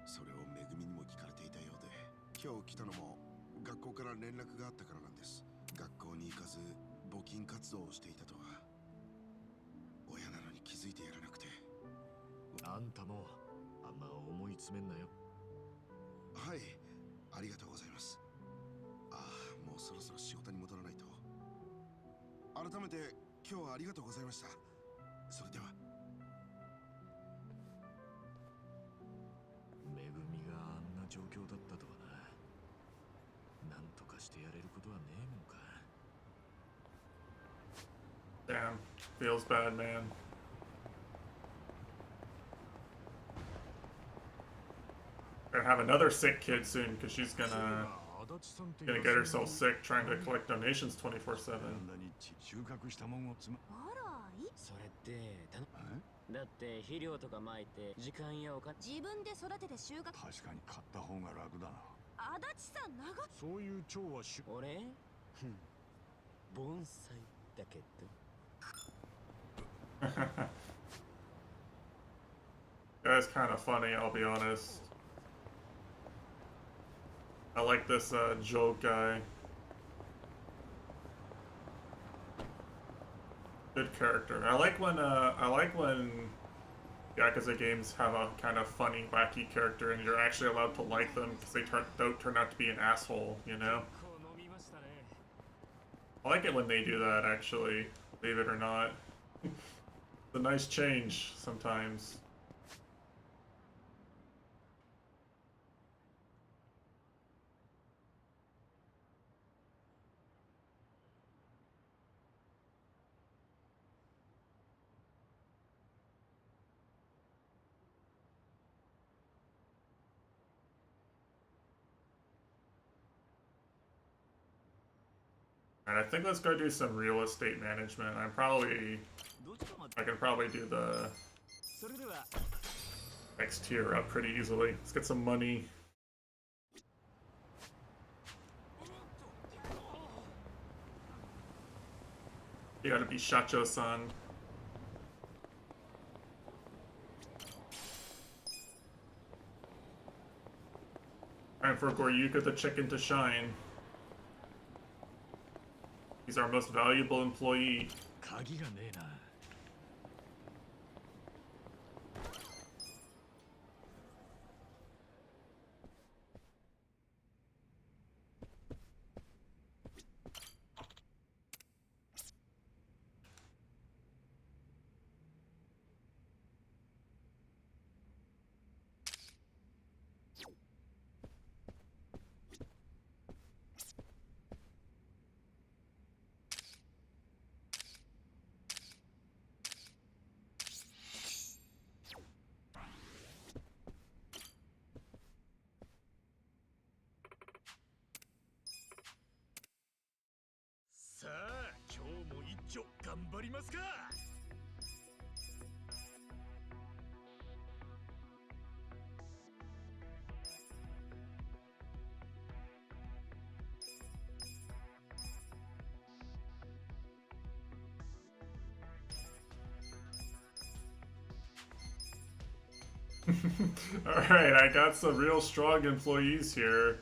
それをめぐみにも聞かれていたようで、今日来たのも学校から連絡があったからなんです。学校に行かず募金活動をしていたとは。親なのに気づいてやらなくて。あんたもあんま思い詰めんなよ。はい、ありがとうございます。ああ、もうそろそろ仕事に戻らないと。改めて今日はありがとうございました。それでは。めぐみがあんな状況だったとはな。なんとかしてやれることはねえもんか。Damn, feels bad, man. Gonna have another sick kid soon because she's gonna get herself sick trying to collect donations 24/7. 収穫したもんをつま。それってだって肥料とか撒いて時間やお金。自分で育てて収穫。確かに買った方が楽だな。足立さん長。そういう蝶は俺盆栽だけど。That's kind of funny, I'll be honest. I like this joke guy. Good character. I like when Yakuza games have a kind of funny, wacky character, and you're actually allowed to like them because they don't turn out to be an asshole, you know? I like it when they do that, actually, believe it or not. It's a nice change sometimes. And I think let's go do some real estate management. I can probably do the next tier up pretty easily. Let's get some money. You gotta be Shacho-san. Time for Goryuka the chicken to shine. He's our most valuable employee. 鍵がねえな。さあ、今日も一丁頑張りますか。Alright, I got some real strong employees here.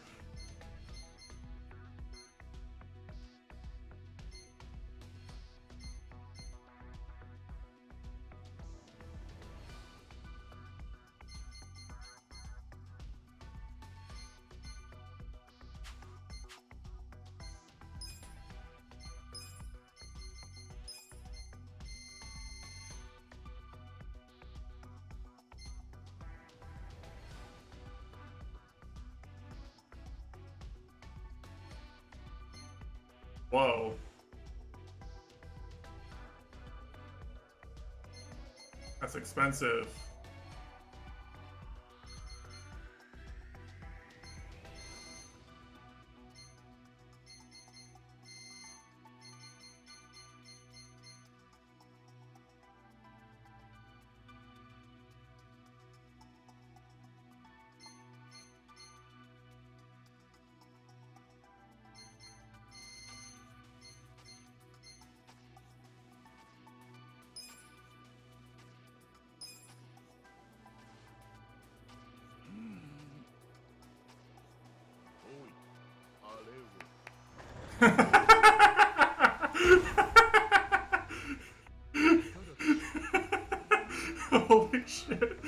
Whoa. That's expensive. Holy shit.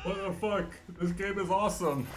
What the fuck? This game is awesome.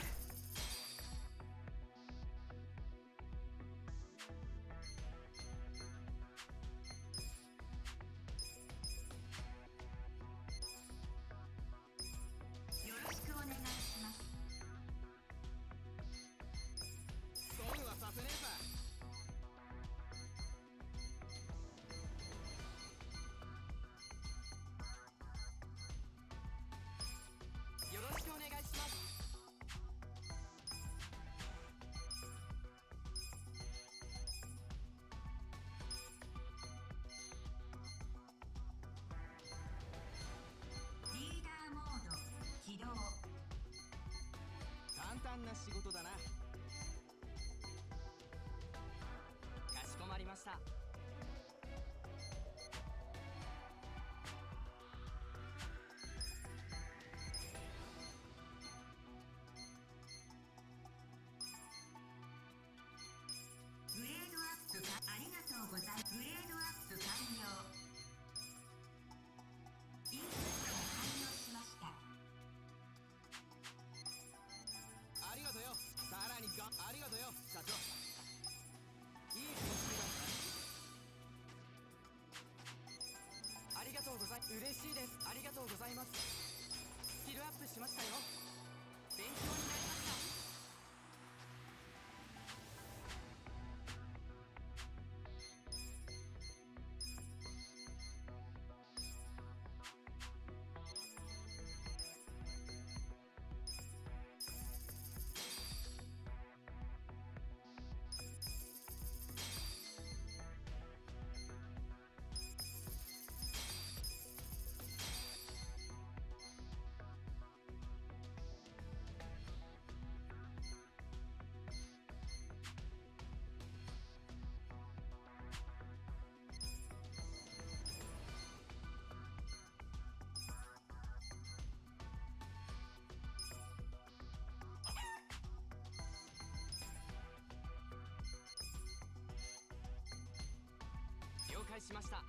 解しました。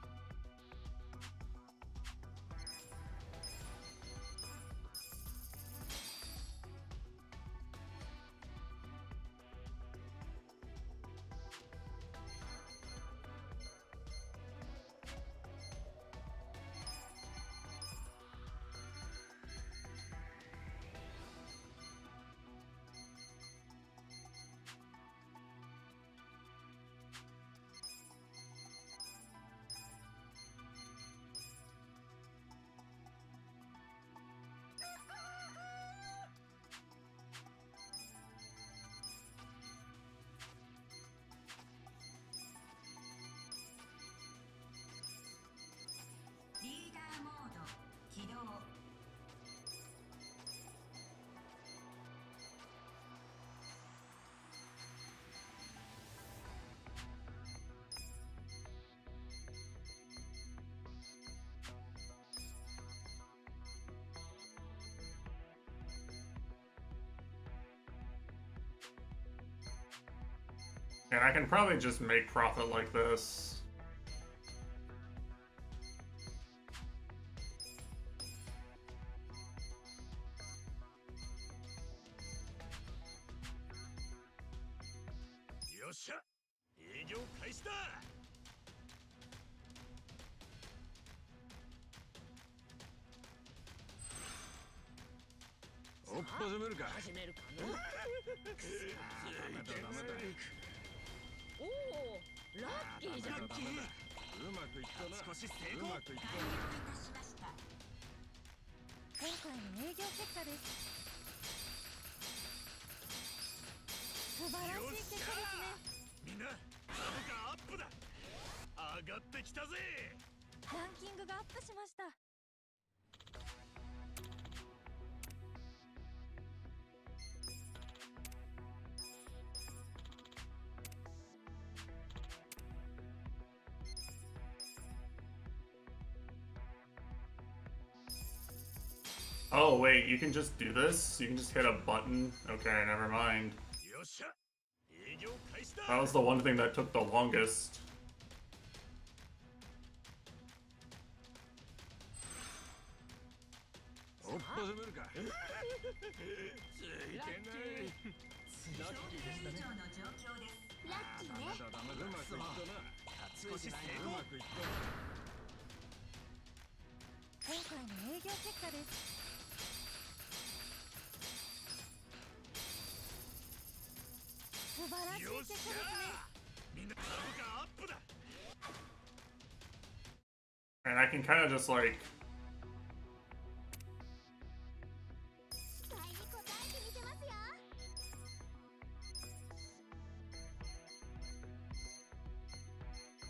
リーダーモード起動。And I can probably just make profit like this.始めるかの。おお、ラッキーじゃん。うまくいったな。少し成功。完了いたしました。今回の営業結果です。素晴らしい結果ですね。みんな株価アップだ。上がってきたぜ。ランキングがアップしました。Oh wait, you can just do this? You can just hit a button? Okay, never mind. That was the one thing that took the longest.今回の営業結果です。素晴らしい結果ですね。みんな株価アップだ。 And I can kind of just like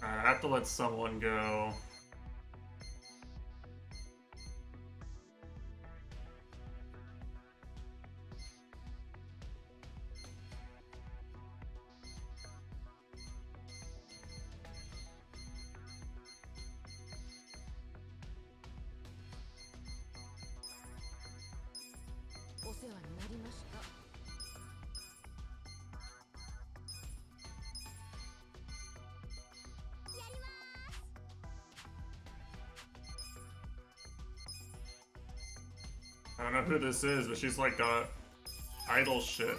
I have to let someone go. I don't know who this is, but she's like got idol shit.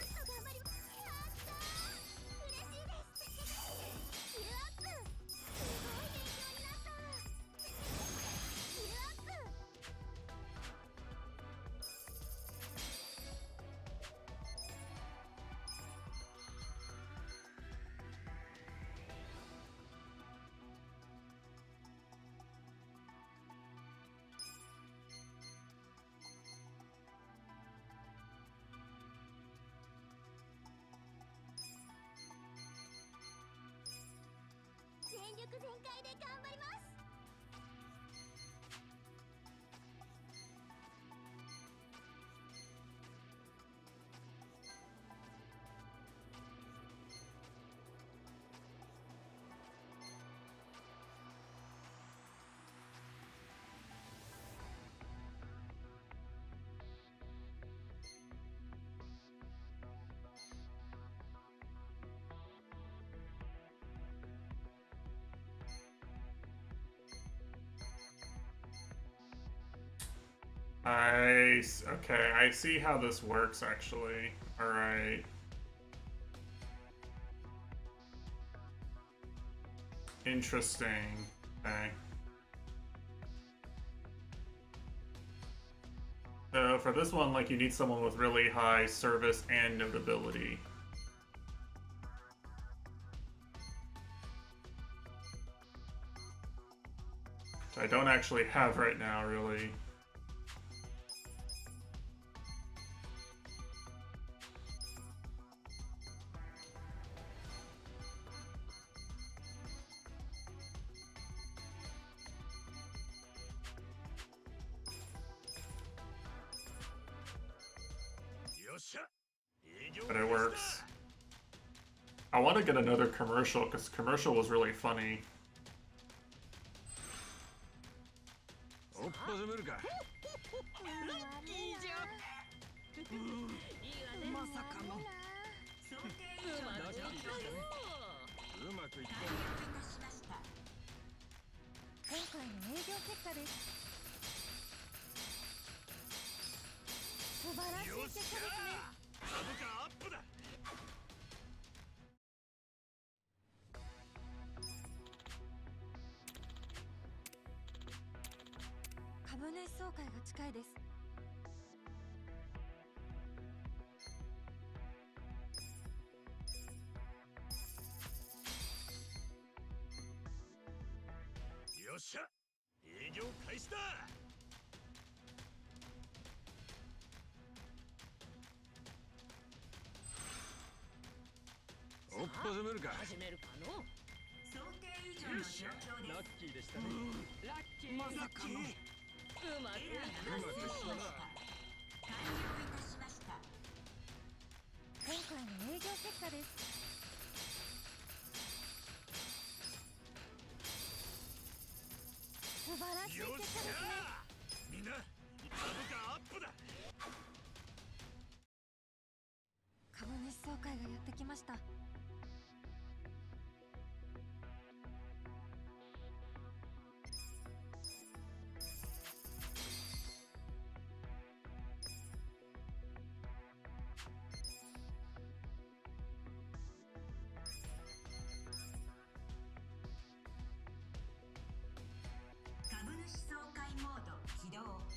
Okay, I see how this works actually. Alright. Interesting. Okay. So for this one, like, you need someone with really high service and notability. Which I don't actually have right now, really. But it works. I want to get another commercial, because commercial was really funny.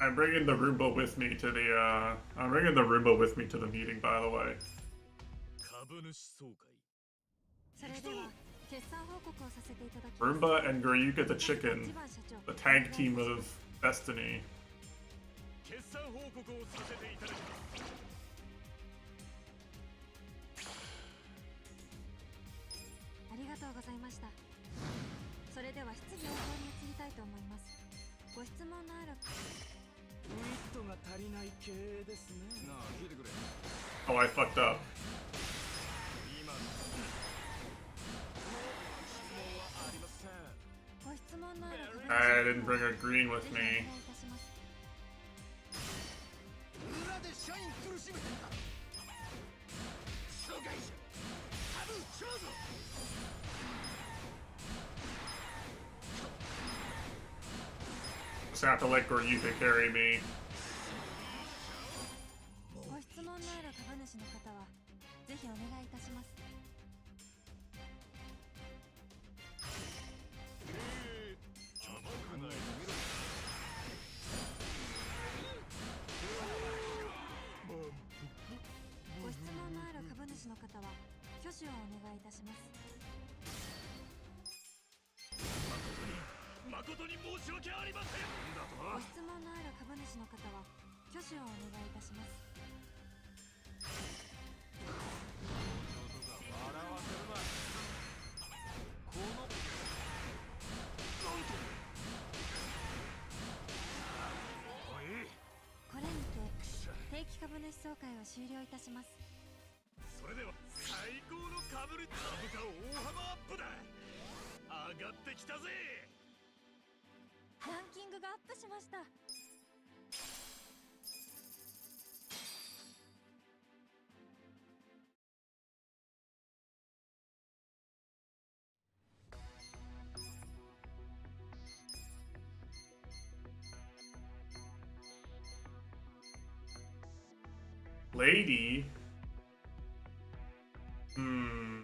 I'm bringing the Roomba with me to the, I'm bringing the Roomba with me to the meeting, by the way. Roomba and Grayuka the Chicken, the tag team of destiny. Oh, I fucked up. I didn't bring a green with me. Just have to let Goryuka carry me. Lady? Hmm.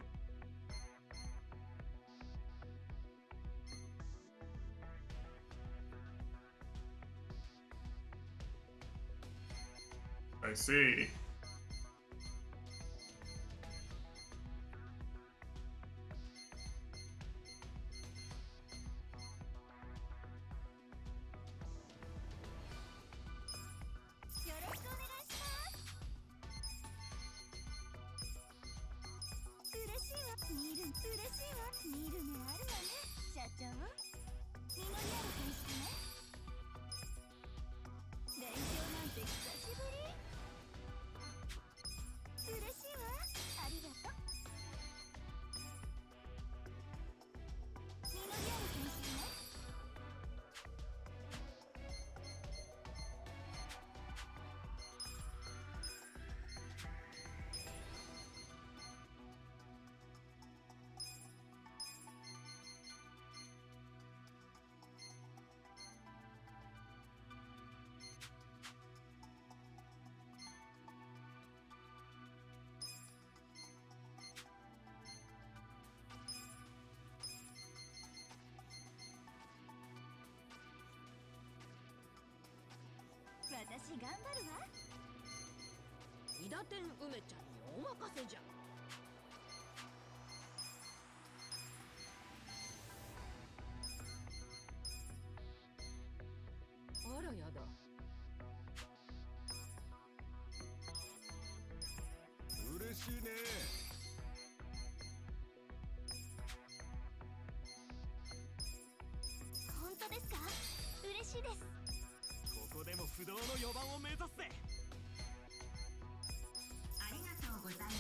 I see.私頑張るわ。伊達天梅ちゃんにお任せじゃ。あらやだ。嬉しいね。本当ですか？嬉しいです。ここでも不動の4番を目指すぜ。ありがとうございます。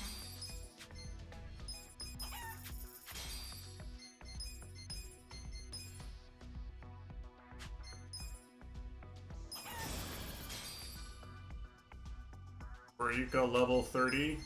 Eureka level 30.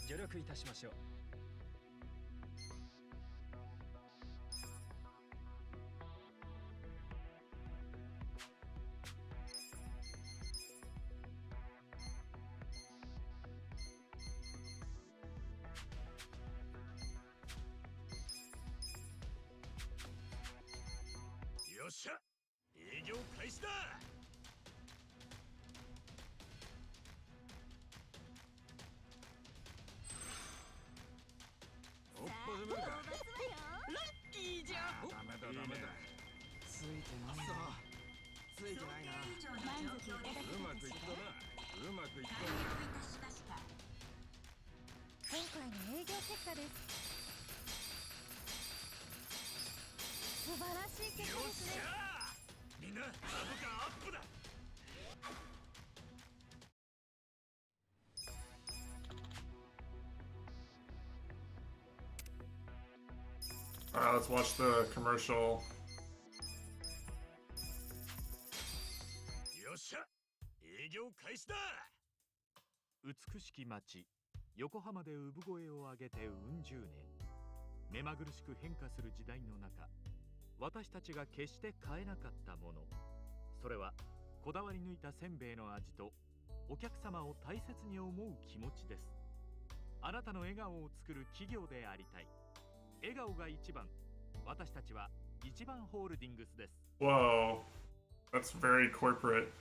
助力いたしましょう。よっしゃ、営業開始だ。おっぱずめるか。ラッキーじゃ。ダメだダメだ。ついてないな。ついてないな。うまくいったな。うまくいったな。今回の営業結果です。素晴らしい結果ですね。みんな株価アップだ。Let's watch the commercial. よっしゃ、営業開始だ。美しき町横浜で産声を上げてうん十年。目まぐるしく変化する時代の中、私たちが決して変えなかったもの、それはこだわり抜いたせんべいの味とお客様を大切に思う気持ちです。あなたの笑顔を作る企業でありたい。笑顔が一番。私たちは一番ホールディングスです。 Whoa, that's very corporate.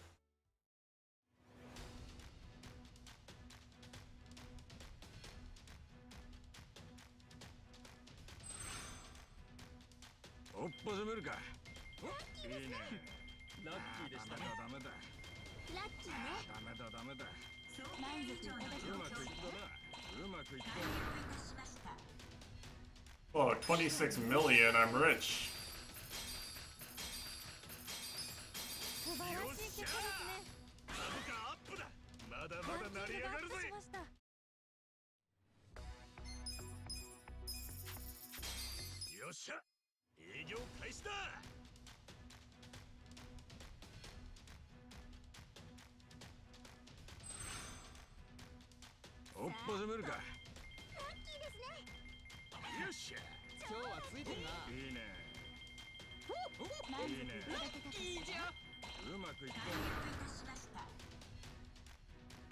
Oh, 26 million, I'm rich. 素晴らしい結果ですね。株価アップだ。まだまだ成り上がるぜ。よっしゃ、営業開始だ。おっ始めるか。ラッキーですね。よっしゃ。今日はついてんな。いいね。満足いただけたかしら。いいじゃん。うまくいった。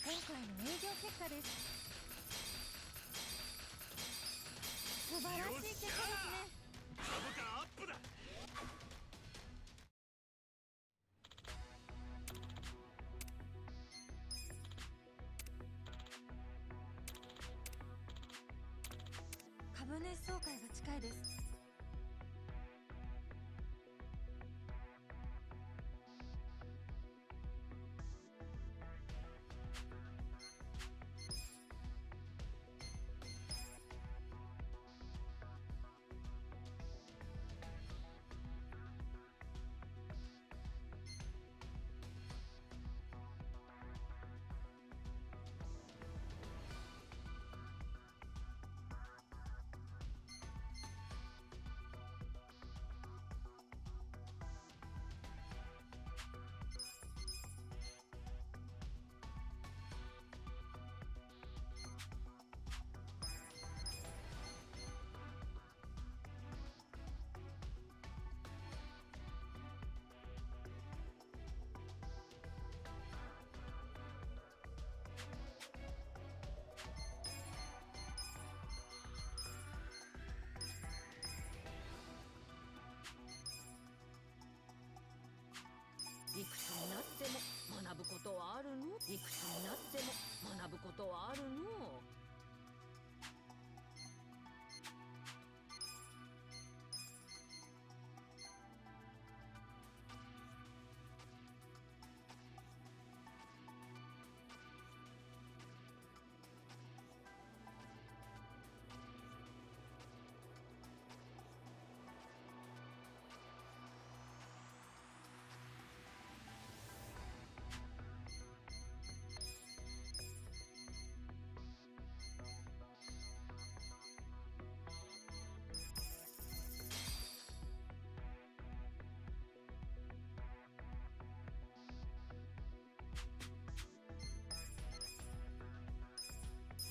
今回の営業結果です。素晴らしい結果ですね。株価アップだ。株主総会が近いです。いくつになっても学ぶことはあるの。いくつになっても学ぶことはあるの。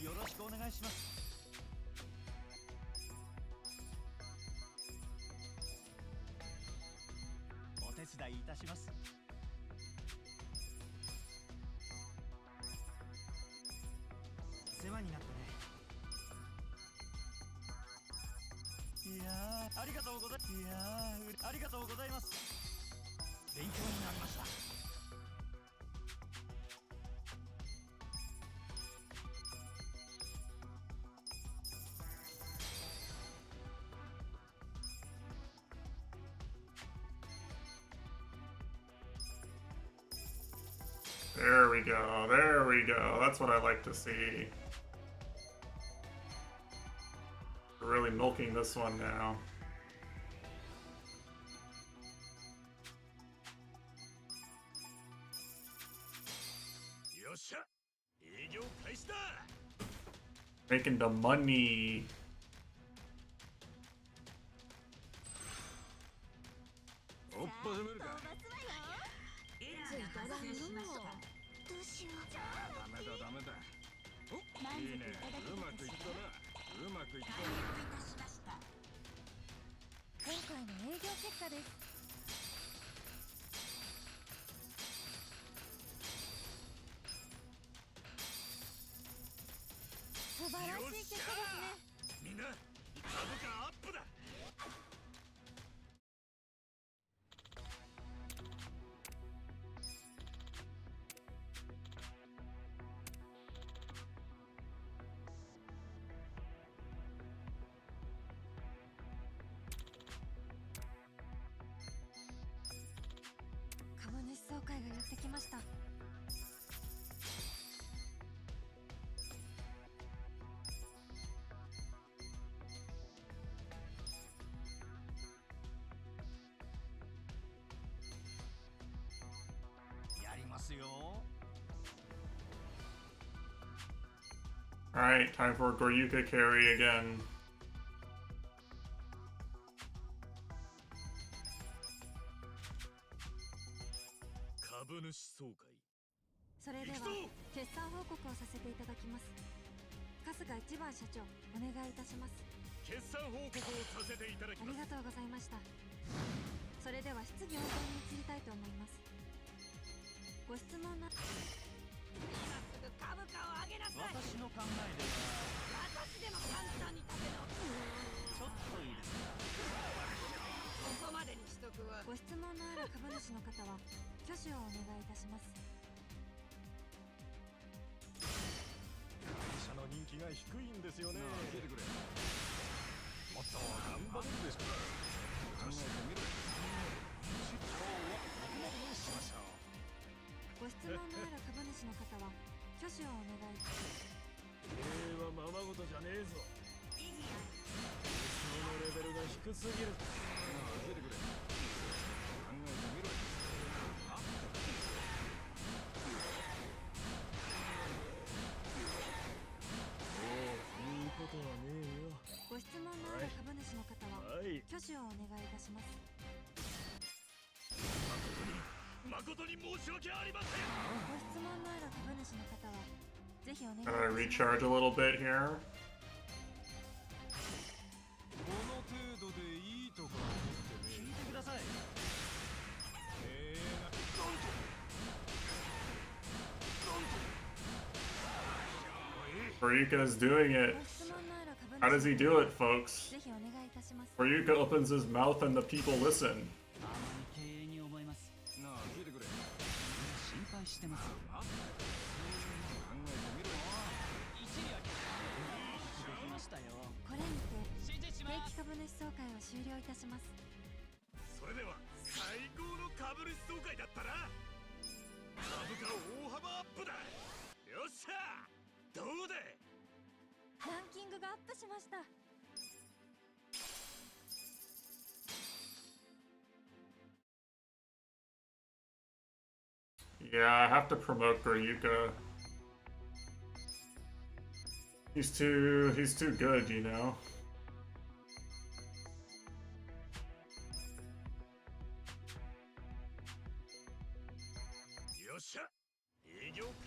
よろしくお願いします。お手伝いいたします。世話になったね。いやー、ありがとうございます。いやー、ありがとうございます。勉強になりました。There we go, there we go. That's what I like to see. We're really milking this one now. Making the money. Alright, time for Goryuka carry again. 株主総会。それでは決算報告をさせていただきます。春日一番社長、お願いいたします。決算報告をさせていただきます。ありがとうございました。それでは質疑応答に移りたいと思います。ご質問な。今すぐ株価を上げなさい。私の考えでは私でも簡単に立て直す。ちょっといいですか。ここまでにしとくわ。ご質問のある株主の方は挙手をお願いいたします。会社の人気が低いんですよね。出てくれ。もっと頑張るんですから。考えてみろ。出張はここまでにしましょう。ご質問のある株主の方は挙手をお願い。経営はままごとじゃねえぞ。理想のレベルが低すぎる。出てくれ。考えてみろ。言うことはねえよ。ご質問のある株主の方は挙手をお願いいたします。誠に申し訳ありません。ご質問のある株主の方はぜひお願いいた Gotta します。 recharge a little bit here. この程度でいいとか思ってね。聞いてください。Goryuka is doing it. How does he do it, folks? ぜひお願いいたします。 Goryuka opens his mouth and the people listen. 経営に思います。なあ、聞いてくれ。心配してます。考えてみろ。一理ありましたよ。これにて定期株主総会を終了いたします。それでは最高の株主総会だったな。株価大幅アップだ。よっしゃ。どうだ。ランキングがアップしました。 Yeah, I have to promote Goryuka. He's too good, you know.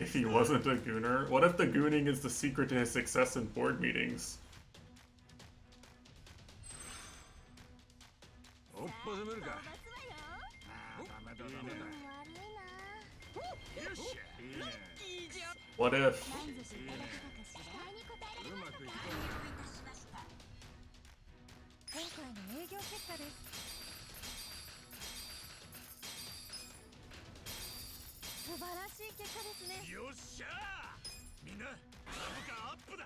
If he wasn't a gooner, what if the gooning is the secret to his success in board meetings? おっぱせめるか。ダメだダメだ。よっしゃ。いいね。 What if? うまくいく。今回の営業結果です。素晴らしい結果ですね。よっしゃー。みんな株価アップだ。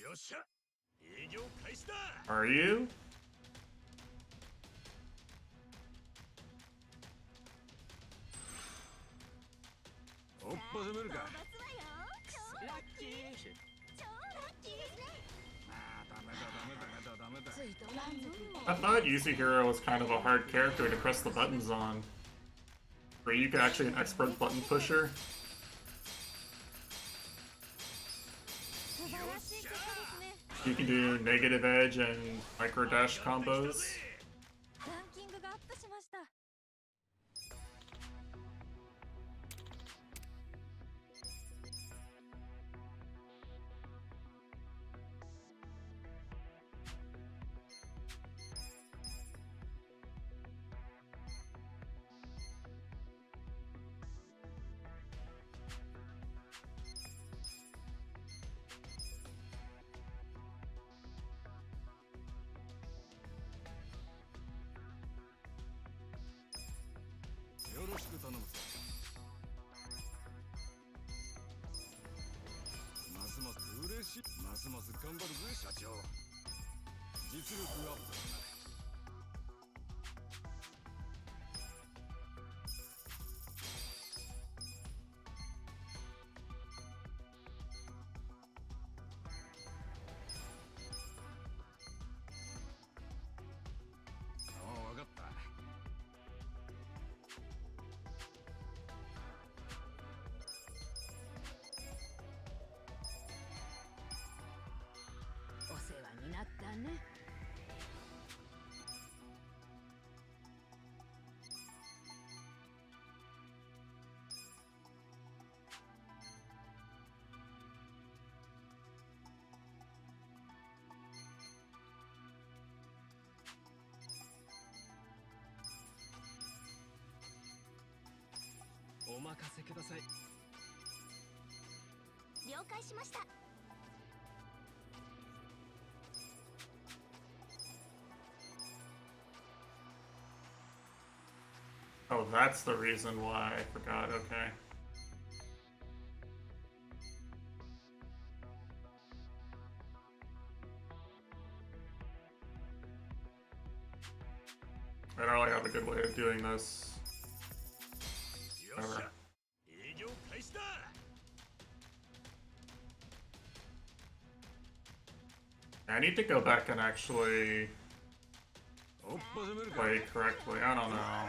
よっしゃ。営業開始だ。 Are you? おっぱせめるか。ラッキー。超ラッキーですね。ダメだダメだダメだダメだ。 I thought Yasuhiro was kind of a hard character to press the buttons on. Goryuka actually an expert button pusher. 素晴らしい結果ですね。 You can do negative edge and micro dash combos. ランキングがアップしました。 よろしく頼むぞ。ますます嬉しい。ますます頑張るぜ社長。実力アップだな。ああ、わかった。わね。お任せください。了解しました。Oh, that's the reason why. I forgot. Okay. I don't really have a good way of doing this. Whatever. I need to go back and actually play correctly. I don't know.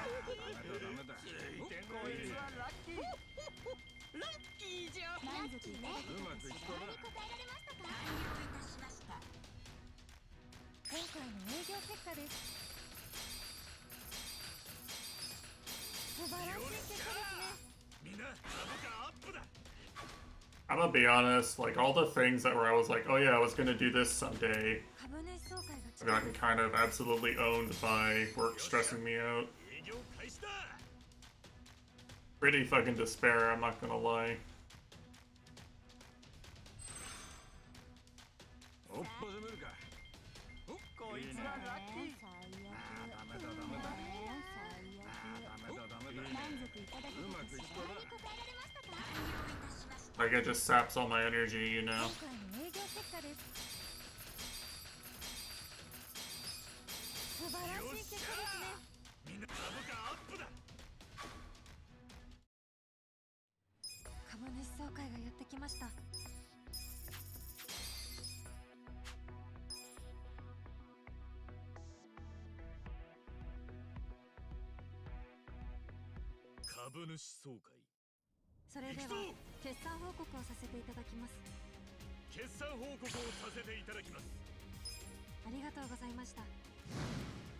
I'm gonna be honest, like all the things that where I was like, oh yeah, I was gonna do this someday, I've gotten kind of absolutely owned by work stressing me out. Pretty fucking despair, I'm not gonna lie. Like it just saps all my energy, you know?株主総会。それでは決算報告をさせていただきます。決算報告をさせていただきます。ありがとうございました。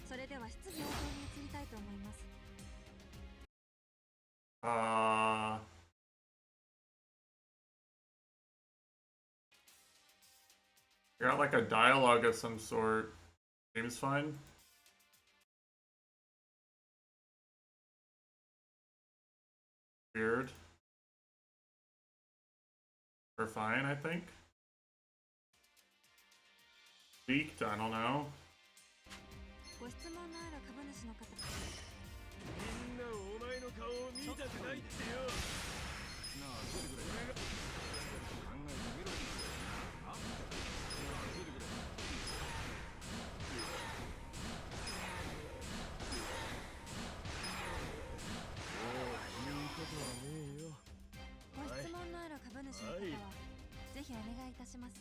それでは質疑応答に移りたいと思います。You got like a dialogue of some sort. Seems fine. Weird. We're fine, I think. Leaked, I don't know. ご質問のある株主の方。みんなお前の顔を見たくないってよ。なあ、出てくれ。俺が考えてみろ。あ？なあ、出てくれ。ご質問のある株主の方は、ぜひお願いいたします。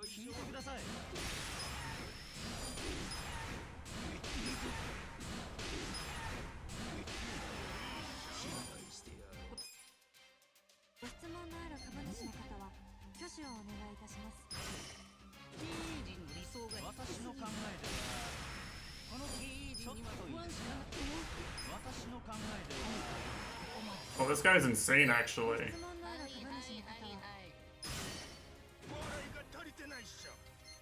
聞いてください。ご質問のある株主の方は、挙手をお願いいたします。経営陣の理想が私の考えでは、この経営陣には不安しかなくても、私の考えでは。Oh, this guy's insane, actually. 質問のある株主の方は。笑いが足りてないっしょ。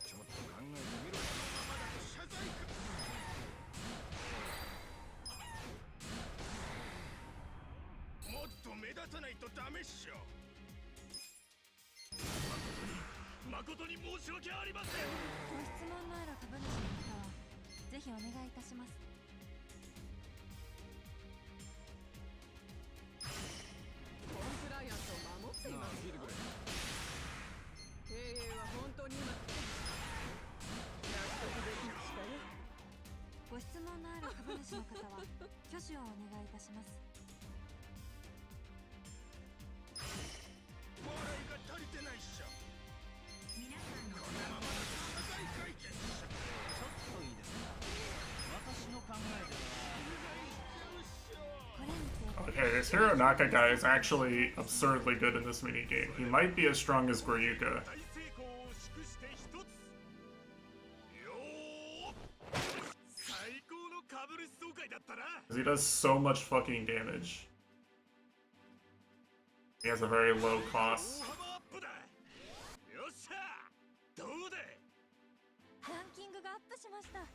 ちょっと考えてみろ。このままだと謝罪か。もっと目立たないとダメっしょ。誠に申し訳ありません。ご質問のある株主の方は、ぜひお願いいたします。コンプライアンスを守っています。経営は本当にうまく納得できましたよ。ご質問のある株主の方は、挙手をお願いいたします。笑いが足りてないっしょ。皆さんのこのままだと謝罪会見っしょ。ちょっといいですか。私の考えでは。Okay, this Hironaka guy is actually absurdly good in this minigame. He might be as strong as Goryuka. He does so much fucking damage. He has a very low cost. ランキングがアップしました。よ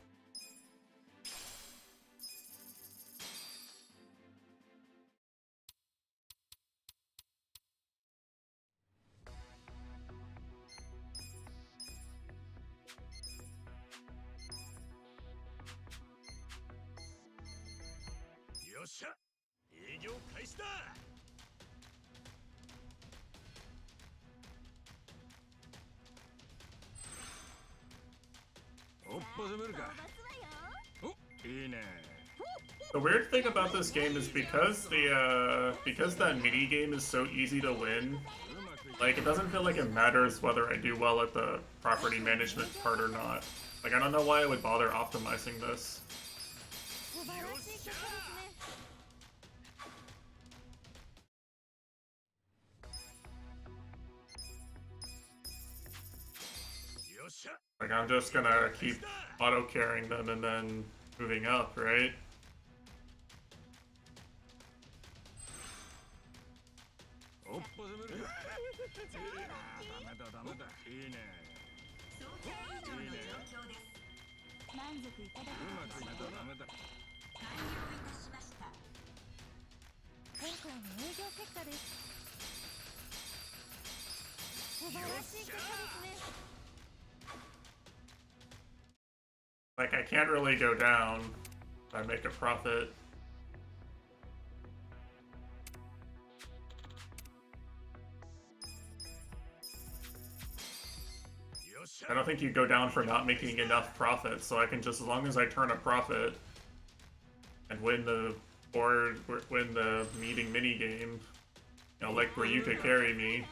っしゃ、営業開始だ。おっぱざめるか。お、いいね。 The weird thing about this game is because that mini game is so easy to win, like it doesn't feel like it matters whether I do well at the property management part or not. Like I don't know why I would bother optimizing this. Like I'm just gonna keep auto carrying them and then moving up, right? Like I can't really go down if I make a profit. I don't think you go down for not making enough profit, so I can just, as long as I turn a profit and win the board, win the meeting mini game, you know, like where you could carry me.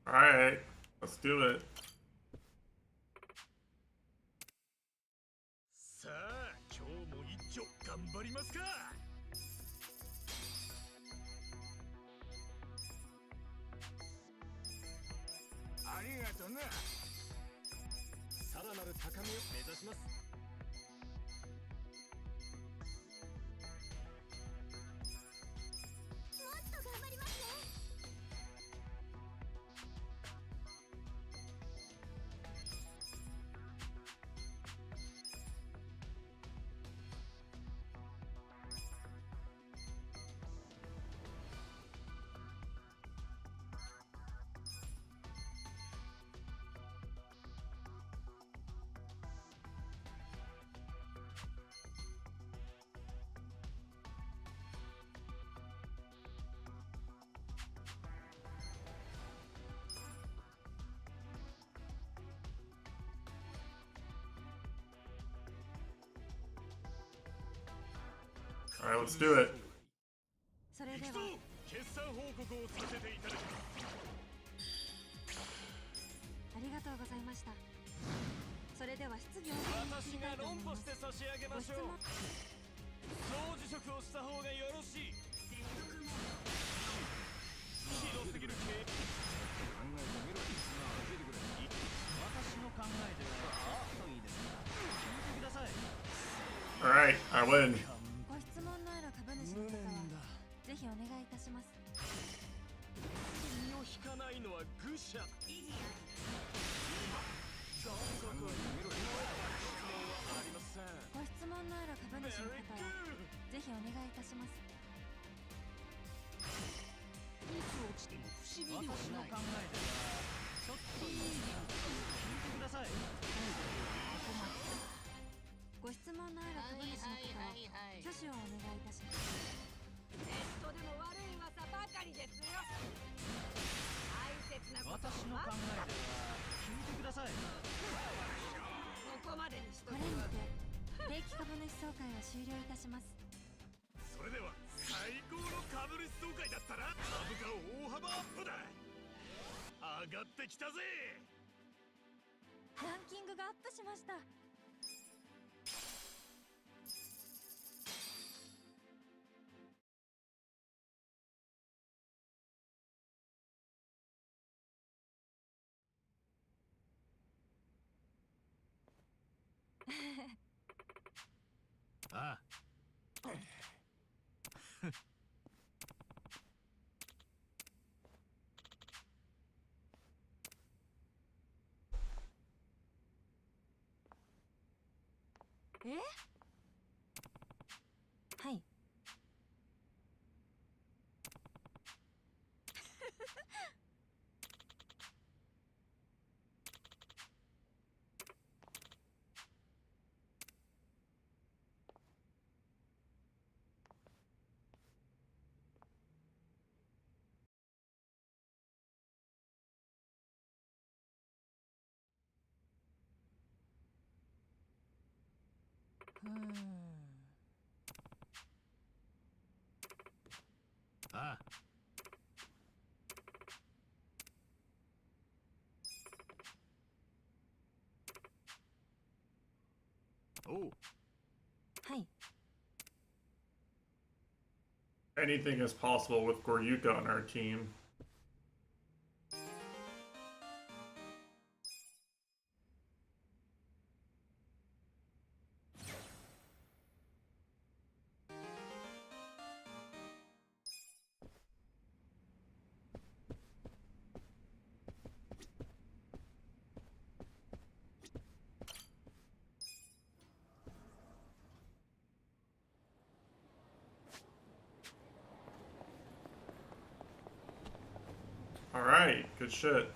Alright, let's do it. さあ、今日も一丁頑張りますか。ありがとうな。さらなる高みを目指します。もっと頑張りますね。All right, let's do it. それでは決算報告をさせていただきます。ありがとうございました。それでは質疑応答に移りたいと思います。して差し上げましょう。総辞職をした方がよろしい。ひどすぎる経営。考えてみろ。教えてくれ。私の考えではちょっといいですか。聞いてください。 All right, I win. ご質問のある株主の方はぜひお願いいたします。身を引かないのは愚者。ご質問のある株主の方はぜひお願いいたします。いつ落ちても不思議では私のない。考えではちょっといいですか。聞いてください。ご質問のある株主の方は挙手をお願いいたします。とでも悪い噂ばかりですよ。大切なこと私の考えでは聞いてください。ここまでにしとこれにて定期株主総会は終了いたします。それでは最高の株主総会だったな。株価大幅アップだ。上がってきたぜ。ランキングがアップしました。ああ。え？はい。ああ。おう。はい。 Anything is possible with Goryuka on our team. Alright, good shit.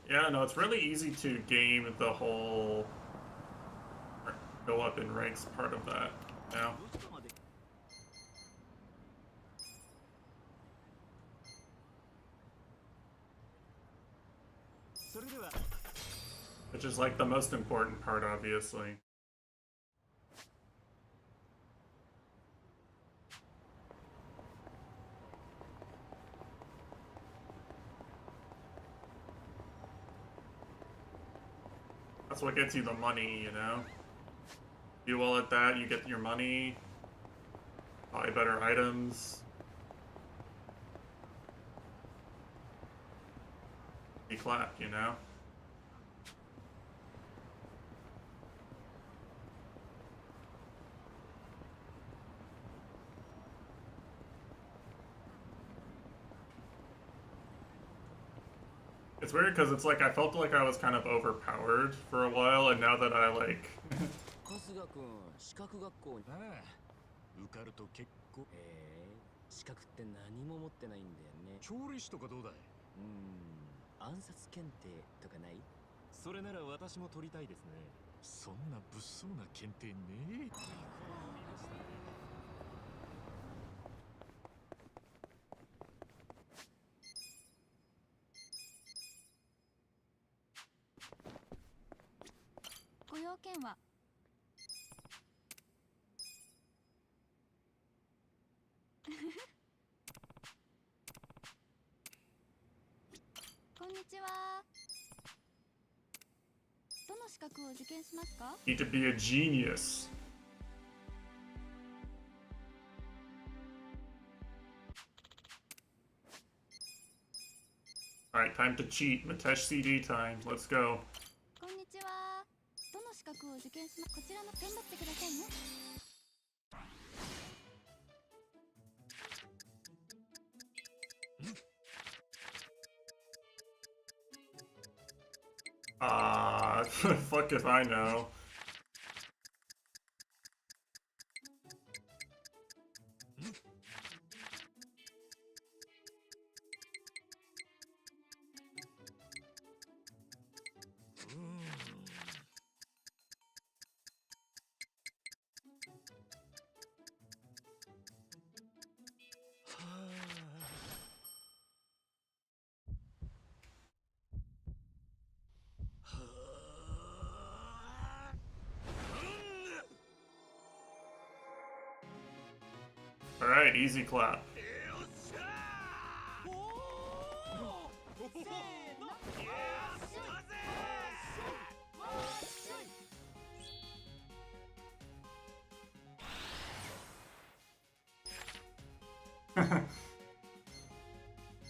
Yeah, no, it's really easy to game the whole go up in ranks part of that now. Which is like the most important part, obviously. That's what gets you the money, you know? Do well at that, you get your money, buy better items. You clap, you know? It's weird because it's like I felt like I was kind of overpowered for a while, and now that I like 春日君、資格学校に。ああ、受かると結構。資格って何も持ってないんだよね。調理師とかどうだい？暗殺検定とかない？それなら私も取りたいですね。そんな物騒な検定ね。ご用件は？こんにちは。どの資格を受験しますか？ Need to be a genius. Alright, time to cheat. Matesh CD time. Let's go. こんにちは。どの資格を受験しますこちらの頑張ってくださいね。Fuck if I know. Alright, easy clap.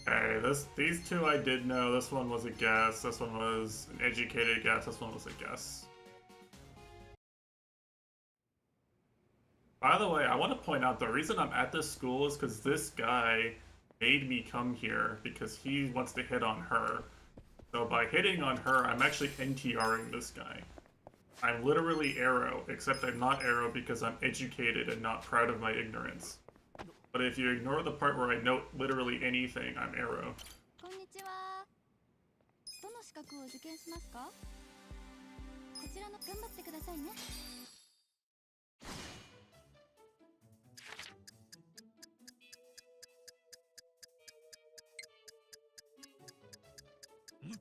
Okay, these two I did know. This one was a guess. This one was an educated guess. This one was a guess. By the way, I want to point out the reason I'm at this school is because this guy made me come here because he wants to hit on her. So by hitting on her, I'm actually NTRing this guy. I'm literally Arrow, except I'm not Arrow because I'm educated and not proud of my ignorance. But if you ignore the part where I note literally anything, I'm Arrow. こんにちは。どの資格を受験しますか？こちらの頑張ってくださいね。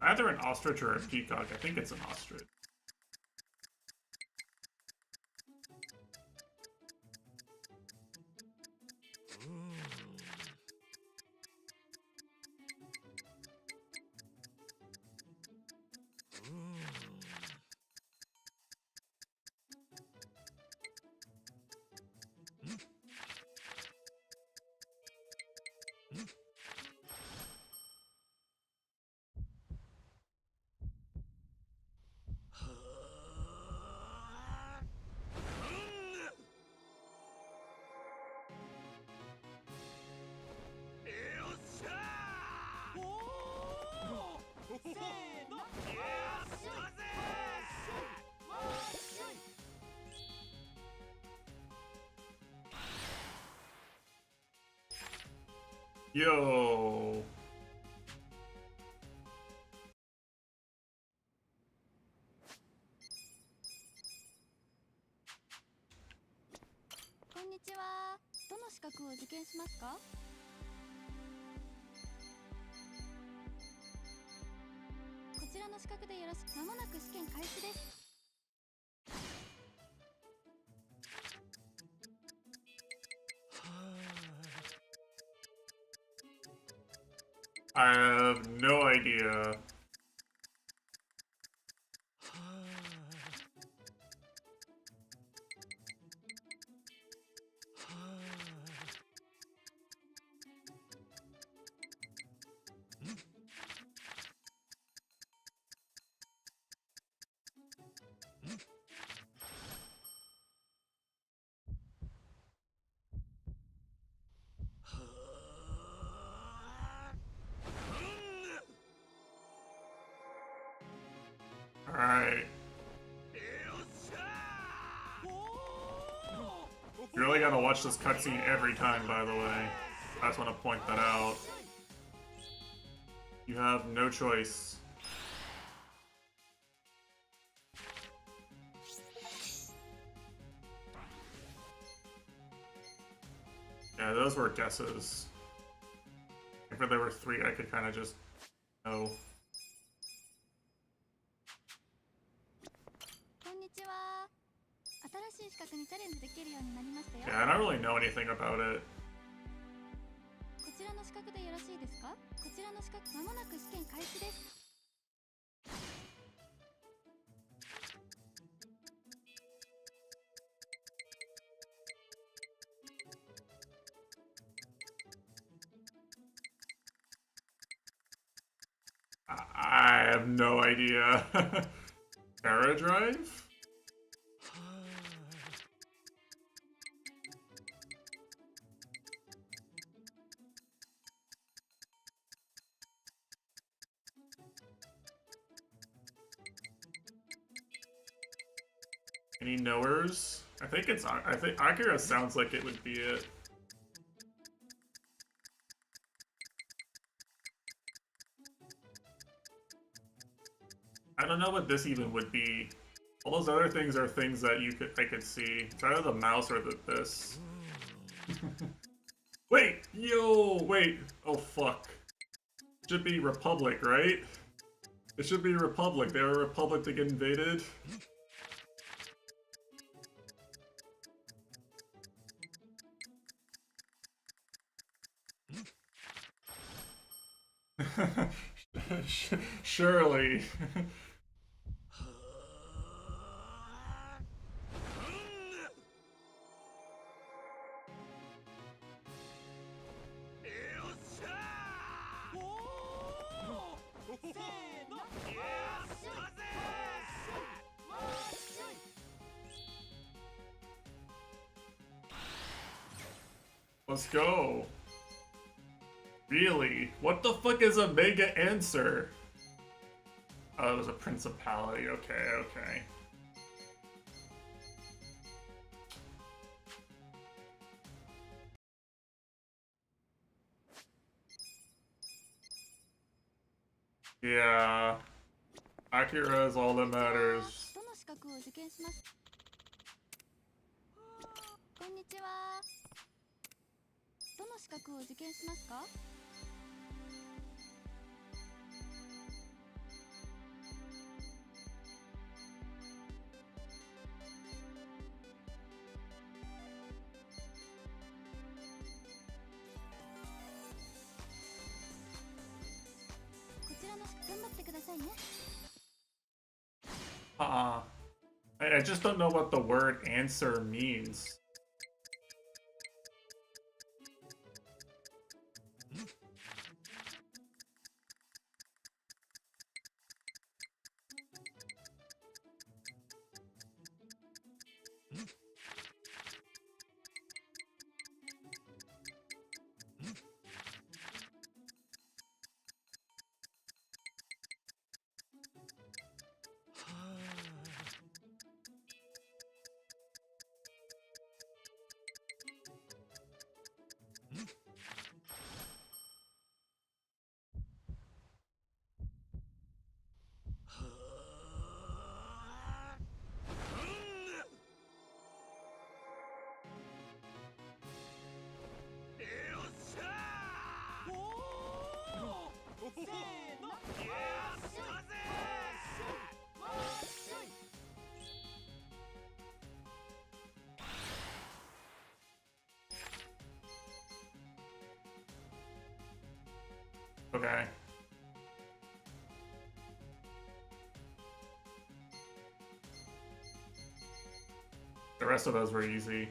Either an ostrich or a peacock. I think it's an ostrich. Yo.こんにちは。どの資格を受験しますか？こちらの資格でよろしく。まもなく試験開始です。I have no idea. Alright. You really gotta watch this cutscene every time, by the way. I just want to point that out. You have no choice. Yeah, those were guesses. If there were 3, I could kind of just know. こんにちは。新しい資格にチャレンジできるようになりましたよ。 Yeah, I don't really know anything about it. こちらの資格でよろしいですか？こちらの資格、まもなく試験開始です。 I have no idea. Paradrive? Any knowers? I think Akira sounds like it would be it. I don't know what this even would be. All those other things are things that I could see. It's either the mouse or this. Wait! Yo! Wait! Oh fuck. Should be Republic, right? It should be Republic. They were a Republic to get invaded. Surely. Let's go. Really? What the fuck is a mega answer? Oh, it was a principality. Okay, okay. Yeah. Akira is all that matters. どの資格を受験します？こんにちは。どの資格を受験しますか？ 頑張ってくださいね。 I just don't know what the word answer means. Okay. The rest of those were easy.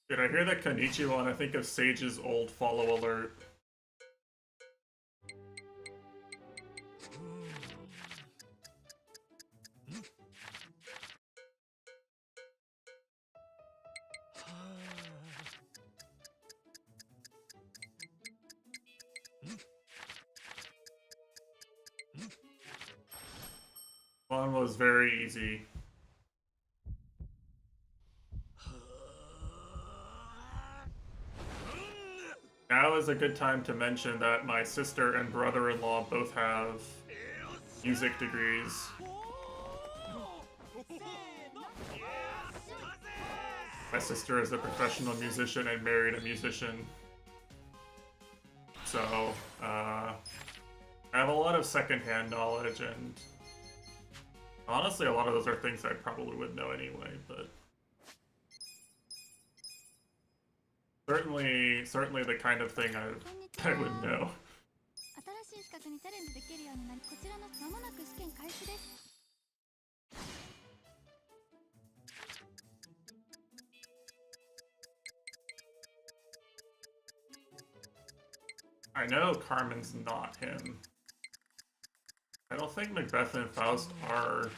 Did I hear that Konnichiwa and I think of Sage's old follow alert? One was very easy. Now is a good time to mention that my sister and brother-in-law both have music degrees. My sister is a professional musician and married a musician. So, I have a lot of secondhand knowledge, and honestly, a lot of those are things I probably would know anyway, but certainly the kind of thing I would know. 新しい資格にチャレンジできるようになり、こちらの間もなく試験開始です。 I know Carmen's not him. I don't think Macbeth and Faust are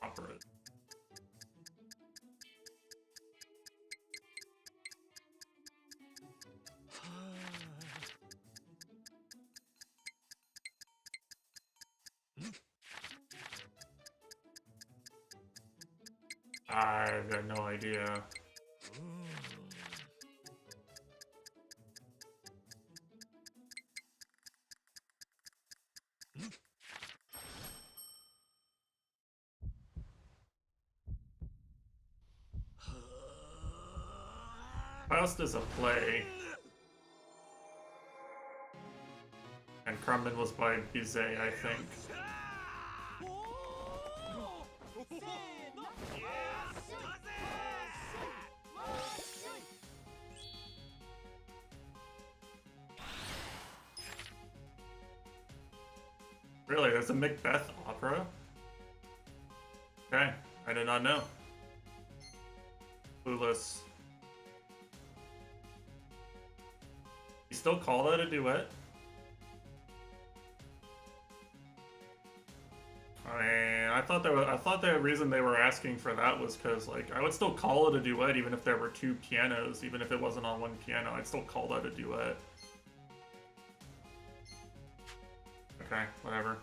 operas. I've got no idea. Faust is a play. And Carmen was by Bizet, I think. Really, there's a Macbeth opera? Okay, I did not know. Clueless. You still call that a duet? I mean, I thought the reason they were asking for that was because, like, I would still call it a duet even if there were two pianos, even if it wasn't on one piano, I'd still call that a duet. Okay, whatever.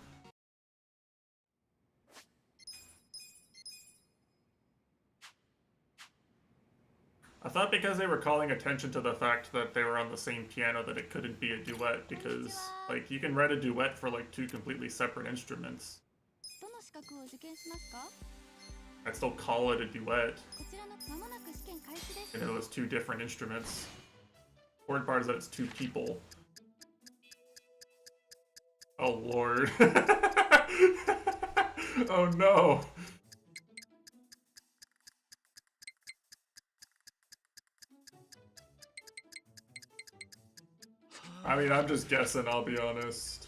I thought because they were calling attention to the fact that they were on the same piano that it couldn't be a duet, because, like, you can write a duet for, like, two completely separate instruments. I'd still call it a duet. And it was two different instruments. Important part is that it's two people. Oh lord. Oh no. I mean, I'm just guessing, I'll be honest.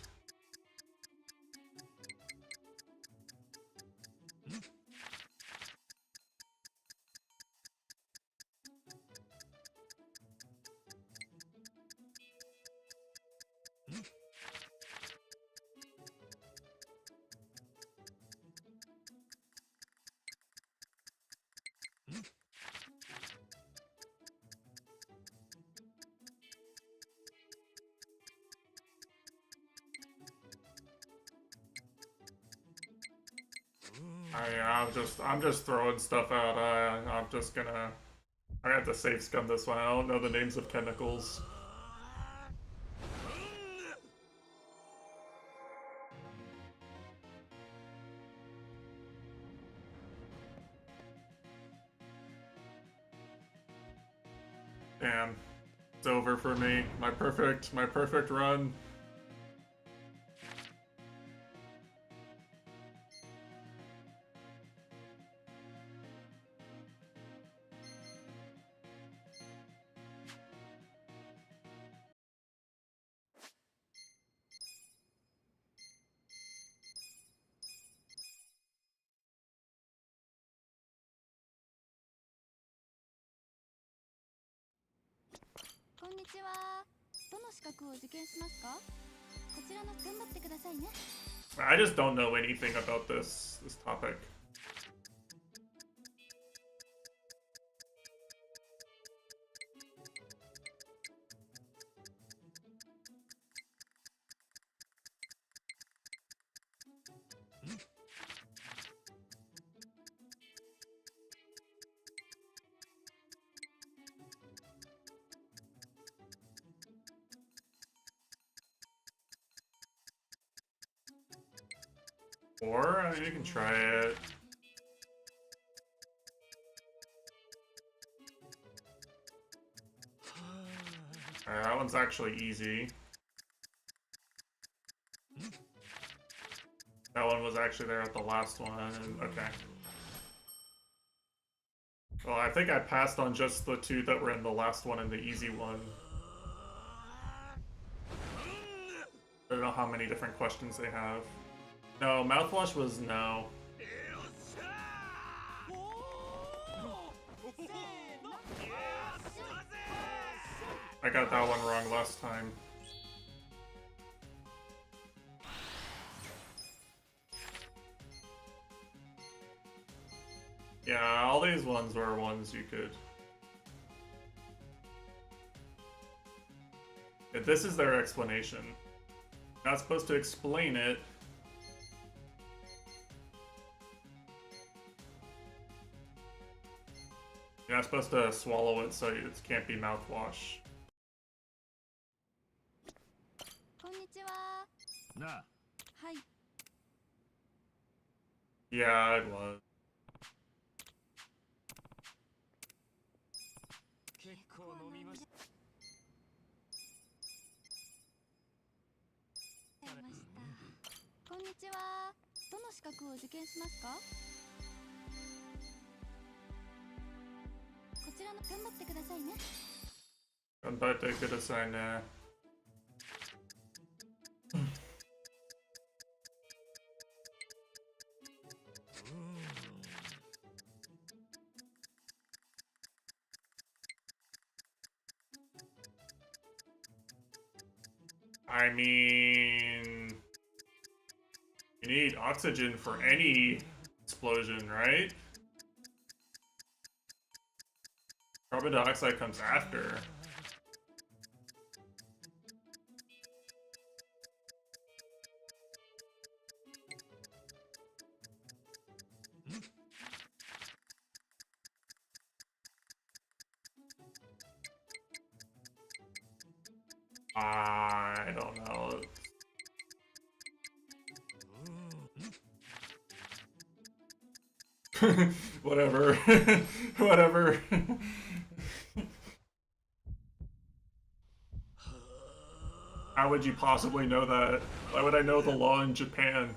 I'm just throwing stuff out. I'm just gonna. I have to safe scum this one. I don't know the names of chemicals. Damn, it's over for me. My perfect run. I just don't know anything about this topic. Or, I mean, you can try it. Alright, that one's actually easy. That one was actually there at the last one, and okay. Well, I think I passed on just the two that were in the last one and the easy one. I don't know how many different questions they have. No, mouthwash was no. I got that one wrong last time. Yeah, all these ones were ones you could. Yeah, this is their explanation. You're not supposed to explain it. You're not supposed to swallow it, so it can't be mouthwash. Nah. Yeah, it was. Ganbatte kudasai ne. I mean, you need oxygen for any explosion, right? Carbon dioxide comes after. I don't know. Whatever. Whatever. How would you possibly know that? Why would I know the law in Japan?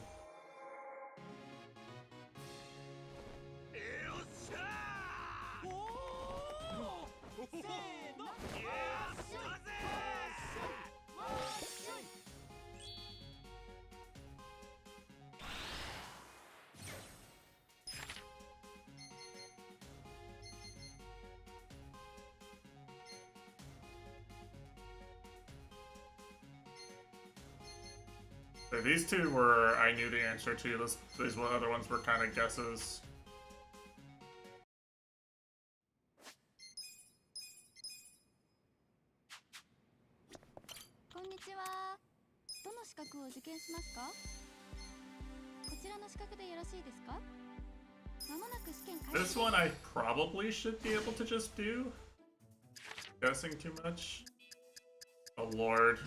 So these two were, I knew the answer to. These other ones were kind of guesses. This one I probably should be able to just do. Guessing too much. Oh lord.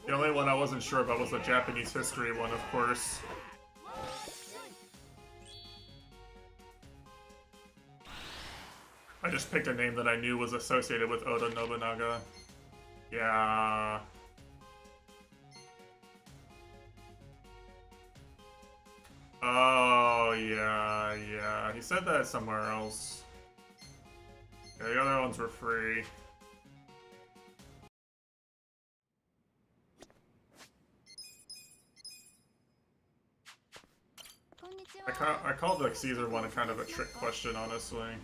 The only one I wasn't sure about was the Japanese history one, of course. I just picked a name that I knew was associated with Oda Nobunaga. Yeah. Oh, yeah. He said that somewhere else. Yeah, the other ones were free. I called the Caesar one a kind of a trick question, honestly.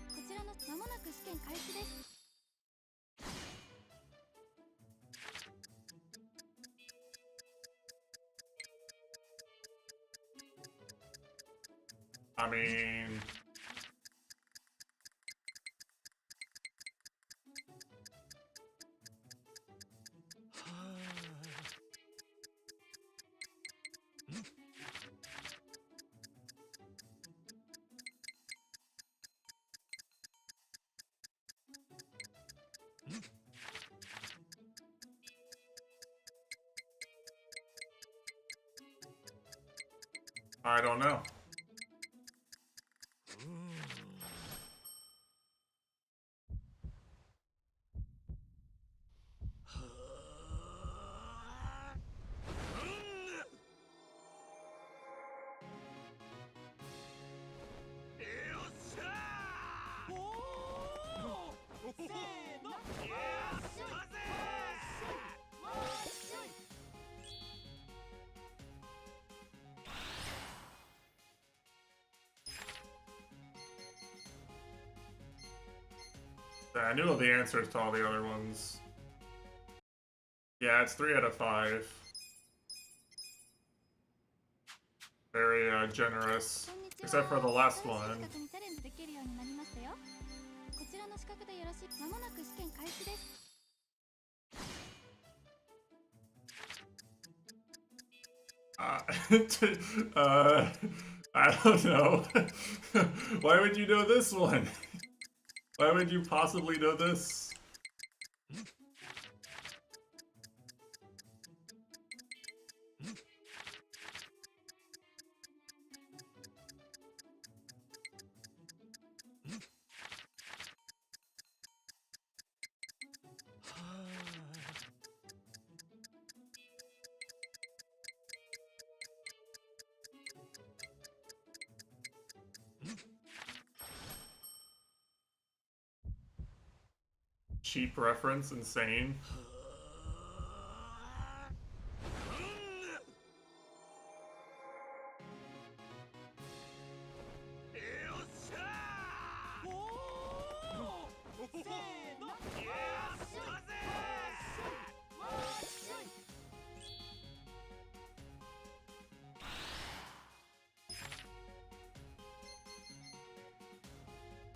こちらの間もなく試験開始です。 I mean, I don't know. I knew the answers to all the other ones. Yeah, it's 3 out of 5. Very generous, except for the last one. I don't know. Why would you know this one? Why would you possibly know this? Cheap reference, insane.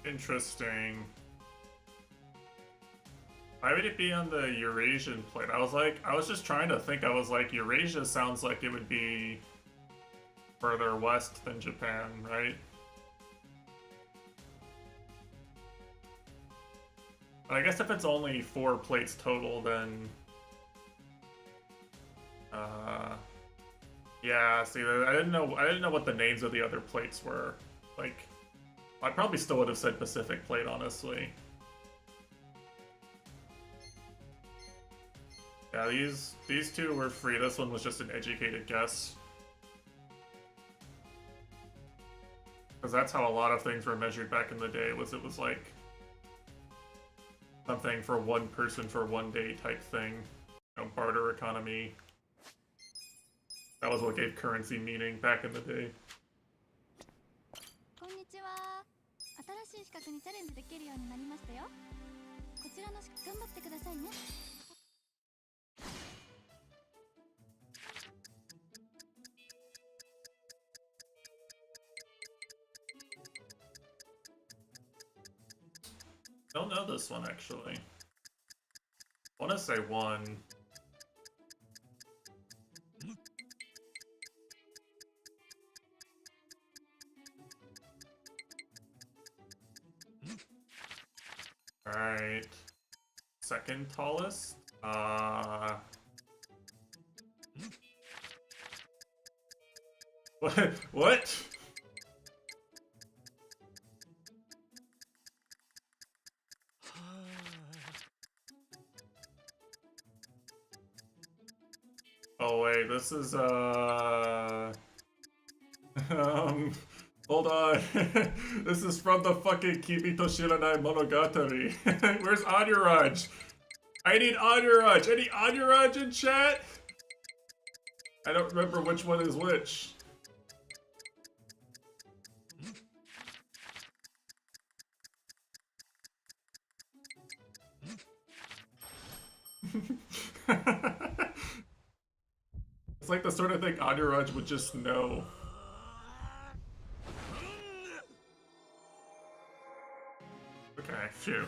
Interesting. Why would it be on the Eurasian plate? I was just trying to think. I was like, Eurasia sounds like it would be further west than Japan, right? But I guess if it's only 4 plates total, then yeah. See, I didn't know what the names of the other plates were. Like, I probably still would have said Pacific plate, honestly. Yeah, these two were free. This one was just an educated guess. Because that's how a lot of things were measured back in the day, it was like something for one person for one day type thing. You know, barter economy. That was what gave currency meaning back in the day. こんにちは。新しい資格にチャレンジできるようになりましたよ。こちらの資格頑張ってくださいね。 Don't know this one actually. I want to say 1. Alright. Second tallest? What? What? Oh wait, this is hold on. This is from the fucking Kimi to Shiranai Monogatari. Where's Aniraj? I need Anuraj! Any Anuraj in chat? I don't remember which one is which. It's like the sort of thing Anuraj would just know. Okay, phew.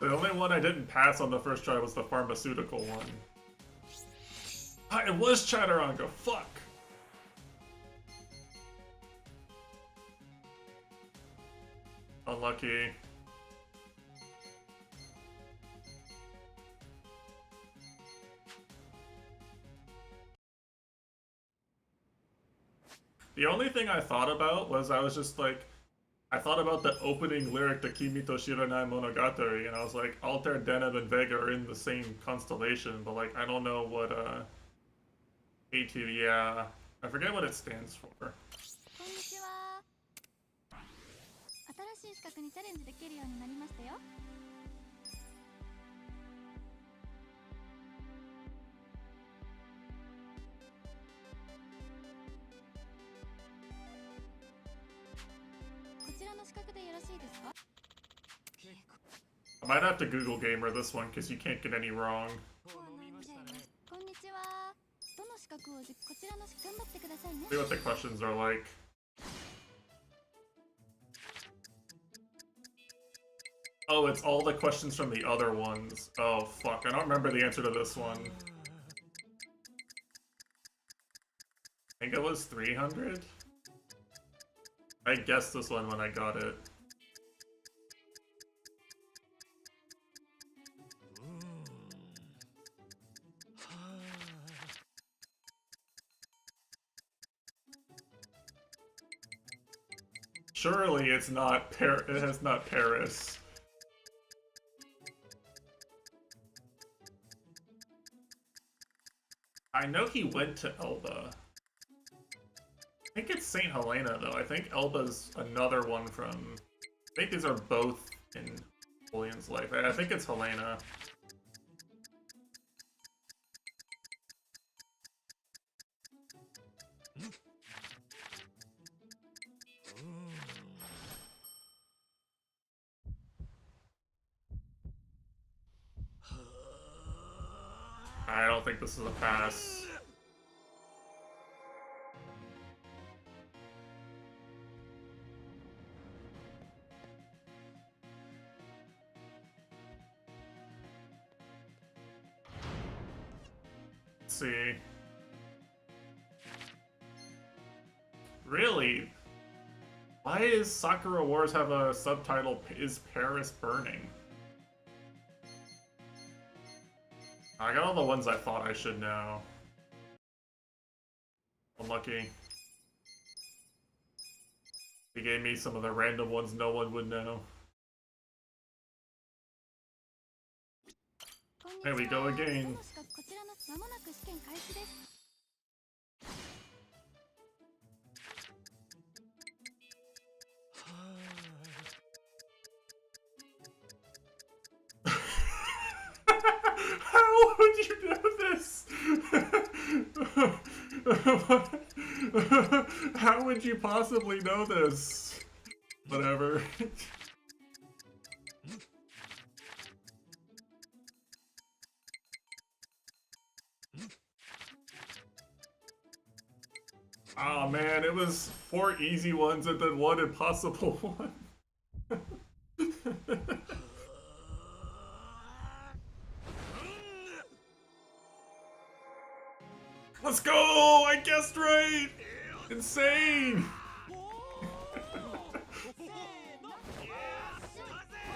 The only one I didn't pass on the first try was the pharmaceutical one. Ah, it was Chaturanga, fuck! Unlucky. The only thing I thought about was I was just like, I thought about the opening lyric to Kimi to Shiranai Monogatari, and I was like, Altair, Deneb, and Vega are in the same constellation, but like, I don't know what, A2, yeah. I forget what it stands for. こんにちは。新しい資格にチャレンジできるようになりましたよ。こちらの資格でよろしいですか？ I might have to Google Gamer this one, because you can't get any wrong. こんにちは。どの資格をこちらの頑張ってくださいね。 See what the questions are like. Oh, it's all the questions from the other ones. Oh, fuck. I don't remember the answer to this one. I think it was 300? I guessed this one when I got it. Surely it's not it has not Paris. I know he went to Elba. I think it's St. Helena though. I think Elba's another one from... I think these are both in Napoleon's life. I think it's Helena. I don't think this is a pass. Let's see. Really? Why does Sakura Wars have a subtitle, Is Paris Burning? I got all the ones I thought I should know. Unlucky. He gave me some of the random ones no one would know. There we go again. How would you know this? How would you possibly know this? Whatever. Oh man, it was 4 easy ones and then 1 impossible one. Let's go! I guessed right! Insane!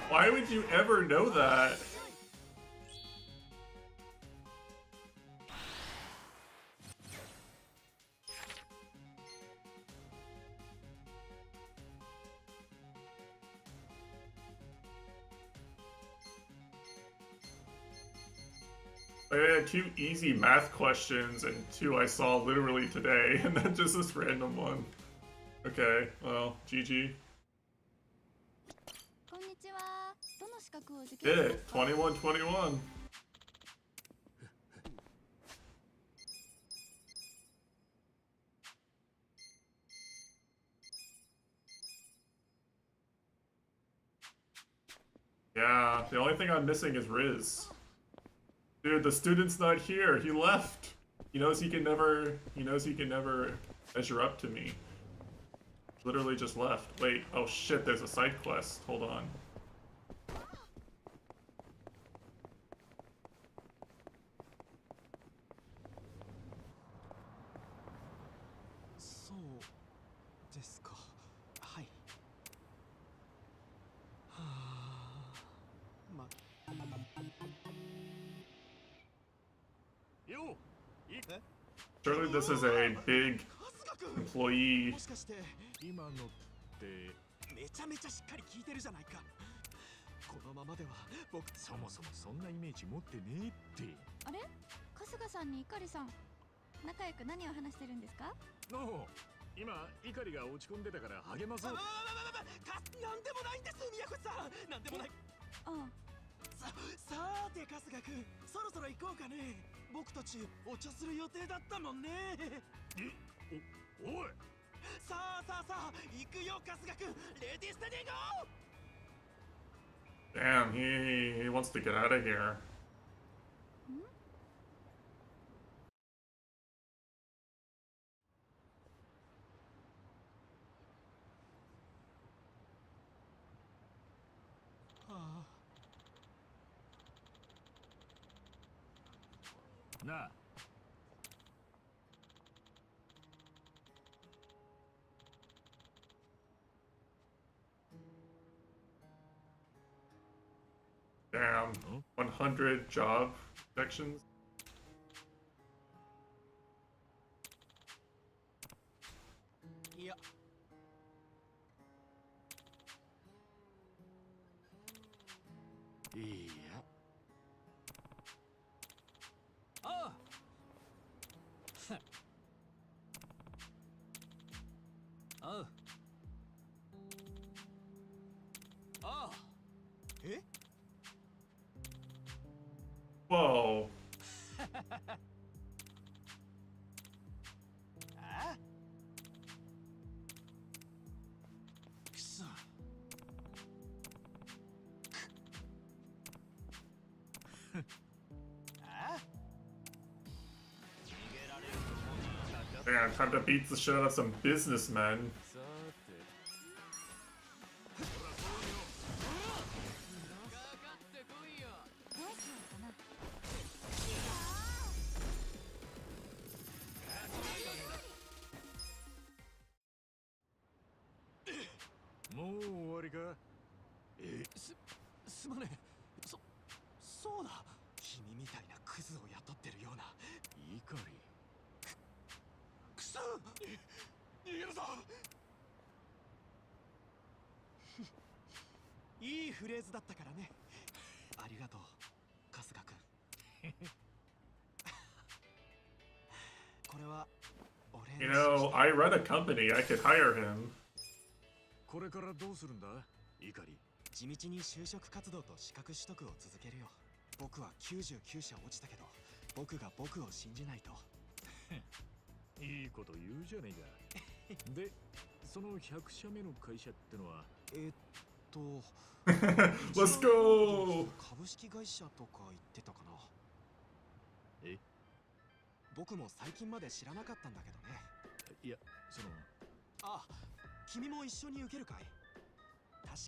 Why would you ever know that? I had 2 easy math questions and 2 I saw literally today, and then just this random one. Okay, well, GG. Did it. 21-21. Yeah, the only thing I'm missing is Riz. Dude, the student's not here. He left. He knows he can never measure up to me. Literally just left. Wait, oh shit, there's a side quest. Hold on. Surely this is a big employee. もしかして今のってめちゃめちゃしっかり聞いてるじゃないか。このままでは僕そもそもそんなイメージ持ってねえって。あれ春日さんにいかりさん仲良く何を話してるんですか？の今怒りが落ち込んでたから励まそう。なんでもないんです宮越さん。なんでもない。ああ。さーて春日くん、そろそろ行こうかね。僕たちお茶する予定だったもんね。おい。さあ行くよ春日くん。レディーステディゴー。 Damn, he wants to get out of here. Nah. Damn, 100 job sections. Yeah. Yeah. Oh. Oh. Oh. Eh? Whoa. Ah? So. Ah? Damn, time to beat the shit out of some businessmen. You know, I run a company. I could hire him. これからどうするんだ、イカリ。地道に就職活動と資格取得を続けるよ。僕は99社落ちたけど、僕が僕を信じないと。いいこと言うじゃねえか。で、その100社目の会社ってのはLet's go! 株式会社とか言ってたかな。え？僕も最近まで知らなかったんだけどね。いや、あ、君も一緒に受けるかい？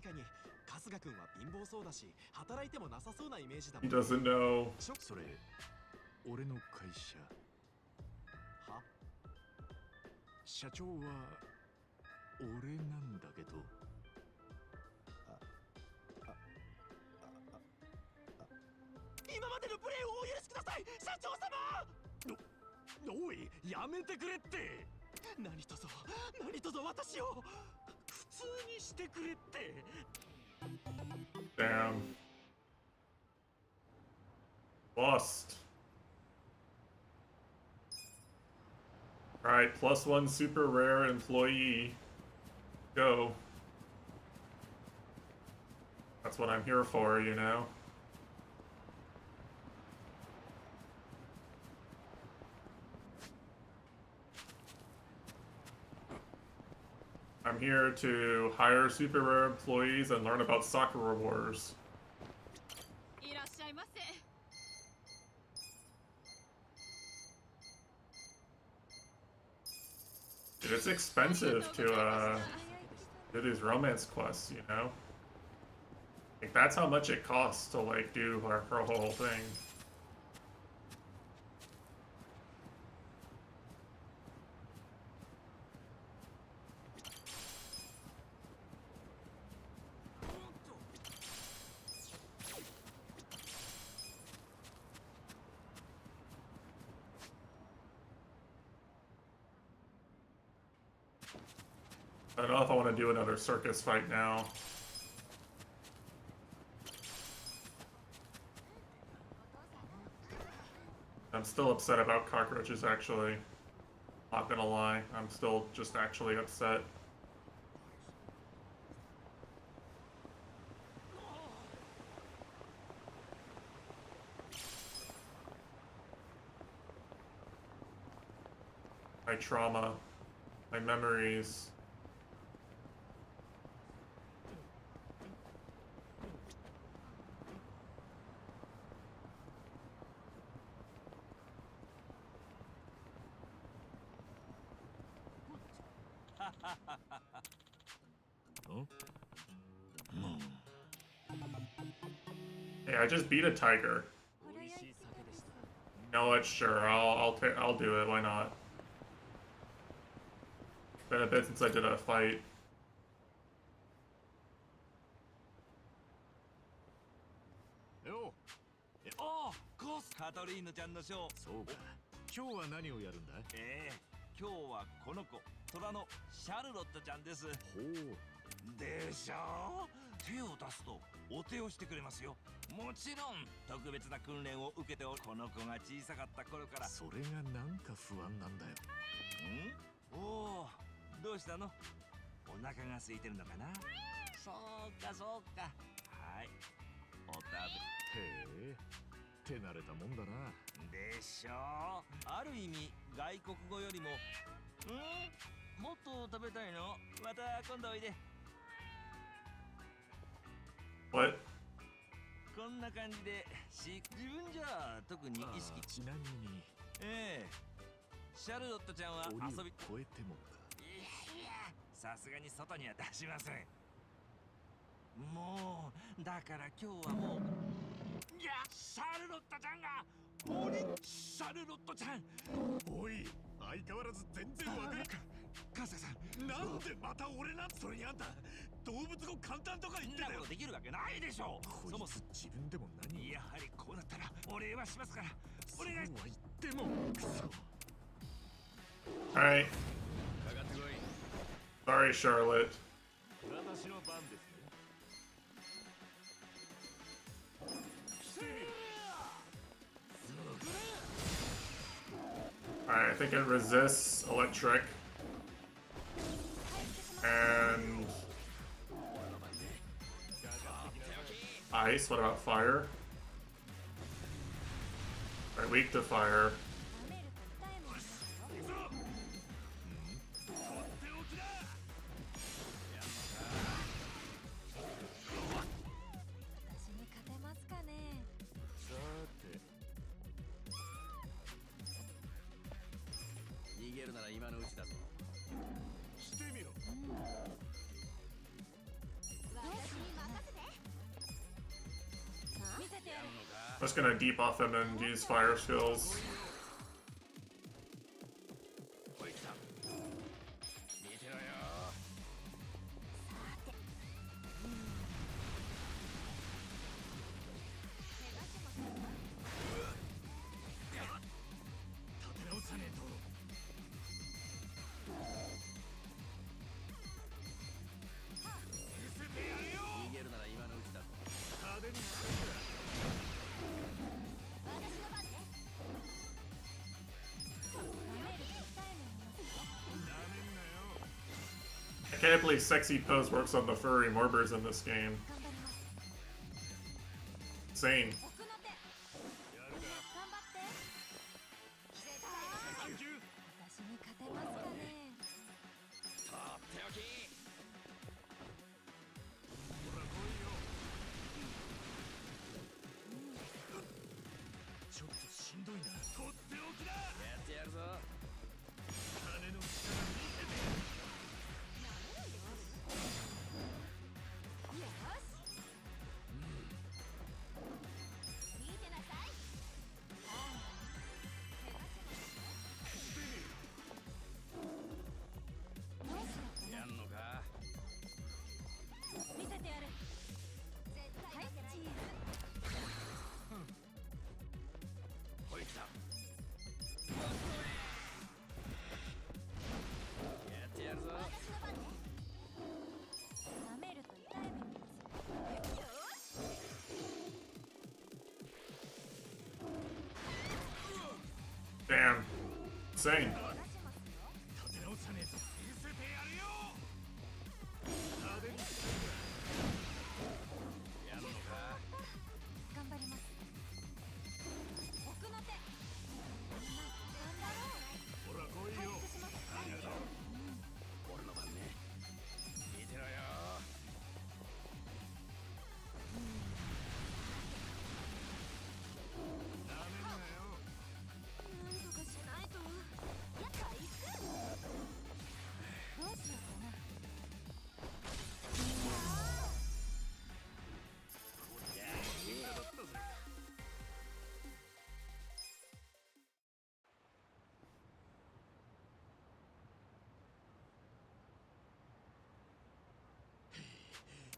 確かに春日くんは貧乏そうだし、働いてもなさそうなイメージだもん。He doesn't know. それ、俺の会社。は？社長は俺なんだけど。今までのプレーをお許しください、社長様。おい、やめてくれって。何とぞ私を普通にしてくれって。Damn. Lost. Alright, +1 super rare employee. Go. That's what I'm here for, you know? I'm here to hire super rare employees and learn about Sakura Wars. Dude, it's expensive to do these romance quests, you know? Like, that's how much it costs to, like, do our whole thing. I don't know if I want to do another circus fight now. I'm still upset about cockroaches, actually. Not gonna lie, I'm still just actually upset. My trauma, my memories. Hey, I just beat a tiger. You know what? Sure, I'll do it. Why not? It's been a bit since I did a fight.カトリーヌちゃんのショー。そうか。今日は何をやるんだ？今日はこの子、虎のシャルロットちゃんです。ほう。でしょ？手を出すとお手をしてくれますよ。もちろん特別な訓練を受けておる。この子が小さかった頃から。それがなんか不安なんだよ。おお、どうしたの？お腹が空いてるのかな？そうかそうか。はい。お食べ。へえ。手慣れたもんだな。でしょう。ある意味外国語よりももっと食べたいの？また今度おいで。What? こんな感じで自分じゃ特に意識。ちなみにシャルロットちゃんは遊び超えてもか。いやいや、さすがに外には出しません。もうだから今日はもういや、シャルロットちゃんがシャルロットちゃん。おい、相変わらず全然わからんか。カサさん、なんでまた俺な。それにあんた動物語簡単とか言ってたよ。そんなことできるわけないでしょ。そもそも自分でも何を。やはりこうなったらお礼はしますから。お願い。そうは言ってもクソ。Alright. かかってこい。 Sorry, Charlotte. 私の番ですね。Alright, I think it resists electric. And ice. What about fire? Alright, weak to fire. I'm just gonna debuff him and use fire skills. can't believe sexy pose works on the furry morbers in this game. Insane. 私に勝てますかね。とっておき。ちょっとしんどいな。とっておきだ。やってやるぞ。金の力見せてやる。やんのか。見せてやる。はいチーズ。ほい来た。やってやるぞ。私の番ね。舐めると痛い目見ますよ。よし。 Damn. Insane. 立て直さねえと。見せてやるよ。やんのか。頑張ります。奥の手。頑張ろう。ほら来いよ。回復します。ありがとう。俺の番ね。見てろよ。なめんなよ。なんとかしないと。やっぱ行く。どうしようかな。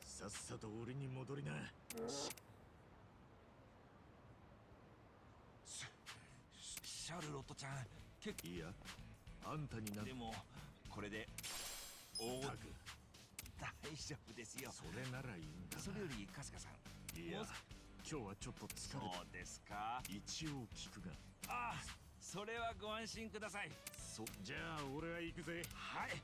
さっさと俺に戻りな。シャルロットちゃん、いや、あんたにな。でもこれで大たく大丈夫ですよ。それならいいんだな。それより春日さん、いやもう今日はちょっと疲れて。そうですか。一応聞くが。ああ、それはご安心ください。じゃあ俺は行くぜ。はい。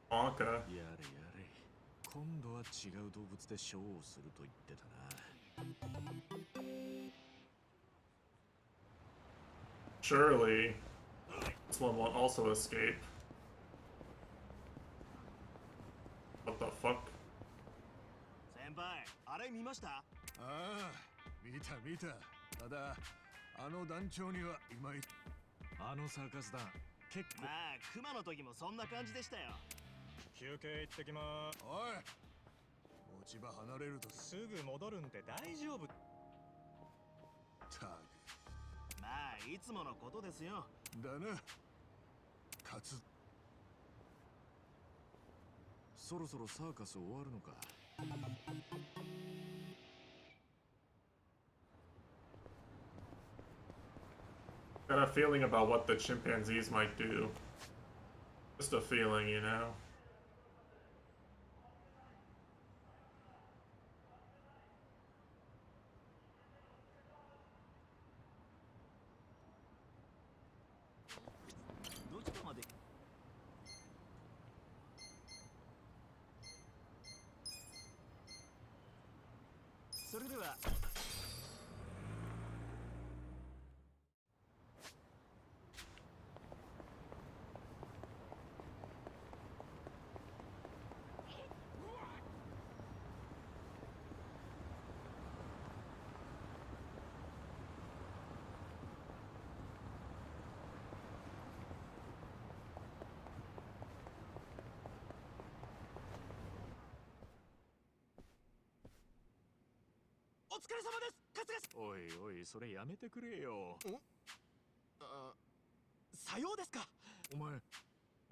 Wonka. やれやれ。今度は違う動物でショーをすると言ってたな。 Surely, this one will also escape. What the fuck? 先輩、あれ見ました？ああ、見た見た。ただあの団長にはいまいち。あのサーカス団結構。まあ熊の時もそんな感じでしたよ。休憩行ってきまーす。おい、持ち場離れるとすぐ戻るんで大丈夫。たまあいつものことですよ。だな。勝つ。そろそろサーカス終わるのか。Got a feeling about what the chimpanzees might do. Just a feeling, you know?お疲れ様です。春日さん。おいおい、それやめてくれよ。さようですか。お前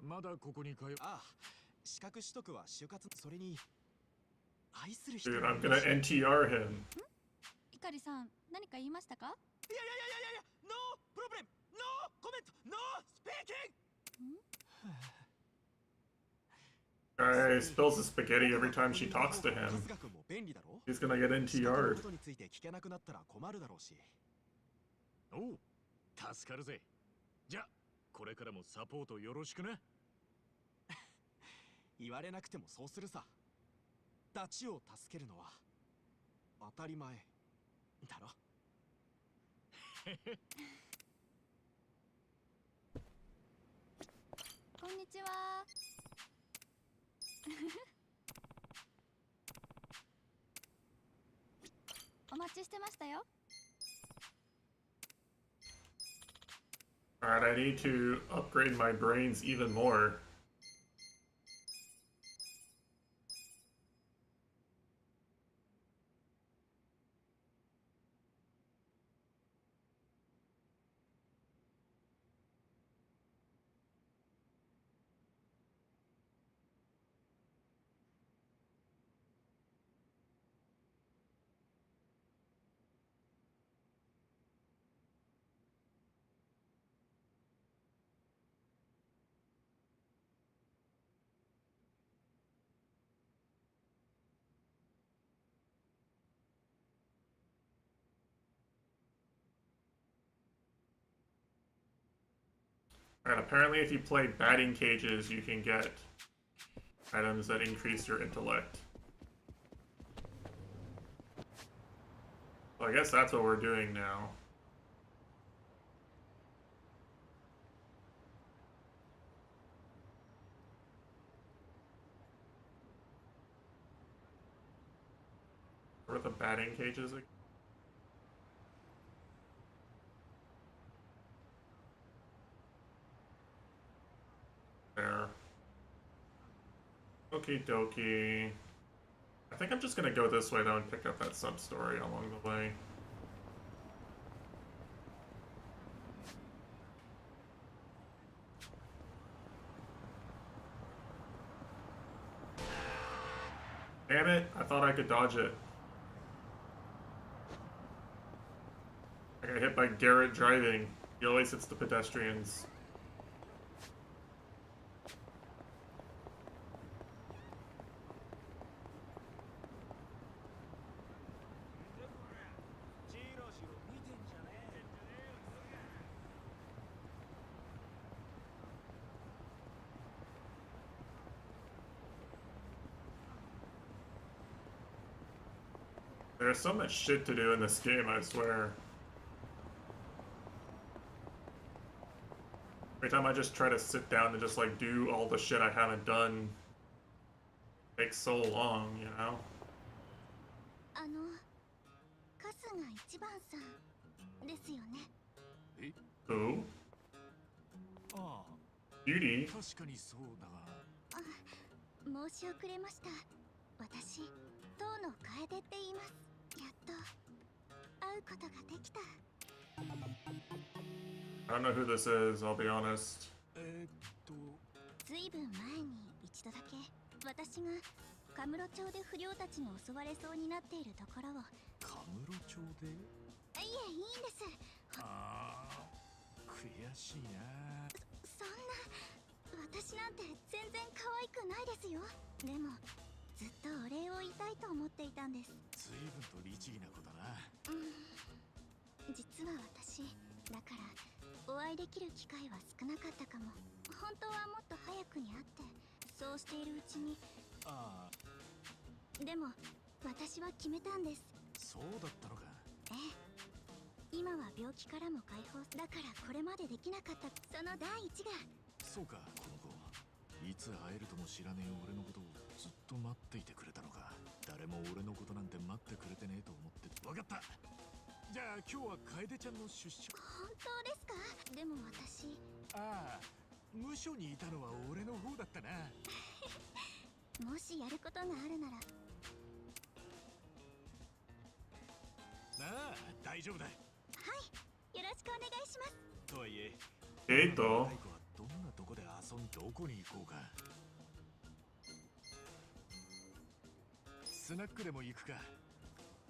まだここに通う。ああ、資格取得は就活。それに愛する人。 Dude, I'm gonna NTR him. イカリさん、何か言いましたか？いや、ノープロブレム、ノーコメント、ノースピーキング。 Guy spills his spaghetti every time she talks to him. He's gonna get NTR'd. ことについて聞けなくなったら困るだろうし。おう、助かるぜ。じゃあこれからもサポートよろしくな。言われなくてもそうするさ。ダチを助けるのは当たり前だろ。こんにちは。お待ちしてましたよ。Alright, I need to upgrade my brains even more. Alright, apparently if you play batting cages, you can get items that increase your intellect. So I guess that's what we're doing now. Where are the batting cages again? There. Okie dokie. I think I'm just gonna go this way though and pick up that sub-story along the way. Damn it, I thought I could dodge it. I got hit by Garrett driving. He always hits the pedestrians. There's so much shit to do in this game, I swear. Every time I just try to sit down and just like do all the shit I haven't done, it takes so long, you know? カスが一番さんですよね。Who? ああ、Beauty? 確かにそうだが。申し遅れました。私、塔の楓って言います。やっと会うことができた。I don't know who this is, I'll be honest. ずいぶん前に一度だけ私がカムロ町で不良たちに襲われそうになっているところを。カムロ町で？いえ、いいんです。ああ、悔しいな。そんな、私なんて全然可愛くないですよ。でもずっとお礼を言いたいと思っていたんです。随分と律儀な子だな。実は私だからお会いできる機会は少なかったかも。本当はもっと早くに会って、そうしているうちに。ああ。でも私は決めたんです。そうだったのか。ええ。今は病気からも解放だからこれまでできなかったその第一が。そうか、この子。いつ会えるとも知らねえ俺のことをずっと待っていてくれたのか。誰も俺のことなんて待ってくれてねえと思って。分かった。じゃあ今日は楓ちゃんの出所。本当ですか？でも私。ああ、無所にいたのは俺の方だったな。もしやることがあるなら。ああ、大丈夫だ。はい、よろしくお願いします。とはいえ、どんなとこで遊んどこに行こうか。スナックでも行くか。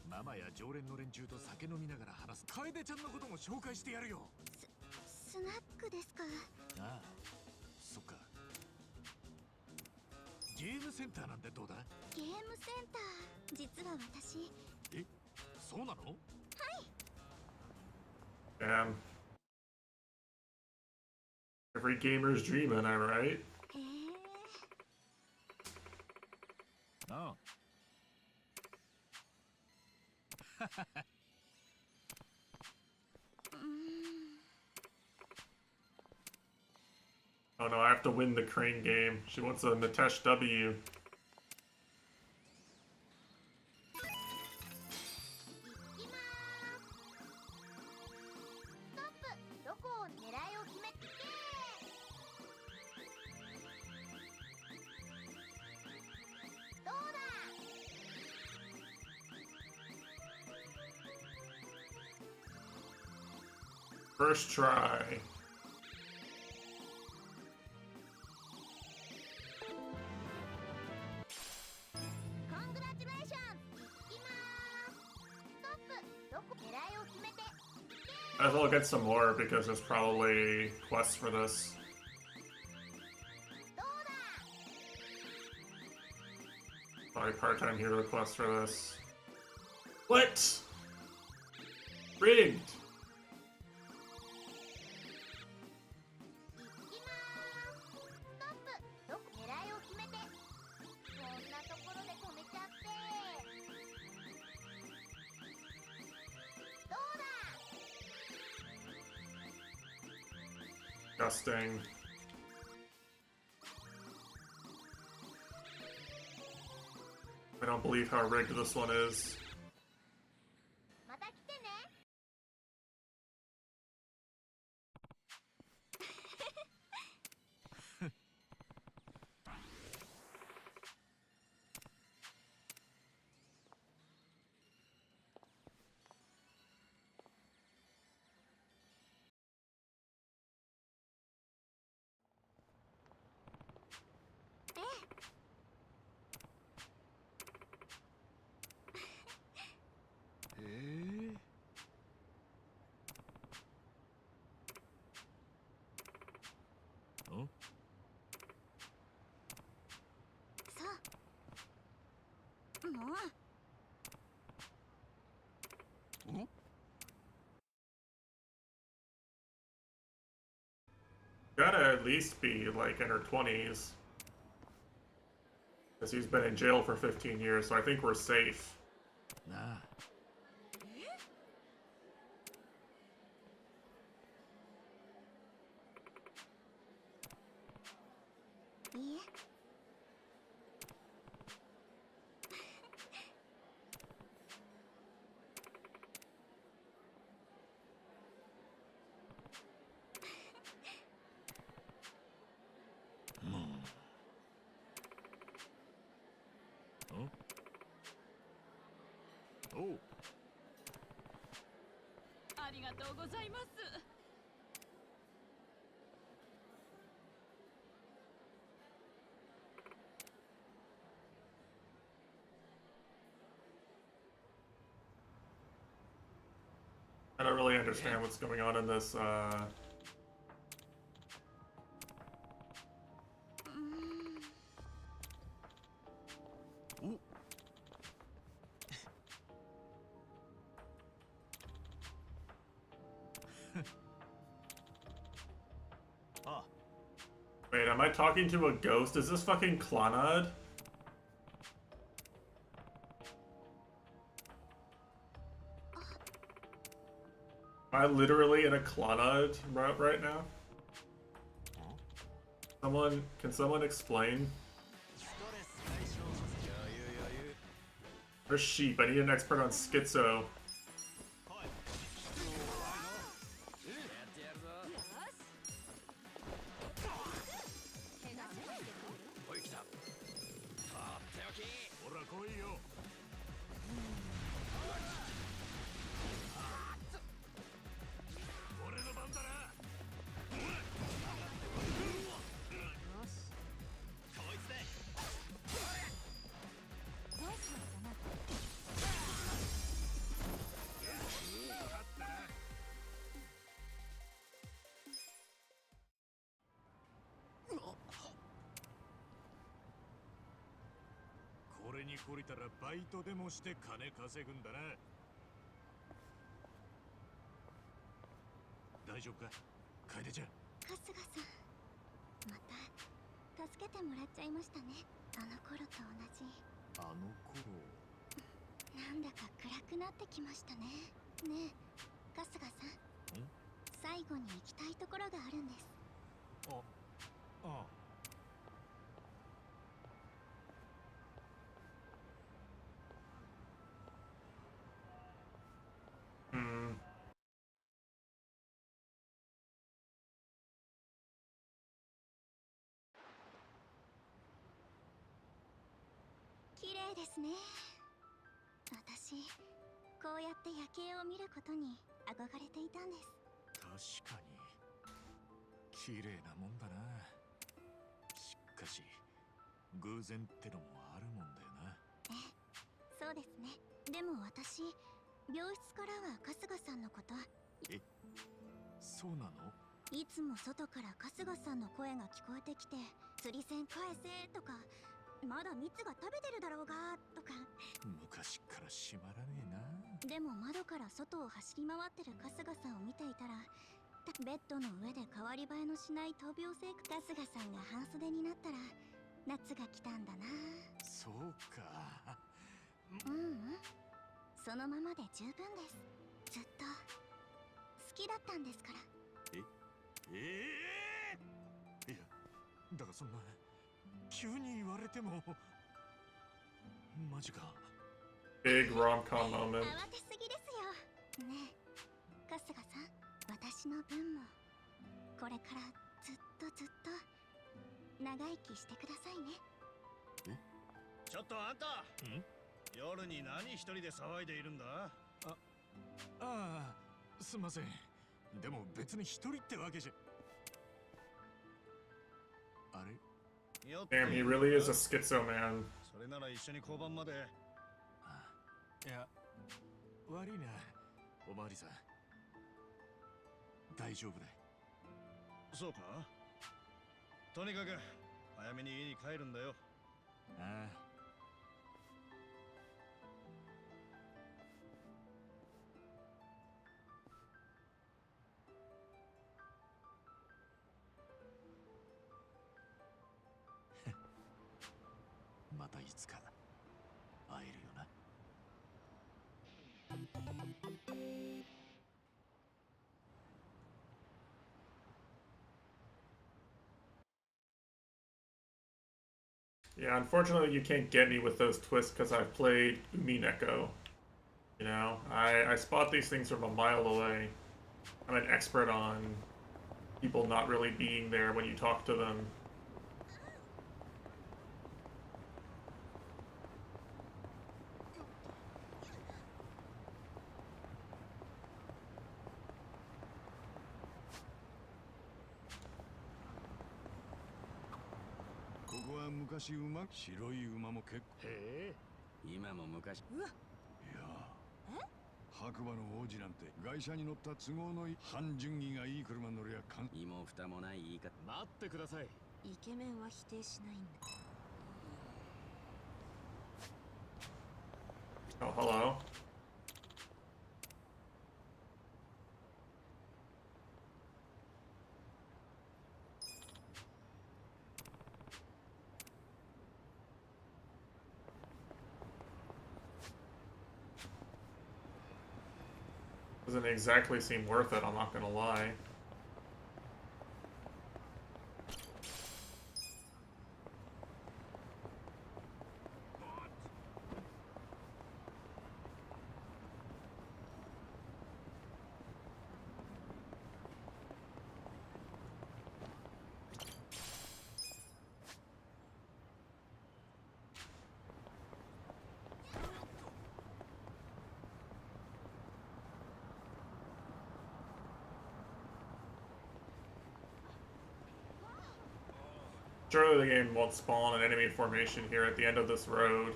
ママや常連の連中と酒飲みながら話す。楓ちゃんのことも紹介してやるよ。スナックですか？ああ、そっか。ゲームセンターなんてどうだ？ゲームセンター、実は私。え、そうなの？はい。Damn. Every gamer's dream, am I right? ああ Oh no, I have to win the crane game. She wants a Natesh W. どこを狙いを決めてどうだ First try. Might as well get some more because there's probably quests for this. Probably part-time hero quest for this. What? Rigged. Disgusting. I don't believe how rigged this one is. Gotta at least be like in her 20s. Because he's been in jail for 15 years, so I think we're safe. Nah. Oh. ありがとうございます。 I don't really understand what's going on in this, Wait, am I talking to a ghost? Is this fucking Clonod? Am I literally in a Clonod route right now? Can someone explain? Where's Sheep? I need an expert on schizo.懲りたらバイトでもして金稼ぐんだな。大丈夫か、楓ちゃん。春日さんまた助けてもらっちゃいましたね。あの頃と同じ。あの頃。なんだか暗くなってきましたね。ねえ春日さん、最後に行きたいところがあるんです。ああ。綺麗ですね。私こうやって夜景を見ることに憧れていたんです。確かに綺麗なもんだな。しかし偶然ってのもあるもんだよな。ええ、そうですね。でも私、病室からは春日さんのこと。え、そうなの？いつも外から春日さんの声が聞こえてきて、釣り線返せとか、まだ蜜が食べてるだろうがとか。昔から閉まらねえな。でも窓から外を走り回ってる春日さんを見ていたら、ベッドの上で代わり映えのしない闘病生活。春日さんが半袖になったら夏が来たんだな。そうか。そのままで十分です。ずっと好きだったんですから。いや、だがそんな急に言われても。マジか。Big rom-com moment. 慌てすぎですよ。ねえ春日さん、私の分もこれからずっと長生きしてくださいね。ちょっとあんた、夜に何一人で騒いでいるんだ？ああ、すんません。でも別に一人ってわけじゃ。あれ？ Damn, he really is a schizo man. それなら一緒に交番まで。いや、悪いな、おまわりさん。大丈夫だ。そうか？とにかく早めに家に帰るんだよ。ああ。またいつか会えるよな。Yeah, unfortunately you can't get me with those twists because I've played Umineko. You know, I spot these things from a mile away. I'm an expert on people not really being there when you talk to them. This is 昔馬、白い馬も結構。へえ。今も昔。いや。白馬の王子なんて外車に乗った都合のいい半順位がいい車乗りゃ身も蓋もない言い方。待ってください。イケメンは否定しないんだ。Oh, hello. Doesn't exactly seem worth it, I'm not gonna lie. Surely the game won't spawn an enemy formation here at the end of this road.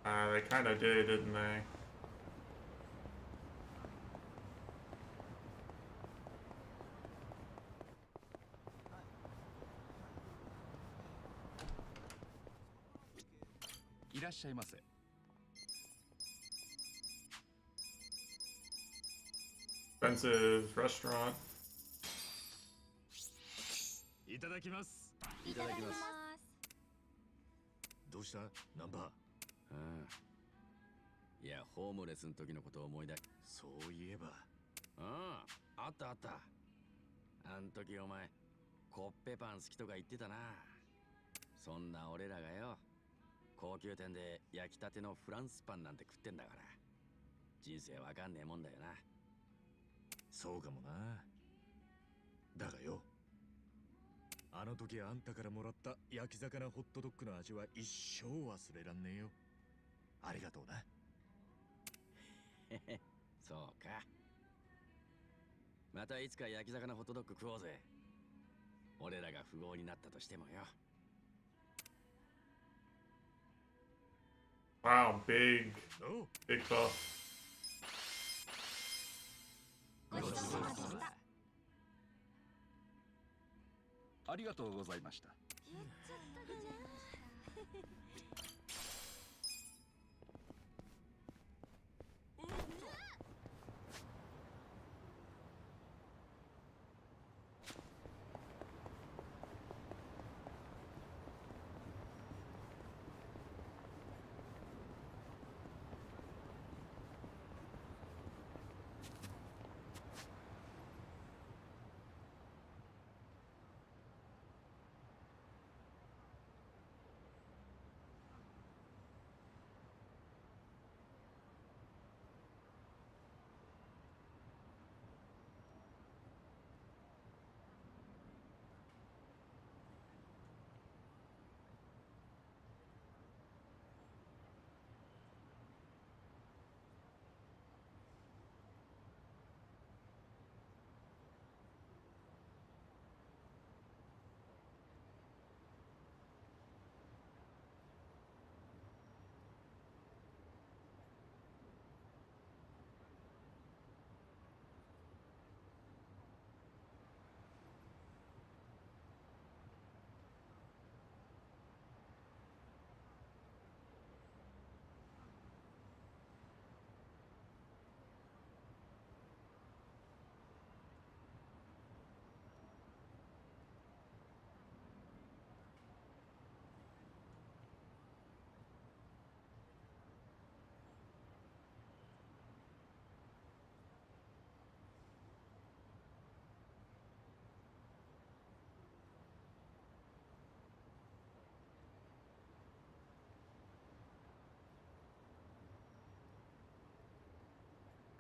They kinda did, didn't they? Expensive restaurant. いただきます。いただきます。どうしたナンバー。いや、ホームレスの時のことを思い出。そういえば。あったあった。あん時お前、コッペパン好きとか言ってたな。そんな俺らがよ、高級店で焼きたてのフランスパンなんて食ってんだから、人生わかんねえもんだよな。そうかもな。だがよ、あの時あんたからもらった焼き魚ホットドッグの味は一生忘れらんねえよ。ありがとうな。そうか。またいつか焼き魚ホットドッグ食おうぜ。俺らが富豪になったとしてもよ。Wow, big buff. ごちそうさまでした。ありがとうございました。やっちゃったかな。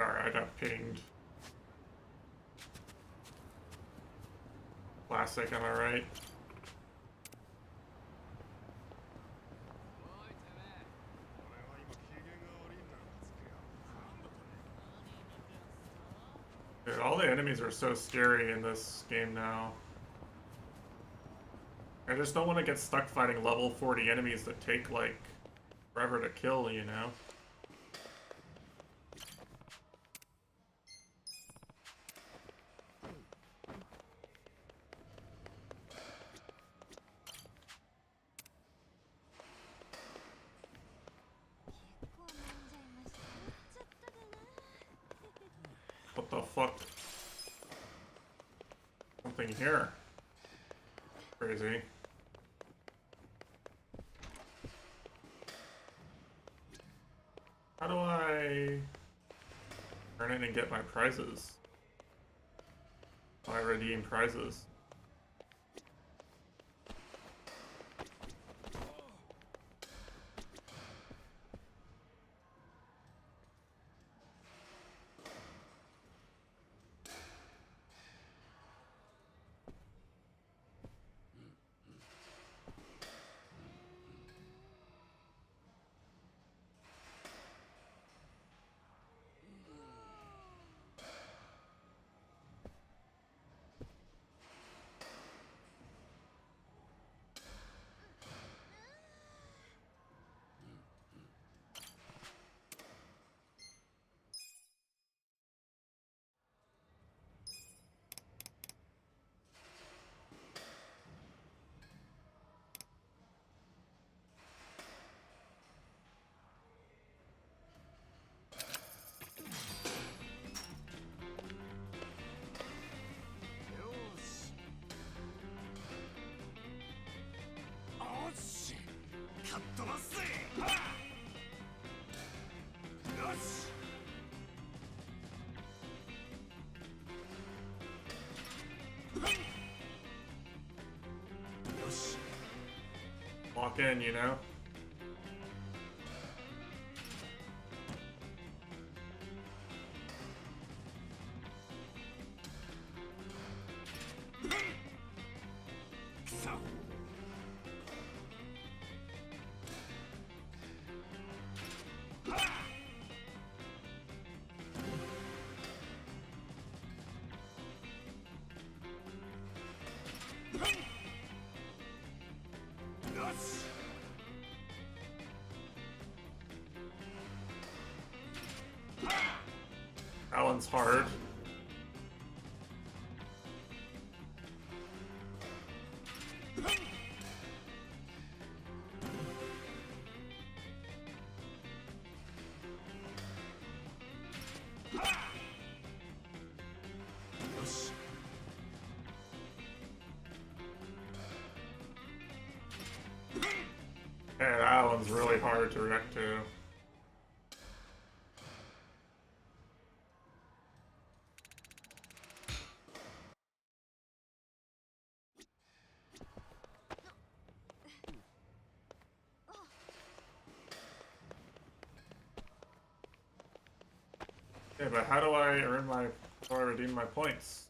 Alright, I got pinged. Classic, am I right? Dude, all the enemies are so scary in this game now. I just don't want to get stuck fighting level 40 enemies that take, like, forever to kill, you know? What the fuck? Something here. Crazy. How do I turn in and get my prizes? How do I redeem prizes? in, you know? That one's hard. Yeah, that one's really hard to react to. Okay, but how do I earn my, how do I redeem my points?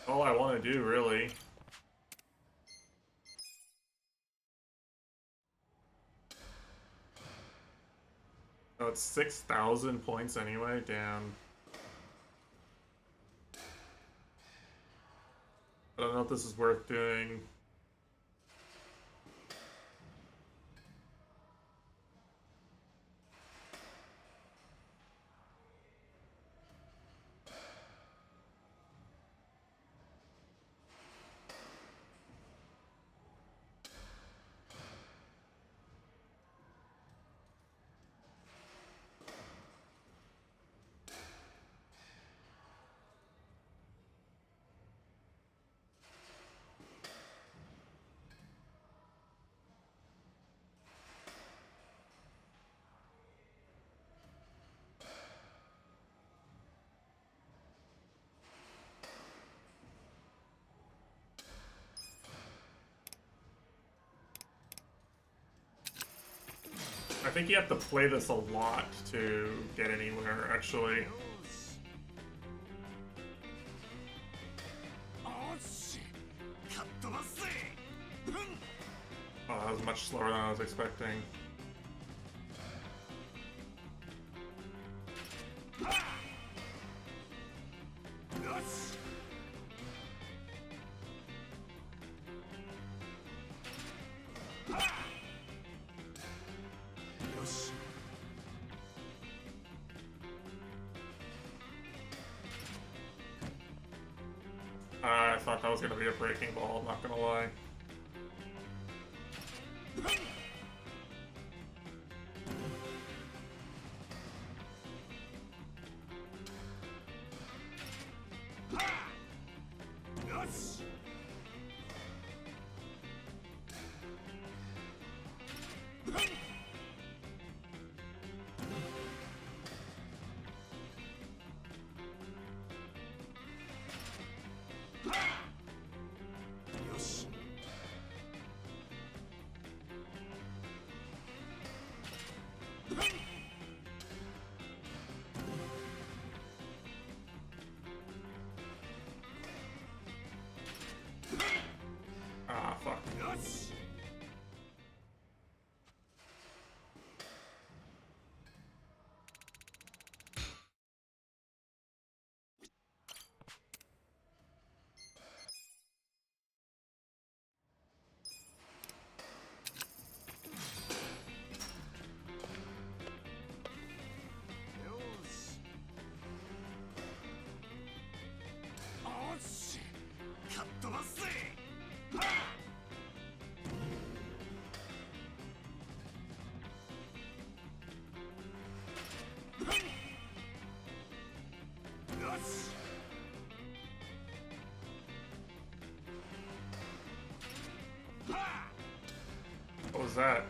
All I want to do, really. Oh, it's 6,000 points anyway? Damn. I don't know if this is worth doing. I think you have to play this a lot to get anywhere, actually. Oh, that was much slower than I was expecting. I thought that was gonna be a breaking ball, I'm not gonna lie. Ah, fuck. What was that?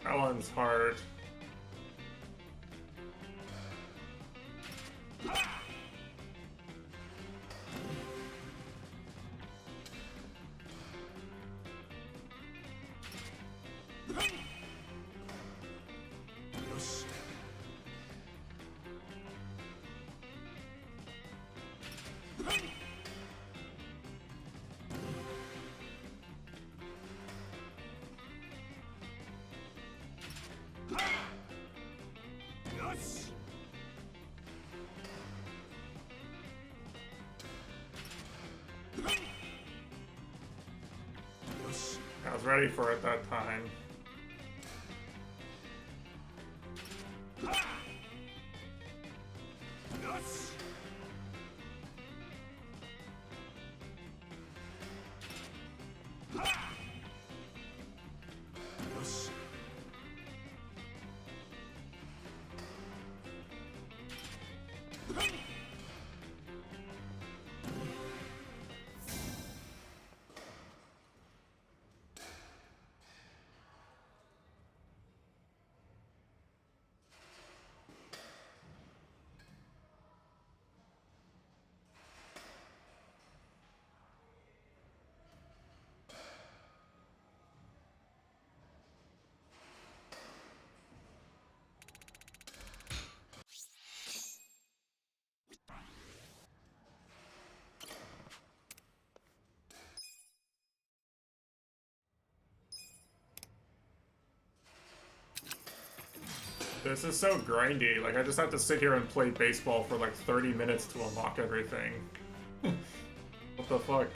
That one's hard. I was ready for it that time. This is so grindy. Like, I just have to sit here and play baseball for like 30 minutes to unlock everything. What the fuck?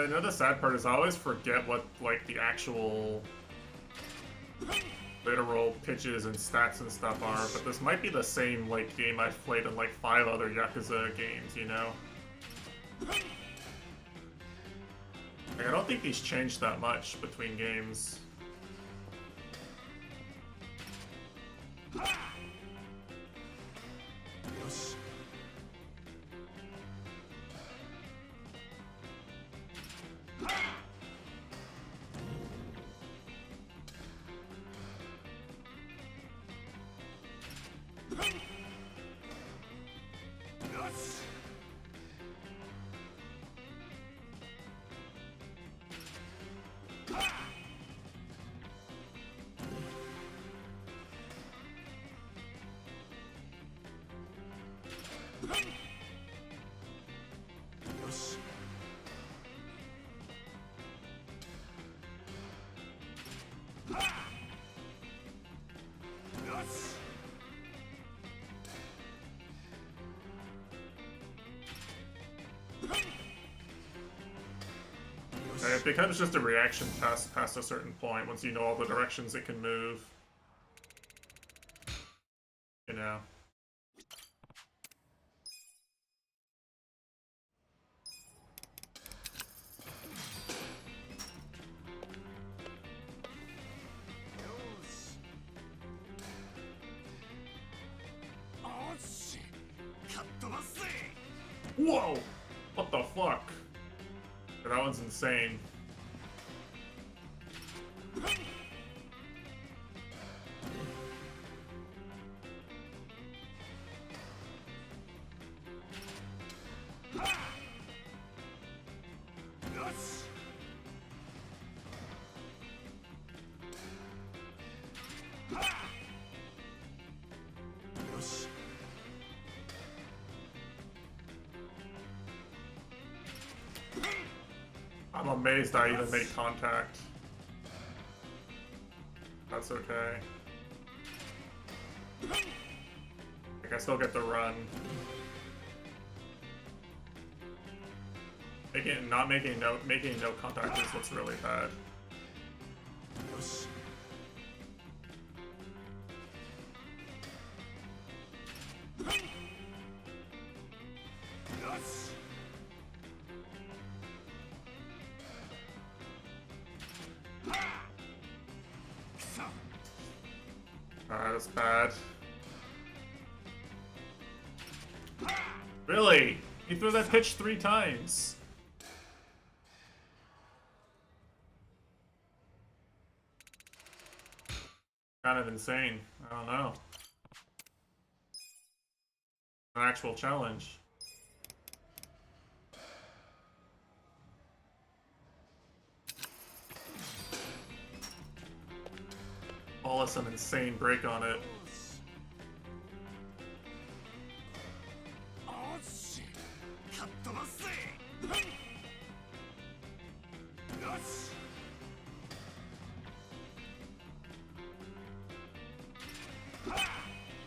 You know, the sad part is I always forget what, like, the actual literal pitches and stats and stuff are, but this might be the same, like, game I've played in, like, 5 other Yakuza games, you know? Like, I don't think these changed that much between games. It becomes just a reaction test past a certain point once you know all the directions it can move. You know. Whoa! What the fuck? That one's insane. I'm amazed I even made contact. That's okay. Like, I still get the run. Making no contact is what's really bad. Alright, that's bad. Really? He threw that pitch 3 times. Kind of insane. I don't know. An actual challenge. All of some insane break on it.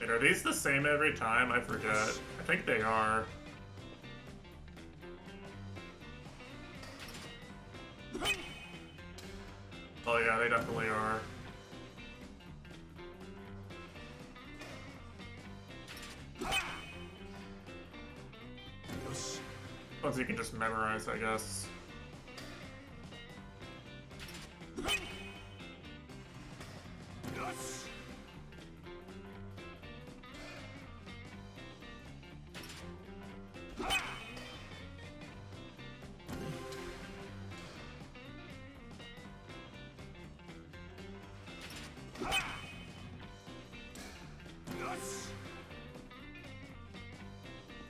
Wait, are these the same every time? I forget. I think they are. Oh yeah, they definitely are. Ones you can just memorize, I guess.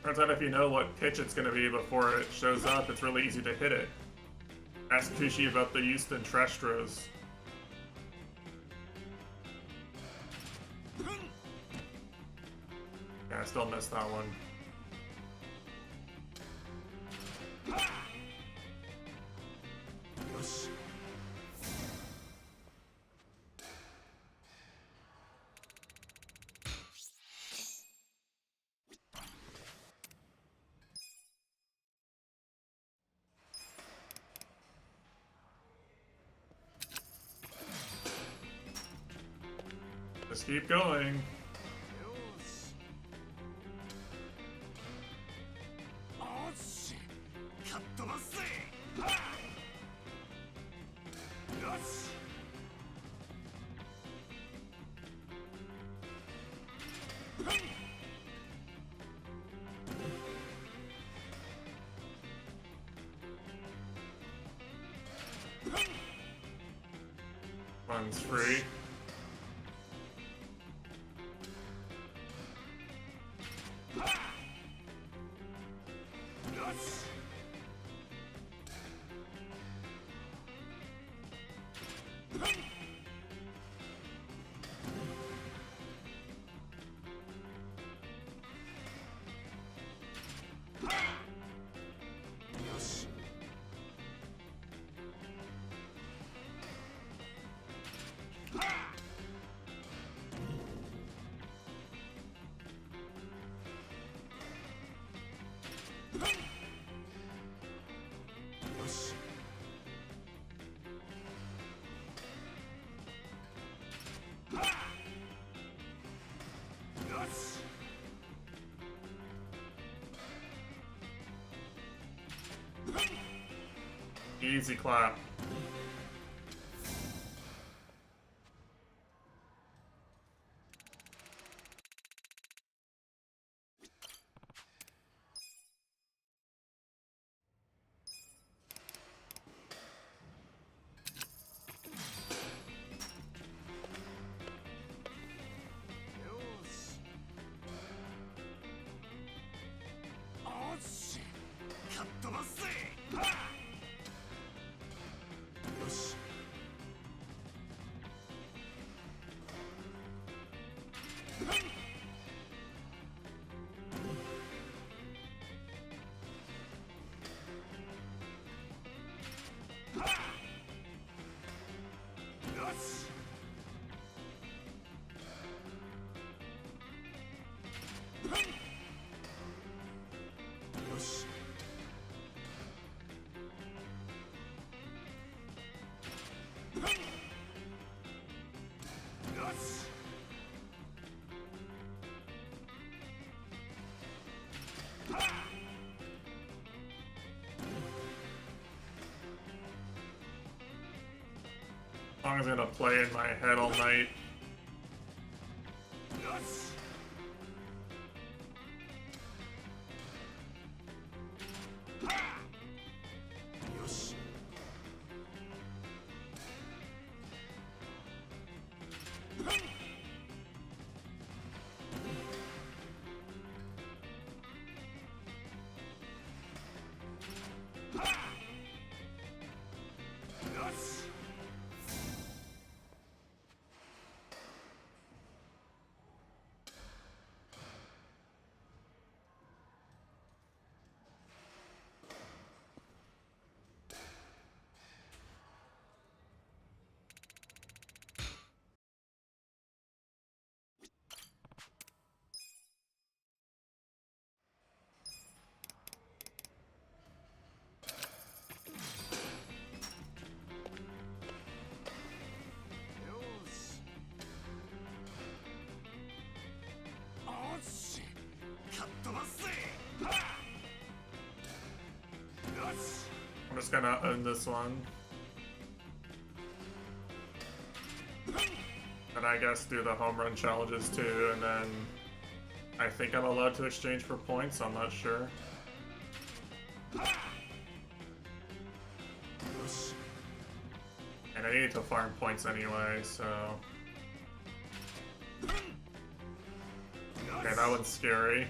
Turns out if you know what pitch it's going to be before it shows up, it's really easy to hit it. Ask Tushy about the Houston Trestros. Yeah, I still missed that one. Just keep going. One's free. Ah! Easy clap. Song's gonna play in my head all night. I'm just gonna own this one. And I guess do the home run challenges too, and then I think I'm allowed to exchange for points, I'm not sure. And I need to farm points anyway, so... Okay, that one's scary.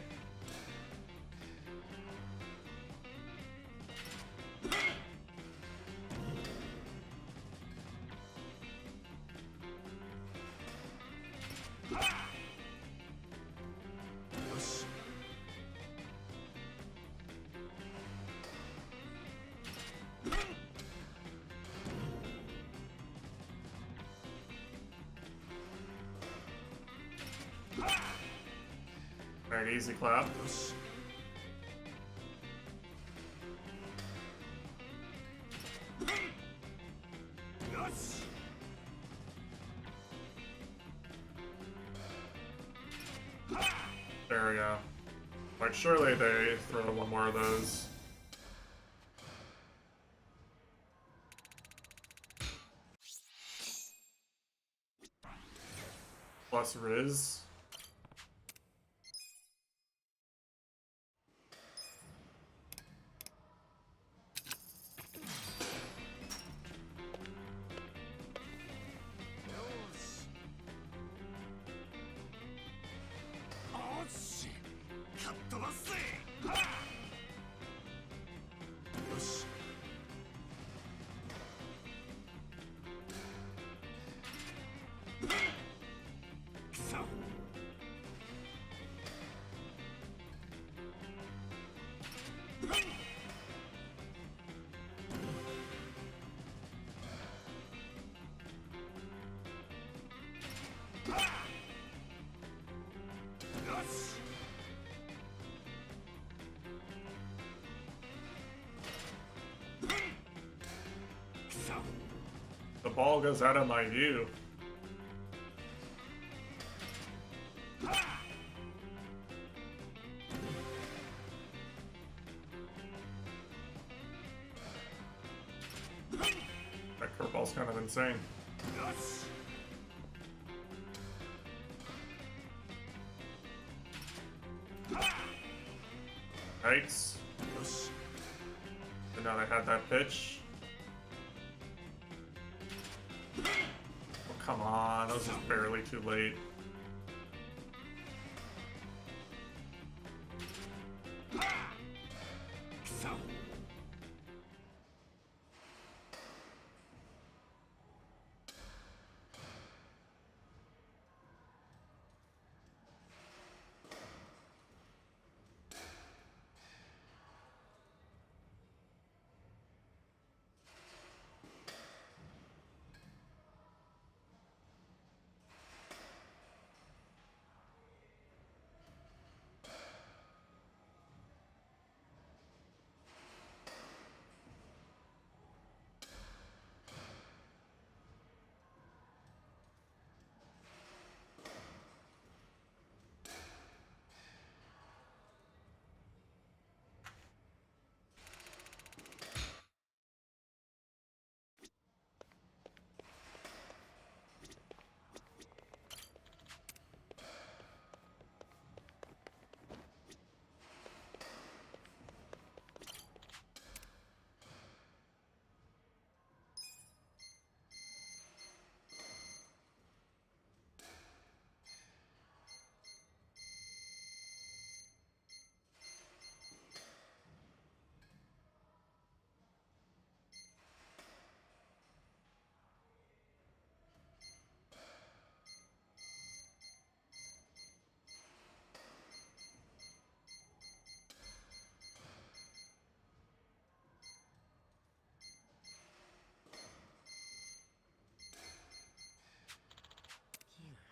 Alright, easy clap. There we go. Like, surely they throw one more of those. Plus Riz. The ball goes out of my view. fireball's kind of insane. Yikes. And now they had that pitch. Oh, come on, that was just barely too late.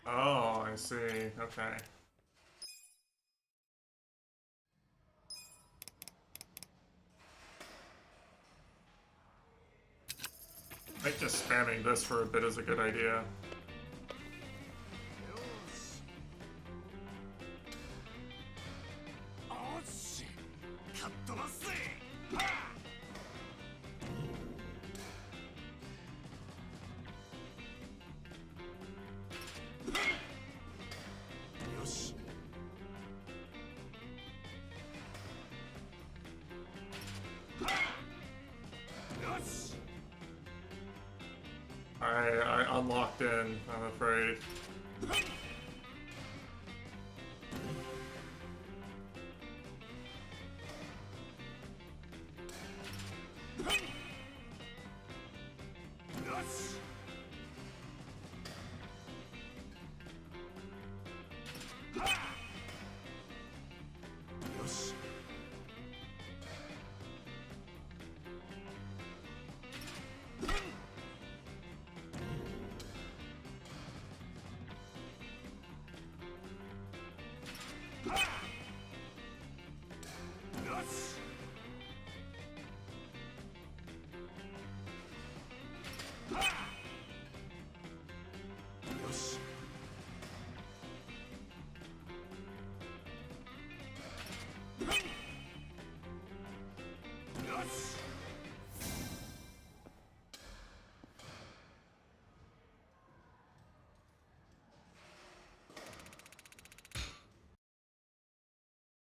Oh, I see. Okay. I think just spamming this for a bit is a good idea. I unlocked in, I'm afraid.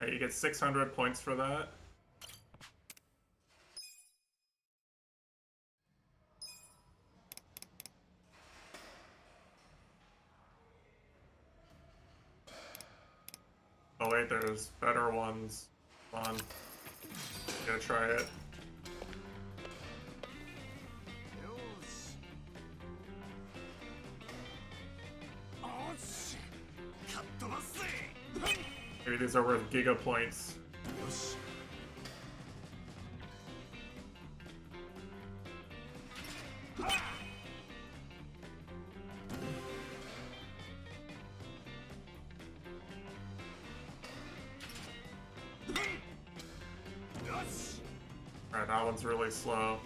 You get 600 points for that. Oh wait, there's better ones. Come on. Gonna try it. Maybe these are worth giga points. Alright, that one's really slow.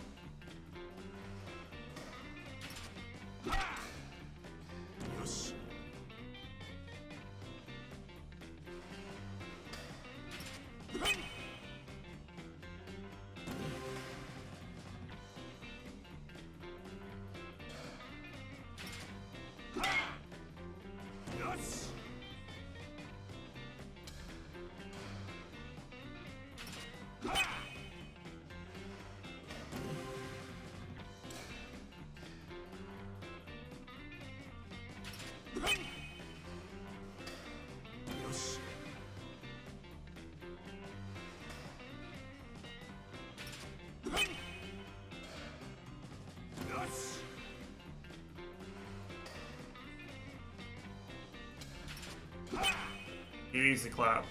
Easy clap.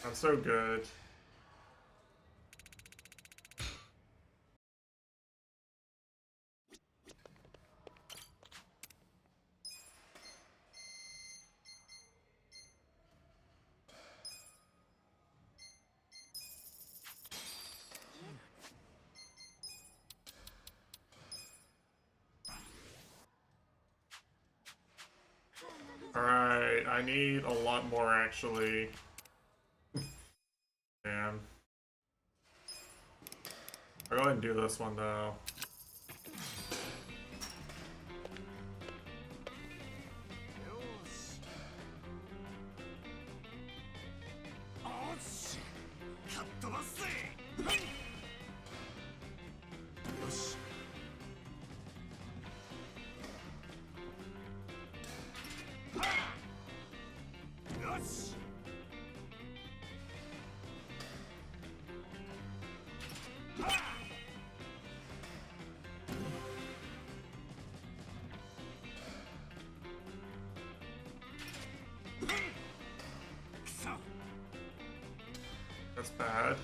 I'm so good. Alright, I need a lot more actually. Damn. I'll go ahead and do this one though. That's bad.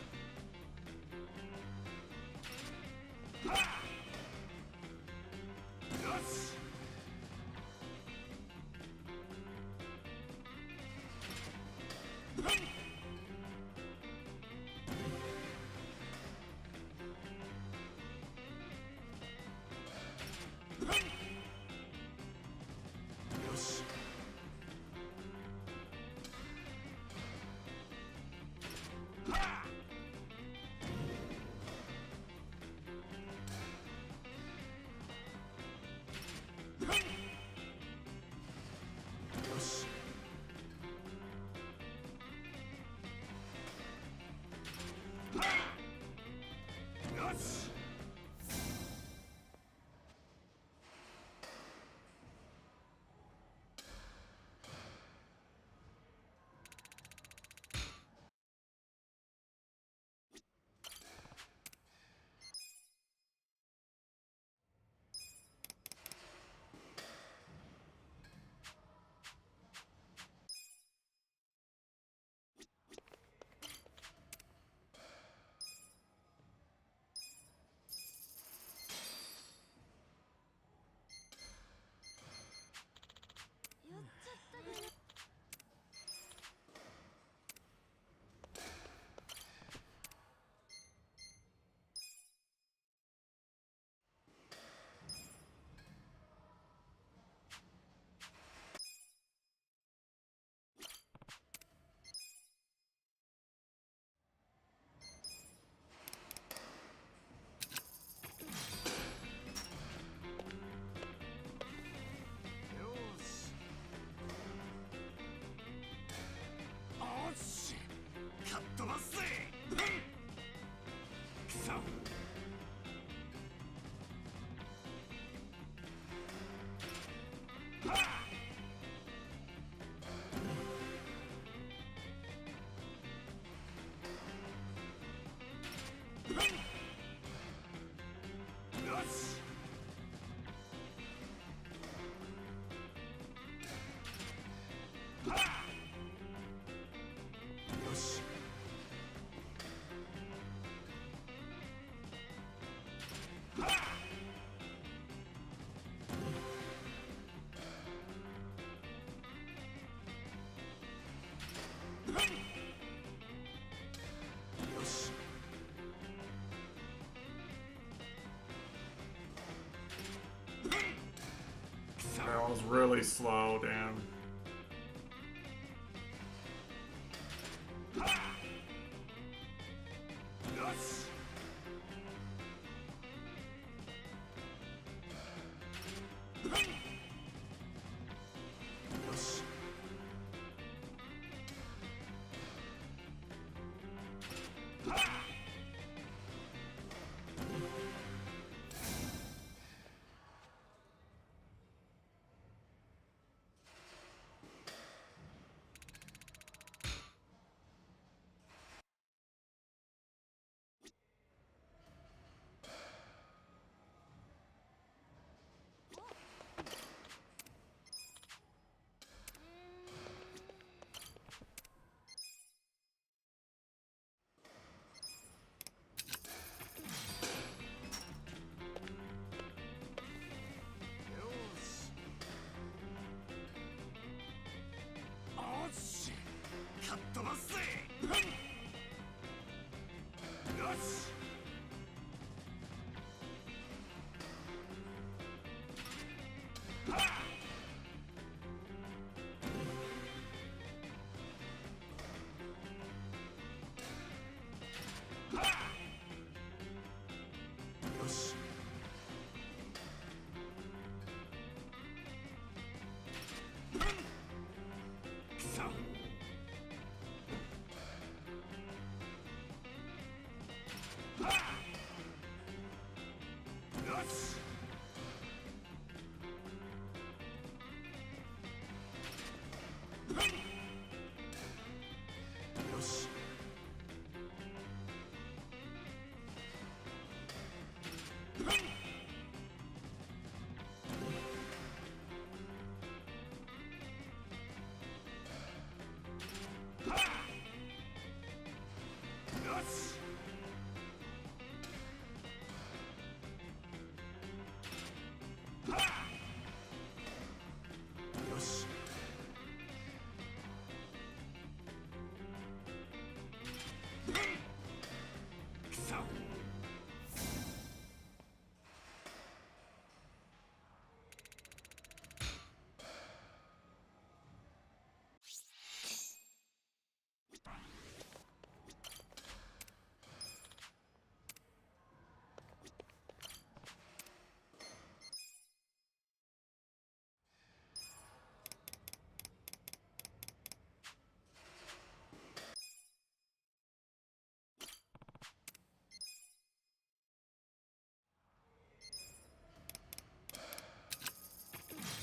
really slow, damn.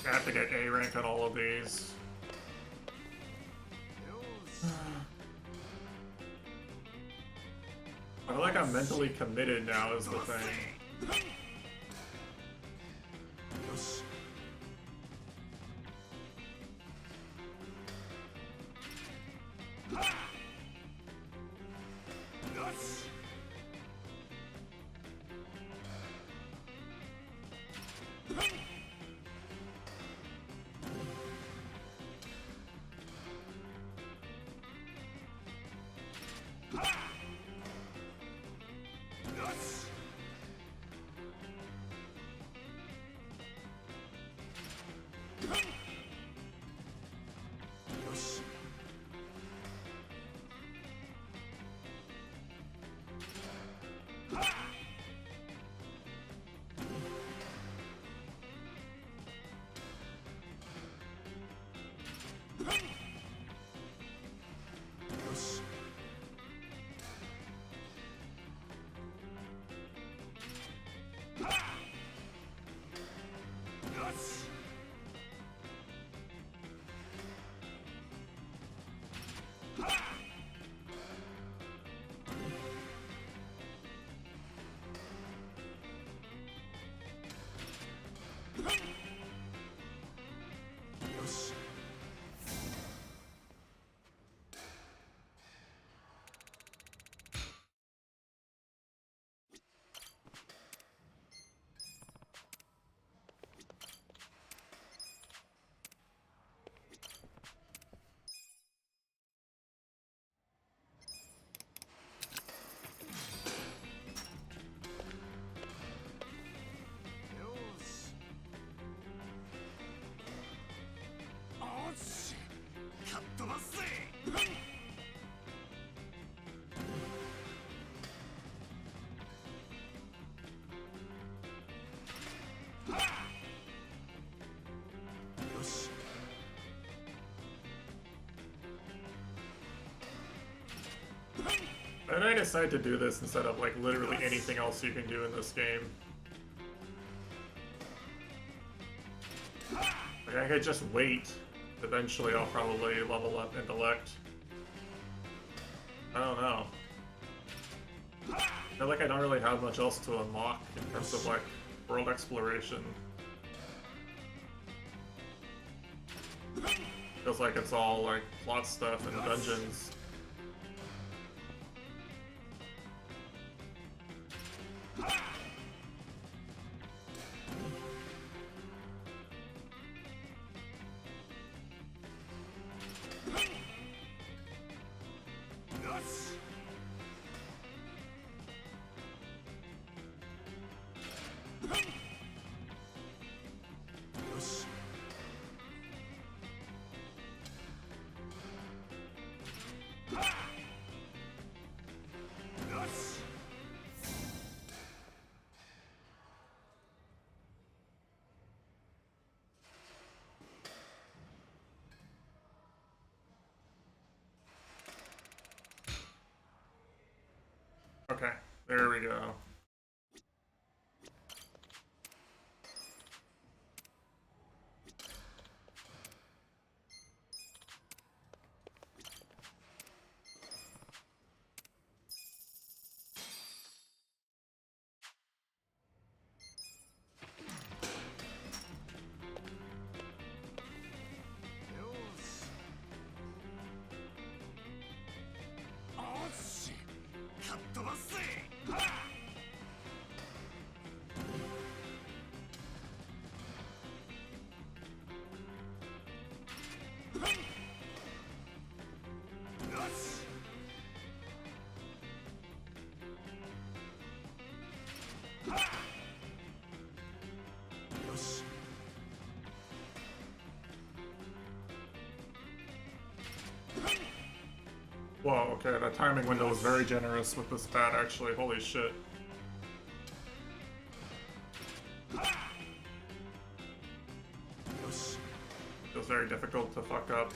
I have to get A rank on all of these. I feel like I'm mentally committed now is the thing. Why did I decide to do this instead of like literally anything else you can do in this game? Like I could just wait. Eventually I'll probably level up intellect. I don't know. I feel like I don't really have much else to unlock in terms of like world exploration. Feels like it's all like plot stuff and dungeons. Okay, there we go. Whoa, okay, that timing window was very generous with this bat, actually. Holy shit. Feels very difficult to fuck up.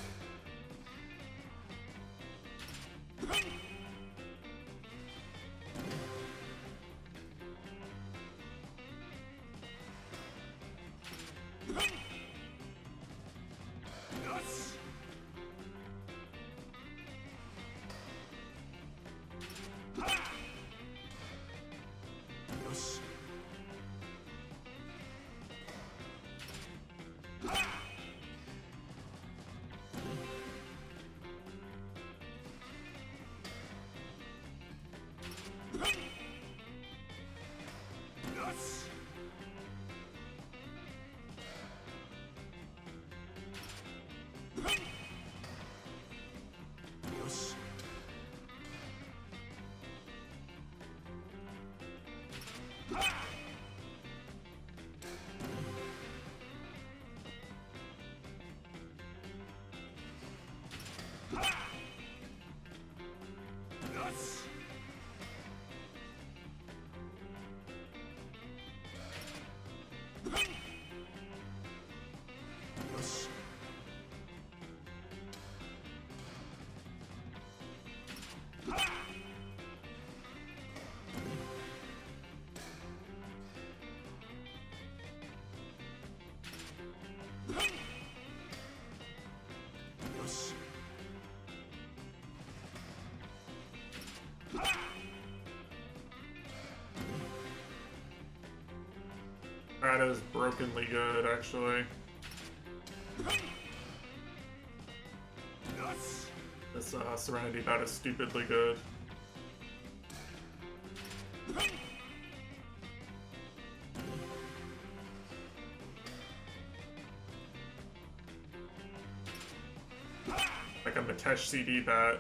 That is brokenly good, actually. This Serenity bat is stupidly good. Like a Matesh CD bat.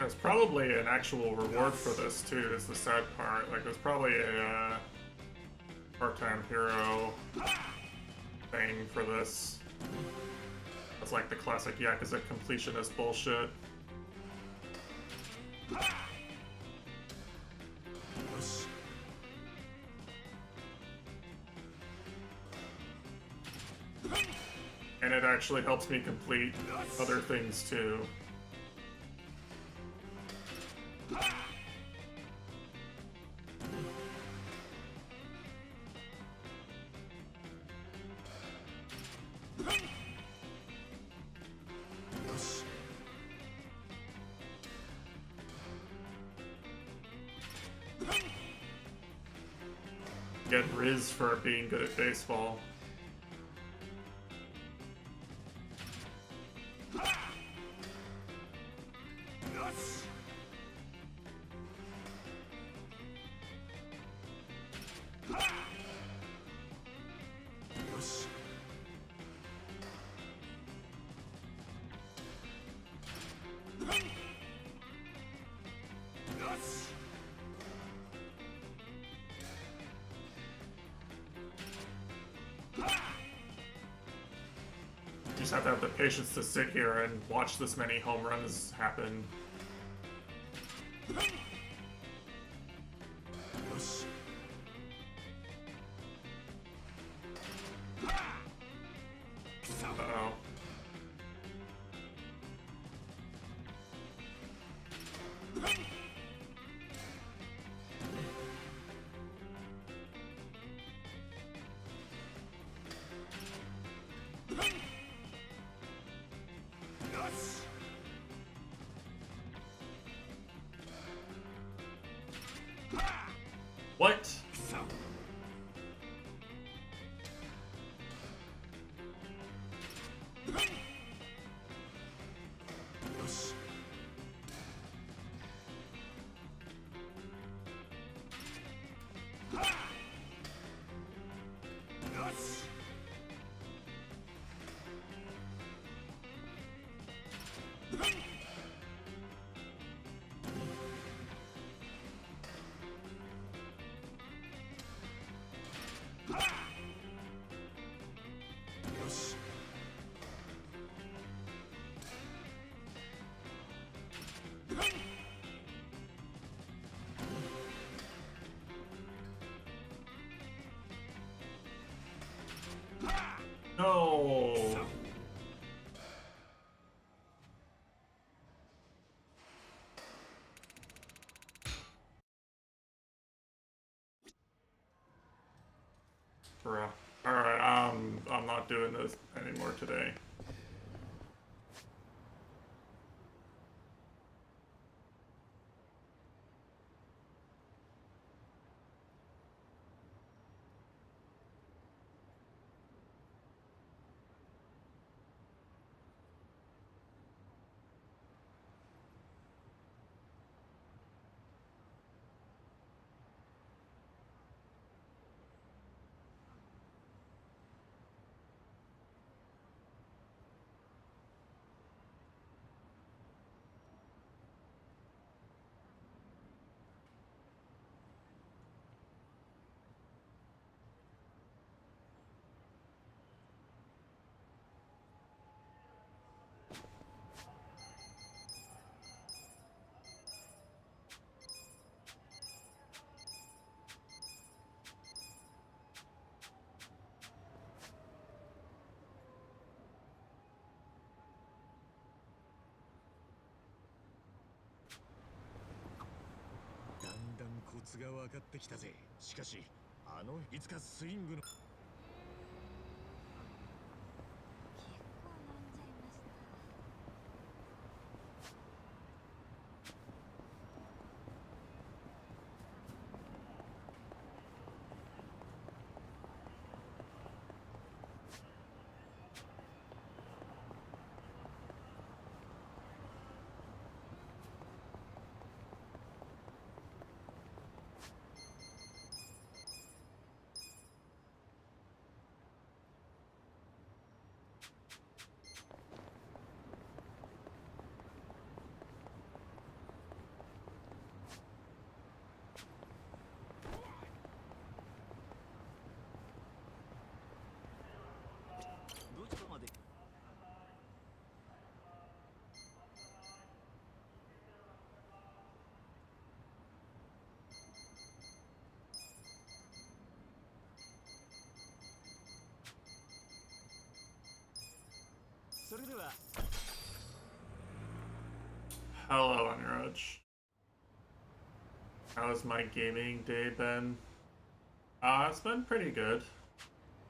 There's probably an actual reward for this too, is the sad part. Like, there's probably a part-time hero thing for this. It's like the classic Yakuza completionist bullshit. And it actually helps me complete other things too. Get Riz for being good at baseball. You just have to have the patience to sit here and watch this many home runs happen. Uh-oh. What? No. Bruh. Alright, I'm not doing this anymore today.だんだんコツが分かってきたぜ。しかし、いつかスイングの Hello, Anirudge. How's my gaming day been? It's been pretty good.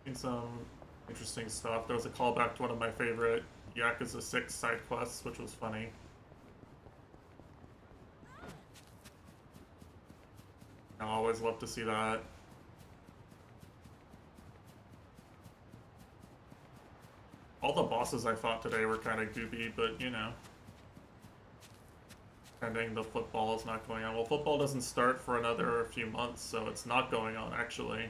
Seen some interesting stuff. There was a callback to one of my favorite Yakuza 6 side quests, which was funny. I always love to see that. All the bosses I fought today were kind of goopy, but you know. Pending the football is not going on. Well, football doesn't start for another few months, so it's not going on, actually.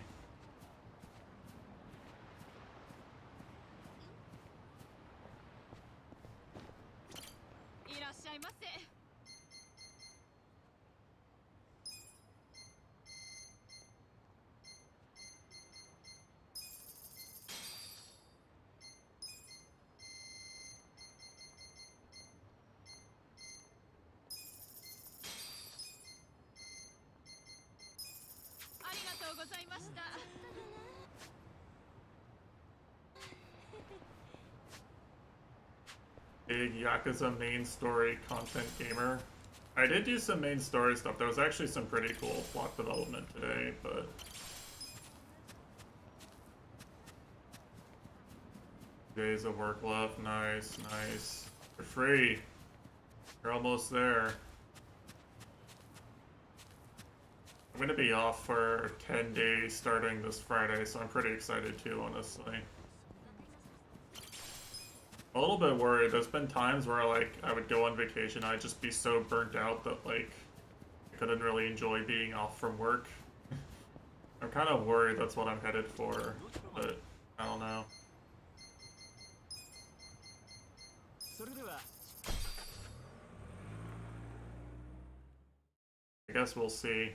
Big Yakuza main story content gamer. I did do some main story stuff. There was actually some pretty cool plot development today, but... Days of work left. Nice, nice. You're free. You're almost there. I'm gonna be off for 10 days starting this Friday, so I'm pretty excited too, honestly. A little bit worried. There's been times where like I would go on vacation, I'd just be so burnt out that like I couldn't really enjoy being off from work. I'm kind of worried that's what I'm headed for, but I don't know. I guess we'll see.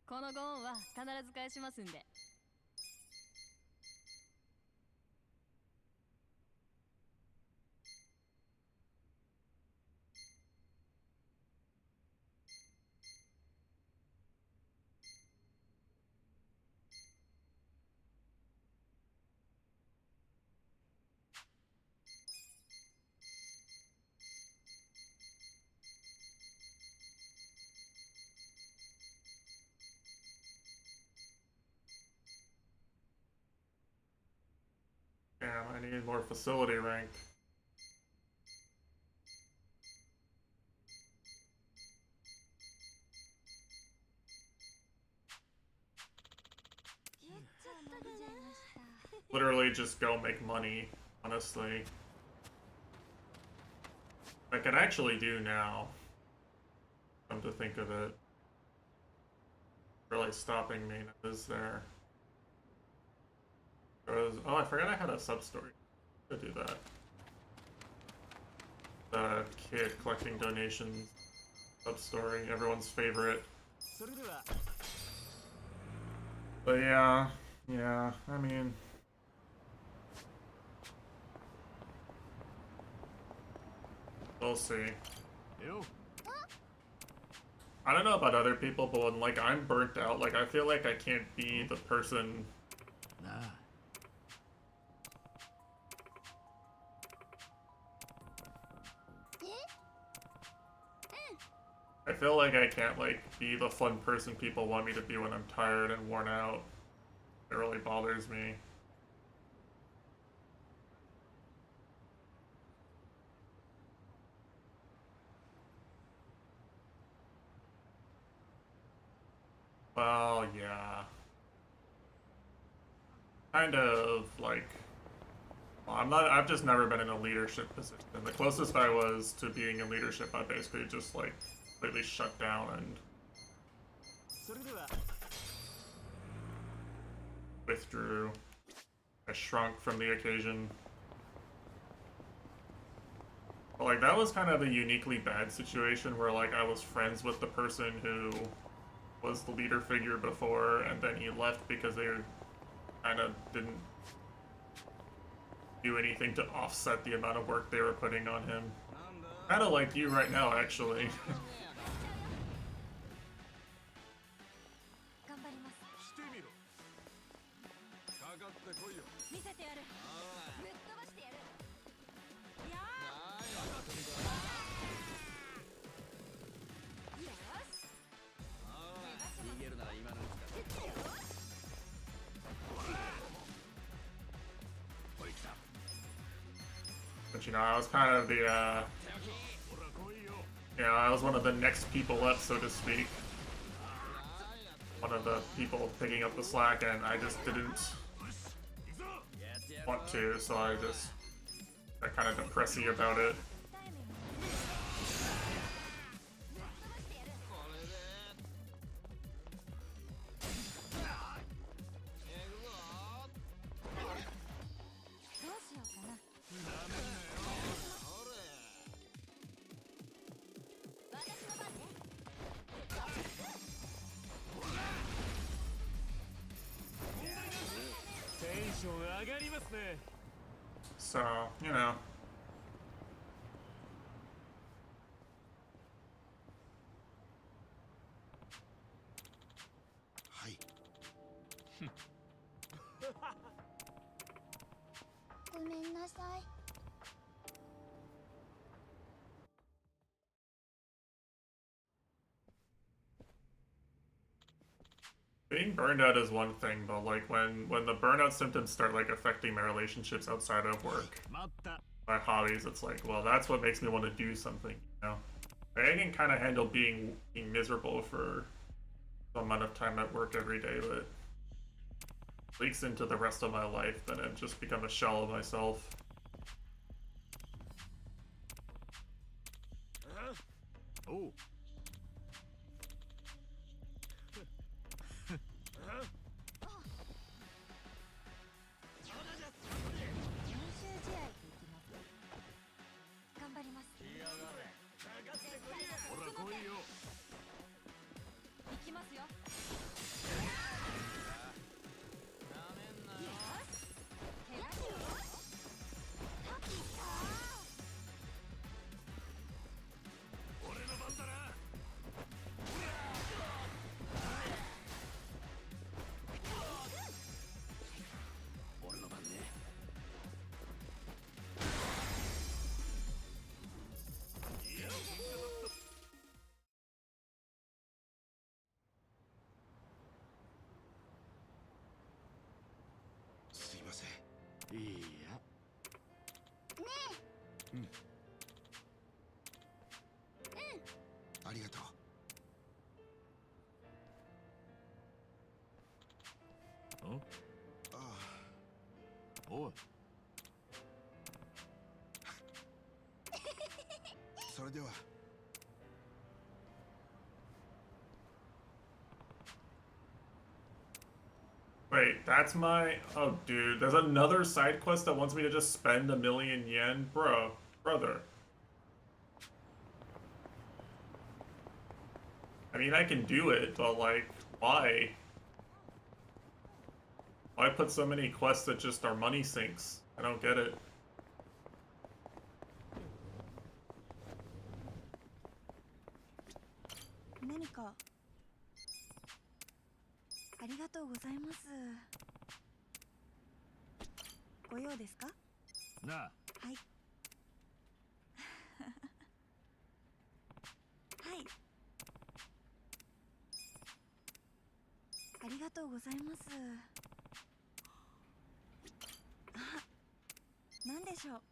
このご恩は必ず返しますんで。Damn, I need more facility rank. Literally just go make money, honestly. I could actually do now. Come to think of it. Really stopping me is there. Oh, I forgot I had a sub-story. Could do that. The kid collecting donations sub-story, everyone's favorite. But yeah, I mean... We'll see. I don't know about other people, but when like I'm burnt out, like I feel like I can't be the person... I feel like I can't like be the fun person people want me to be when I'm tired and worn out. It really bothers me. Well, yeah. kind of like, well, I've just never been in a leadership position. The closest I was to being in leadership, I basically just like completely shut down and withdrew. I shrunk from the occasion. But like that was kind of a uniquely bad situation where like I was friends with the person who was the leader figure before, and then he left because they kind of didn't do anything to offset the amount of work they were putting on him. Kind of like you right now, actually. But you know, I was kind of the, I was one of the next people up, so to speak. One of the people picking up the slack, and I just didn't want to, so I got kind of depressy about it. So, you know. Hi. ごめんなさい。 Being burned out is one thing, but like when the burnout symptoms start like affecting my relationships outside of work, my hobbies, it's like, well, that's what makes me want to do something, you know? I can kind of handle being miserable for some amount of time at work every day, but it leaks into the rest of my life, then I just become a shell of myself. Oh.すいません。いいや。ねえ。うん。ありがとう。ん？ああ。おい。それでは。Wait, that's my... Oh, dude, there's another side quest that wants me to just spend 1,000,000 yen? Brother. I mean, I can do it, but, like, why? Why put so many quests that just are money sinks? I don't get it. 何かありがとうございます。ご用ですか？なあ。はい。はい。ありがとうございます。あ、何でしょう。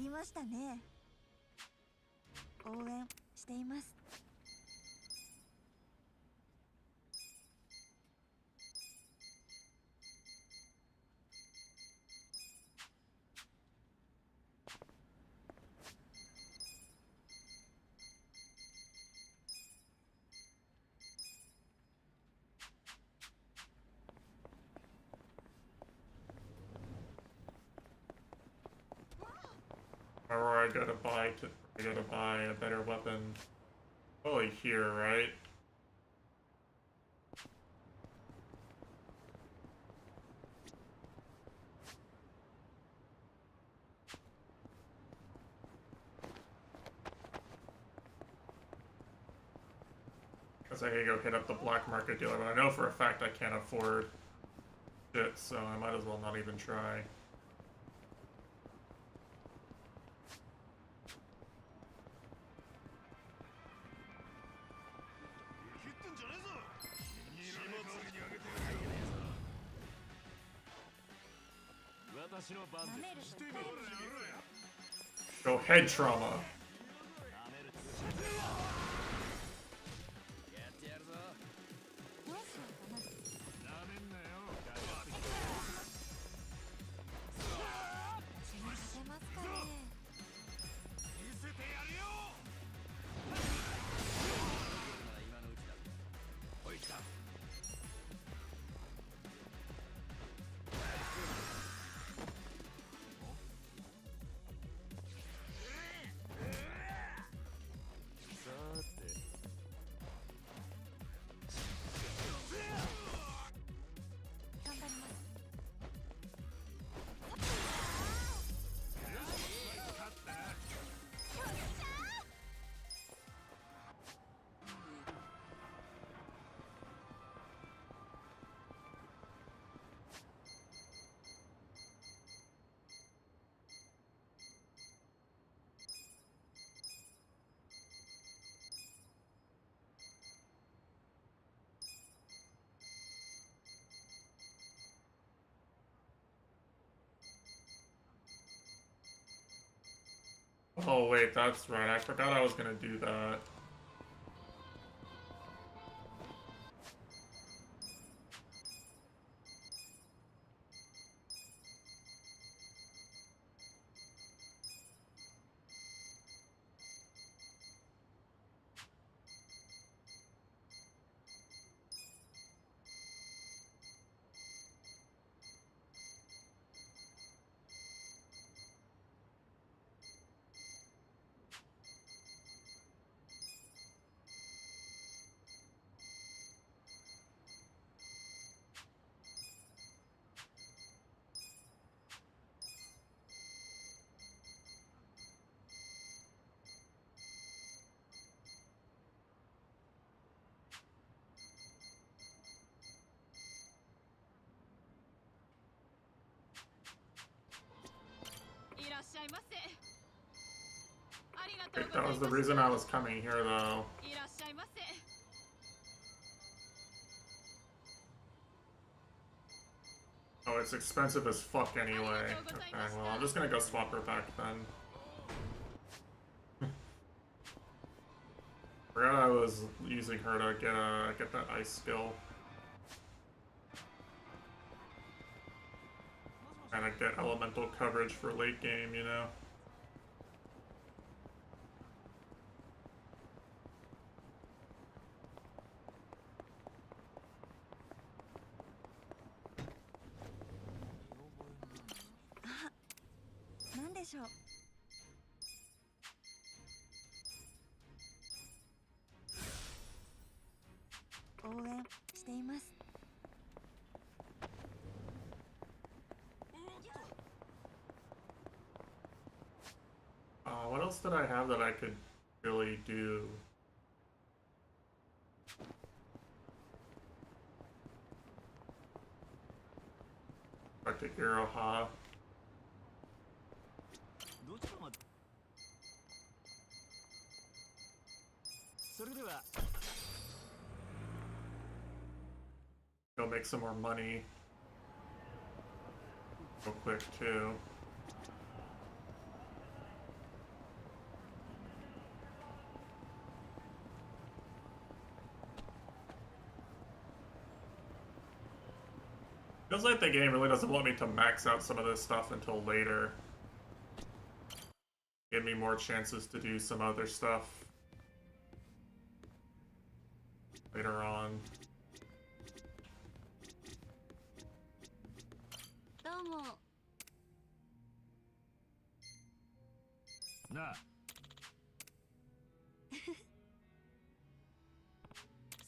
りましたね。応援しています。Or I gotta buy a better weapon. Probably here, right? Because I can go hit up the black market dealer, but I know for a fact I can't afford shit, so I might as well not even try. Go head trauma. Oh wait, that's right. I forgot I was gonna do that. I think that was the reason I was coming here, though. Oh, it's expensive as fuck anyway. Okay, well, I'm just gonna go swap her back then. Forgot I was using her to get that ice skill. And to get elemental coverage for late game, you know? What else did I have that I could really do? Back to Iroha. Go make some more money. Real quick, too. Feels like the game really doesn't want me to max out some of this stuff until later. Give me more chances to do some other stuff later on. どうも。なあ。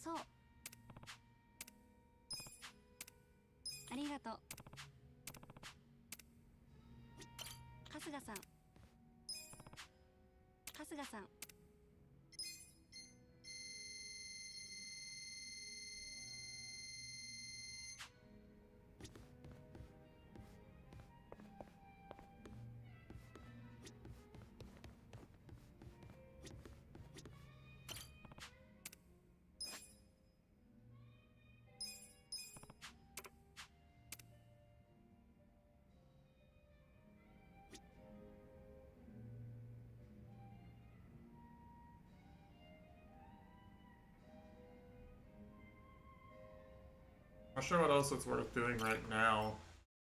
そう。ありがとう。春日さん。春日さん。Not sure what else it's worth doing right now.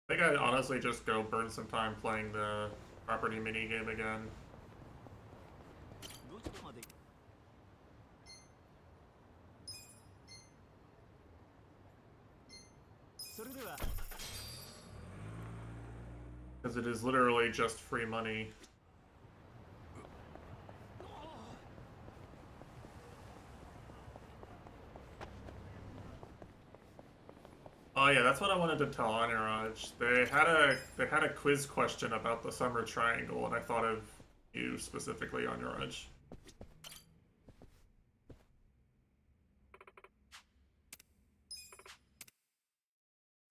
I think I'd honestly just go burn some time playing the property minigame again. どちらまで。それでは。Because it is literally just free money. Oh yeah, that's what I wanted to tell Aniraj. They had a quiz question about the summer triangle, and I thought of you specifically, Aniraj.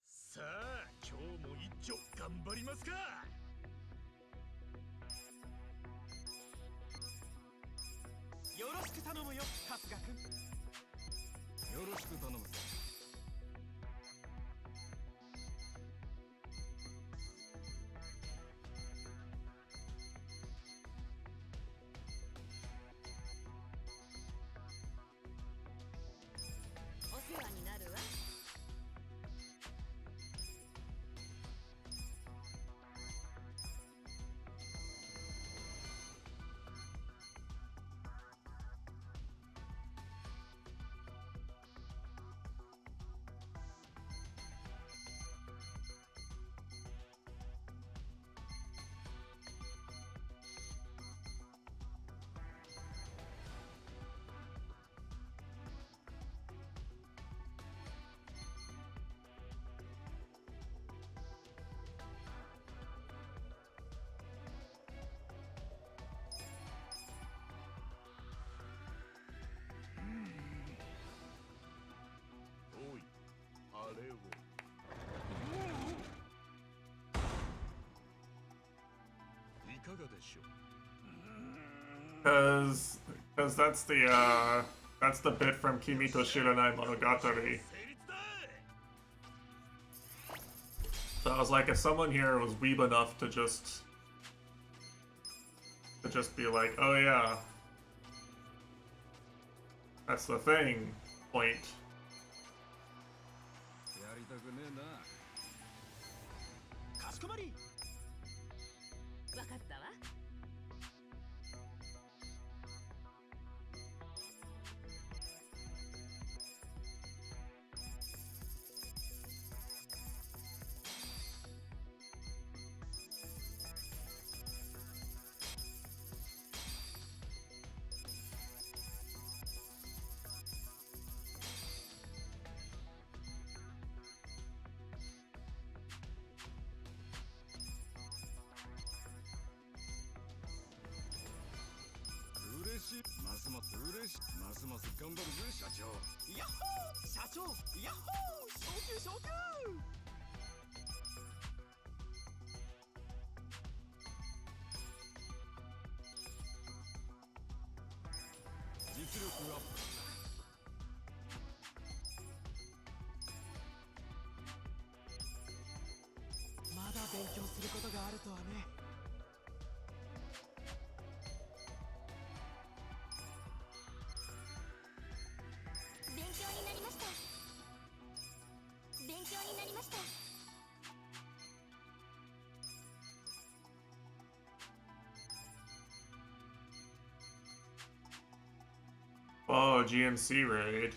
さあ、今日も一丁頑張りますか。よろしく頼むよ、春日君。よろしく頼む。お世話になるわ。おい、あれを。いかがでしょう。Because that's the bit from Kimi to Shiranai Monogatari. So I was like, if someone here was weeb enough to just be like, oh yeah, that's the thing, point. やりたくねえな。かしこまり。わかったわ。ますます嬉しい。ますます頑張るぜ社長。ヤッホー社長、ヤッホー昇級昇級。実力アップ。まだ勉強することがあるとはね。勉強になりました。勉強になりました。Oh, GMC raid.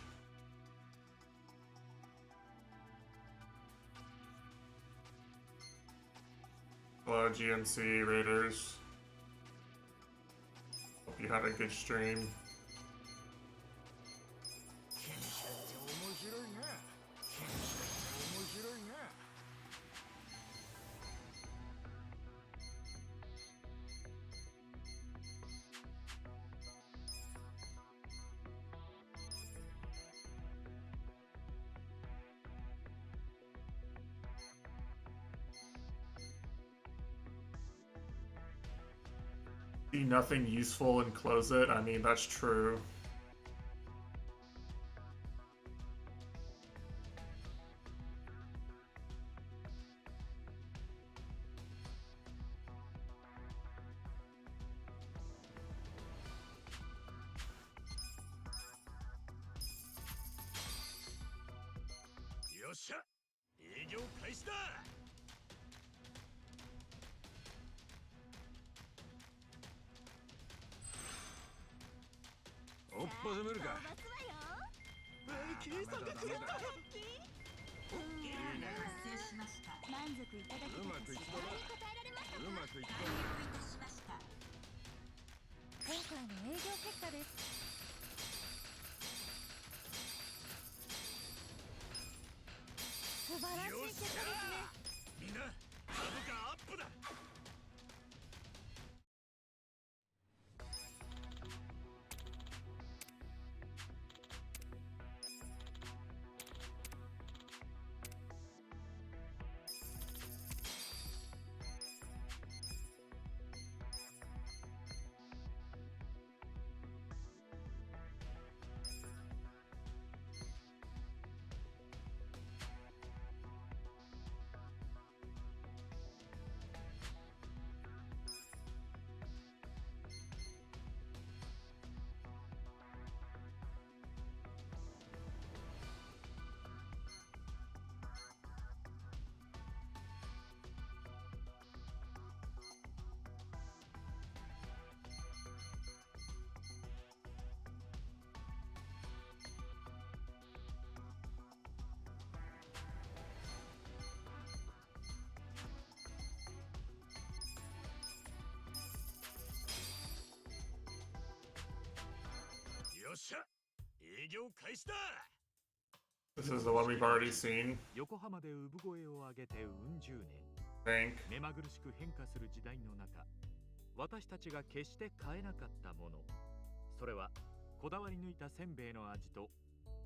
Hello, GMC raiders. Hope you had a good stream. See nothing useful and close it. I mean, that's true. This is the one we've already seen. 横浜で産声を上げてうん十年。目まぐるしく変化する時代の中、私たちが決して変えなかったもの、それはこだわり抜いたせんべいの味と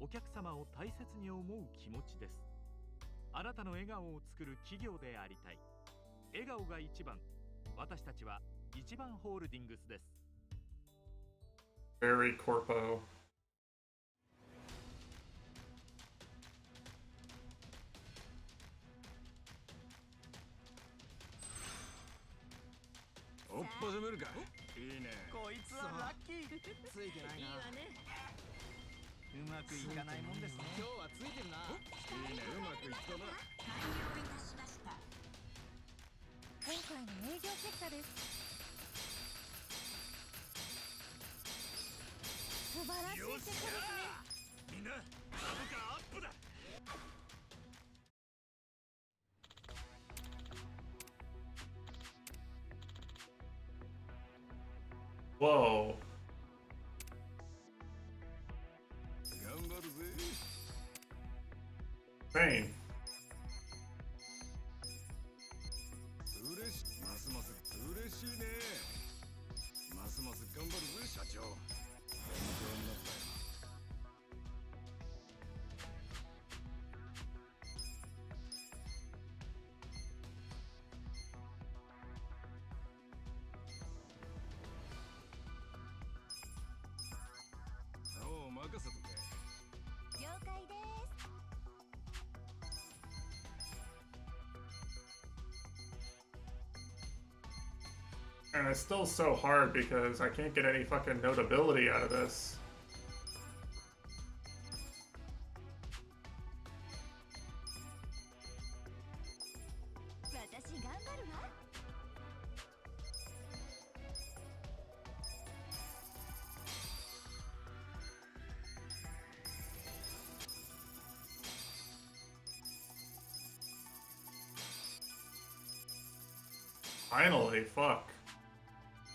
お客様を大切に思う気持ちです。あなたの笑顔を作る企業でありたい。笑顔が一番。私たちは一番ホールディングスです。Very corpo. Oppa 攻めるか。いいね。こいつはラッキー。ついてないな。いいわね。うまくいかないもんですね。今日はついてるな。いいね。うまくいったな。完了いたしました。今回の営業結果です。素晴らしい結果ですね。みんな株価アップだ。Whoa. 頑張るぜ。Insane. 嬉しい。ますます嬉しいね。ますます頑張るぜ社長。勉強になったよ。任せとけ。了解です。And it's still so hard because I can't get any fucking notability out of this. 私頑張るわ。Finally, fuck.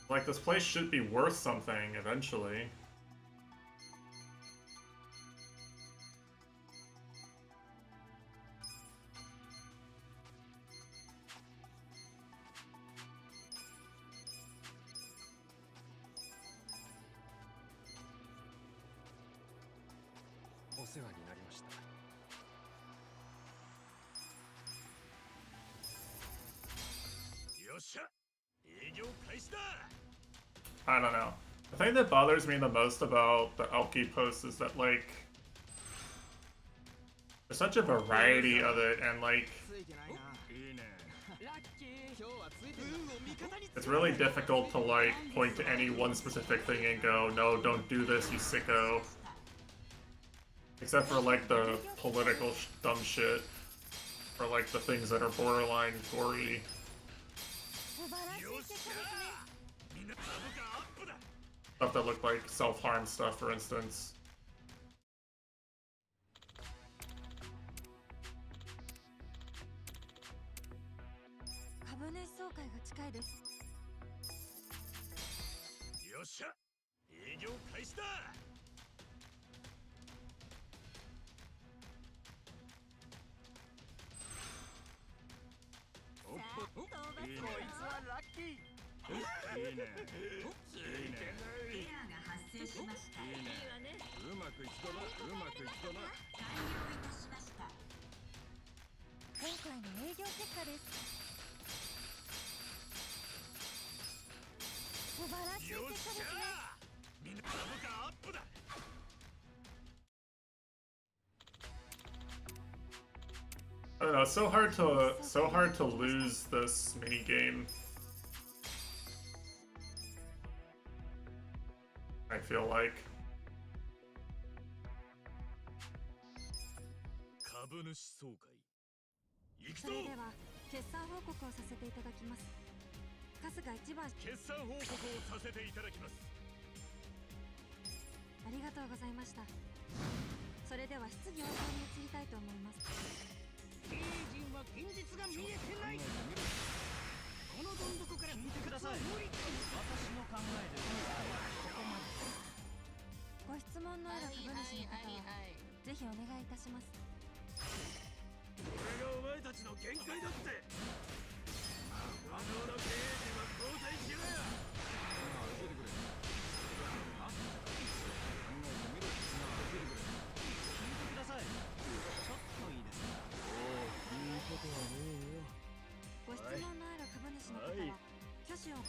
Like, this place should be worth something eventually. I don't know. The thing that bothers me the most about the Alki post is that, like, there's such a variety of it, and, like, it's really difficult to, like, point to any one specific thing and go, no, don't do this, you sicko. Except for, like, the political dumb shit. Or, like, the things that are borderline gory. Stuff that looked like self-harm stuff, for instance. I don't know, it's so hard to lose this mini game. I feel like. 株主総会行くぞ。それでは決算報告をさせていただきます。春日一番決算報告をさせていただきます。ありがとうございました。それでは質疑応答に移りたいと思います。経営陣は現実が見えてない。このどん底から見てください。私の考えでここまで。ご質問のある株主の方はぜひお願いいたします。これがお前たちの限界だって。我々の経営陣は交代しろや。教えてくれ。考えてみろ。教えてくれ。聞いてください。ちょっといいですか。おお、言うことはねえよ。ご質問のある株主の方は挙手を。マ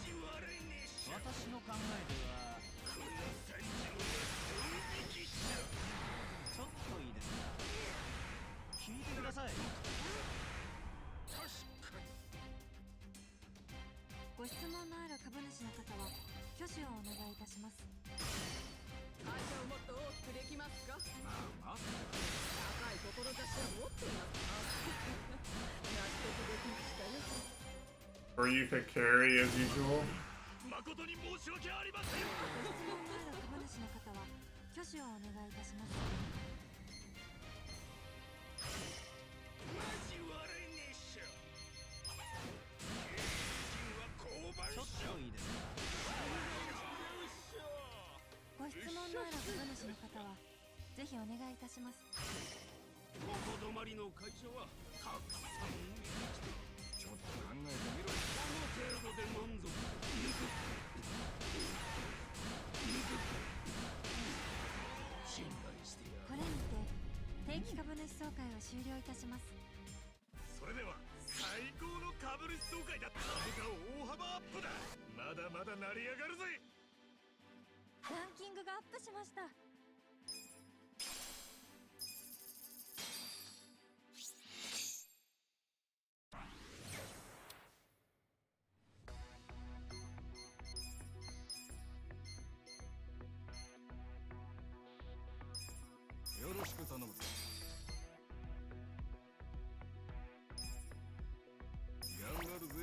ジ悪いね。私の考えではこの三条はドン引きした。ちょっといいですか。聞いてください。確かに。ご質問のある株主の方は挙手をお願いいたします。会社をもっと大きくできますか。まあまあ。高い志を持っていますか。納得できましたよ。Or you could carry as usual. 誠に申し訳ありません。ご質問のある株主の方は挙手をお願いいたします。マジ悪いねっしょ。経営陣は交番ちょっといいですか。ご質問のある株主の方はぜひお願いいたします。ここ止まりの会社はたくさん見てきた。ちょっと考えてみろ。この程度で満足。信頼してやる。これにて定期株主総会を終了いたします。それでは最高の株主総会だ。株価大幅アップだ。まだまだ成り上がるぜ。ランキングがアップしました。よろしく頼むぞ。頑張るぜ。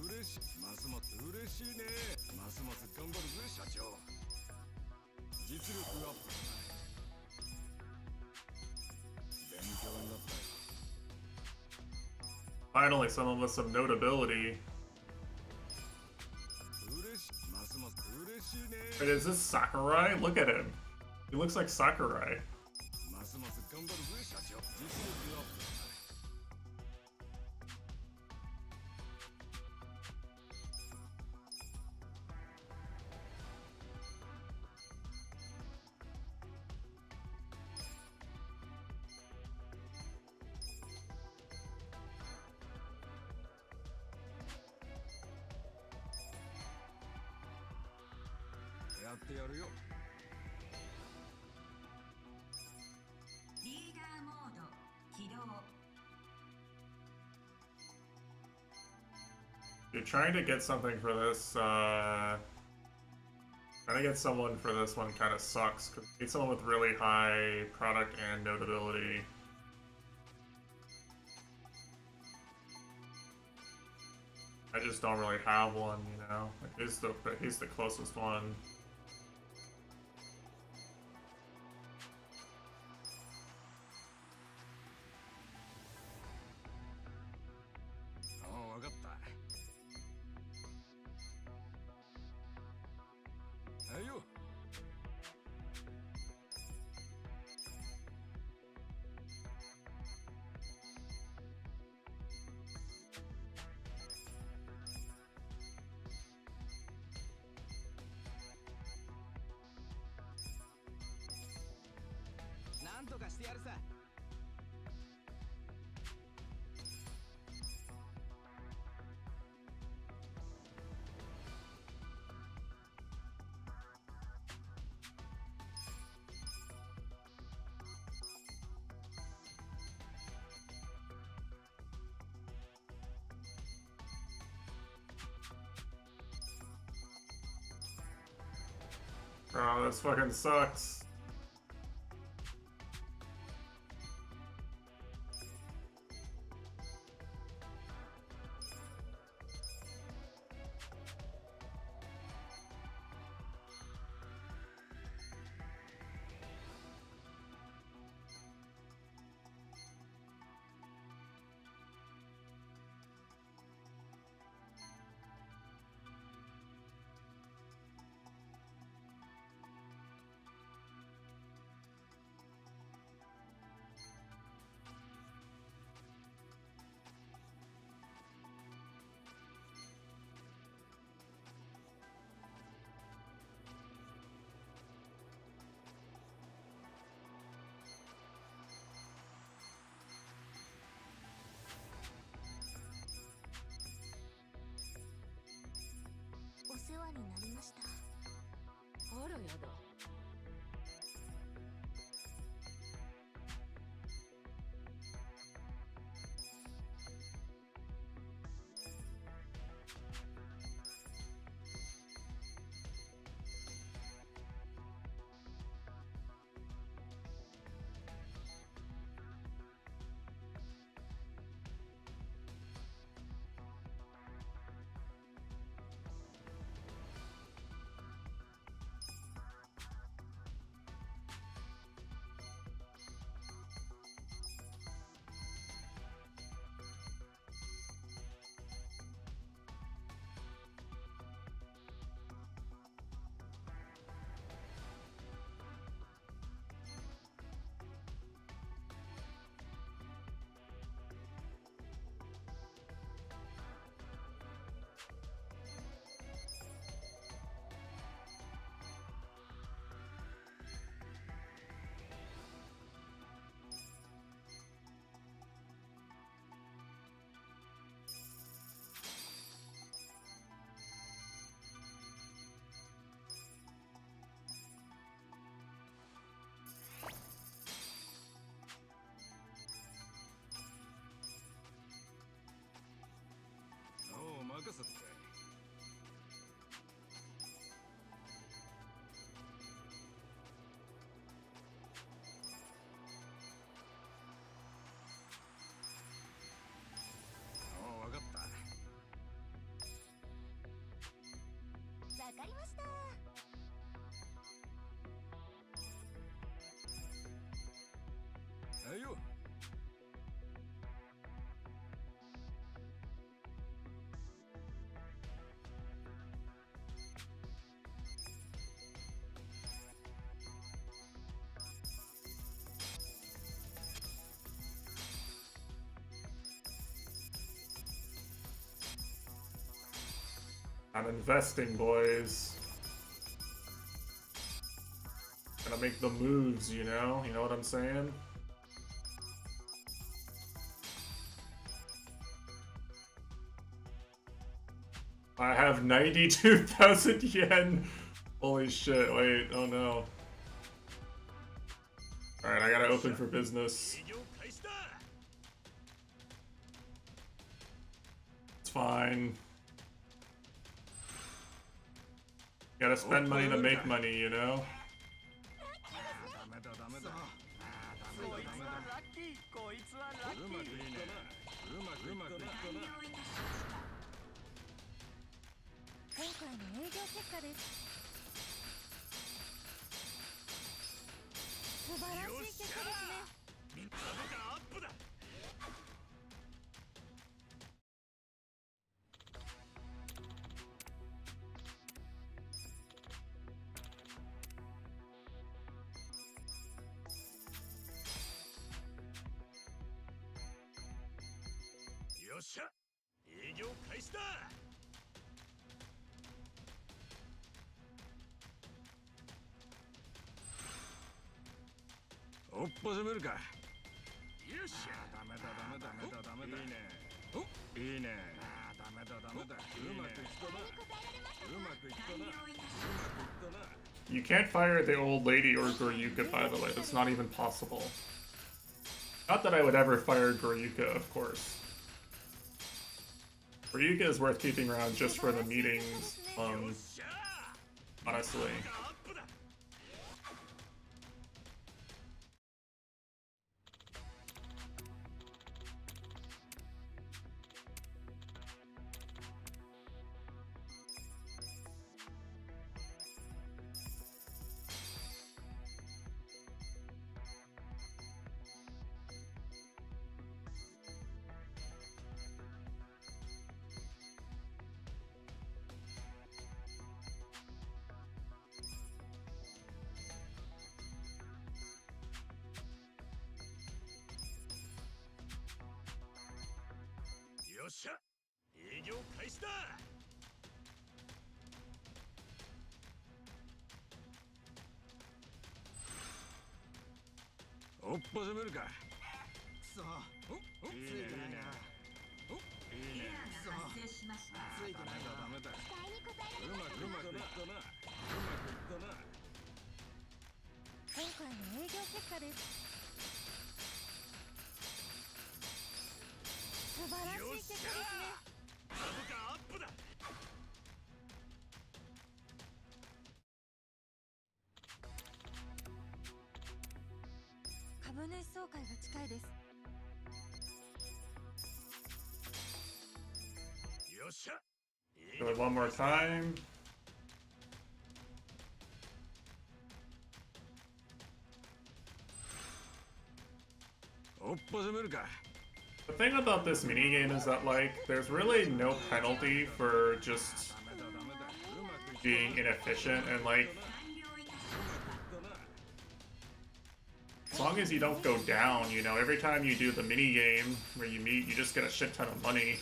嬉しい。ますます嬉しいね。ますます頑張るぜ社長。実力アップだ。Finally, someone with some notability. Wait, is this Sakurai? Look at him. He looks like Sakurai. You're trying to get something for this, trying to get someone for this one kind of sucks, because you need someone with really high product and notability. I just don't really have one, you know? Like, he's the closest one.なんとかしてやるさ。Oh, this fucking sucks. I'm investing, boys. Gotta make the moves, you know? You know what I'm saying? I have 92,000 yen. Holy shit, wait, oh no. Alright, I gotta open for business. It's fine. Gotta spend money to make money, you know? You can't fire the old lady or Goryuka, by the way. That's not even possible. Not that I would ever fire Goryuka, of course. Goryuka is worth keeping around just for the meetings, honestly. Do it one more time. The thing about this minigame is that, like, there's really no penalty for just being inefficient, and, like, as long as you don't go down, you know, every time you do the minigame where you meet, you just get a shit ton of money.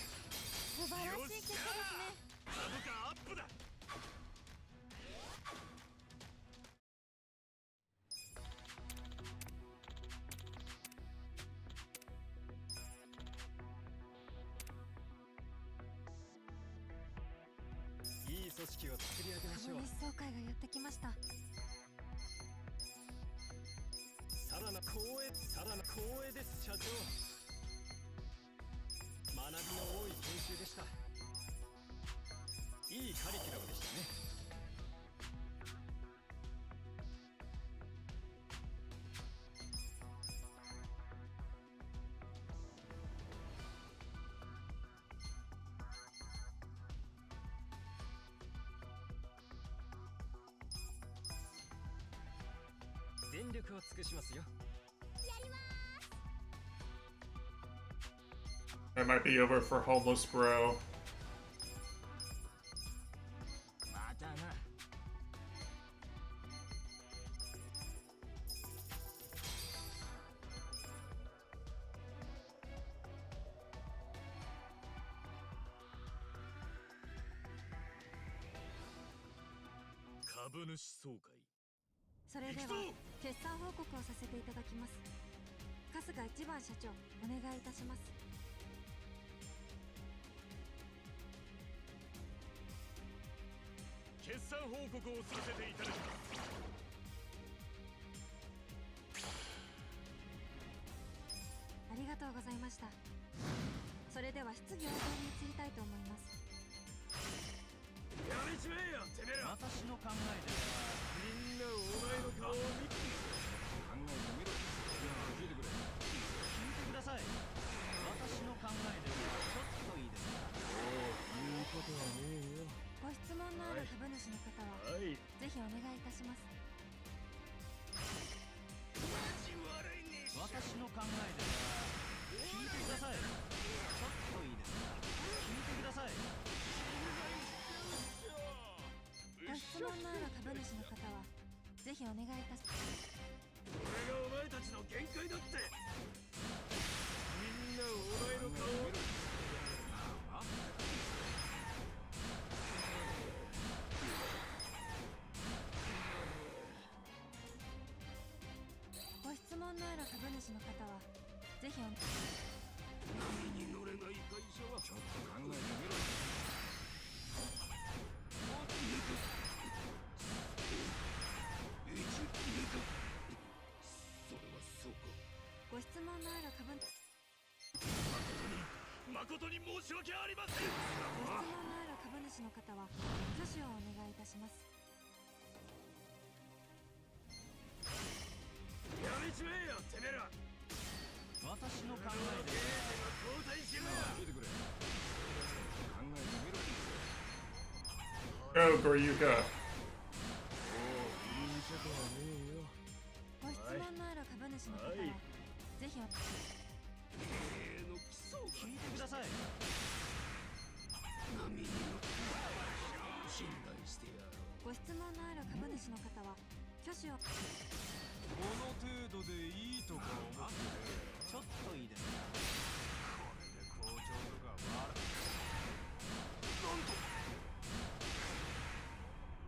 It might be over for homeless bro. 株主総会。それでは決算報告をさせていただきます。春日一番社長、お願いいたします。決算報告をさせていただきます。ありがとうございました。それでは質疑応答に移りたいと思います。やめちまえよ、てめえら。私の考えではみんなお前の顔を見て考えてみろ。聞いてくれ。聞いてください。私の考えではちょっといいですか。言うことはねえよ。ご質問のある株主の方は、ぜひお願いいたします。私の考えでは聞いてください。ちょっといいですか。聞いてください。ご質問のある株主の方は、ぜひお願いいたします。これがお前たちの限界だって。みんなお前の顔を見ろ。ご質問のある株主の方は、ぜひ波に乗れない会社はちょっと考えてみろ。それはそうか。ご質問のある株主誠に申し訳ありません。ご質問のある株主の方は、挙手をお願いいたします。やめちまえよ、てめえら。私の考えでは交代しろよ。聞いてくれ。考えてみろ。 Go, Goryuka. ご質問のある株主の方は、ぜひ経営の基礎を聞いてください。波に乗って信頼してやろう。ご質問のある株主の方は、挙手を。この程度でいいとか思ってちょっといいですか。これで校長とか悪なんと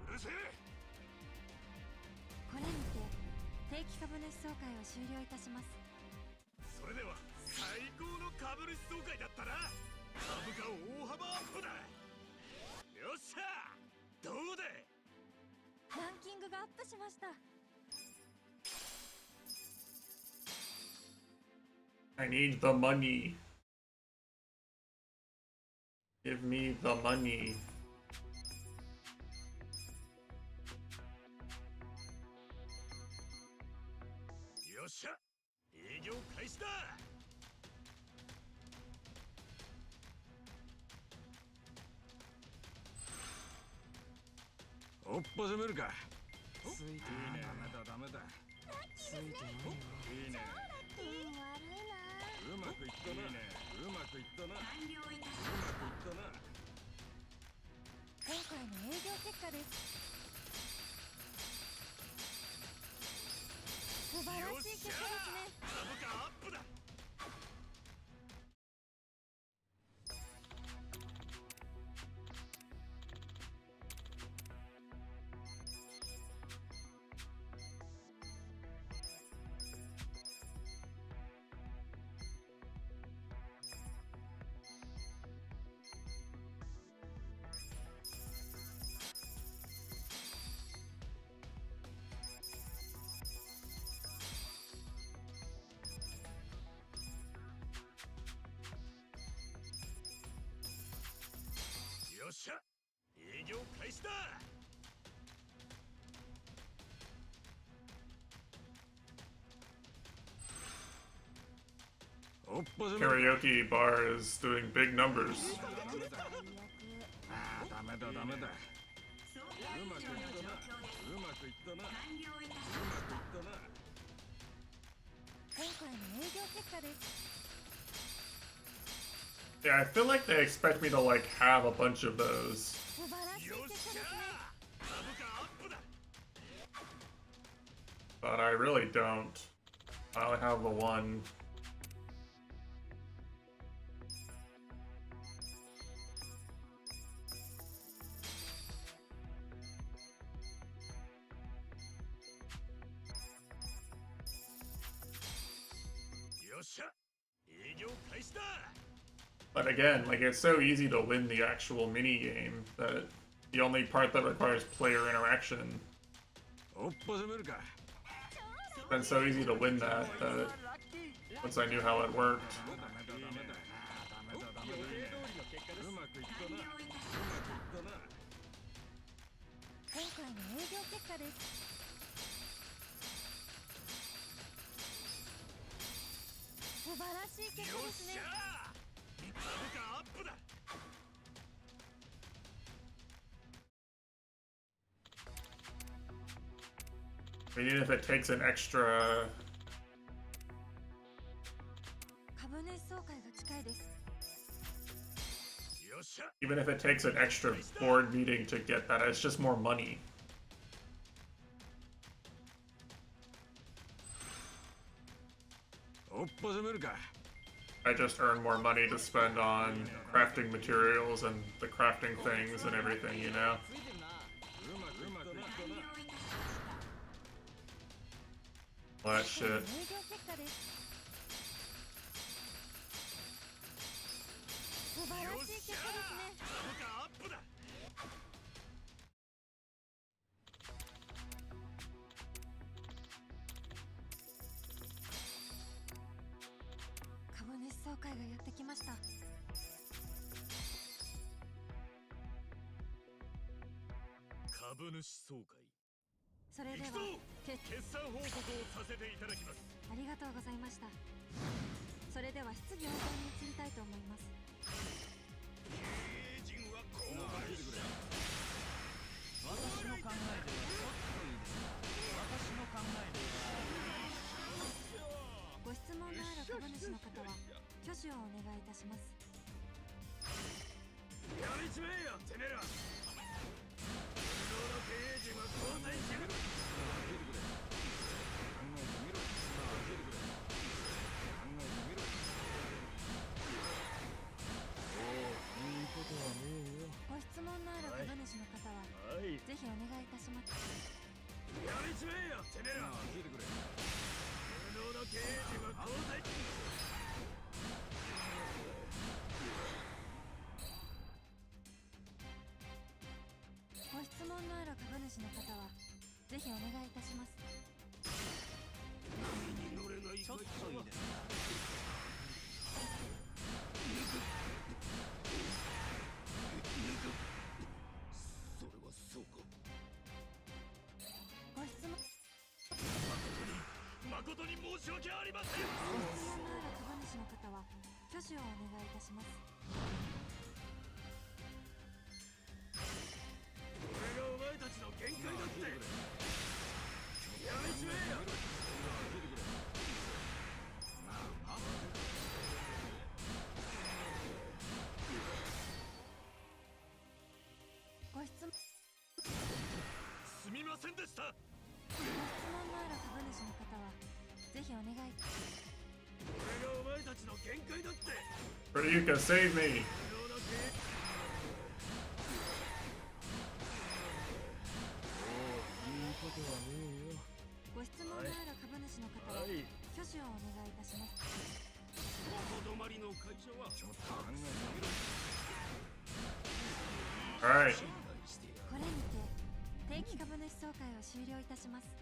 うるせえ。これにて定期株主総会を終了いたします。それでは最高の株主総会だったな。株価大幅アップだ。よっしゃ、どうだ。ランキングがアップしました。I need the money. Give me the money. よっしゃ、営業開始だ。おっぱじめるか。ついていいね。ダメだ。ついてないよ。いいね。運悪いな。うまくいったな。うまくいったな。完了いたしうまくいったな。今回の営業結果です。素晴らしい結果ですね。株価アップだ。よっしゃ、営業開始だ。おっぱじめるか。 Karaoke bar is doing big numbers. ダメだ。うまくいったな。うまくいったな。今回の営業結果です。Yeah, I feel like they expect me to like have a bunch of those. 素晴らしい結果ですね。 But I really don't. I only have the one. But again, like, it's so easy to win the actual mini game that the only part that requires player interaction. It's been so easy to win that once I knew how it worked. 今回の営業結果です。素晴らしい結果ですね。 I mean, even if it takes an extra... 株主総会が近いです。 Even if it takes an extra board meeting to get that, it's just more money. I just earn more money to spend on crafting materials and the crafting things and everything, you know? All that shit. Kabunushi それでは決算報告をさせていただきます。ありがとうございました。それでは質疑応答に移りたいと思います。経営陣はこう私の考えではちょっといいですか。私の考えではご質問のある株主の方は挙手をお願いいたします。やりちめえよてめえら。経営陣は交代してる。ご質問のある株主の方は、ぜひお願いいたします。やりちめえよてめえら。無能の経営陣は交代。ご質問のある株主の方はぜひお願いいたします。ちょっといいですか。それはそうか。ご質問誠に申し訳ありません。ご質問のある株主の方は挙手をお願いいたします。限界だって。やりちめえよ。ご質問すみませんでした。ご質問のある株主の方はぜひお願い。俺がお前たちの限界だって。 Ryuka, save me! ご質問のある株主の方は挙手をお願いいたします。ここ止まりの会社はちょっと考えてみろ。 Alright. これにて定期株主総会を終了いたします。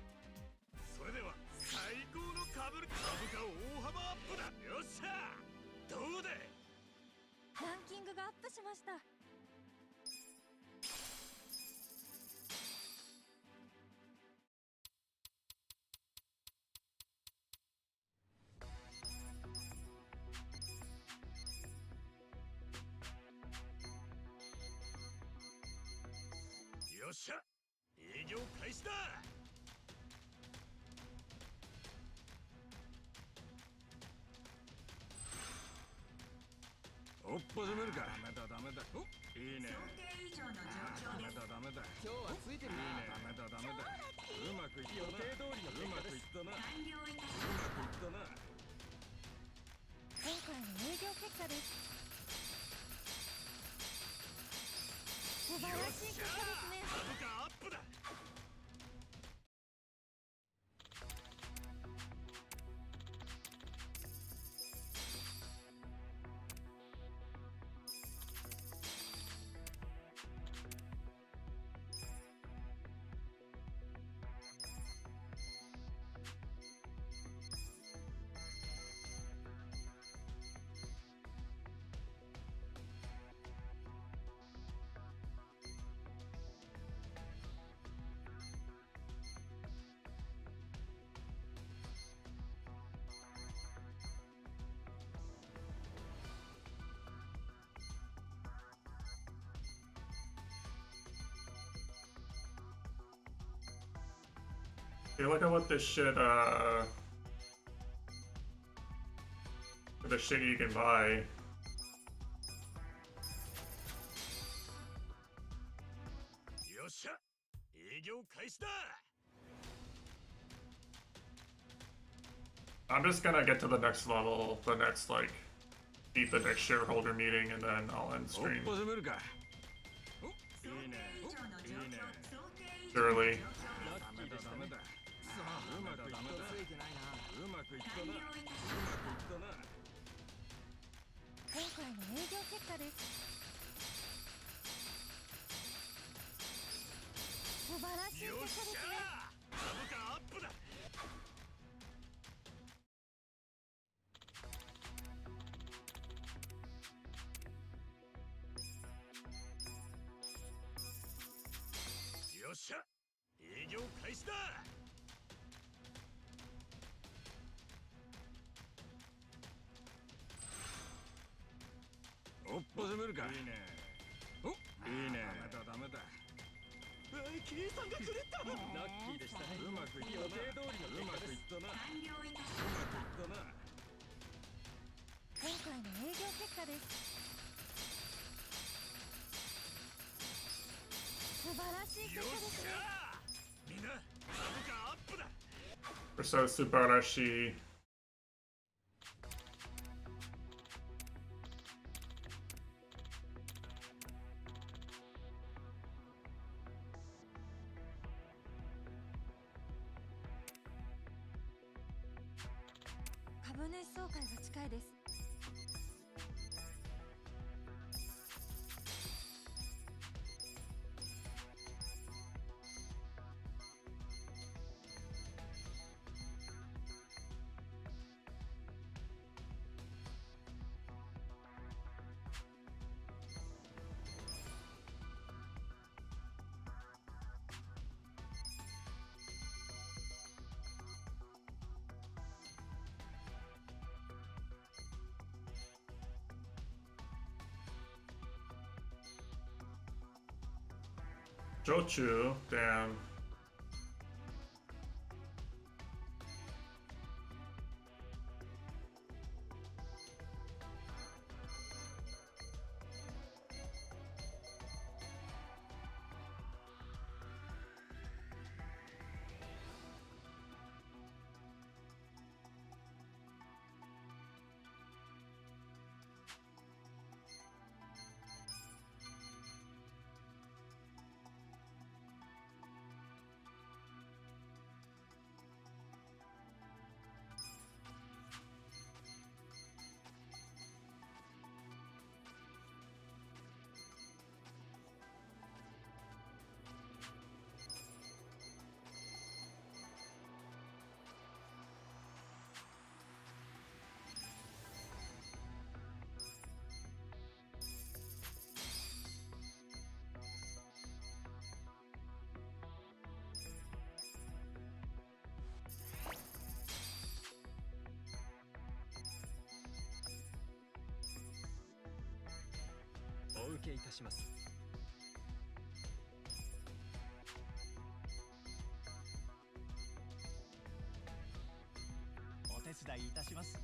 それでは最高の株価大幅アップだ。よっしゃ。どうで。ランキングがアップしました。よっしゃ。営業開始だ。おっぱじめるか。ダメだ。お、いいね。想定以上の状況です。ダメだ。今日はついてるな。ダメだ。うまくいったな。予定通りの結果です。完了いたしました。今回の営業結果です。素晴らしい結果ですね。株価アップだ。Okay, look at what this shit, the shit you can buy. I'm just gonna get to the next level, the next, like, beat the next shareholder meeting, and then I'll end stream. Surely. 今回の営業結果です。素晴らしい結果ですね。株価アップだ。よっしゃ、営業開始だ。おっぽずむるか。いいね。お、いいね。ダメだ。計算が狂った。ラッキーでしたね。うまくいったな。予定通りの結果です。うまくいったな。完了いたしました。今回の営業結果です。素晴らしい結果ですね。みんな、株価アップだ。So Subarashi.「株主総会が近いです。Jochu, damn.お受けいたします。お手伝いいたします。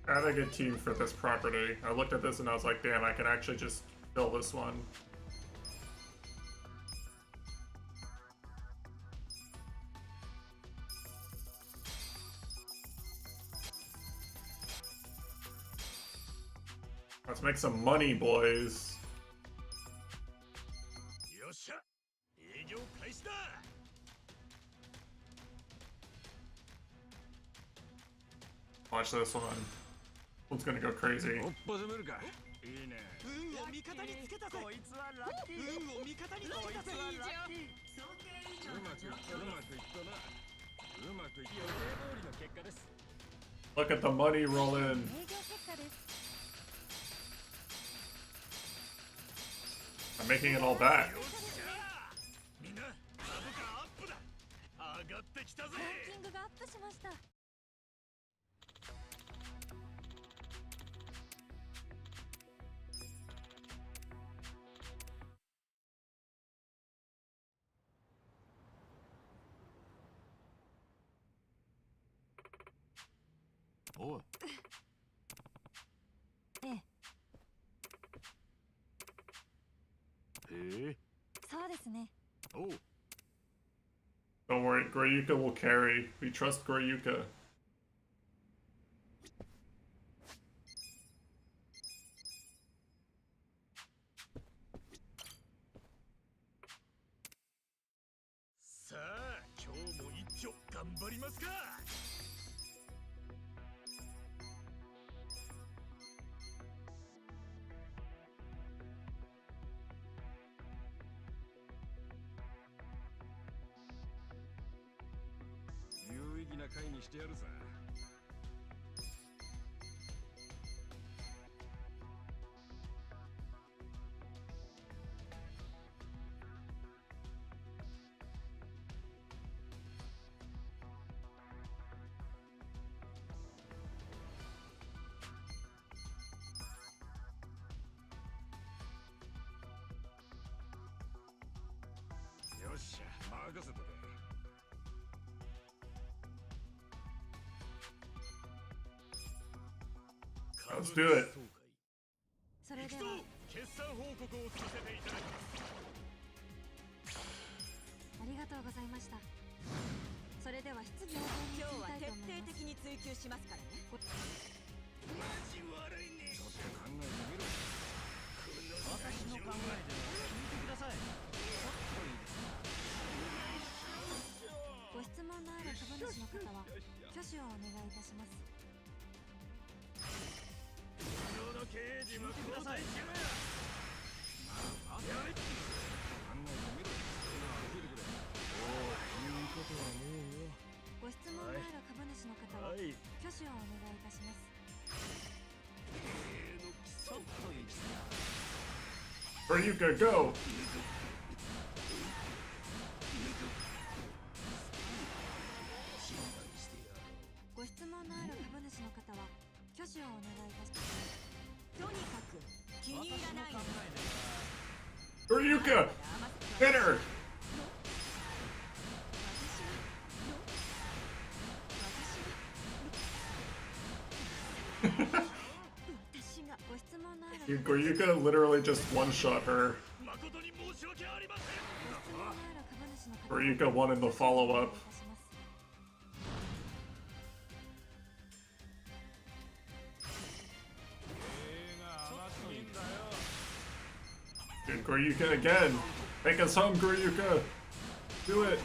I have a good team for this property. I looked at this and I was like, damn, I can actually just fill this one. Let's make some money, boys. Watch this one. One's gonna go crazy. 運を味方につけたぜ。こいつはラッキー。運を味方につけたぜ。いいじゃん。想定以上うまくいったな。うまくいったな。予定通りの結果です。 Look at the money roll in. 営業結果です。 I'm making it all back. みんな、株価アップだ。上がってきたぜ。ランキングがアップしました。 All おう。ええ。へえ。そうですね。おう。 Don't worry, Goryuka will carry. We trust Goryuka. さあ、今日も一丁頑張りますか。有意義な回にしてやるさ。よっしゃ、任せたぜ。Let's do it. それでは決算報告をさせていただきます。ありがとうございました。それでは質疑応答に移りたいと思います。今日は徹底的に追求しますからね。マジ悪いね。ちょっと考えてみろ。私の考えで聞いてください。ちょっといいですか。ご質問のある株主の方は挙手をお願いいたします。今日の経営陣は交代しろや。まあ、やれ。考えてみろ。教えてくれ。おお、言うことはねえよ。ご質問のある株主の方は挙手をお願いいたします。ちょっといいですか。Goryuka, go! ご質問のある株主の方は挙手をお願いいたします。とにかく気に入らないの。 Goryuka! Dinner! 私がご質問のある Dude, Goryuka literally just one-shot her. 誠に申し訳ありません。 Goryuka won in the follow-up. Dude, Goryuka again! Take us home, Goryuka! Do it!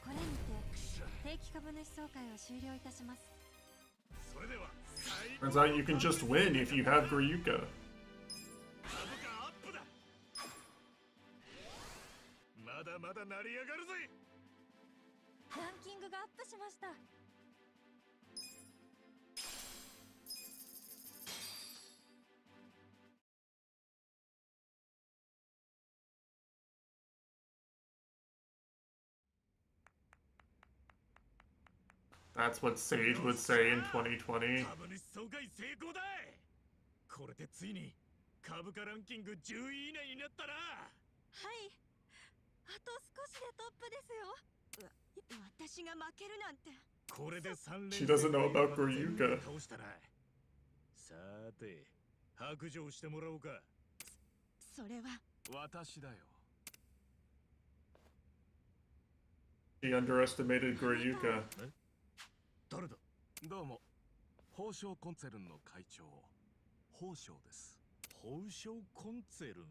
これにて定期株主総会を終了いたします。 それでは Turns out you can just win if you have Goryuka. まだまだ成り上がるぜ。ランキングがアップしました。 That's what Sage would say in 2020. 株主総会成功だ。これでついに株価ランキング10位以内になったな。はい。あと少しでトップですよ。私が負けるなんて。これで3連 She doesn't know about Goryuka. 倒したな。さて、白状してもらおうか。それは私だよ。 She underestimated Goryuka. 誰だ。どうも、宝生コンツェルンの会長、宝生です。宝生コンツェルン。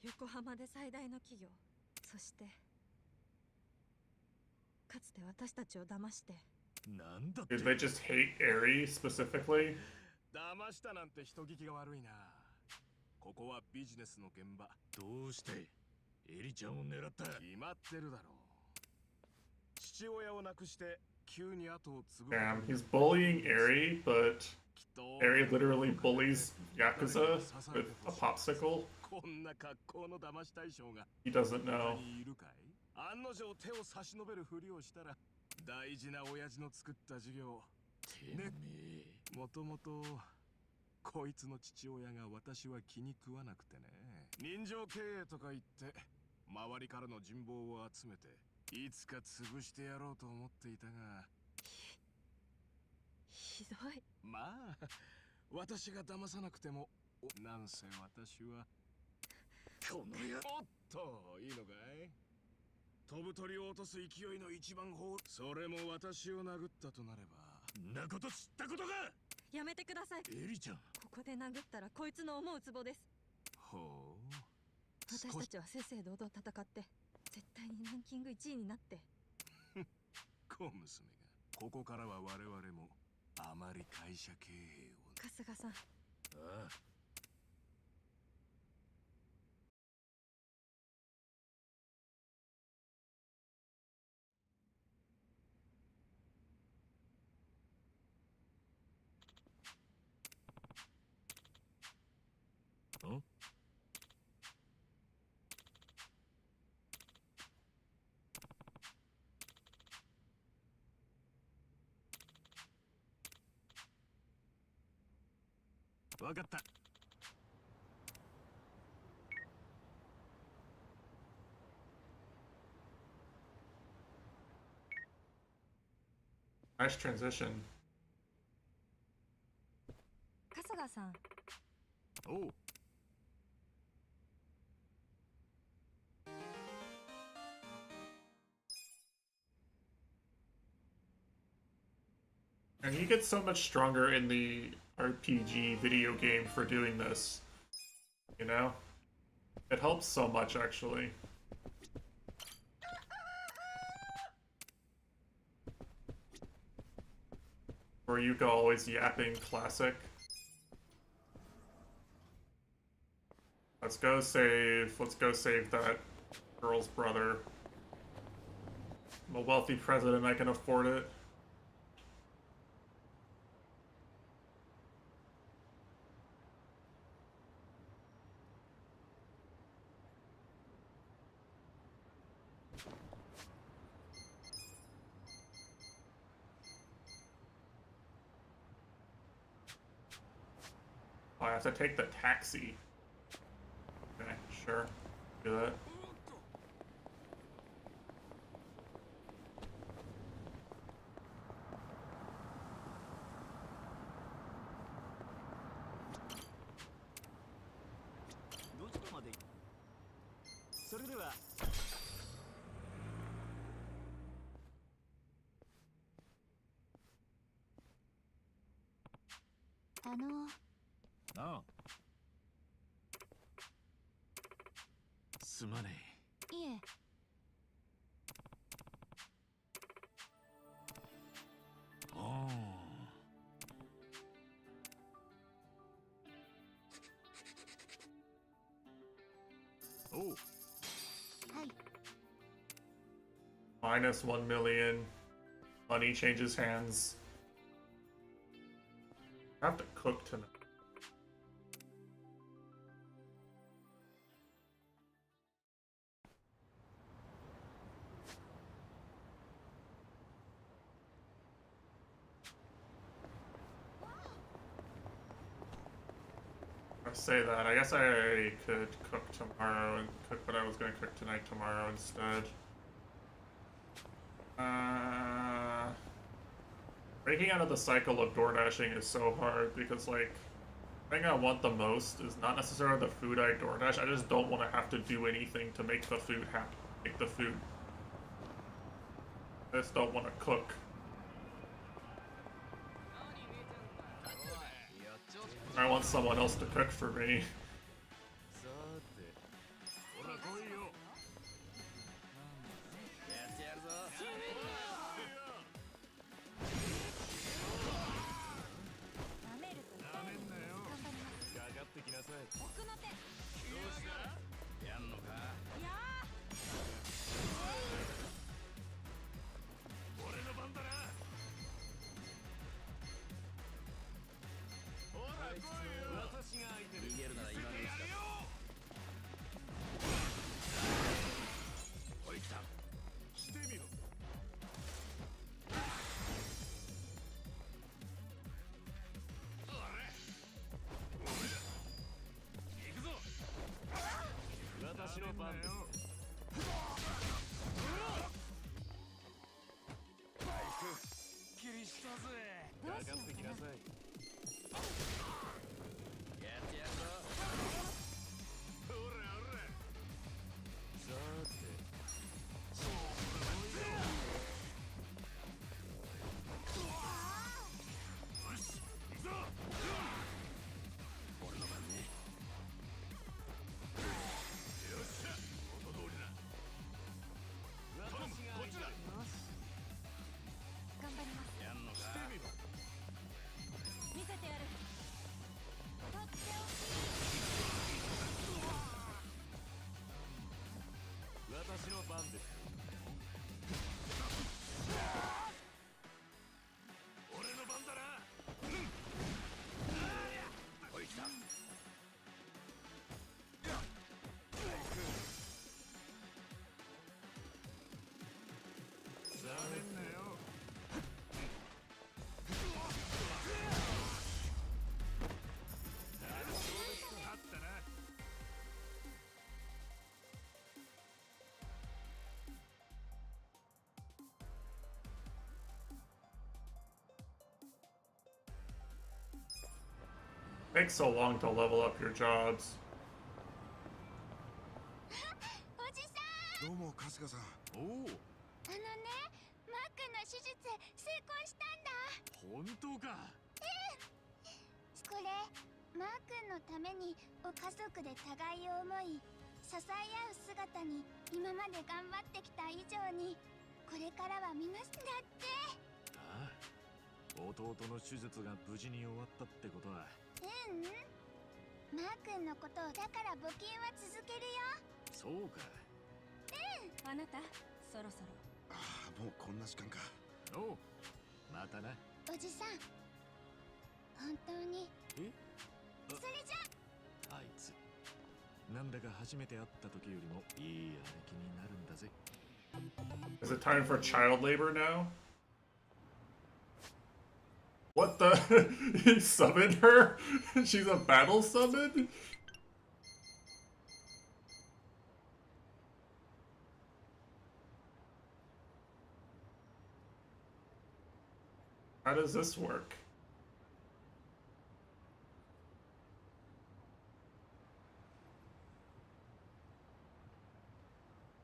横浜で最大の企業。そしてかつて私たちを騙して。なんだって。 Did they just hate Eri specifically? 騙したなんて人聞きが悪いな。ここはビジネスの現場。どうしてエリちゃんを狙った。決まってるだろう。父親を亡くして急に後を継ぐ。 Damn, he's bullying Eri, but Eri literally bullies Yakuza with a popsicle. こんな格好の騙し対象が He doesn't know. 他にいるかい。案の定手を差し伸べるふりをしたら大事な親父の作った事業ね。もともとこいつの父親が私は気に食わなくてね。人情経営とか言って周りからの人望を集めていつか潰してやろうと思っていたがああ、私が騙さなくても、なんせ私はこのやおっと、いいのかい？飛ぶ鳥を落とす勢いの一番砲、それも私を殴ったとなれば、んなこと知ったことか。やめてください。エリちゃん、ここで殴ったらこいつの思うツボです。ほう、私たちは正々堂々戦って絶対にランキング1位になって。小娘が、ここからは我々もあまり会社経営を。春日さん、ああ、ん？わかった。Nice transition. 春日さん。おう。And he gets so much stronger in the RPG video game for doing this. You know? It helps so much, actually. Where you go always yapping classic. Let's go save that girl's brother. I'm a wealthy president, I can afford it. Oh, I have to take the taxi. Okay, sure. Do that. Oh. すまねえ。いえ。おお。おう。はい。Minus 1 million. Money changes hands. I have to cook tonight. I say that. I guess I could cook tomorrow and cook what I was going to cook tonight tomorrow instead. Breaking out of the cycle of door dashing is so hard because, like, the thing I want the most is not necessarily the food I DoorDash. I just don't want to have to do anything to make the food happen. Make the food. I just don't want to cook. I want someone else to cook for me. かかってきなさい。ってやるぞ。ほらほら。さて、そうだよ。よし、行くぞ。俺の番ね。よっしゃ、元通りだ。頼む、こっちだ。頑張ります。やんのか。してみろ。見せてやる。とっておき。私の番です。俺の番だな。おい、来た。ざめんなよ。あったな。Takes so long to level up your jobs. おじさん。どうも春日さん。おお、マー君の手術成功したんだ。本当か。これマー君のために家族で互いを思い支え合う姿に今まで頑張ってきた以上にこれからは皆さんだって。ああ、弟の手術が無事に終わったってことは。マー君のことだから募金は続けるよ。そうか。あなた、そろそろ。ああ、もうこんな時間か。おう、またな。おじさん、本当に。え？それじゃ。あいつ、なんだか初めて会った時よりもいい歩きになるんだぜ。Is it time for child labor now? What the? He summoned her? She's a battle summon? How does this work?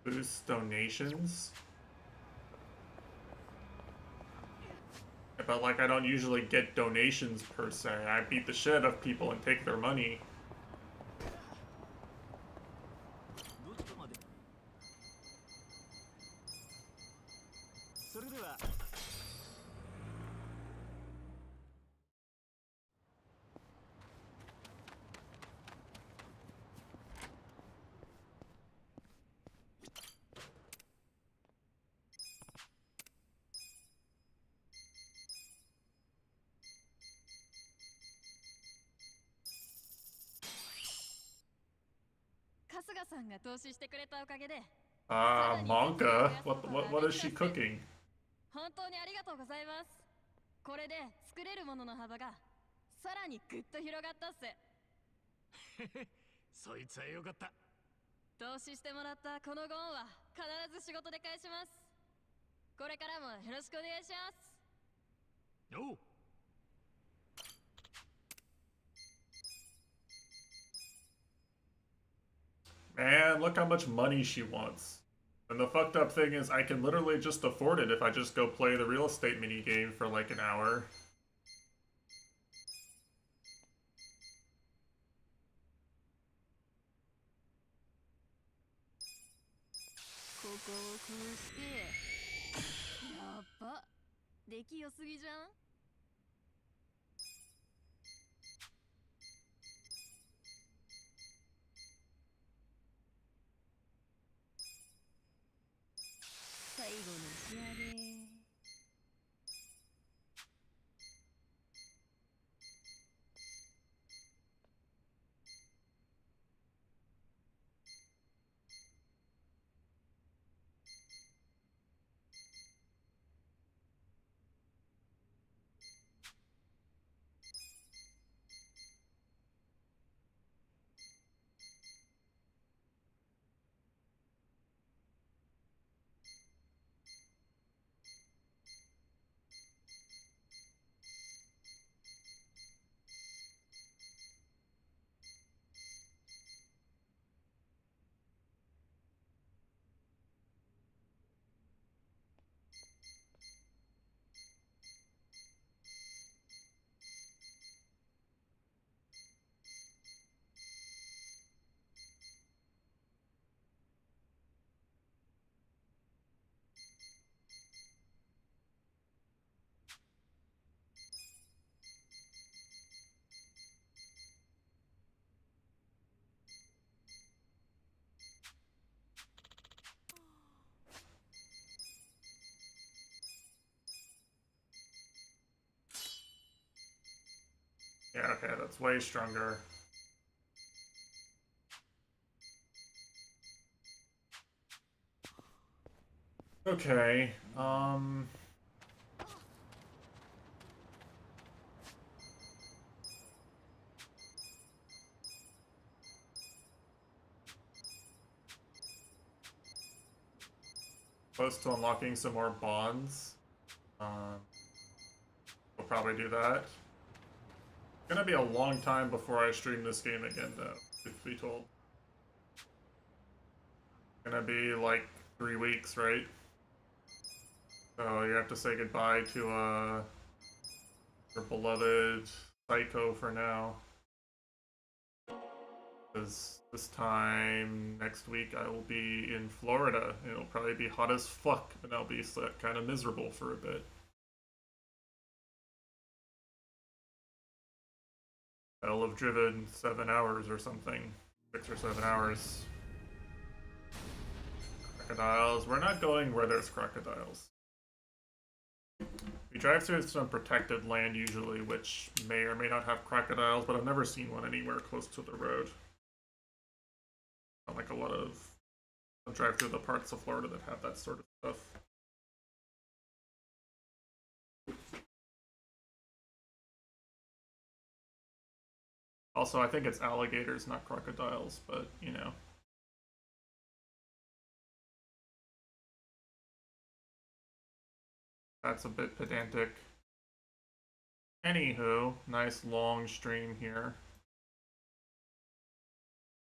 Boost donations? But like I don't usually get donations per se. I beat the shit out of people and take their money. それでは春日さんが投資してくれたおかげで Monka? What is she cooking? 本当にありがとうございます。これで作れるものの幅がさらにぐっと広がったっす。そいつはよかった。投資してもらったこのゴーンは必ず仕事で返します。これからもよろしくお願いします。おう。Man, look how much money she wants. And the fucked up thing is I can literally just afford it if I just go play the real estate minigame for like an hour. Yeah, okay, that's way stronger. Okay, close to unlocking some more bonds. We'll probably do that. It's gonna be a long time before I stream this game again, though, truth be told. It's gonna be like 3 weeks, right? So you have to say goodbye to your beloved Psycho for now. Because this time next week I will be in Florida. It'll probably be hot as fuck, and I'll be kind of miserable for a bit. I'll have driven 7 hours or something. 6 or 7 hours. Crocodiles. We're not going where there's crocodiles. We drive through some protected land usually, which may or may not have crocodiles, but I've never seen one anywhere close to the road. Not like a lot of... I'll drive through the parts of Florida that have that sort of stuff. Also, I think it's alligators, not crocodiles, but, you know. That's a bit pedantic. Anywho, nice long stream here.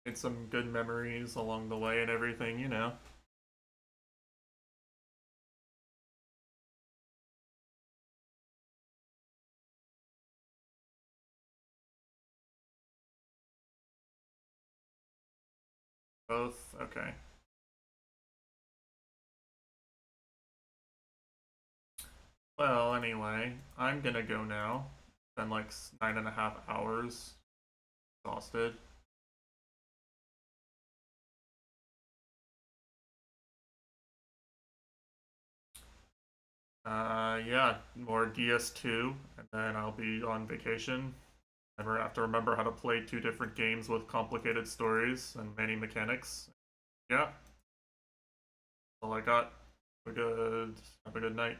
Made some good memories along the way and everything, you know. Both? Okay. Well, anyway, I'm gonna go now. Been like 9.5 hours. Exhausted. Yeah, more DS2, and then I'll be on vacation. Never have to remember how to play 2 different games with complicated stories and many mechanics. Yeah. That's all I got. Have a good night.